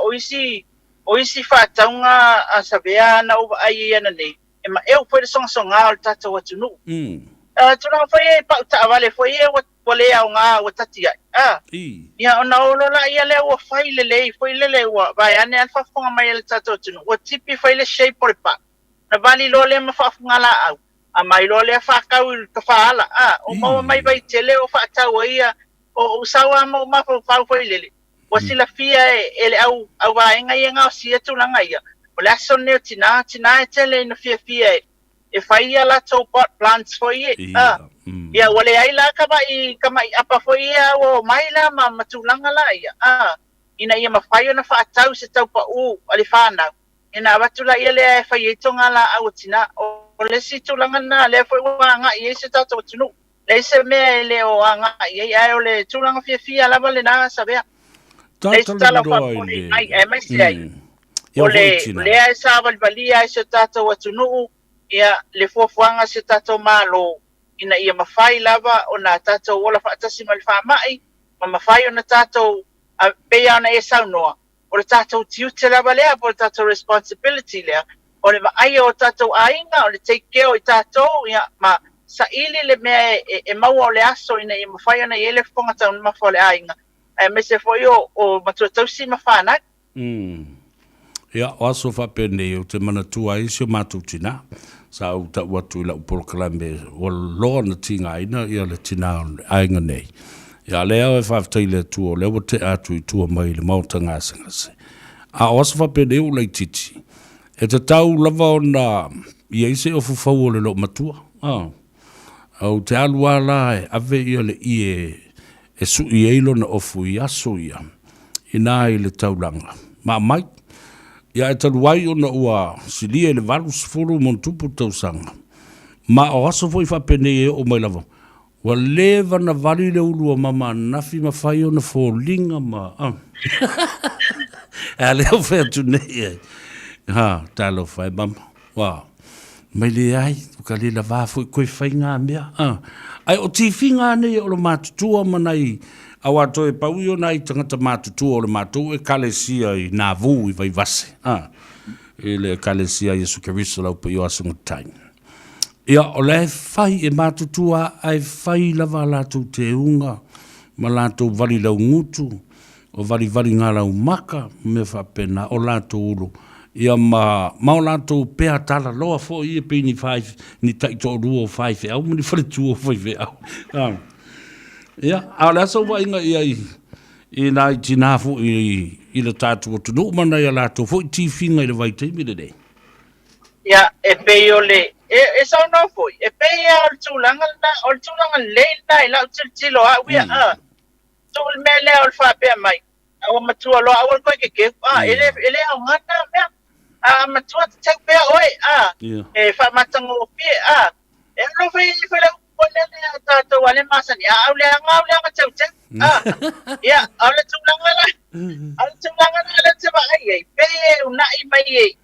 o isi fa taunga a Savea na o ai ana nei e ma eu foi song nga o tata wa tunu tuna foi pa ta vale foi wale au nga o tatia ia ona olo la ia le o faile le foile le wa vai ane alfa fonga mai le tato tunu o tipi faile shape por pa na vali lo le ma fa fonga la au a mai lo le fa ka u ka fa ala o mo mai vai tele o fa ta o ia o sawa mo ma fa foile le o sila fia ele au vai nga ia nga si tu la nga ia o la sonne tina e tele no fia e fai ala to pot plants for ye ia wale ai la ka mai apa foi o mai la ma matulanga la ia ina ia mafai ona fa tau se tau pa u ali fana ina batula ia le fai tonga la au tina o le si tulanga na le foi nga ia se tau tunu le se me le o nga ia o le tulanga fia la vale na Savea le tala fa ai mai se ai le ai sa valia ai se tatou atunuu ia le fuafuaga se tatou malo ina ia mafai lava ona tatou ola faatasi ma le faamaʻi ma mafai ona tatou peia ona e saunoa o le tatou tiute lava lea po le tatou responsibility lea o le vaaia o tatou aiga o le take care o i tatou ia ma saʻili le mea e maua o le aso ina ia mafai ona ia le fofoga taunamafa o le aiga ae me se foʻi o matuatausi ma fanagi ia o aso faapene o te manatua ai sio matou tina sa au taʻu atu i lau polokalame ua loa na tigaina ia le tina aiga nei ia lea o e faafetai le atua o lea ua te atu i tua mai le maotagasagase a o aso faapene o laititi e tatau lava ona ia i se ofufau o le loo matua au te alua la e ave ia le i e suʻi ai lona ofu i aso ia inā i le taulaga maamai ia e talu ai ona ua silia i le 8 mo tupu tausaga ma o aso foʻi faapenei e oo mai lava ua lē vanavali le ulu o mamanafi mafai ona foliga ma a lea o fe atu nei ai talofa e mama wa mai le ai ka le lava foʻi koe faiga mea ai o tifiga nei o le matutua manai awa to e pau yo nai tangata matutua o le matou e kalesia i navu i vaivase e le kalesia Iesu Keriso lau pa yo asunga taina ia o le fai e matutua ai fai lava latou te unga ma latou vali lau ngutu o vali ngā lau maka me whapena o latou ulu ia ma o latou pea tala loa fo i e pini fai ni taito o rua o fai fe au mani whare o fai fe au ia a le asa wa inga ia i nā i tinafu i le tātua tunu mana ia latou fo i tifinga i le vaitaimi le nei ia e pei o le e sao no foi e pei o le tūlanga le na i lau tilo a wia tūl me le o le whapea mai awa matua loa awal koe ke ele au ngana mea matua te tau pea oe e whamatango o pia e lo fai le pone le tātou ale masani au leanga tau te ia au le tūlanga la le te wa ai pei unai mai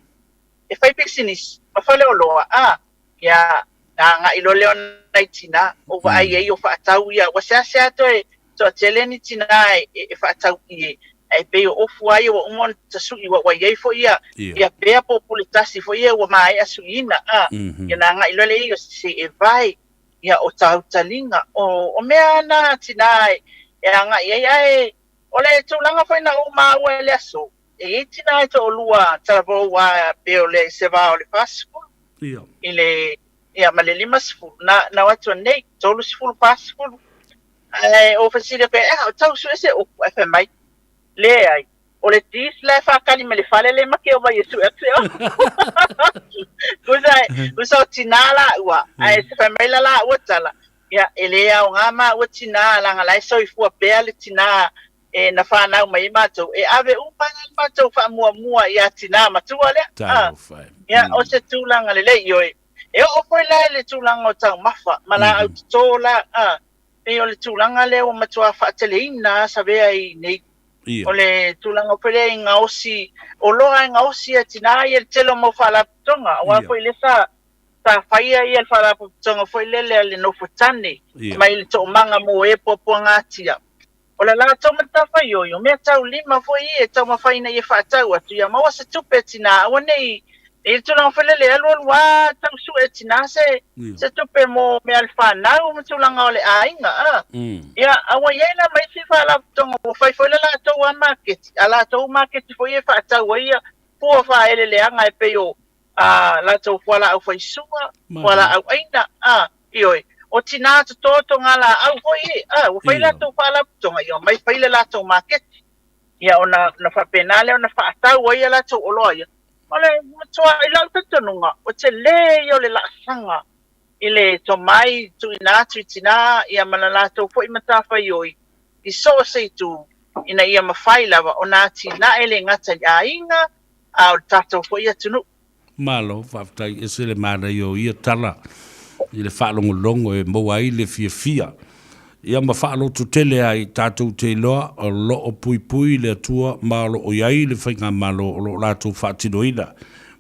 e fai pixinis ma fale o loa ia nga ilo leo nai tina o wa ai o fa tau ia wa sa to e to tele ni tina e fa tau i e pe o fu ai o mon tasu i wa ai fo ia pe po politasi fo ia wa mai asuina ia nga ilo le i se e vai ia o tau talinga o mea na tina ia nga ia o le tūlanga fo na o ma wa le aso e tina to lua tavo wa pe o le se va o le pasco ile ia maleli masfu na watu nei tolu sfulu pasfu o fasile pe o tau su ese o fa mai le ai o le tis le fa kali me le fale le make o vai su exo kusa tinala wa ai se fa mai la o tala ia ele o ngama o tinala ngala so ifu pe le tina e na fa na mai mato e ave un mato fa mua ia tina matua le ia o se tulanga le yo e o foi la le tulanga o tau mafa mala au tola e o le tulanga le o matua fa teleina Savea i nei o le tulanga pele nga osi o loa nga osi atina i el telo mo fala tonga o foi le sa faia i el fala tonga foi le no futane mai le to manga mo e popo ngatia o la to mata fa yo me tau lima foi e tau mafaina i fa tau atu ia ma wasa tupe tina o nei e tu não foi le alo wa tau su e tina se tupe mo me alfa na o tu langa ole ainga ia awa yena mai si fa la tonga o fai foi la to wa market ala to market foi e fa tau ia po fa ele le anga e peyo la to fala au fai sua wala au ainda io o tina to ngala au foi o fai la to fala tonga io mai fai la to market ia ona na fa penale ona fa tau ia la to oloia ole toa i lau tatanunga o te le i o le laasanga i le to mai tu ina tu tina ia manalato fo i matafa i oi i so se tu ina ia mawhai lava o nā tina ele ngata i ainga a o tato fo i atunu malo whaftai e se le mana i o ia tala i le whalongolongo e moa i le fia ia mawhaalo tu tele ai tātou te loa o lo o pui le atua ma lo o iai le whainga ma lo o lo lātou whaatinoina.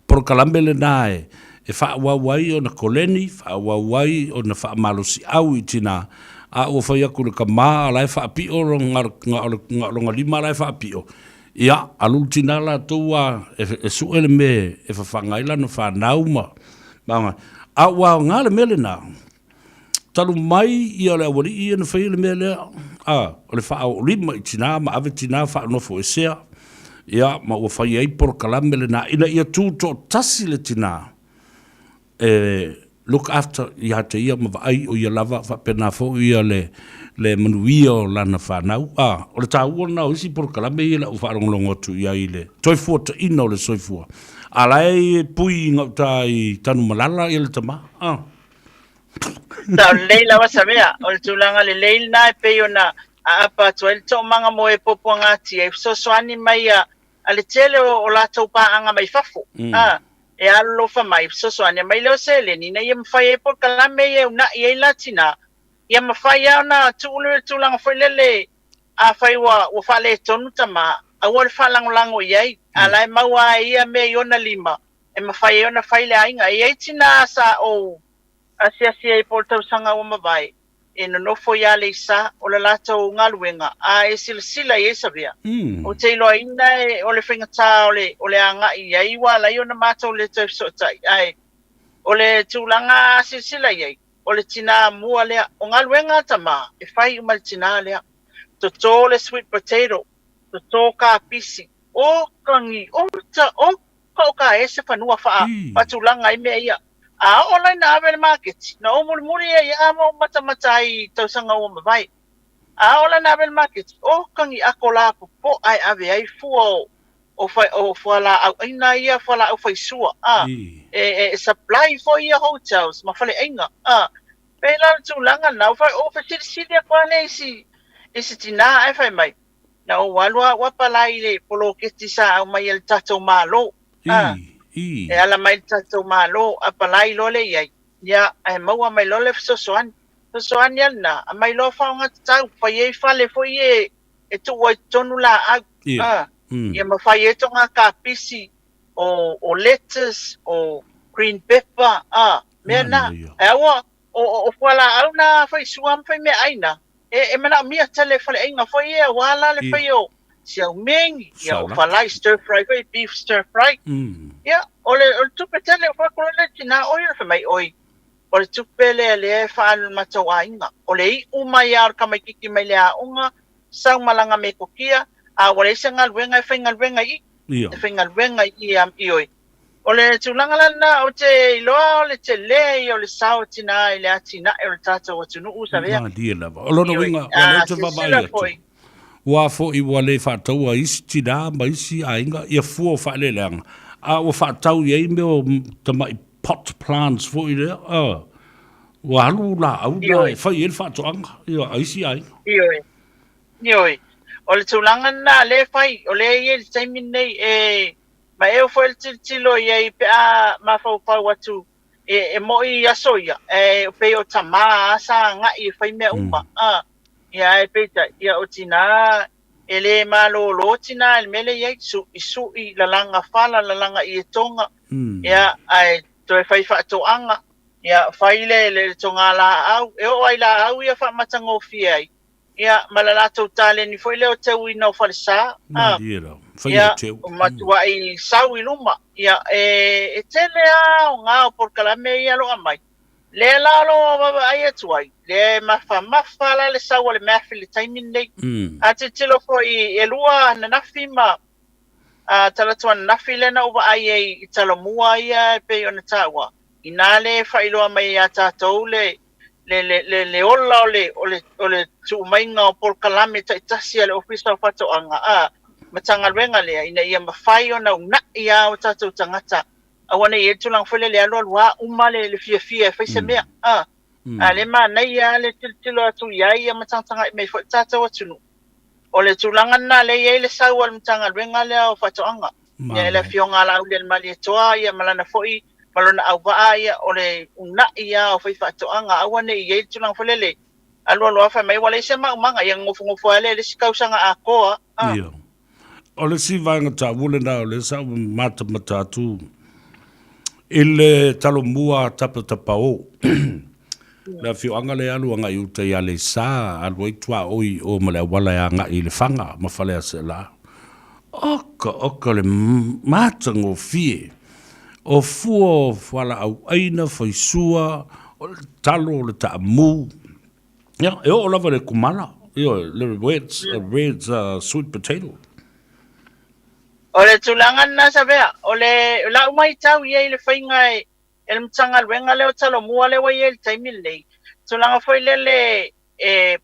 Por kalambe le nae e whaawawai o na koleni, whaawawai o na whaamalo si au I tina a o whai aku le ka maa lai whaapio ro ngā lima lai whaapio. Ia, alul tina la toua e suele me e whawhangaila no whanauma. Manga, a wā ngā le mele nā. Talu mai ia le awari ia na whai le mele a o le wha o lima I tina ma ave tina wha nofo e sea. Ia, ma ua whai ei por kalame le nā. Ina ia tū tō tasi le tina. Look after ia te ia ma vai o ia lava wha pena fo ia le manuia o lana whanau. O le tāua na o isi por kalame ia la u whaarongolongo tu ia I le. Toifua ta ina o le soifua. A lai pui ngau tā I tanu malala ia le tama. Tau leila wa Savea, o le tūlanga le leil na e peo na a apa tua le tō manga mo e popo ngāti e so soani mai a le tele o lātou pāanga mai fafo. E alo fa mai so soani mai leo se le ni na ia mwhai e por kalame e una I e latina. Ia mwhai au na tūlanga whai lele a whai wa whale tonu tama a wale whalangolango iai. A lai maua ia me iona lima. E mwhai e ona whai le ainga. Ia tina sa o asia I por tau sanga o mawai. E no nofo ia le isa o le lātou ngaluenga. A e sila I e Savea. O te iloa ina e o le whingatā o le anga I ai wa lai o na mātou le tau sotai. Ai, o le tūlanga sila I ai. O le tina mua lea. O ngaluenga tama. E whai uma le tina lea. To tō le sweet potato. To tō ka pisi. O kangi. O ka e se whanua wha. Patulanga I mea ia. A online na ave market na o muri e amo mata I tausanga o mawai. A online na ave market o kangi akola po ai ave ai fuo o fala au ina ia fala au faisua. E supply for your hotels ma fale ainga. Pela tulanga na o facility kwa nesi isi tina ai fai mai. Na o walua wapala ile polo ketisa au mai el tato malo. E ala mai tatou malo a palai lole iai. Ia e maua mai lole sosoani. Sosoani ana a mai lo whaonga tau whai e whale fwoi e tuwa tonu la au. Ia ma whai e tonga ka pisi o lettuce o green pepper. Mea na. E awa o whala au na whai suam whai mea aina. E mana mia tale whale inga whai e wala le whai o siau mengi. Ia o whalai stir fry whai beef stir fry. Ia, ole tupe tele o whakolele tina oi o whamai oi. Ole tupe le whaal matau a inga. Ole I umai ar kamaikiki mai le a unga, sau malanga me kokia, a ole isa ngalwenga e whaingalwenga I. E whaingalwenga I am I oi. Ole tūlanga lana o te iloa, ole te le, ole sao tina, le a tina, e ole tata o tunu u Savea. Dia lava. Olo no winga, ole te wabai atu. Wa fo I wale whātaua isi tina, ma isi a inga, ia fua whaile leanga. A o whaatau iei me o tamai pot plants fo I rea. Wa halu la au la e whai ele whaatoanga. Ia aisi ai. Ioi. O le tūlanga na le whai. O le iei taimi nei e ma e o whai le tilo iei pe a mawhau whau atu. E moi aso ia. E pe o tama asa ngai e whai mea uma. Ia e peita. Ia o tina ele malo lo tina el mele ye su I la langa fala la langa I tonga ya ai to e fai fa to anga ya fai le tonga la au e o ai la au ia fa matango fiai ya malala to tale ni foi le o te wi no falsa ya matua I sau I luma ya e tele a nga por kalame ia lo amai le la lo baba ai tuai le mafa la le sau le mafi le timing nei a te tilo fo I lua na nafima a talatua na nafi le na uva ai I talamua ia pe ona tawa ina le whailoa mai a tātou le ola o le tu mainga o por kalame ta itasia le ofisa o whatoanga matanga renga lea ina ia mawhai ona una ia o tātou tangata awana I tulang whele le aloa lua umale le fia whaise mea le nei ia le tilo atu ia ia matanga I mei whaitata watunu o le tulanga na le ia le sau al matanga renga lea o whatoanga ia le fionga la ule mali e toa ia malana foi malona au waa ia o le una ia o whaitoanga awane ia tulang whele Alo fa mai wale se manga yang ngofu ale le sikausanga akoa. Ia. O le si vanga ta wule na o le sa mata matatu. Ile talo mua tapa tapao. Na fi anga le alu anga yuta ya le sa alu itua oi o male wala ya nga i le fanga ma fale a se la. Oka le mata ngo fie. O fuo wala au aina faisua o le talo o le ta mu. Ja, o lava le kumala. Le red sweet potato. O le tulangan na Savea, o le la umai tau ia i le whainga e le mtanga luenga leo talo mua le wai e le taimil nei. Tulanga foi le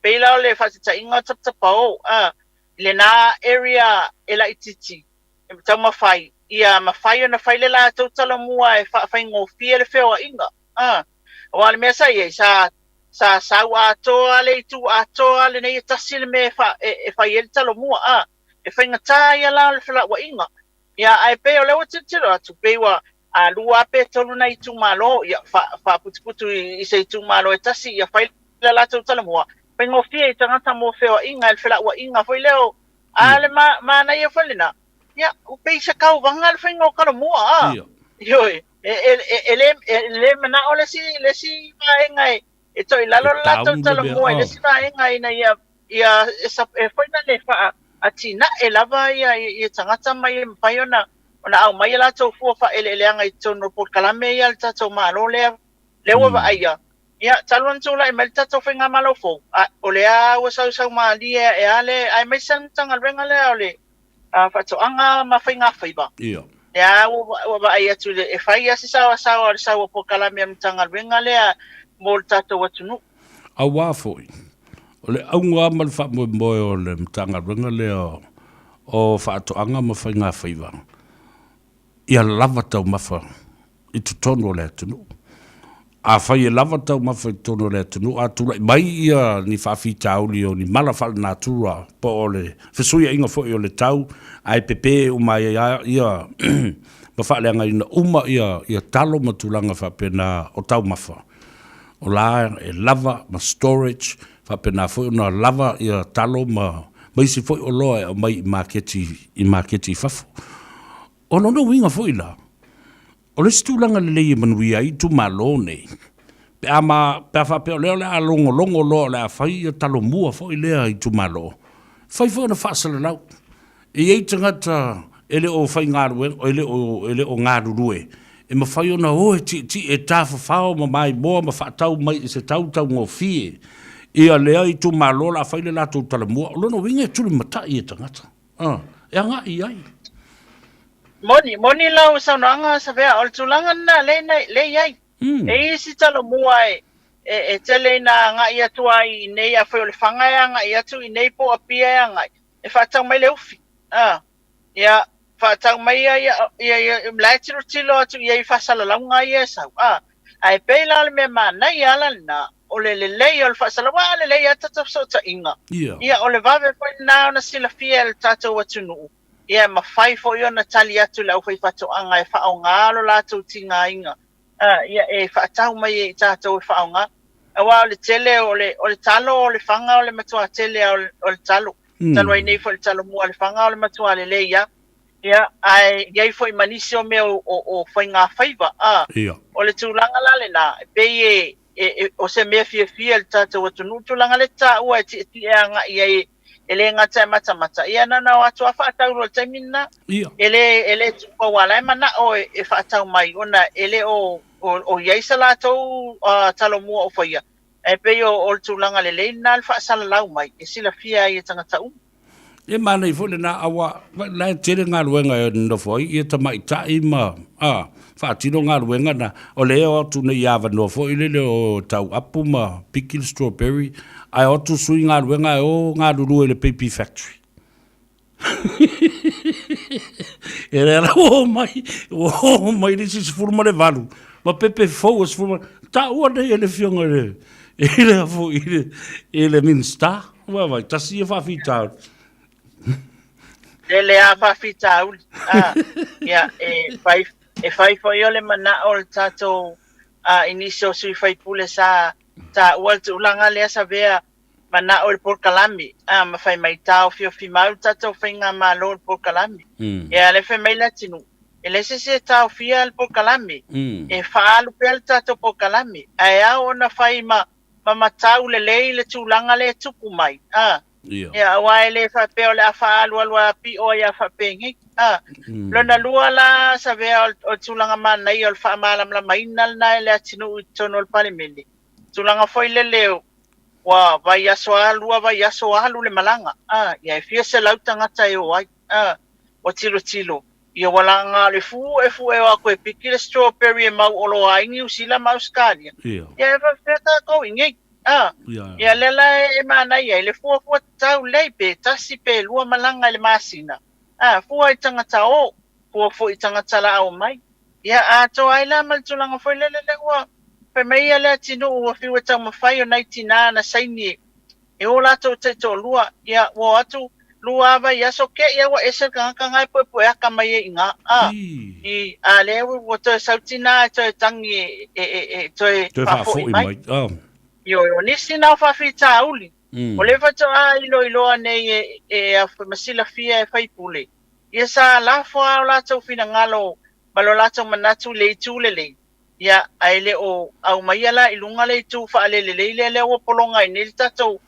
peila o le whasita inga taptapao, le na area e la ititi, e tau mawhai. Ia mawhai o na whai le la tau talo mua e whaingo fie le whewa inga. O ale mea sa ia, sa sau atoa le itu atoa le nei tasi le me e whai e le talo mua, e whainga tā ia la le whala wa inga. Ia ai pe o lewa titiro atu pe wa a lua pe tolu na itu malo, ia wha putu i se itu malo e tasi, ia whai la tau tala mua. Whainga fie i tangata mo whewa inga, le whala wa inga, whai leo, a le ma na ia whalina. Ia, upe i sa kau wanga le whainga o kara mua, Ioi, le mana o le si maenga e toi lalo la tau tala mua, le si maenga ina ia e whaina le wha ati na e lava ia tangata mai pai ona au mai la tau fua fa ele leanga i tono por kalame ia ta tau malo le wa aia ia talon tula e melta tau fenga malo fo o le a o sau ma lia e ale ai mai san tanga renga le ole fa to anga ma fenga faiba ia ya wa aia tu e fai asi sa por kalame tanga renga le mo tato watunu Awa foi. O le aunga mal fa mo o le mtanga runga le o fa to anga ma fa nga faiva. Ia lava tau mafa i tu tono le tunu. A fa ia lava tau mafa i tono le tunu a tu mai ia ni fa fi tauli o ni mala fa na tua po o le fesuia inga fo o le tau ai pepe o mai ia ma fa le anga ina uma ia talo matulanga fa pena o tau mafa. O la e lava ma storage fa pena foi na lava ia talo ma si foi o loa mai marketi fafo o no winga foi la o le stulanga le manui ai tu malone pe ama pe fa pe le longo lo la fai talo mua foi le ai tu malo fai foi na fasala lau e ai tangata ele o fai ngaru ele o ngaru rue e ma fai ona o ti e tafa fao ma mai bo ma fa tau mai se tau ngofie ia lea i tu malo la fai le la tu tala mua lo no winga tu mata i tangata e anga i ai moni lau sa nanga sa vea ol tulanga na le ai e isi tala mua e tele na nga ia tu ai nei a fai o le fanga nga ia tu i nei po apia nga e fa tau mai le ufi ia fa tau mai ia lai tilo atu ia i fa sala launga ia sa ai pe la le me mana ia la na o le o le whaasalawa le a tata so ta inga. Ia o le vave poi nao na sila fia le tata watunu. Ia ma fai fo i ona tali atu lau fai fato anga e whao ngalo lato tinga inga. Ia e whaatau mai e tata o whao ngā. Awa o le tele o le talo o le whanga o le matua tele o le talo. Talo ai nei fo le talo mua le whanga o le matua le ia. Ia ai iai fo i manisi o mea o fai ngā whaiva. O le tūlanga lale na pe o se mea fia le tata watunu tulanga le ta ua ti e anga ia ele ngata mata ia nana o atu a whaatau ro taimina ele tupa wala e mana o e whaatau mai ona ele o iaisa la tau talo mua o whaia e pe o tulanga le leina le whaasala lau mai e sila fia i tangata e mana i fole na awa la tere ngā ruenga e no foi i ta mai ta i ma whaatino ngā ruenga na o leo atu na iawa no foi le o tau apu ma pickle strawberry ai otu sui ngā ruenga e o ngā ruru e le Baby Factory e rera o mai nisi se furuma le valu ma pepe fau se furuma ta ua nei e le fionga e le afo e le minsta vai tasi e whawhitau le a whawhita uli. Ia, e whai fo i ole mana o le tato inisio sui whai pule sa ta ua te ulanga lea sa vea mana o le porkalami ma fai mai tau fio fi mau tatou whainga malo le porkalami e le fai mai latinu e le se tau fia le porkalami e whaalu pia le tatou porkalami ai au ona fai ma matau le le tūlanga le tuku mai ia wai le wha peo le a whaalu alua pi o ia wha pengi lona lua la Savea o tūlanga mana i o le wha maalam la mainal na le atinu tono le palimeni tūlanga foi le leo wa vai aso alu le malanga ia fia se lau tangata e o ai o tilo ia walanga le fu e wa ko piki le strawberry e mau olo ai ni usila mau skania ia fa feta ko ingi ia lela e mana ia le fu tau le pe tasi pe lua malanga le masina fu ai tangata o fu i tangata la au mai ia ato ai la mal tulanga foi le wa pe mai ala tino o fi wata ma fai o 99 na saini e o la to te to lua ia wo atu lua va ia so ke ia wa ese ka ngai po aka mai inga i ale wo to sautina to tangi to fa fo mai yo ni sina fa fita uli o le fa to ilo ane e a masila fia e fai pule ia sa la fo la to fina ngalo balola to manatu le tulele ia aile o au mai ala ilunga le tu fa le le o polonga i ni tatou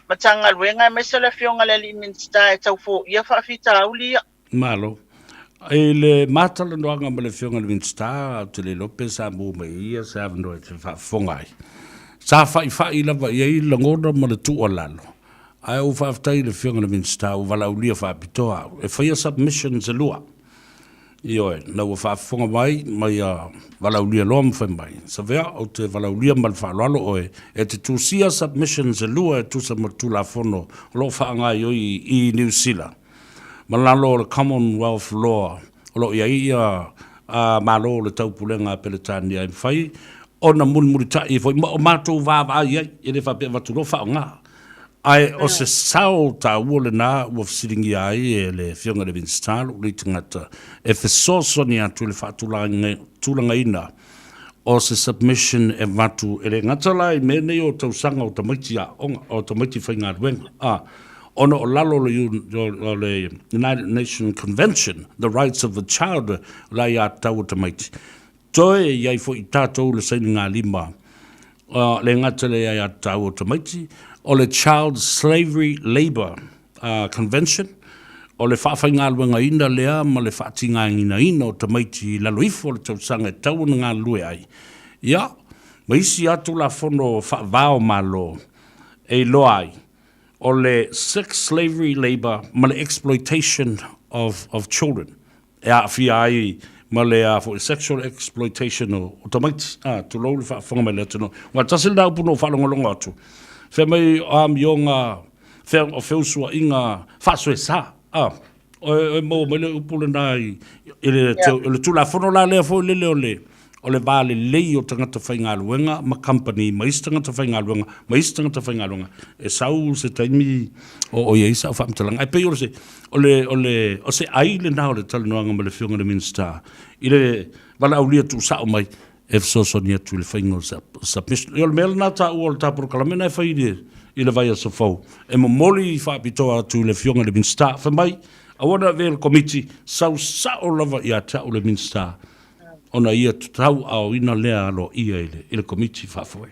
matanga luenga me se la fionga le liminsta e tau fo ia fa fita uli malo ele matala noanga me le fionga liminsta te le Lopez a mo mai ia sa no te fa fongai sa fa i lava ia i langona ma le tu olalo ai o fa ftai le fionga liminsta o vala ulia fa pitoa e fa ia submissions e lua io na o fa fonga mai vala ulia lo mo mai Savea o te vala ulia mal fa lo e te tu sia submissions e lua e tu sa matula fono lo fa nga yo i New Zealand malalo le Commonwealth law lo ia malo le tau pulenga peletania fai ona mulmulita i foi ma tu va ia e le fa pe va tu lo fa nga ai o se sao ta wole na wo siringi ai e le fionga le vinstalo le tangata e fe soso ni atu le fatulanga ina o se submission e matu e le ngatala i mene o tau sanga o tamaiti a onga o tamaiti whainga ruenga ono o lalo le United Nations Convention the Rights of the Child la ia tau tamaiti toe iai fo i tātou le saini ngā lima le ngatale ia tau tamaiti o le Child Slavery Labor Convention, o le whawhainga luenga ina lea, ma le whaatinga ina o tamaiti laloifo le tausanga e tau na ngā lue ai. Ia, ma isi atu la fono whaavao malo e loai, o le sex slavery labor, ma le exploitation of children. E a fia ai, ma le for sexual exploitation o tamaiti, tu lou le whaafanga mai le tano. Wa tasil dau puno whalongolonga atu. Fe mai yonga fe o feusua inga faso sa o mo le upule nai ele tu la fono la le fo le o le vale le o tangata whainga luenga ma company ma istangata whainga luenga e sau se taimi o ye sa fa mtalang ai pe o se ai le na o le tal noanga ma le fionga le minsta ile vala aulia tu sa o mai e so ni atu le whaingo submission. Iol mele nā tā ua le tāpuru kalamena e whaide i le vai a safau. E mo moli i whaapitoa atu le fionga le minsta. Whamai, a wana vele komiti, sau sao lava i a tau le minsta. Ona ia tau au ina lea alo ia i le komiti whaafoe.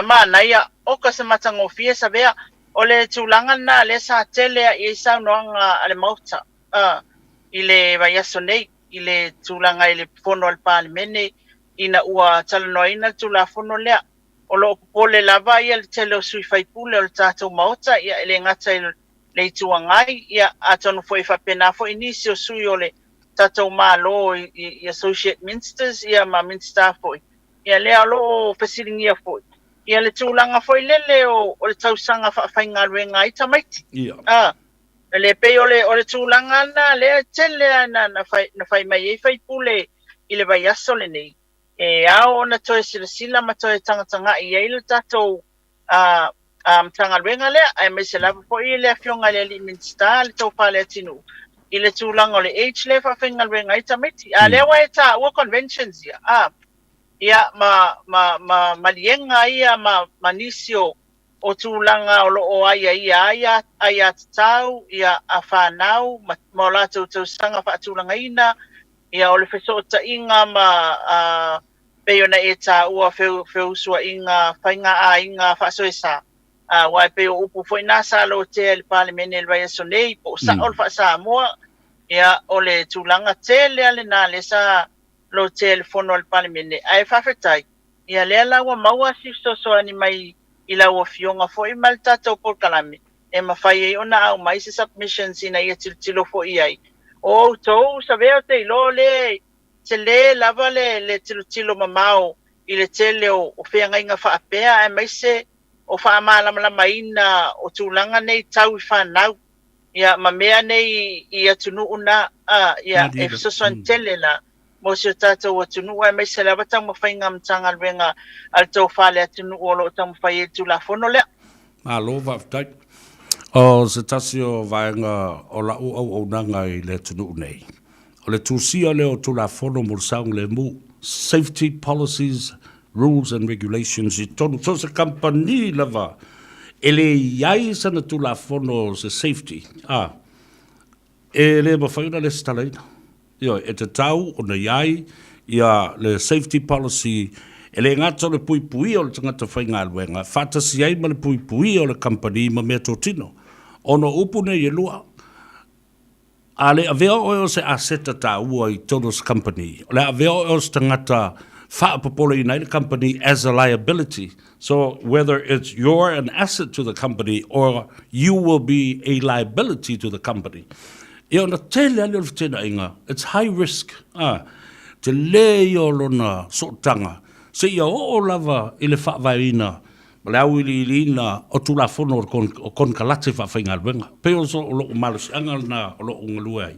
Mana ia, oka se matango fie Savea, o le tūlanga na le sa telea i sau noanga ale mauta. I le vai aso nei. I le tūlanga i le fono al palimene ina ua talanoa ina tūla fono lea o lo pole lava ia le tele o sui whaipule o le tātou maota ia ele ngata i le tuangai ia atonu fo i whapena fo inisi o sui o le tātou malo i associate ministers ia ma minister fo ia lea lo pesiringia fo ia le tūlanga fo i lele o le tausanga whainga ruenga i tamaiti le pe o le tūlanga na le tele na fai mai e fai pule i le vai aso le nei. E ao na toe sila ma toe tangatanga i eile tatou tanga luenga lea, ai mai se lava po i le afionga le li minsta le tau pale atinu. I le tūlanga o le age le whawhenga luenga i tamiti. A lea wa e ta ua conventions ia. Ia ma lienga ia ma nisio o tūlanga o loo aia ia tau, ia a whanau, ma la tau sanga wha tūlanga ina, ia o le wheso ta inga ma peo na e tā ua wheu sua inga, whainga a inga wha wai peo upu foi nasa lo te le palemene le vai sonei, po sa o le wha Samoa, ia o le tūlanga te le na le sa lo te le fono le palemene, ai whawhetai, ia lea lawa maua si so ani mai I laua fionga fo I mal tātou por kalame. E mawhai e ona au mai se submissions ina ia tilo fo I ai. O tau Savea te ilo le, te le lava le tilo mamao I le tele o whianga inga whaapea e mai se o whaamalama ina o tūlanga nei tau I whanau. Ia mamea nei I atunu una, ia e fisosoan tele la. Mo se tātou atunu ai mai se lava tau mawhainga mtanga alwenga al tau whale atunu o lo tau mawhai e tula fono lea. Alo, waftai. O se tasi o vaenga o la au nanga I le atunu nei. O le tūsia le o tula fono mo saung le mu. Safety policies, rules and regulations I tonu. So se company lava. E le iai sana tula fono se safety. E le mawhaina le stalaina. Yo, e te tau o na iai, ia le safety policy, e le ngata le pui o le tangata whainga alwenga, whatasi ai ma le pui o le company ma mea tō tino. Ono upune I lua, a le avea o se aseta tā ua I tonos company, le avea o se tangata whaapapole I nei le company as a liability. So whether it's you're an asset to the company or you will be a liability to the company. Ia ona tele ale o tena inga, it's high risk. Te le o lona sotanga. Se ia o lava I le whaawaina, ma le au ili ina o tula fono o kon kalate whawhainga alwenga. Peo so o loo malus angal na o loo ngalua ai.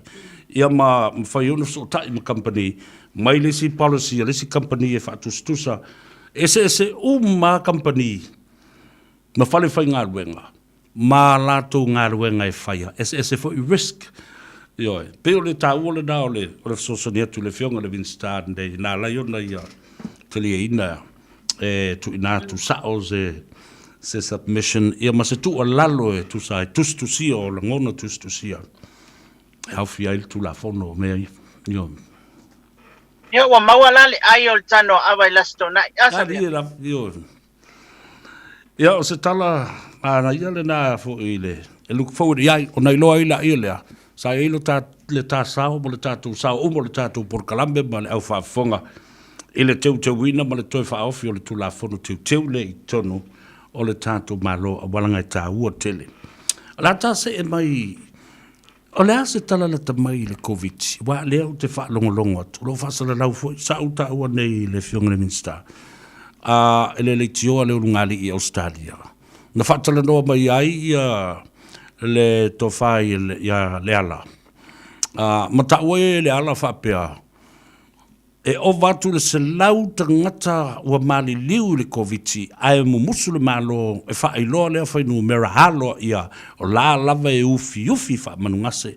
Ia ma whaiona so tai ma company, mai lesi policy, lesi company e whaatustusa. Ese ma company, ma whale whainga alwenga. Ma lato ngā ruenga e whaia. Ese fo I risk. Yo, peo le tā ua le nā o le sosoni atu le whionga le Winstar nei, nā lai ona ia te lia ina tu ina tu sao se submission, ia ma se tu o lalo e tu sa, tus sia o la ngona tus sia. Hauwhi ai tu la fono mea i, yo. Ia, wa maua lale ai o le Tanoa Ava I lasto nai, asa mea. Yo. Ia, o se tala, ana ia le nā fo I le, e look forward iai, o nei loa ila ia lea. Sa e ilo le tā sao mo le tātou sao o mo le tātou por kalambe ma le au whaafonga I le teu wina ma le toi whaofi o le tula fono teu le I tonu o le tātou malo a walanga I tā ua tele. La tā se e mai o le ase tala le tamai le COVID wa lea o te whaalongolongo atu lo whaasala lau fo sa u tā ua nei le whionga le minsta ele le tioa le urungali I Australia na whaatala noa mai ai le tofai ya le ala. Mataue le ala whapea. E o watu le se lau tangata ua mali liu le COVID ai mumusu le malo e whaailoa lea whainu mera halo ia o la lava e ufi wha manungase.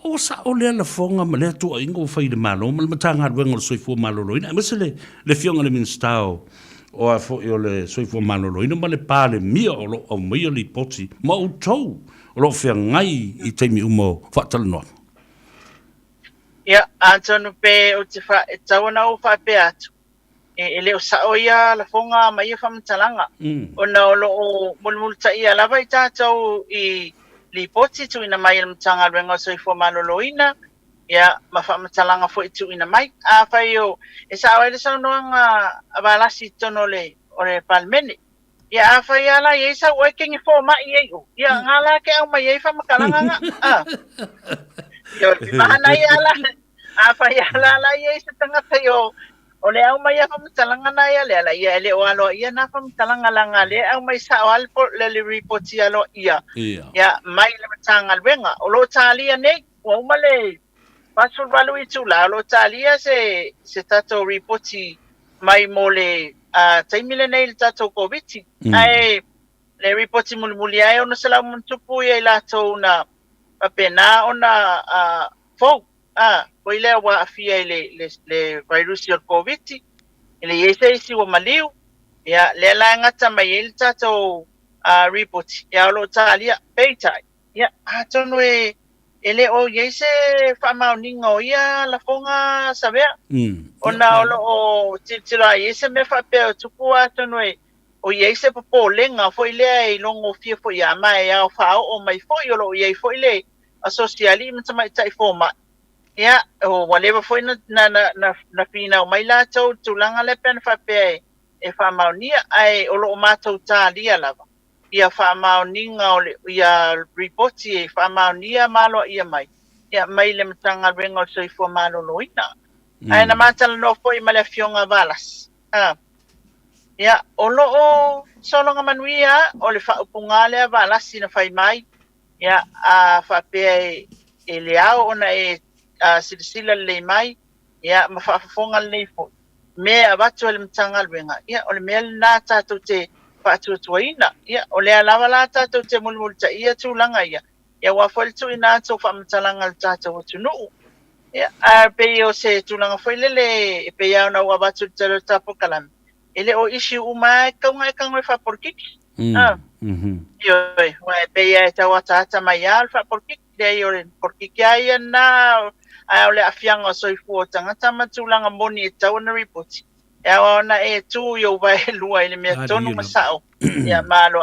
O sa o lea la fonga ma lea tua ingo whai le malo ma le matanga ruenga le soifua malo loina. Mese le fionga le minstao o a fo o le soifua malolo ina ma le pale mia o lo au mia li poti ma o tau o lo fea ngai I teimi umo whaatala noa. Ia, antonu pe o te wha e tawana o wha pe atu. E leo sa o ia la fonga ma ia whamtalanga. O na o lo o mulmulta ia lava I tātou I li poti tu ina mai mtanga renga soifua malolo ina. Ia, ma whamatalanga fo I tu ina mai. A whai o, e sa awai le saunoanga abalasi tono le o le palmene. Ia, a whai ala i eisa oi kengi fo mai ei o. Ia, ngala ke au mai ei whamakalanga nga. Ia, mahana i ala. A whai ala i eisa tangata i o. O le au mai a whamatalanga na ia le ala. Ia, ele o alo ia na whamatalanga langa le au mai sa o alpo le li ripoti alo ia. Ia, mai le matanga alwenga. O lo tālia nei, o umale. Pasul valu I tula, lo talia se tato ripoti mai mo le taimile nei le tato COVID. Ai le ripoti muli ai ona sala muntupu ia I lato na papena ona fo ko ile wa afia le virus o COVID. Ile yese isi wa maliu Ia le la ngata mai il tato report ia lo talia peitai. Ia atonu ele o yese fa mauningo ia la fonga Savea. Ona o titira yese me fa pe tupu atonu o yese po lenga foi le I longo fia foi a mai a fa o mai foi o ye foi le a sociali mta mai tai forma. Ia o whatever foi na fina o mai la tau tulanga le pen fa pe e fa maunia ai o lo matou talia lava. Ia fa mauninga o le ia reporti e fa maunia malo ia mai. Ia mai le mtanga rengo so I fo malo loina. Ai na matala no foi male fionga valas. Ia o lo o solonga manuia o le fa upunga le valas ina fai mai. Ia a fa pe e le ao ona e silsila le mai. Ia ma fa fonga le fo. Me abatu le mtanga renga. Ia o le mel na tatu te tuaina ia o le lava la tatou te mulmulta ia tūlanga ia ia wa foi tu ina to fa mtalanga tatou tunu ia a pe o se tūlanga foi lele e pe ia na wa batu te tapo kalam ele o issue uma ka fa porkiki io wa pe ia ta wa tata mai alfa porkiki le o porkiki ia na a le afianga so fu tanga tama tūlanga moni e tau na report ia ona e tu yo vai lua ile me tonu masao ia malo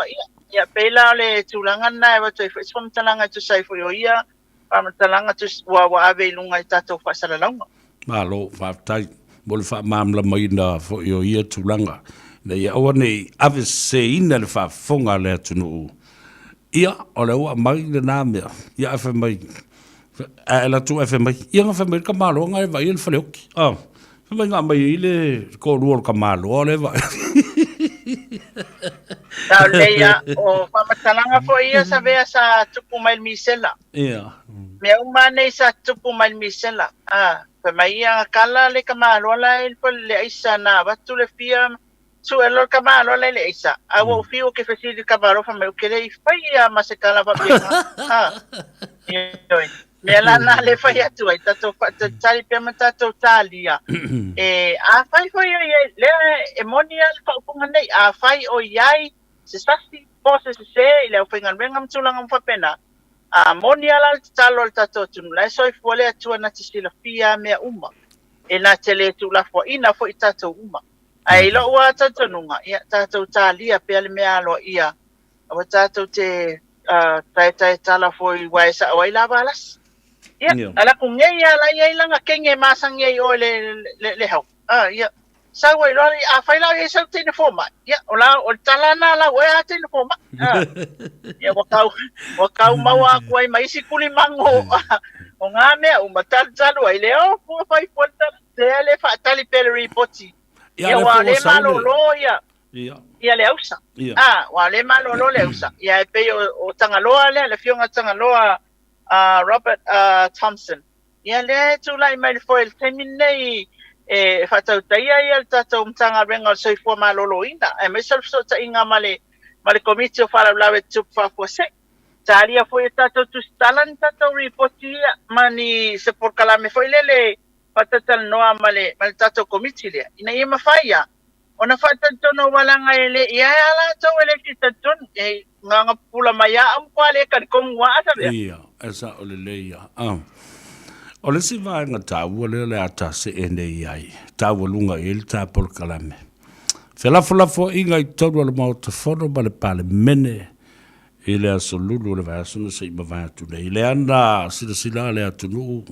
ia pela le tulanga na e to fo mtalanga to sai fo yo ia pa mtalanga to wa ave lunga tato fa sala longa malo fa tai bol fa mamla mai na fo yo ia tulanga na ia one ave se ina le fa fonga le tunu ia o le wa mai na me ia fa mai la tu fa mai ia fa mai ka malo ngai vai il fa le ok Mai ngā mai ile ko ruol ka malo le vai. Tau leia o whamatalanga fo ia Savea sa tupu mai misela. Ia. Mea umane sa tupu mai misela. Pe mai ia kala le ka malo la il po le aisa na watu le fia su elor ka malo le aisa. Awo fio ke fesidi ka malo fa mai ukele I fai ia masekala pa bia. Ioi. Me la na le fai atu ai tato tali pe matato talia a fai foi le e monial fa punga nei a fai o yai se sasi pose se le fai ngan ngam tulanga fa pena a monial al talo tato tun la so fole atu na tisila fia me uma e na tele tu la fo ina fo tato uma ai lo wa tato nunga ia tato talia pe le me alo ia o tato te tai tala foi wai sa wai la balas ia ala kung ia la ia lang kenge masang ia o le hau ia sa wai lo a fai la ia sa tene forma ia ola o talana la wai tene forma ia wakau mawa kwai mai sikuli mango o ngame o matal talu ai leo po fai ponta le fa tali pel repoti ia wa le malo lo ia le usa wa le malo lo le usa ia pe o tangaloa le fionga tangaloa Robert Thompson. Ia le tu lai mai foi terminei e fatau taia ia tatou mtanga renga soi fo malolo ina. E me self so ta inga male komiti o fala lawe tup fa fo se. Talia foi tatou tu stalan tatou reportia mani se por kala me foi lele patatal noa male tatou komiti le. Ina ia mafaya. Ona fatato no walanga ele ia ala to ele kitatun e nga pula maya am kwale kan kom wa Savea. Ia, esa ole leia. O le si vai nga tāua le ata se ene iai. Tāua lunga il tā pol kalame. Felafo inga I tonu le mauta fono ma le pale mene. I le aso lulu le vai asuna se ima vai atune. I le ana sila le atunu.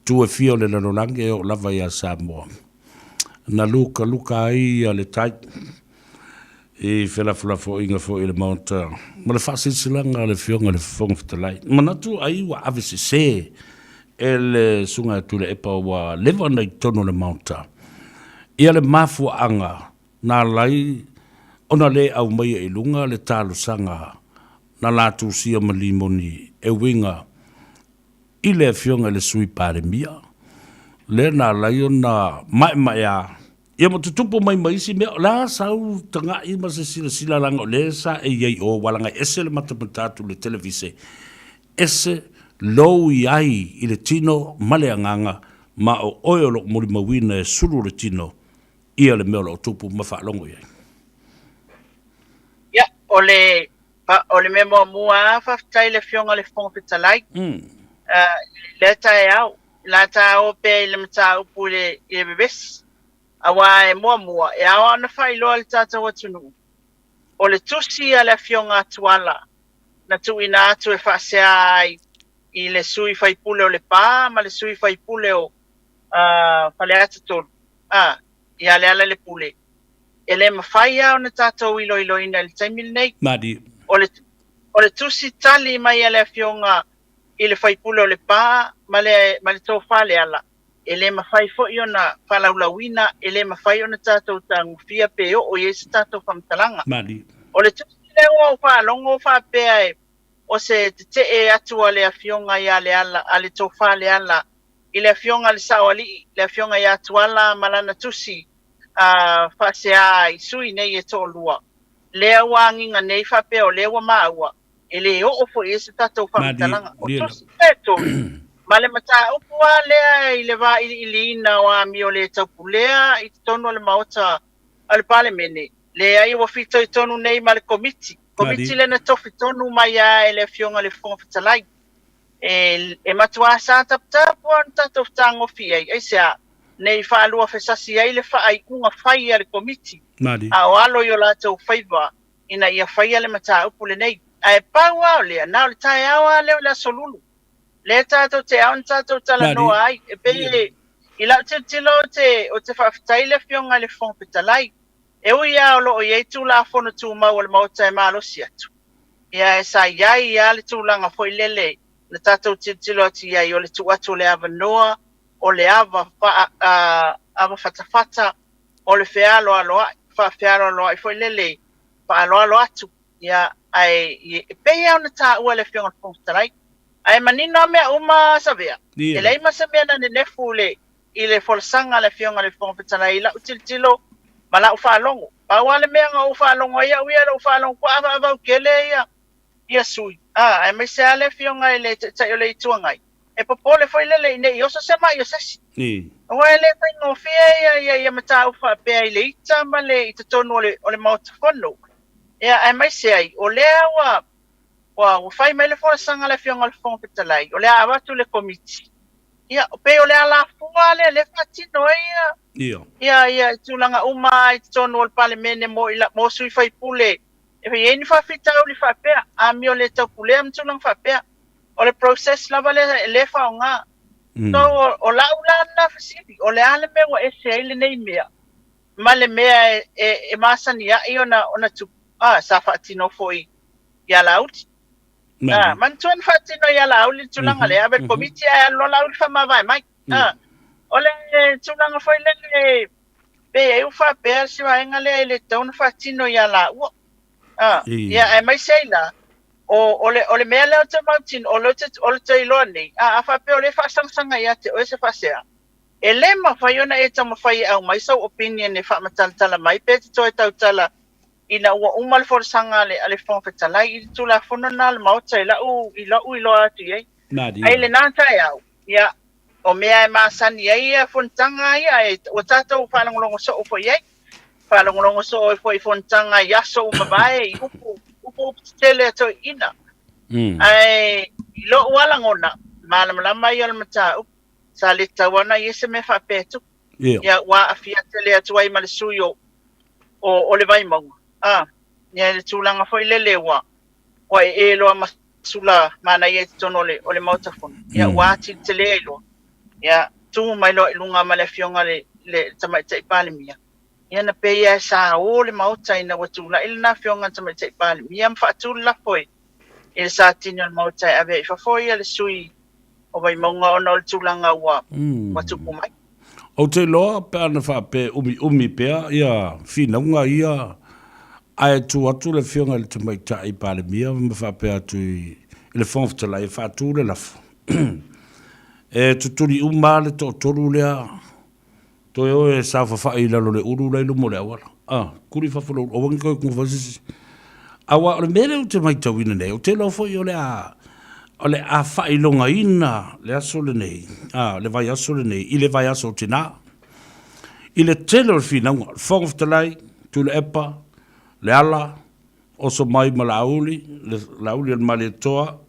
Tu e fio le nanolange o lava ia Samoa. Na luka ai le tai. E felafo inga fo I le mauta. Ma le whasilanga le fionga le fonga fitalai. Manatu ai wa avisi se. Ele sunga tule epa wa leva nei tono le mauta. Ia le mafu anga na lai ona le au mai e lunga le talo sanga na latu sia malimoni e winga I le fionga le sui pare mia. Le na lai ona mai a ia mo tutupo mai si me la sau tanga I ma se sila langa le sa e yei o walanga ese le matamatatu le televise. Ese lou iai I le tino male anganga ma o oiolo mori mawina e suru le tino ia le meo lo tupu mawha longo iai. o le memo mua fa tai le fionga le fong fitalai le tai au la ta o pe le mata upule e bebes awa e mua e awa na fai lo al tata watunu o le tusi a le fionga tuala na tu ina atu e fasea i le sui fai pule o le pa ma le sui fai pule o fale atu tolu ia le ala le pule e le mawhai au na tātou ilo ina le taimil nei Madi. o le tusi tali mai a le fionga i le fai pule o le pa ma le tō whale ala e le mawhai fo i ona whalaulawina e le mawhai ona tātou tangufia pe o iesa tātou whamtalanga Madi. o le tusi leo o whalongo whapea o se te e atu a le fionga i a le ala a le tō whale ala i le fionga le sawali le fionga i atu ala malana tusi fasea i sui nei e tō lua lea wanginga nei whapea o lewa maua e le o fo i se tātou whamtalanga o tusi peto ma le mata upua lea i le wā ili ina o ami o le taupu lea i tono le maota al palemene lea i wafito i tonu nei ma le komiti le na tofi tonu mai a e le fionga le fonga fitalai e matua sa taptapu an tātou tango fia i sea nei whaalua fesasi ai le whaai kunga whai a le komiti a o alo i o lātou whaiva ina ia whai ale mata upule nei a e pau ao lea nao le tae awa leo le solulu le tātou te aon tātou tala noa ai e pe i lau tilo o te whaafitai le fionga le fonga fitalai e ui a olo o iei tūla fono tū mau le mauta e malosi atu. Ia e sa iai ia le tūlanga fo lele na tātou tilo ati iai o le tu atu le ava noa, o le ava fatafata, o le fealo aloa i fo lele fa alo atu. Ia ai e pei au na tā ua le fionga fongtarai. Ai manino mea uma Savea. E lei masa mea na nefu i le folsanga le fionga le fongtarai la utilo mala ufalongo pa wale menga ufalongo ia uia ufalongo kwa ava kele ia sui ai me sale fionga ele le tuangai e popole foi lele ne yo so sema yo sesi wale tengo fia ia mata ufa pe ile itama le itonu ole mautfono ia ai me sei o lewa wa fai mele fo sanga le fionga le fon petalai o le avatu le komiti ia pe o le ala fuale le fatino ia tulanga uma i tonu o palemene mo sui fai pule e fe ni fa fita o le fa pea a mi o le tau pule am tulang fa pea o le process lava le fa nga so o la na fasibi o le ale me o ese ile nei mea ma le mea e masani ia ona tu sa fatino foi ia lauti man tuan fatino ia lauli tulanga le ave komiti ia lo lauli fa mavai mai ole tulanga foi le pe eu fa pe se vai ngale le tonu fatino ya la ya e mai sei la ole me le te mountain ole te loni a fa pe ole fa sanga ya te o se fa sea ele ma fa yona e tamo fa au mai so opinion e fa matala mai pe te toi tau tala ina ua umal for sanga le fon fetala i tula fono na le mauta i lo atu ye ai le nanta ya o mea e masani ai fontanga ia o tātou whalangolongo so ofo iei. Whalangolongo so ofo i fontanga ia so mabae i upu tele ato ina. Ai lo walangona malama i almata sa le tawana i se me whapetu. Ia wa afia tele ato ai malisui o le vai maunga. Ia le tūlanga fo i lelewa. Wa e loa masula mana i e tono o le mautafona. Ia wa ati tele e loa. Ya tu mai lo lunga male fionga le tamai tai palimia ya na pe ya sa o le mauta ina watu la ilna fionga tamai tai palimia mfa tu la foi il sa tinol mauta ave fa foi le sui o vai monga ona le tulanga wa watu kumai o te loa pe na fa pe umi pe ya fina unga ia ai tu atu le fionga le tamai tai palimia mfa pe atu le fonfta la fa tu le la e tuturi umale to toru lea to yo e sa fa fa ila lo le uru le mo le wala kuri fa folo o wangi ko fasi awa le mele te mai tawina nei o te lo fo yo le a fa ilonga ina le aso le nei le vai aso le nei ile vai aso tina ile telo fina fong of the lai tu le epa le ala o so mai ma lauli al male toa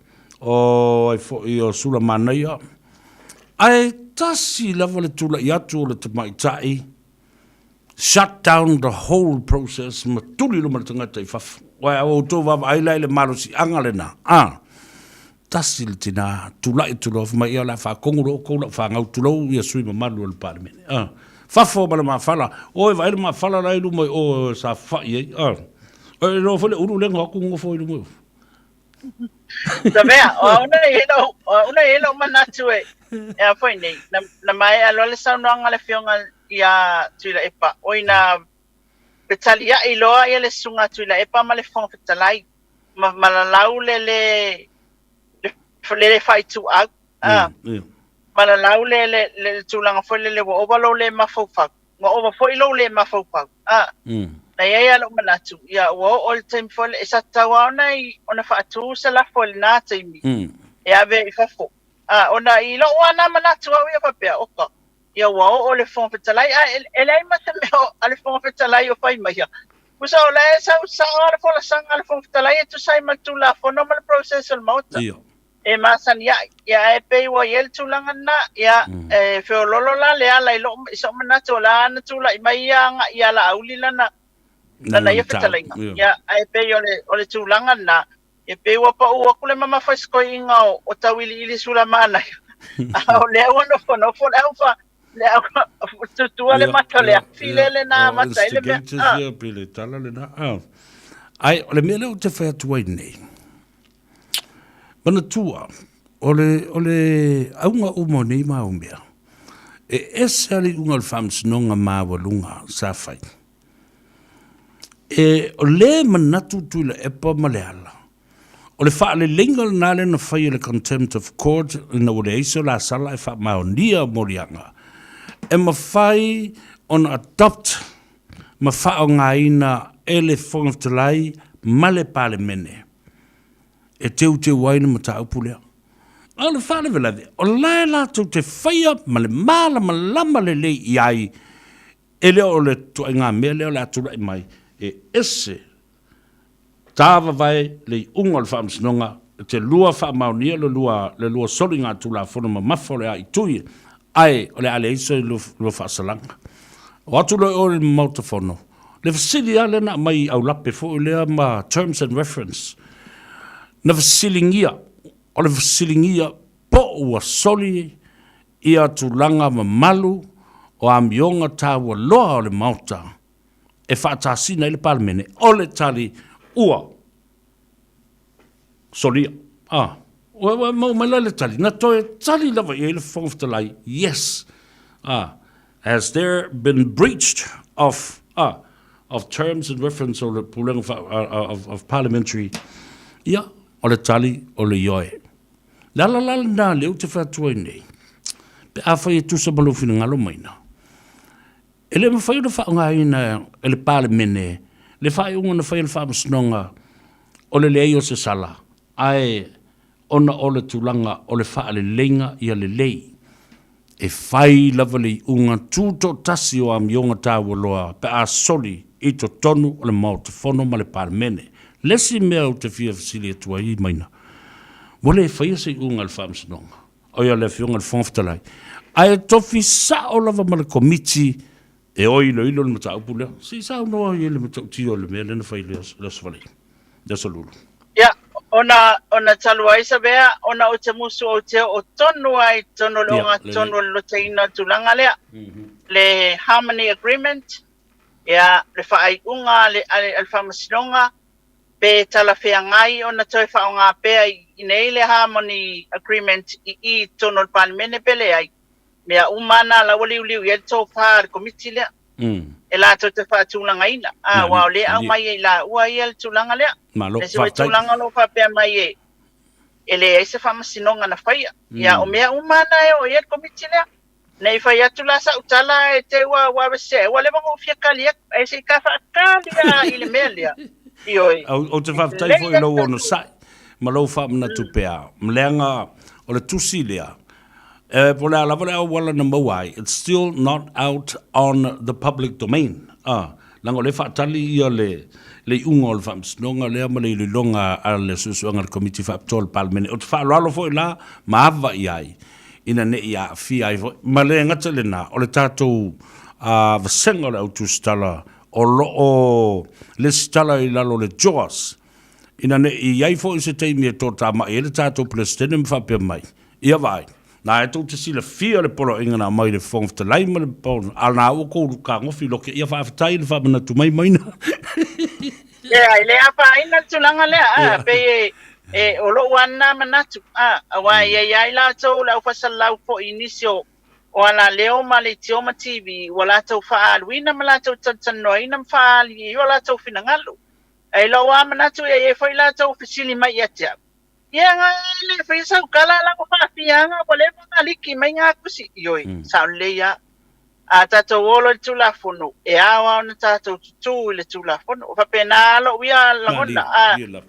o ai fo i o sula manaia ai tasi lava le tula i atu le te mai tai shut down the whole process ma tuli lo tangata i fafu wai au to va ai le marosi angale na tasi le tina tula i tula mai ia la fa kongulo ko la fa ngau tulo ia sui ma malu le parlement fafo ma ma fala o vai ma fala lai lu mai o sa fa i o no fo le uru le ngau ko fo i lu Savea, una ilo manatu e foi nei na mai alo le saunanga le fionga ia tuila epa oina betalia iloa ia le sunga tuila epa ma le fonga fetalai ma la laule le fai tu au ma la laule le tulanga foi le ovalo le mafaufa ma ova foi lo le mafaufa na ia lo manatu ia all time for esa tawana ona fa tu se la for na time ia ve fafo ona i lo wana manatu ia fa pe oka ia o le fon fetalai elai ma se me ale fon fetalai o fai mai usa ola esa ala fo la sanga ale fon fetalai tu sai ma tu la fo normal process al mauta e masan ia e pe wa yel tu langa na ia e fe lolo la le ala i lo so manatu la na tu la mai ia la auli lana na ia fetalai ia e pe ole tu langa na e pe wa pa u ko le mama fa sko inga o tawili ili sula mana o le ono fo no fo alfa le tu ale matole filele na matale me pile tala le na ai ole me le te fa tu nei bana tua ole aunga umo nei ma umbia e esali ungal fams nonga ma walunga sa fai e ole manatu tu le epa maleala o le wha le lengal nale na whai le contempt of court na ule eiso la sala e wha maonia morianga e ma whai on adopt ma wha o ngā ina e le whongatalai ma le pale mene e te waina ma ta upulea o le wha le velade o lai lato te whaia ma le mala ma lama le le iai e leo o le tua ngā mea leo la tura i mai e ese tava vai le unga le whaamsinonga te lua whaamaunia le lua soli ngā tula whono ma mafole a i tui ai o le ale iso i lua whaasalanga o atu loi o le mauta whono le fasili ale na mai au lape fo lea ma terms and reference na fasilingia o le fasilingia po ua soli ia tulanga ma malu o amionga tawa loa o le mauta e whaatasina i le palemene o le tali ua solia ua maumala le tali na toe tali lava i le whongaftalai yes has there been breached of terms and reference o le pulenga of parliamentary o le tali o le ioe lala na leu te whatua nei pe a whai e tusa malofina ngalo maina ele me fai le fa nga ina ele pale mene le fai unga na fai le fa masnonga o le lei o se sala ai ona o le tulanga o le fa le lenga ia le lei e fai lava le unga tuto tasi o amionga tawa loa pe a soli i to tonu o le mau te fono ma le pale mene lesi mea o te fia fasili atua i maina wale fai se unga le fa masnonga o ia le fionga le fonftalai ai tofi sa o lava ma le komiti e oi lo ilo le mata upula si sa no i le mata tio le mele na fai le sfali da solulu ya ona talua Savea ona o te musu o te o tonu ai tono longa tono lo teina tulanga le harmony agreement ya le fai unga le alfamasinonga pe tala fea ngai ona toi fa unga pe i nei le harmony agreement i tono le palimene pele ai mea umana la wali uliu ia tō pār komiti lea. E la tō te whātūlanga ina. Wao lea au mai e la ua ia le tūlanga lea. E se wai tūlanga lo whapea mai e. E le eise whamasinonga na whaia. Ia o mea umana e o ia komiti lea. Nei whai atu la sa utala e te ua wawese. Ua le wango whiakali e se ka whakali i le mea lea. Ioi. O te whaptai fo i lau ono sai. Ma lau whamana tupea. Mleanga o le tusi lea. It's still not out on the public domain. Lango le whaatali ia le unga o le whamsnonga lea ma le ililonga a le susuanga le komiti whaaptol palmene. O te whaalalo fo i la, maawa i ai. Ina ne i a fia i fo. Ma le ngata le na, o le tātou vasenga le autu stala, o loo le stala i lalo le Joas. Ina ne i ai fo i se teimi e tō tāma i le tātou presidente mwhapea mai. Ia vai. Na e tō te sila fia le polo inga na mai le whong te lai ma le polo. Ala na ua kōru ka ngofi loke ia whaafatai le whamana tu mai maina. Ia, le apa ina tulanga lea, pe e o lo wana manatu, awa ia la tau lau fasalau po inisio o ala leo ma le tioma TV, wala tau faalu, ina ma la tau tantanoi, ina faali, i wala tau finangalu. Ai lo wa manatu e foi la tau fisili mai atia. Ia nga le fisa kala la ko fa fianga ko le pa liki mai nga kusi yoi sa le ya a tato wolo tula fono e awa na tato tu le tula fono fa penalo wia la ona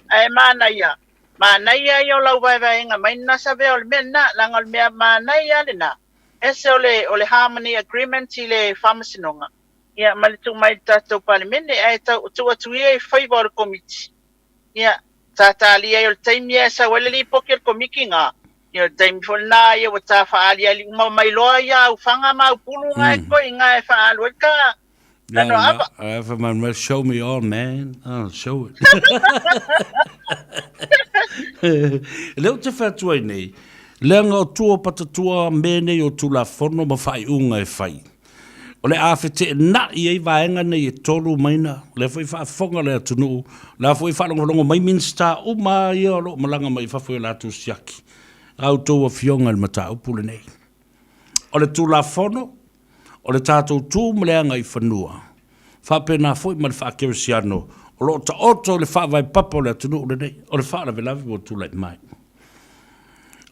ai mana ya yo la vai vai nga mai na sabe ol mena la ngol me mana ya le na ese ole harmony agreement le pharmacy nonga ia malitu mai tato parliament e tu e favor committee ia tata lia yo time ya sa wala li poker komiki nga yo time fol na yo wata faali ali mai loa ya ufanga ma pulu nga ko inga faal weka Tanoa Ava man show me all man show it leo te fatua nei lenga o tua patatua mene o tula fono ma fai unga e fai o le afete na i ei vaenga nei e tolu maina le foi fa fonga le tunu la foi fa longo mai minsta o mai o lo malanga mai fa foi la tu siaki auto o fionga le mata o pule nei o le tula fono o le tato tu mleanga i fanua fa pena foi mal fa kersiano o lo ta otto le fa vai papo le tunu le nei o le fa la vela o tu le mai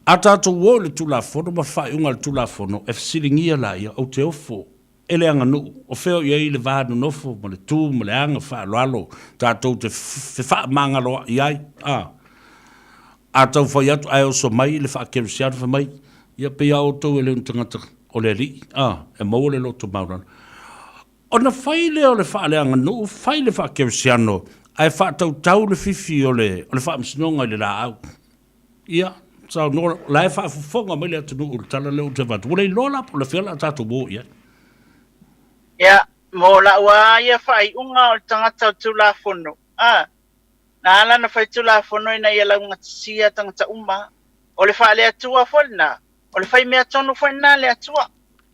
ata to wo le tula fono ma fa unga le tula fono e silingia la ia o te ofo ele anga no o feo ye le va no fo mo le tu mo le anga fa lo tatou te fa manga lo ai tau foi atu ai o so mai le fa kersiano fa mai ia pe auto ele un tangata o le li e mo le lo to mauna ona fai le o le fa le anga no fai le fa kersiano ai fa tau le fifi o le fa msnonga le la au ia so no la fa fonga mai le tu no tala le o te va tu le lola po le fela tatou bo ia ya mo la wa ya fai unga o tangata tula fono na ala na fai tula fono ina ya la unga sia tangata uma o le fa le atua folna o le fai mea tonu folna le atua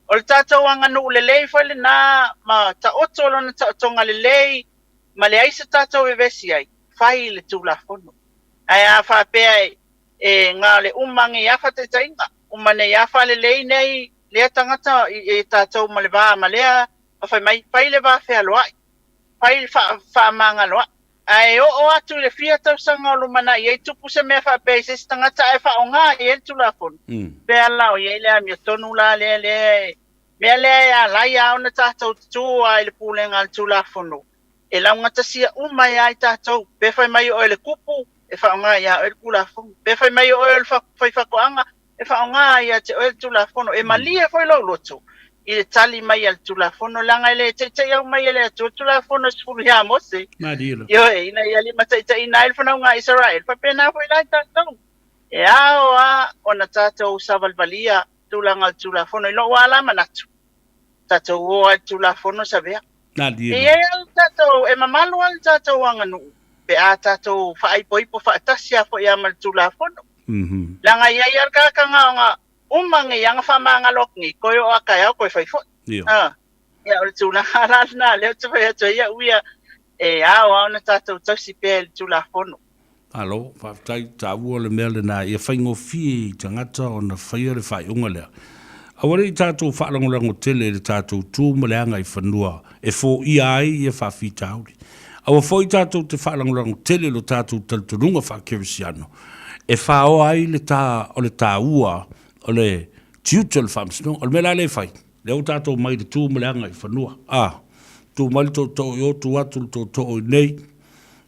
o le tata wanga no le lei fai na ma ta oto lona ta tonga le lei ma le aisa tata o vesi ai fai le tula fono ai a fa pe e nga le umangi ya fa te tainga umane ya fa le lei nei le tangata e tata o ma le va ma le fai mai fai le va fe aloa fai fa manga loa ai o atu le fia tau sanga lo mana ye tupu se me fa pe se tangata e fa onga ye tula fon pe ala o ye le mi tonu la le me le ya la ya ona tata tu ai le pulenga tula fono e la ngata sia uma ya tata pe fai mai o le kupu e fa onga ya e kula fon pe fai mai o le fa ko anga e fa onga ya te o tula fono e malia foi lo loto i le tali mai al tulafono langa le te au mai le tulafono sfulu ya mose madilo yo ina ya li mata ina il fona nga Israel pa pena foi la tatu e awa ona tatu savalvalia tulanga tulafono lo wala manatu tatu o tulafono Savea madilo e tatu e mamalu al tatu wanga no pe a tatu fa ai poi po fa tasia fo ya mal tulafono langa ya ka nga umangi yang fa manga lokni ko yo akaya ko fai fo ya o tula hala na le tu fa ya uia e awa ona tatu tasi pe tula fono alo fa tai tavu le mele na ia faingo fi tangata ona fai le fai unga le awari tatu fa longo tele le tatu tu mleanga i fanua e fo ai e fa fi tauri awa foi tatu te fa longo tele lo tatu taltunga fa kersiano e fa o ai le ta o le taua o le tiutel famsno o mela le fai le o tato mai de tu mleanga i fanua tu mal to yo tu atu to nei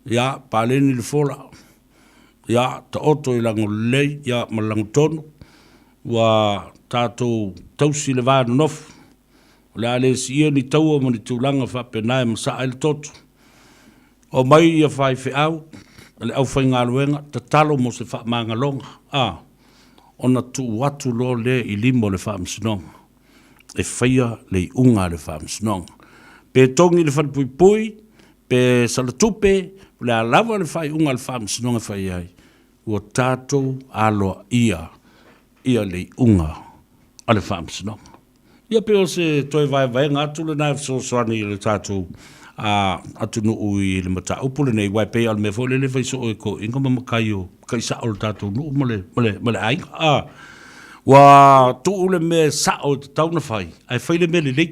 ya paleni le fola ya ta oto i lango lei ya malang tonu wa tato tausi le vānu nofu O le ale si ni taua mo ni tūlanga whapenai ma sa ele totu. O mai ia whai au, le au whai ngā luenga, ta talo mo se wha maanga longa. Ona tu watu lo le I limo le wha msinonga. E whaia le I unga le wha msinonga. Pe tongi le wha pui pui, pe salatupe, le alawa le whai unga le wha msinonga whai ai. Ua tātou aloa ia le unga ale wha msinonga. Ia pe o se toi vai ngā tūle nai soani le tātou atu no ui le mata upule nei wai pe al me fo le vai so ko inga mamakai o kai sa o tātou no male ai wa tu le me sa o tau na fai ai fai le me le le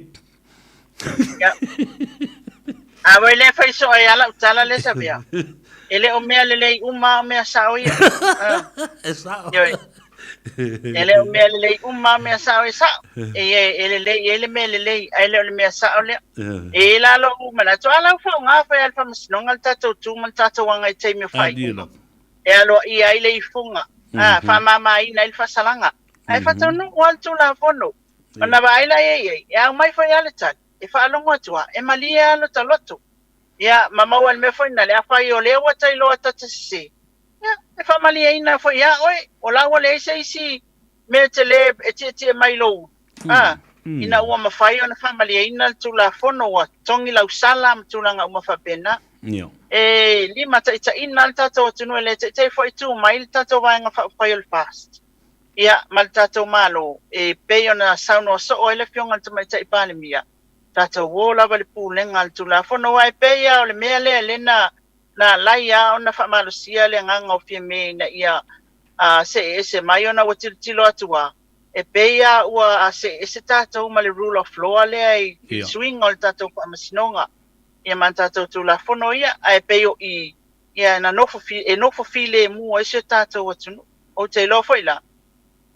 a wai le fai so ai ala utala le Savea ele o mea le uma mea sa o ia e sa ele o mea le uma mea sa o sa ele me le ele o mea sa o le e la lo uma la toala fa nga fa alfa msnonga tato tu man tato wanga I te me fai e alo I ai le funga fa mama I na ilfa salanga ai fa tonu wal tu la fono ona ba ila e mai fa ya le tan e fa lo ngotua e malia lo taloto ya mama wal me foi na le fa yo le wa tai lo tatsi ya e fa malia ina foi ya oi o la wale sei si me te le e te mai lo ina ua mawhai o na whamalia ina tu la fono wa tongi lau sala ma tu langa uma whapena. E lima ta ita ina tato o tunu ele te fo I tu mai tato vai nga whai o fast. Ia mal tato malo e peo na sauno so o ele fionga tu mai ta ipane mia. Tato wola wale pulenga tu la fono wa e pea o le mea le na laia o na whamalo sia le nganga o fie me na ia se mai o na watilo atua. E peia ua se tātou ma le rule of law le ai swing o le tātou whamasinonga. Ia man tātou tu la fono ia, ai peio ia na nofo file mu o se tātou atunu. O te lofo ila.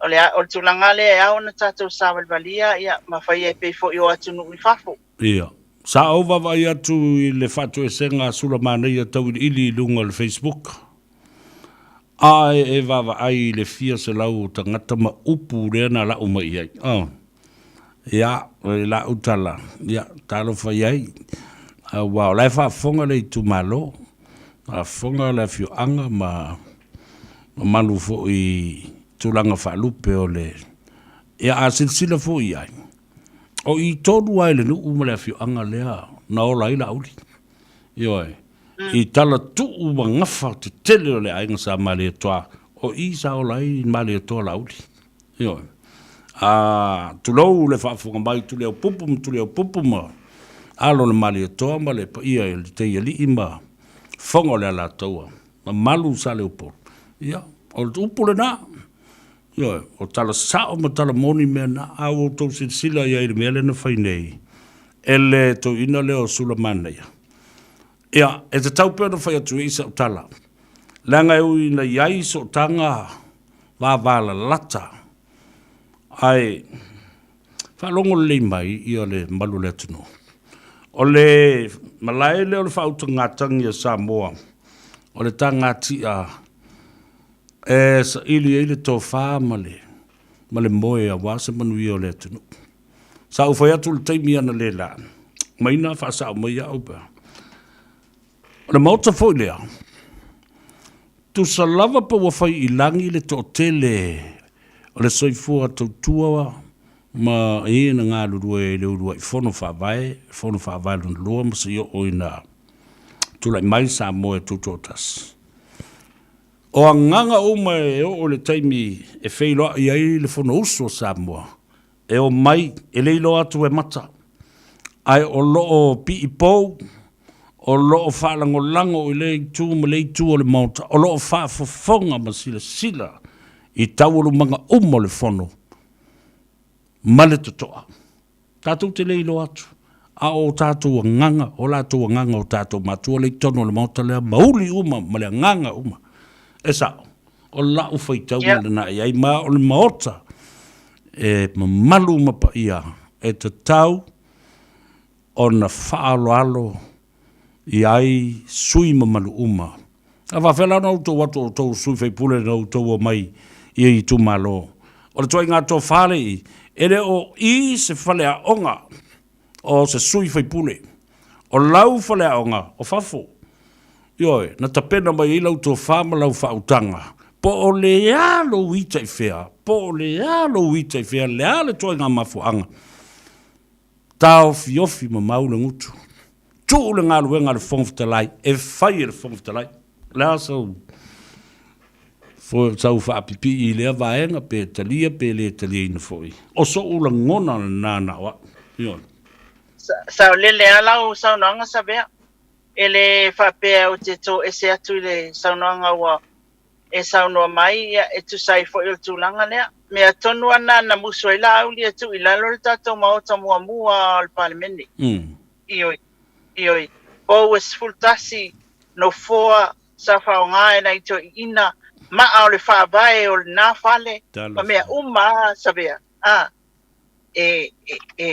O le tūlanga le au na tātou sawalvalia, ia mawhai e pei fo I o atunu I fafo. Ia. Sa au wawai atu I le whatu e senga sula mana ia tau ili lunga le Facebook. Ai e wawa ai le fia se lau tangata ma upu rea na lau mai ai. Ia, le lau tala. Ia, talo whai ai. Wau, lai wha le tu malo. Whonga le fio anga ma malu fo I tulanga wha lupe o le. Ia, a silsila fo I ai. O I tonu ai le nu uma le fio anga lea. Na ola I la uli. Ioi. I tala tuu wa ngafa te tele o le ainga sa male toa. O I sa o lai male toa lauli. Io. Tulou le whaafunga mai tu leo pupuma. Alo le male toa ma le pa ia le te ia li ima. Whonga le ala taua. Ma malu sa leo po. Ia. O le upu le na. Io. O tala sao ma tala moni mea na. Au o tau sila ia i le mea le na whainei. Ele to ina leo sula mana ia. Ia, e te taupea na whai atu I sa utala. Langa e ui na iai so tanga wāwāla lata. Ai, whalongo le mai I o le malu le tunu. O le malai le o le whauta ngātangi a Samoa. O le tangati a e sa ili e le tō whā male moe a wāsa manui o le tunu. Sa u whai atu le teimi ana le la. Maina whaasa o mai au pēr. O le mauta fo I lea. Tu sa lava pa wafai I langi le to tele. O le soifua tautua ma e na ngā lurua e le urua I fono whaavai luna lua ma se o ina tulai mai sa moe tutotas. O a nganga uma e o le taimi e whailoa I ai le fono uso sa moa. E o mai e leilo atu e mata. Ai o loo pi I pou. O loo whaalango lango I le tu o le mauta. O loo whaafofonga ma sila I tauaru manga umo le fono. Male totoa. Tātou te leilo atu. A o tātou nganga, o lātou nganga o tātou matua le tono le mauta lea mauli uma, ma le nganga uma. E sao, o la uwhai tau le na iai ma o le maota. E malu mapa ia, e te tau o na whaalo iai sui mamalu uma. A whawhela na uto watu o tau sui whaipule na uto o mai I tu malo. O le toi ngā tō whare I, ere o I se whale a onga, o se sui fai pule. O lau fa le aonga, o fafo. Ioi, na tapena mai ilau tō whama lau whautanga. Po o le alo wita I whea. Po o le alo wita I whea. Le ale toi ngā mafuanga. Tau fiofi ma maule ngutu. Tūle ngā luenga le whongwhitalai. E whai le whongwhitalai. Lea sau. Fo sau whaapipi I lea vaenga pe talia ina foi. O so ula ngona na nāna wa. Ioi. Sao le alau sao nanga Savea. Ele whapea o te tō e se atu le sao nanga wa. E sao noa mai ia e tu sai fo il tūlanga lea. Mea tonu ana na muso I la auli atu I lalo le tātou maota mua al parliameni. Ioi. O es fultasi no foa sa whao ngae na I to ina maa o le whaabae o le nā whale. Ma mea Savea. E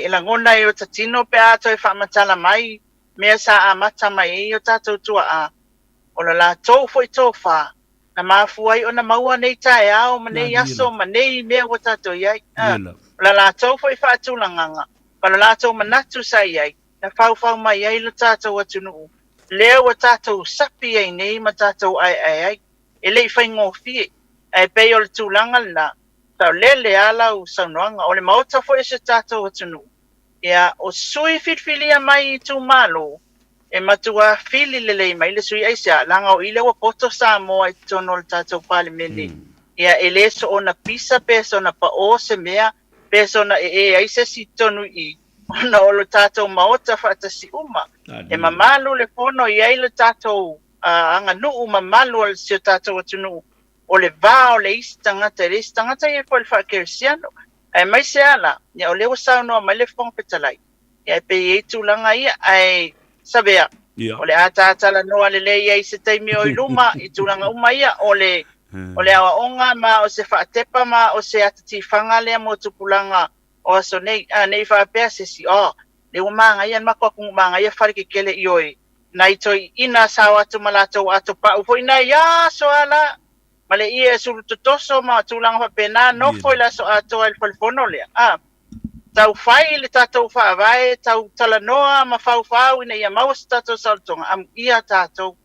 langona I o tatino pe ato e whaamatala mai. Mea sa amata mai E o tātou tua a. O la tō fo I tō wha. Na mafuai o na maua nei tae ao, ma nei aso, ma nei mea o tātou iai. La tō fo I whaatulanganga. Pa la tō manatu sa iai. Na whau mai iai lo tātou atunu. Leo o tātou sapi ai nei ma tātou ai. E lei whai ngōwhie. E pei o le tūlanga na. Tau le ala o saunoanga. O le maota fo E se tātou atunu. Ia o sui whitwhilia mai I tū malo. E matua fili lelei mai le sui aisia. Langa o ile wa poto Samoa I tono le tātou parliameni. Ia e le so ona pisa peso na pa o se mea. Peso na e aise si tonu I. Ona o le tātou maota whaatasi uma. E mamalu le pono I ai le tātou anga nuu mamalu al si o tātou atunu. O le vā o le isi tangata. Le isi tangata I e po le whakerisiano. E mai se ala. Ia o le o saunoa mai le whongpetalai. Ia e pe I tūlanga ia ai Savea. O le atatala noa le lei ai se taimi o I luma I tūlanga uma ia o le awa onga ma o se whaatepa ma o se atati whanga lea mo tupulanga o aso nei whaapea se si le umanga ia makua kungumanga ia wharike kele I oi na I toi ina sao atu malato ato pa ufo ina ia so ala ma le ia suru tutoso ma tūlanga whapena no foi la so ato al falfono lea tau whai le tātou whaavae, tau talanoa ma whau ina ia maus tātou saltonga, am ia tātou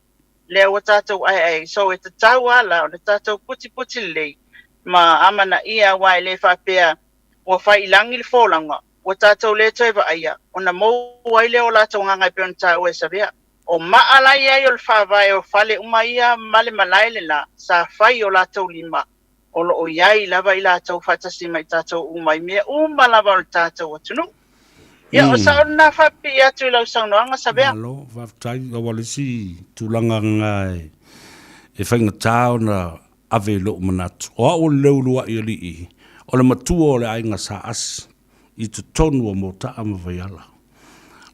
lea o tātou ai. So e te tau ala o le tātou puti lei, ma amana ia wai le whapea o whai ilangi le wholanga, o tātou le toi wa aia, o na mou wai le o lātou ngangai peon tāu e Savea. O maalai ai o le whaavae o whale uma ia male malai le la, sa whai o lātou lima. O lo o iai lava I lātou whatasi mai tātou umai mea lava o tātou atunu. Ia o sao na whapi atu I lau saunoanga Savea. Malo, whaftai o walisi tūlanga ngai e whainga tāo na ave lo manatu. O au leulua I li o le matua o le ainga sa as I tu tonu o mo ta ama vai ala.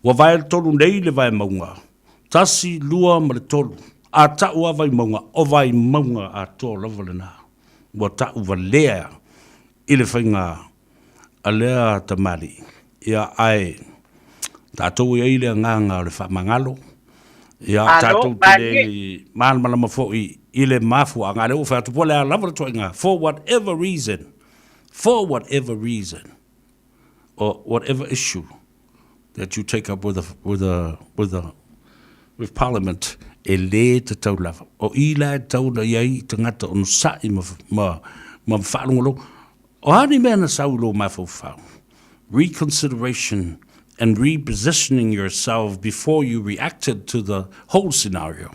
Wa vai tonu nei le vai maunga. Tasi lua ma le tonu. A ta ua vai maunga o vai maunga a tō lava le nā. Wa ta uva lea I le whainga a lea tamari. Ia ai tātou I le nganga o le whamangalo. Ia tātou te le mālama fo I le mafu a ngā leo whātupo lea lava le toinga. For whatever reason, or whatever issue that you take up with Parliament, e le te tau lava. O I la tau na iai te ngata o nusai ma whaalongolo. O hani mea na saulo ma whau. Reconsideration and repositioning yourself before you reacted to the whole scenario.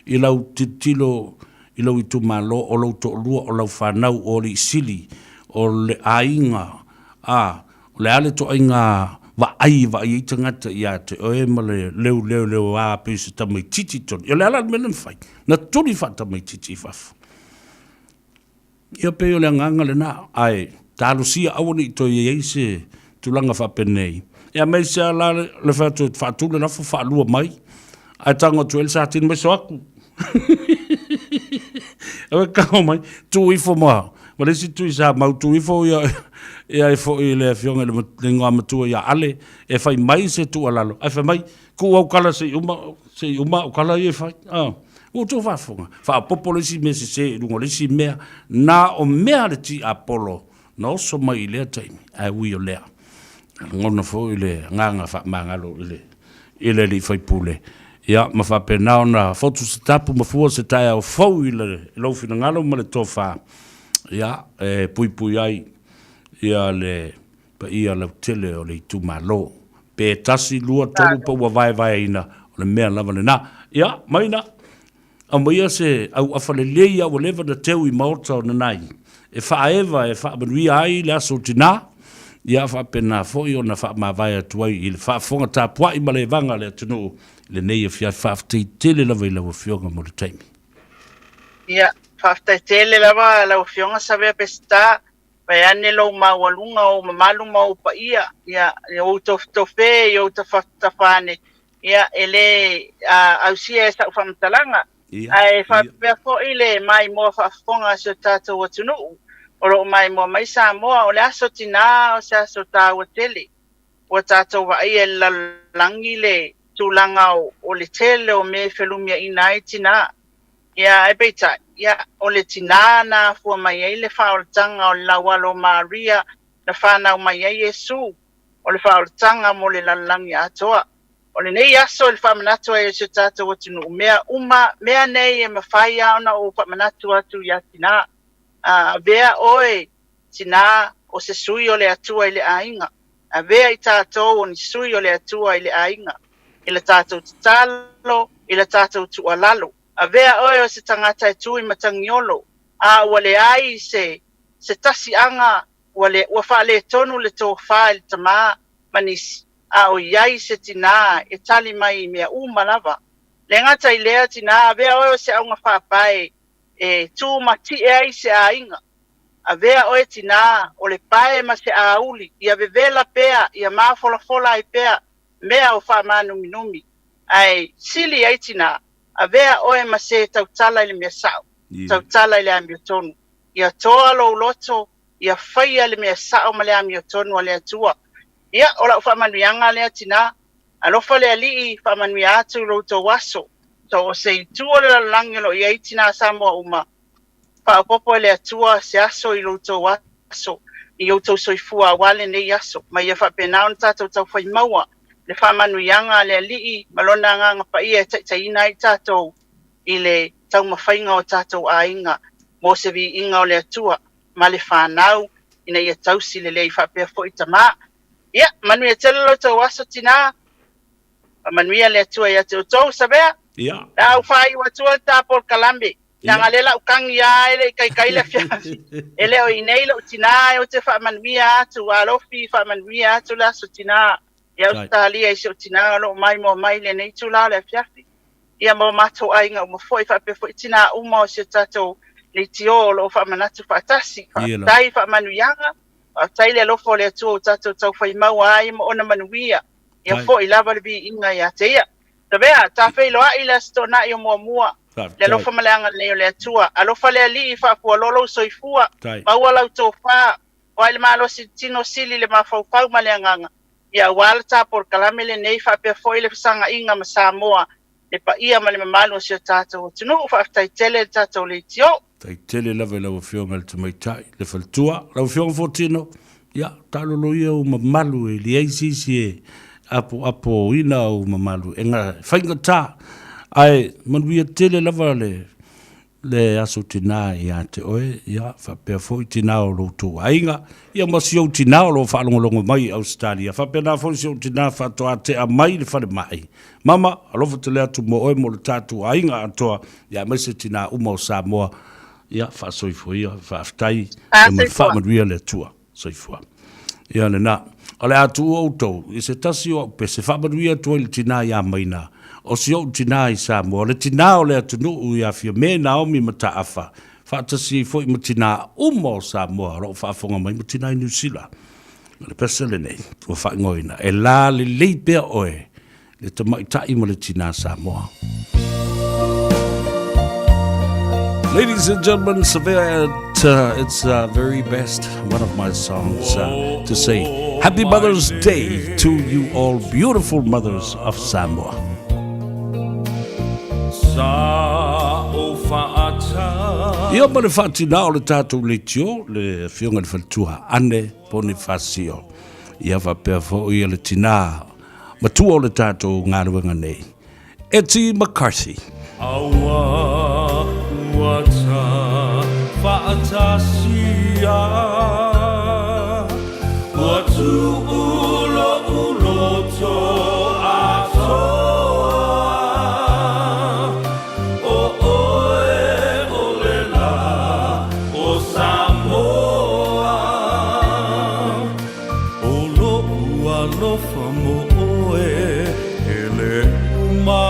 I lau titilo, I lau I tu malo, o lau to lua, o lau whanau, o li sili, o le ainga, o le ale to ainga, wa ai tangata ia te oe ma leu a pese tamai titi toni. Ia le ala menen whai. Na toni wha tamai titi whafu. Ia peo le nganga le nā. Ai, tālu sia awani I toi ei se tulanga whapenei. Ia mei se ala le whaatule rafu whaalua mai. Ai tango tu elsa atini mai so aku. Ewe kao mai, tu ifo maa. Ma le si tu isa mau tu ifo ia e fo I le fionga le ngā matua ia ale e whai mai se tu alalo. Ai whai mai, ku au kala se uma au kala I e whai. O tu whafonga. Wha popolo si me se rungo le si mea. Nā o mea le ti apolo. Na oso mai I lea taimi. Ai ui o lea. ngona fo ile nganga fa mangalo ile li foi pule ia ma fa penao na fotu se tapu ma fu se tai au fo ile lo fina ngalo ma le tofa ia pui ai ia le pa ia le tele o le tu malo pe tasi lua tolu pa wa vai ina o le mea lava le na ia maina a moia se au afale leia o leva na teu i maota o nanai e fa eva e fa banui ai le aso tina ia fa pena fo i ona fa ma vai atuai i le fa fonga ta pua i male vanga le tunu le nei fia fa tele lava i lava fionga mo le taimi ia fa tele lava la fionga Savea pesta pe ane lo mawalunga o mamalu mau pa ia o tofe o tafane ia ele au sia sa famtalanga ai fa pe fo ile mai mo fa fonga so tato watunu o lo mai mo mai Samoa o le aso tina o se aso ta o tele o tato wa ia la langile tulanga o le tele o me felumia inai tina ia e beita ia o le tinana fua mai ai le whaoltanga o lawalo Maria na whanau mai ai Yesu o le whaoltanga mo le lalangi atoa o le nei aso le whamanatua e se tata watunu mea nei e mawhai aona o whamanatua atu ia tina vea oe tina o se sui o le atua i le ainga vea i tātou o ni sui o le atua i le ainga i le tātou tatalo i le tātou tualalo avea oe o se tangata e tui matangiolo wale ai se tasi anga wale wafale tonu le tō whae le tama manisi o iai se tina e tali mai mea umalava le ngata i lea tina avea oe o se aunga whapae e tū mati e ai se ainga avea oe tina o le pae ma se auli ia vevela pea ia mafolafola ai pea mea o wha manu minumi ai sili ai tina avea oe ma se tautala ile mea sao tautala ile amio tonu ia toa lo loto ia whaia ile mea sao ma le amio tonu ale atua ia ola whamanuianga le atina alofa le alii whamanuia atu roto waso so o se itua le langelo ia itina Samoa uma whaopopo le atua se aso i roto waso i outou soifua wale nei aso ma ia whapenao na tātou tau whaimaua le whamanuianga le alii malona nganga paia taina i tātou i le tau mawhainga o tātou ainga mo se vi inga o le atua ma le whanau ina ia tausi le lei whapea fo i tama ia manuia tele lo tau aso tina manuia le atua ia te utou Savea na au whai watua tāpol kalambe nga lela ukangi ya ele kai le fia ele o ineilo tina o te whamanuia atu alofi whamanuia atu la so tina ia Australia i se tina lo mai le nei tula le fiafi ia mo mato ainga mo foi fa pe foi tina uma o se tato le tio lo fa manatu fatasi dai fa manuianga tai le lo fo le tu tato tau foi mau ai mo ona manuia ia foi lava le bi inga ia te ia Savea ta fe lo ai la stona io mo mua le lo fa malanga le tua alo fa le ali fa po lolo soifua ma wala to fa wale malo si tino sili le ma fa malanga ia walta por kalamele nei fa pe foi le sanga inga ma Samoa le pa ia ma le mamalo se tato tunu fa tai tele tato le tio tai tele lava la fionga le mai tai le faltua la fionga fotino ia talo lo ia o mamalu e le isi apo ina o mamalu enga fainga ta ai manuia tele lava le aso tina ia te oe ia fa pe foi tina o lo tu ainga ia ma sio tina o lo fa longo mai Australia fa pe na foi sio tina fa to ate a mai le fa le mai mama alo fa tele atu mo oe mo le tatu ainga to ia ma se tina o mo Samoa ia fa soi foi fa ftai ma fa ma ria le tua soi foi ia le na ole atu o to i se tasio pe se fa ma ria to le tina ia mai na o si o tina i Samoa le tina o le atunu ia fia me Naomi mataafa fa tasi foi matina umo Samoa ro fa fonga mai matina i New Zealand le pesele nei o fa ngoina e la le leipe oe le tamai tai mo le tina Samoa. Ladies and gentlemen, Savea, it's very best, one of my songs, to say Happy Mother's Day to you all beautiful mothers of Samoa. Ia ma le whatina o le tātou le tio, le whionga le whatua, ane Bonifacio. ia whapea fo i le tina matua o le tātou ngāruanga nei. Eti McCarthy. Aua wata whaatasia watu ulo ulo to atoa o oe o le la o Samoa o lo ua lofa mo oe ele uma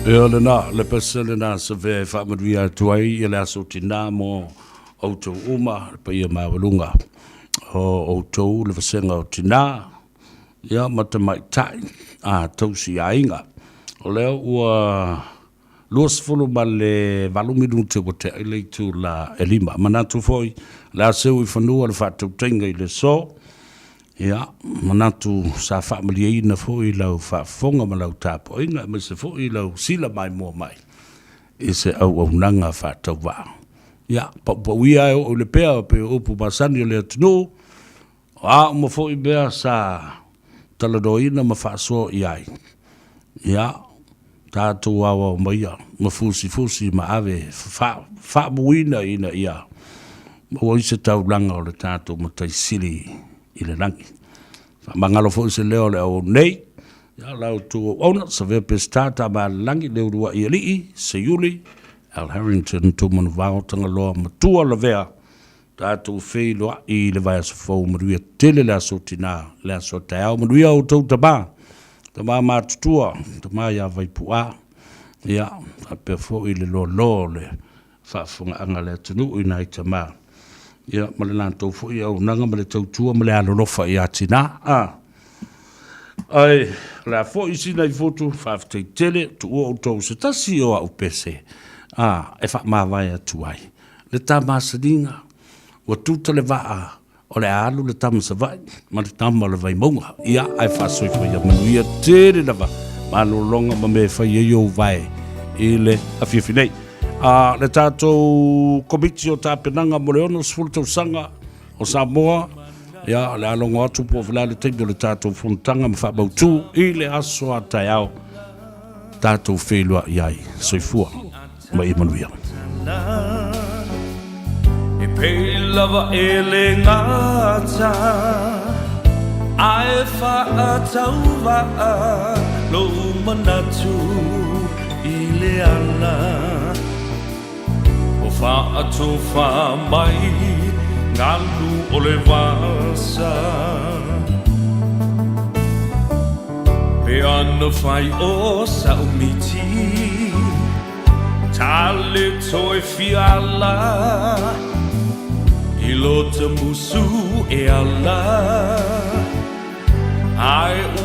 Ea lena, le pasele na Savea e whaamaruia tuai i le aso tina mo autou uma, pa ia mawalunga. O autou le vasenga o tina, ia matamai tai, a tausi a inga. O leo ua luas fulu ma le valuminu te wate i le tu la elima. Manatu foi, le aseu i whanua le whatau tenga i le so, ia, manatu sa whaamalia ina fo i lau whafonga ma lau tāpo inga, ma se fo i lau sila mai mua mai. I se au nanga whatau wā. Ia, pa wia o le pea pe upu masani o le atunu, a ma fo i bea sa taladoina ma whaasoa i ai. Ia, tātou awa o maia, ma fusi ma ave, whaamuina ina ia. O i se tau langa o le tātou ma taisiri i le rangi. Mangalo fo se leo le au nei, ia lau tu ona, Savea pestata ma langi leo rua i alii, se yuli, Al Harrington tu manu vao tanga loa matua la vea, tātou whei loa i le vai asa fau maruia tele le aso tina, le aso te au maruia o tau tama mātutua, tama ia vai pua, ia, a pia fo i le lo le whaafunga anga le atunu i nai tama. Ia, ma le lantou fo i au nanga ma le tautua ma le alolofa i atina, ai, la fo i sina i fotu, whaaftei tele, tu ua o tau se tasi o au pese, e wha mawai atu ai. Le tama sadinga, ua tuta le waa, o le alu le tama sa vai, ma le tama le vai maunga, ia, ai whaasoi fo ia manuia tere lava, ma lolonga ma me whai e iau vai, i le awhiawhinei. Le tātou komiti o tāpenanga mo le ono sfulu tausanga o Samoa, Ya, le alongo atu po vila le tengo le tātou whuntanga ma whabautu I le aso a tai au tātou whelua iai soifua ma Emanuia. E pei lava e le ngata Ae whaatau waa lo manatu I le ana O whaatu wha mai ngalu o le vasa Pe ana whai o sa umiti Tale toi fiala I lo te musu e ala Ai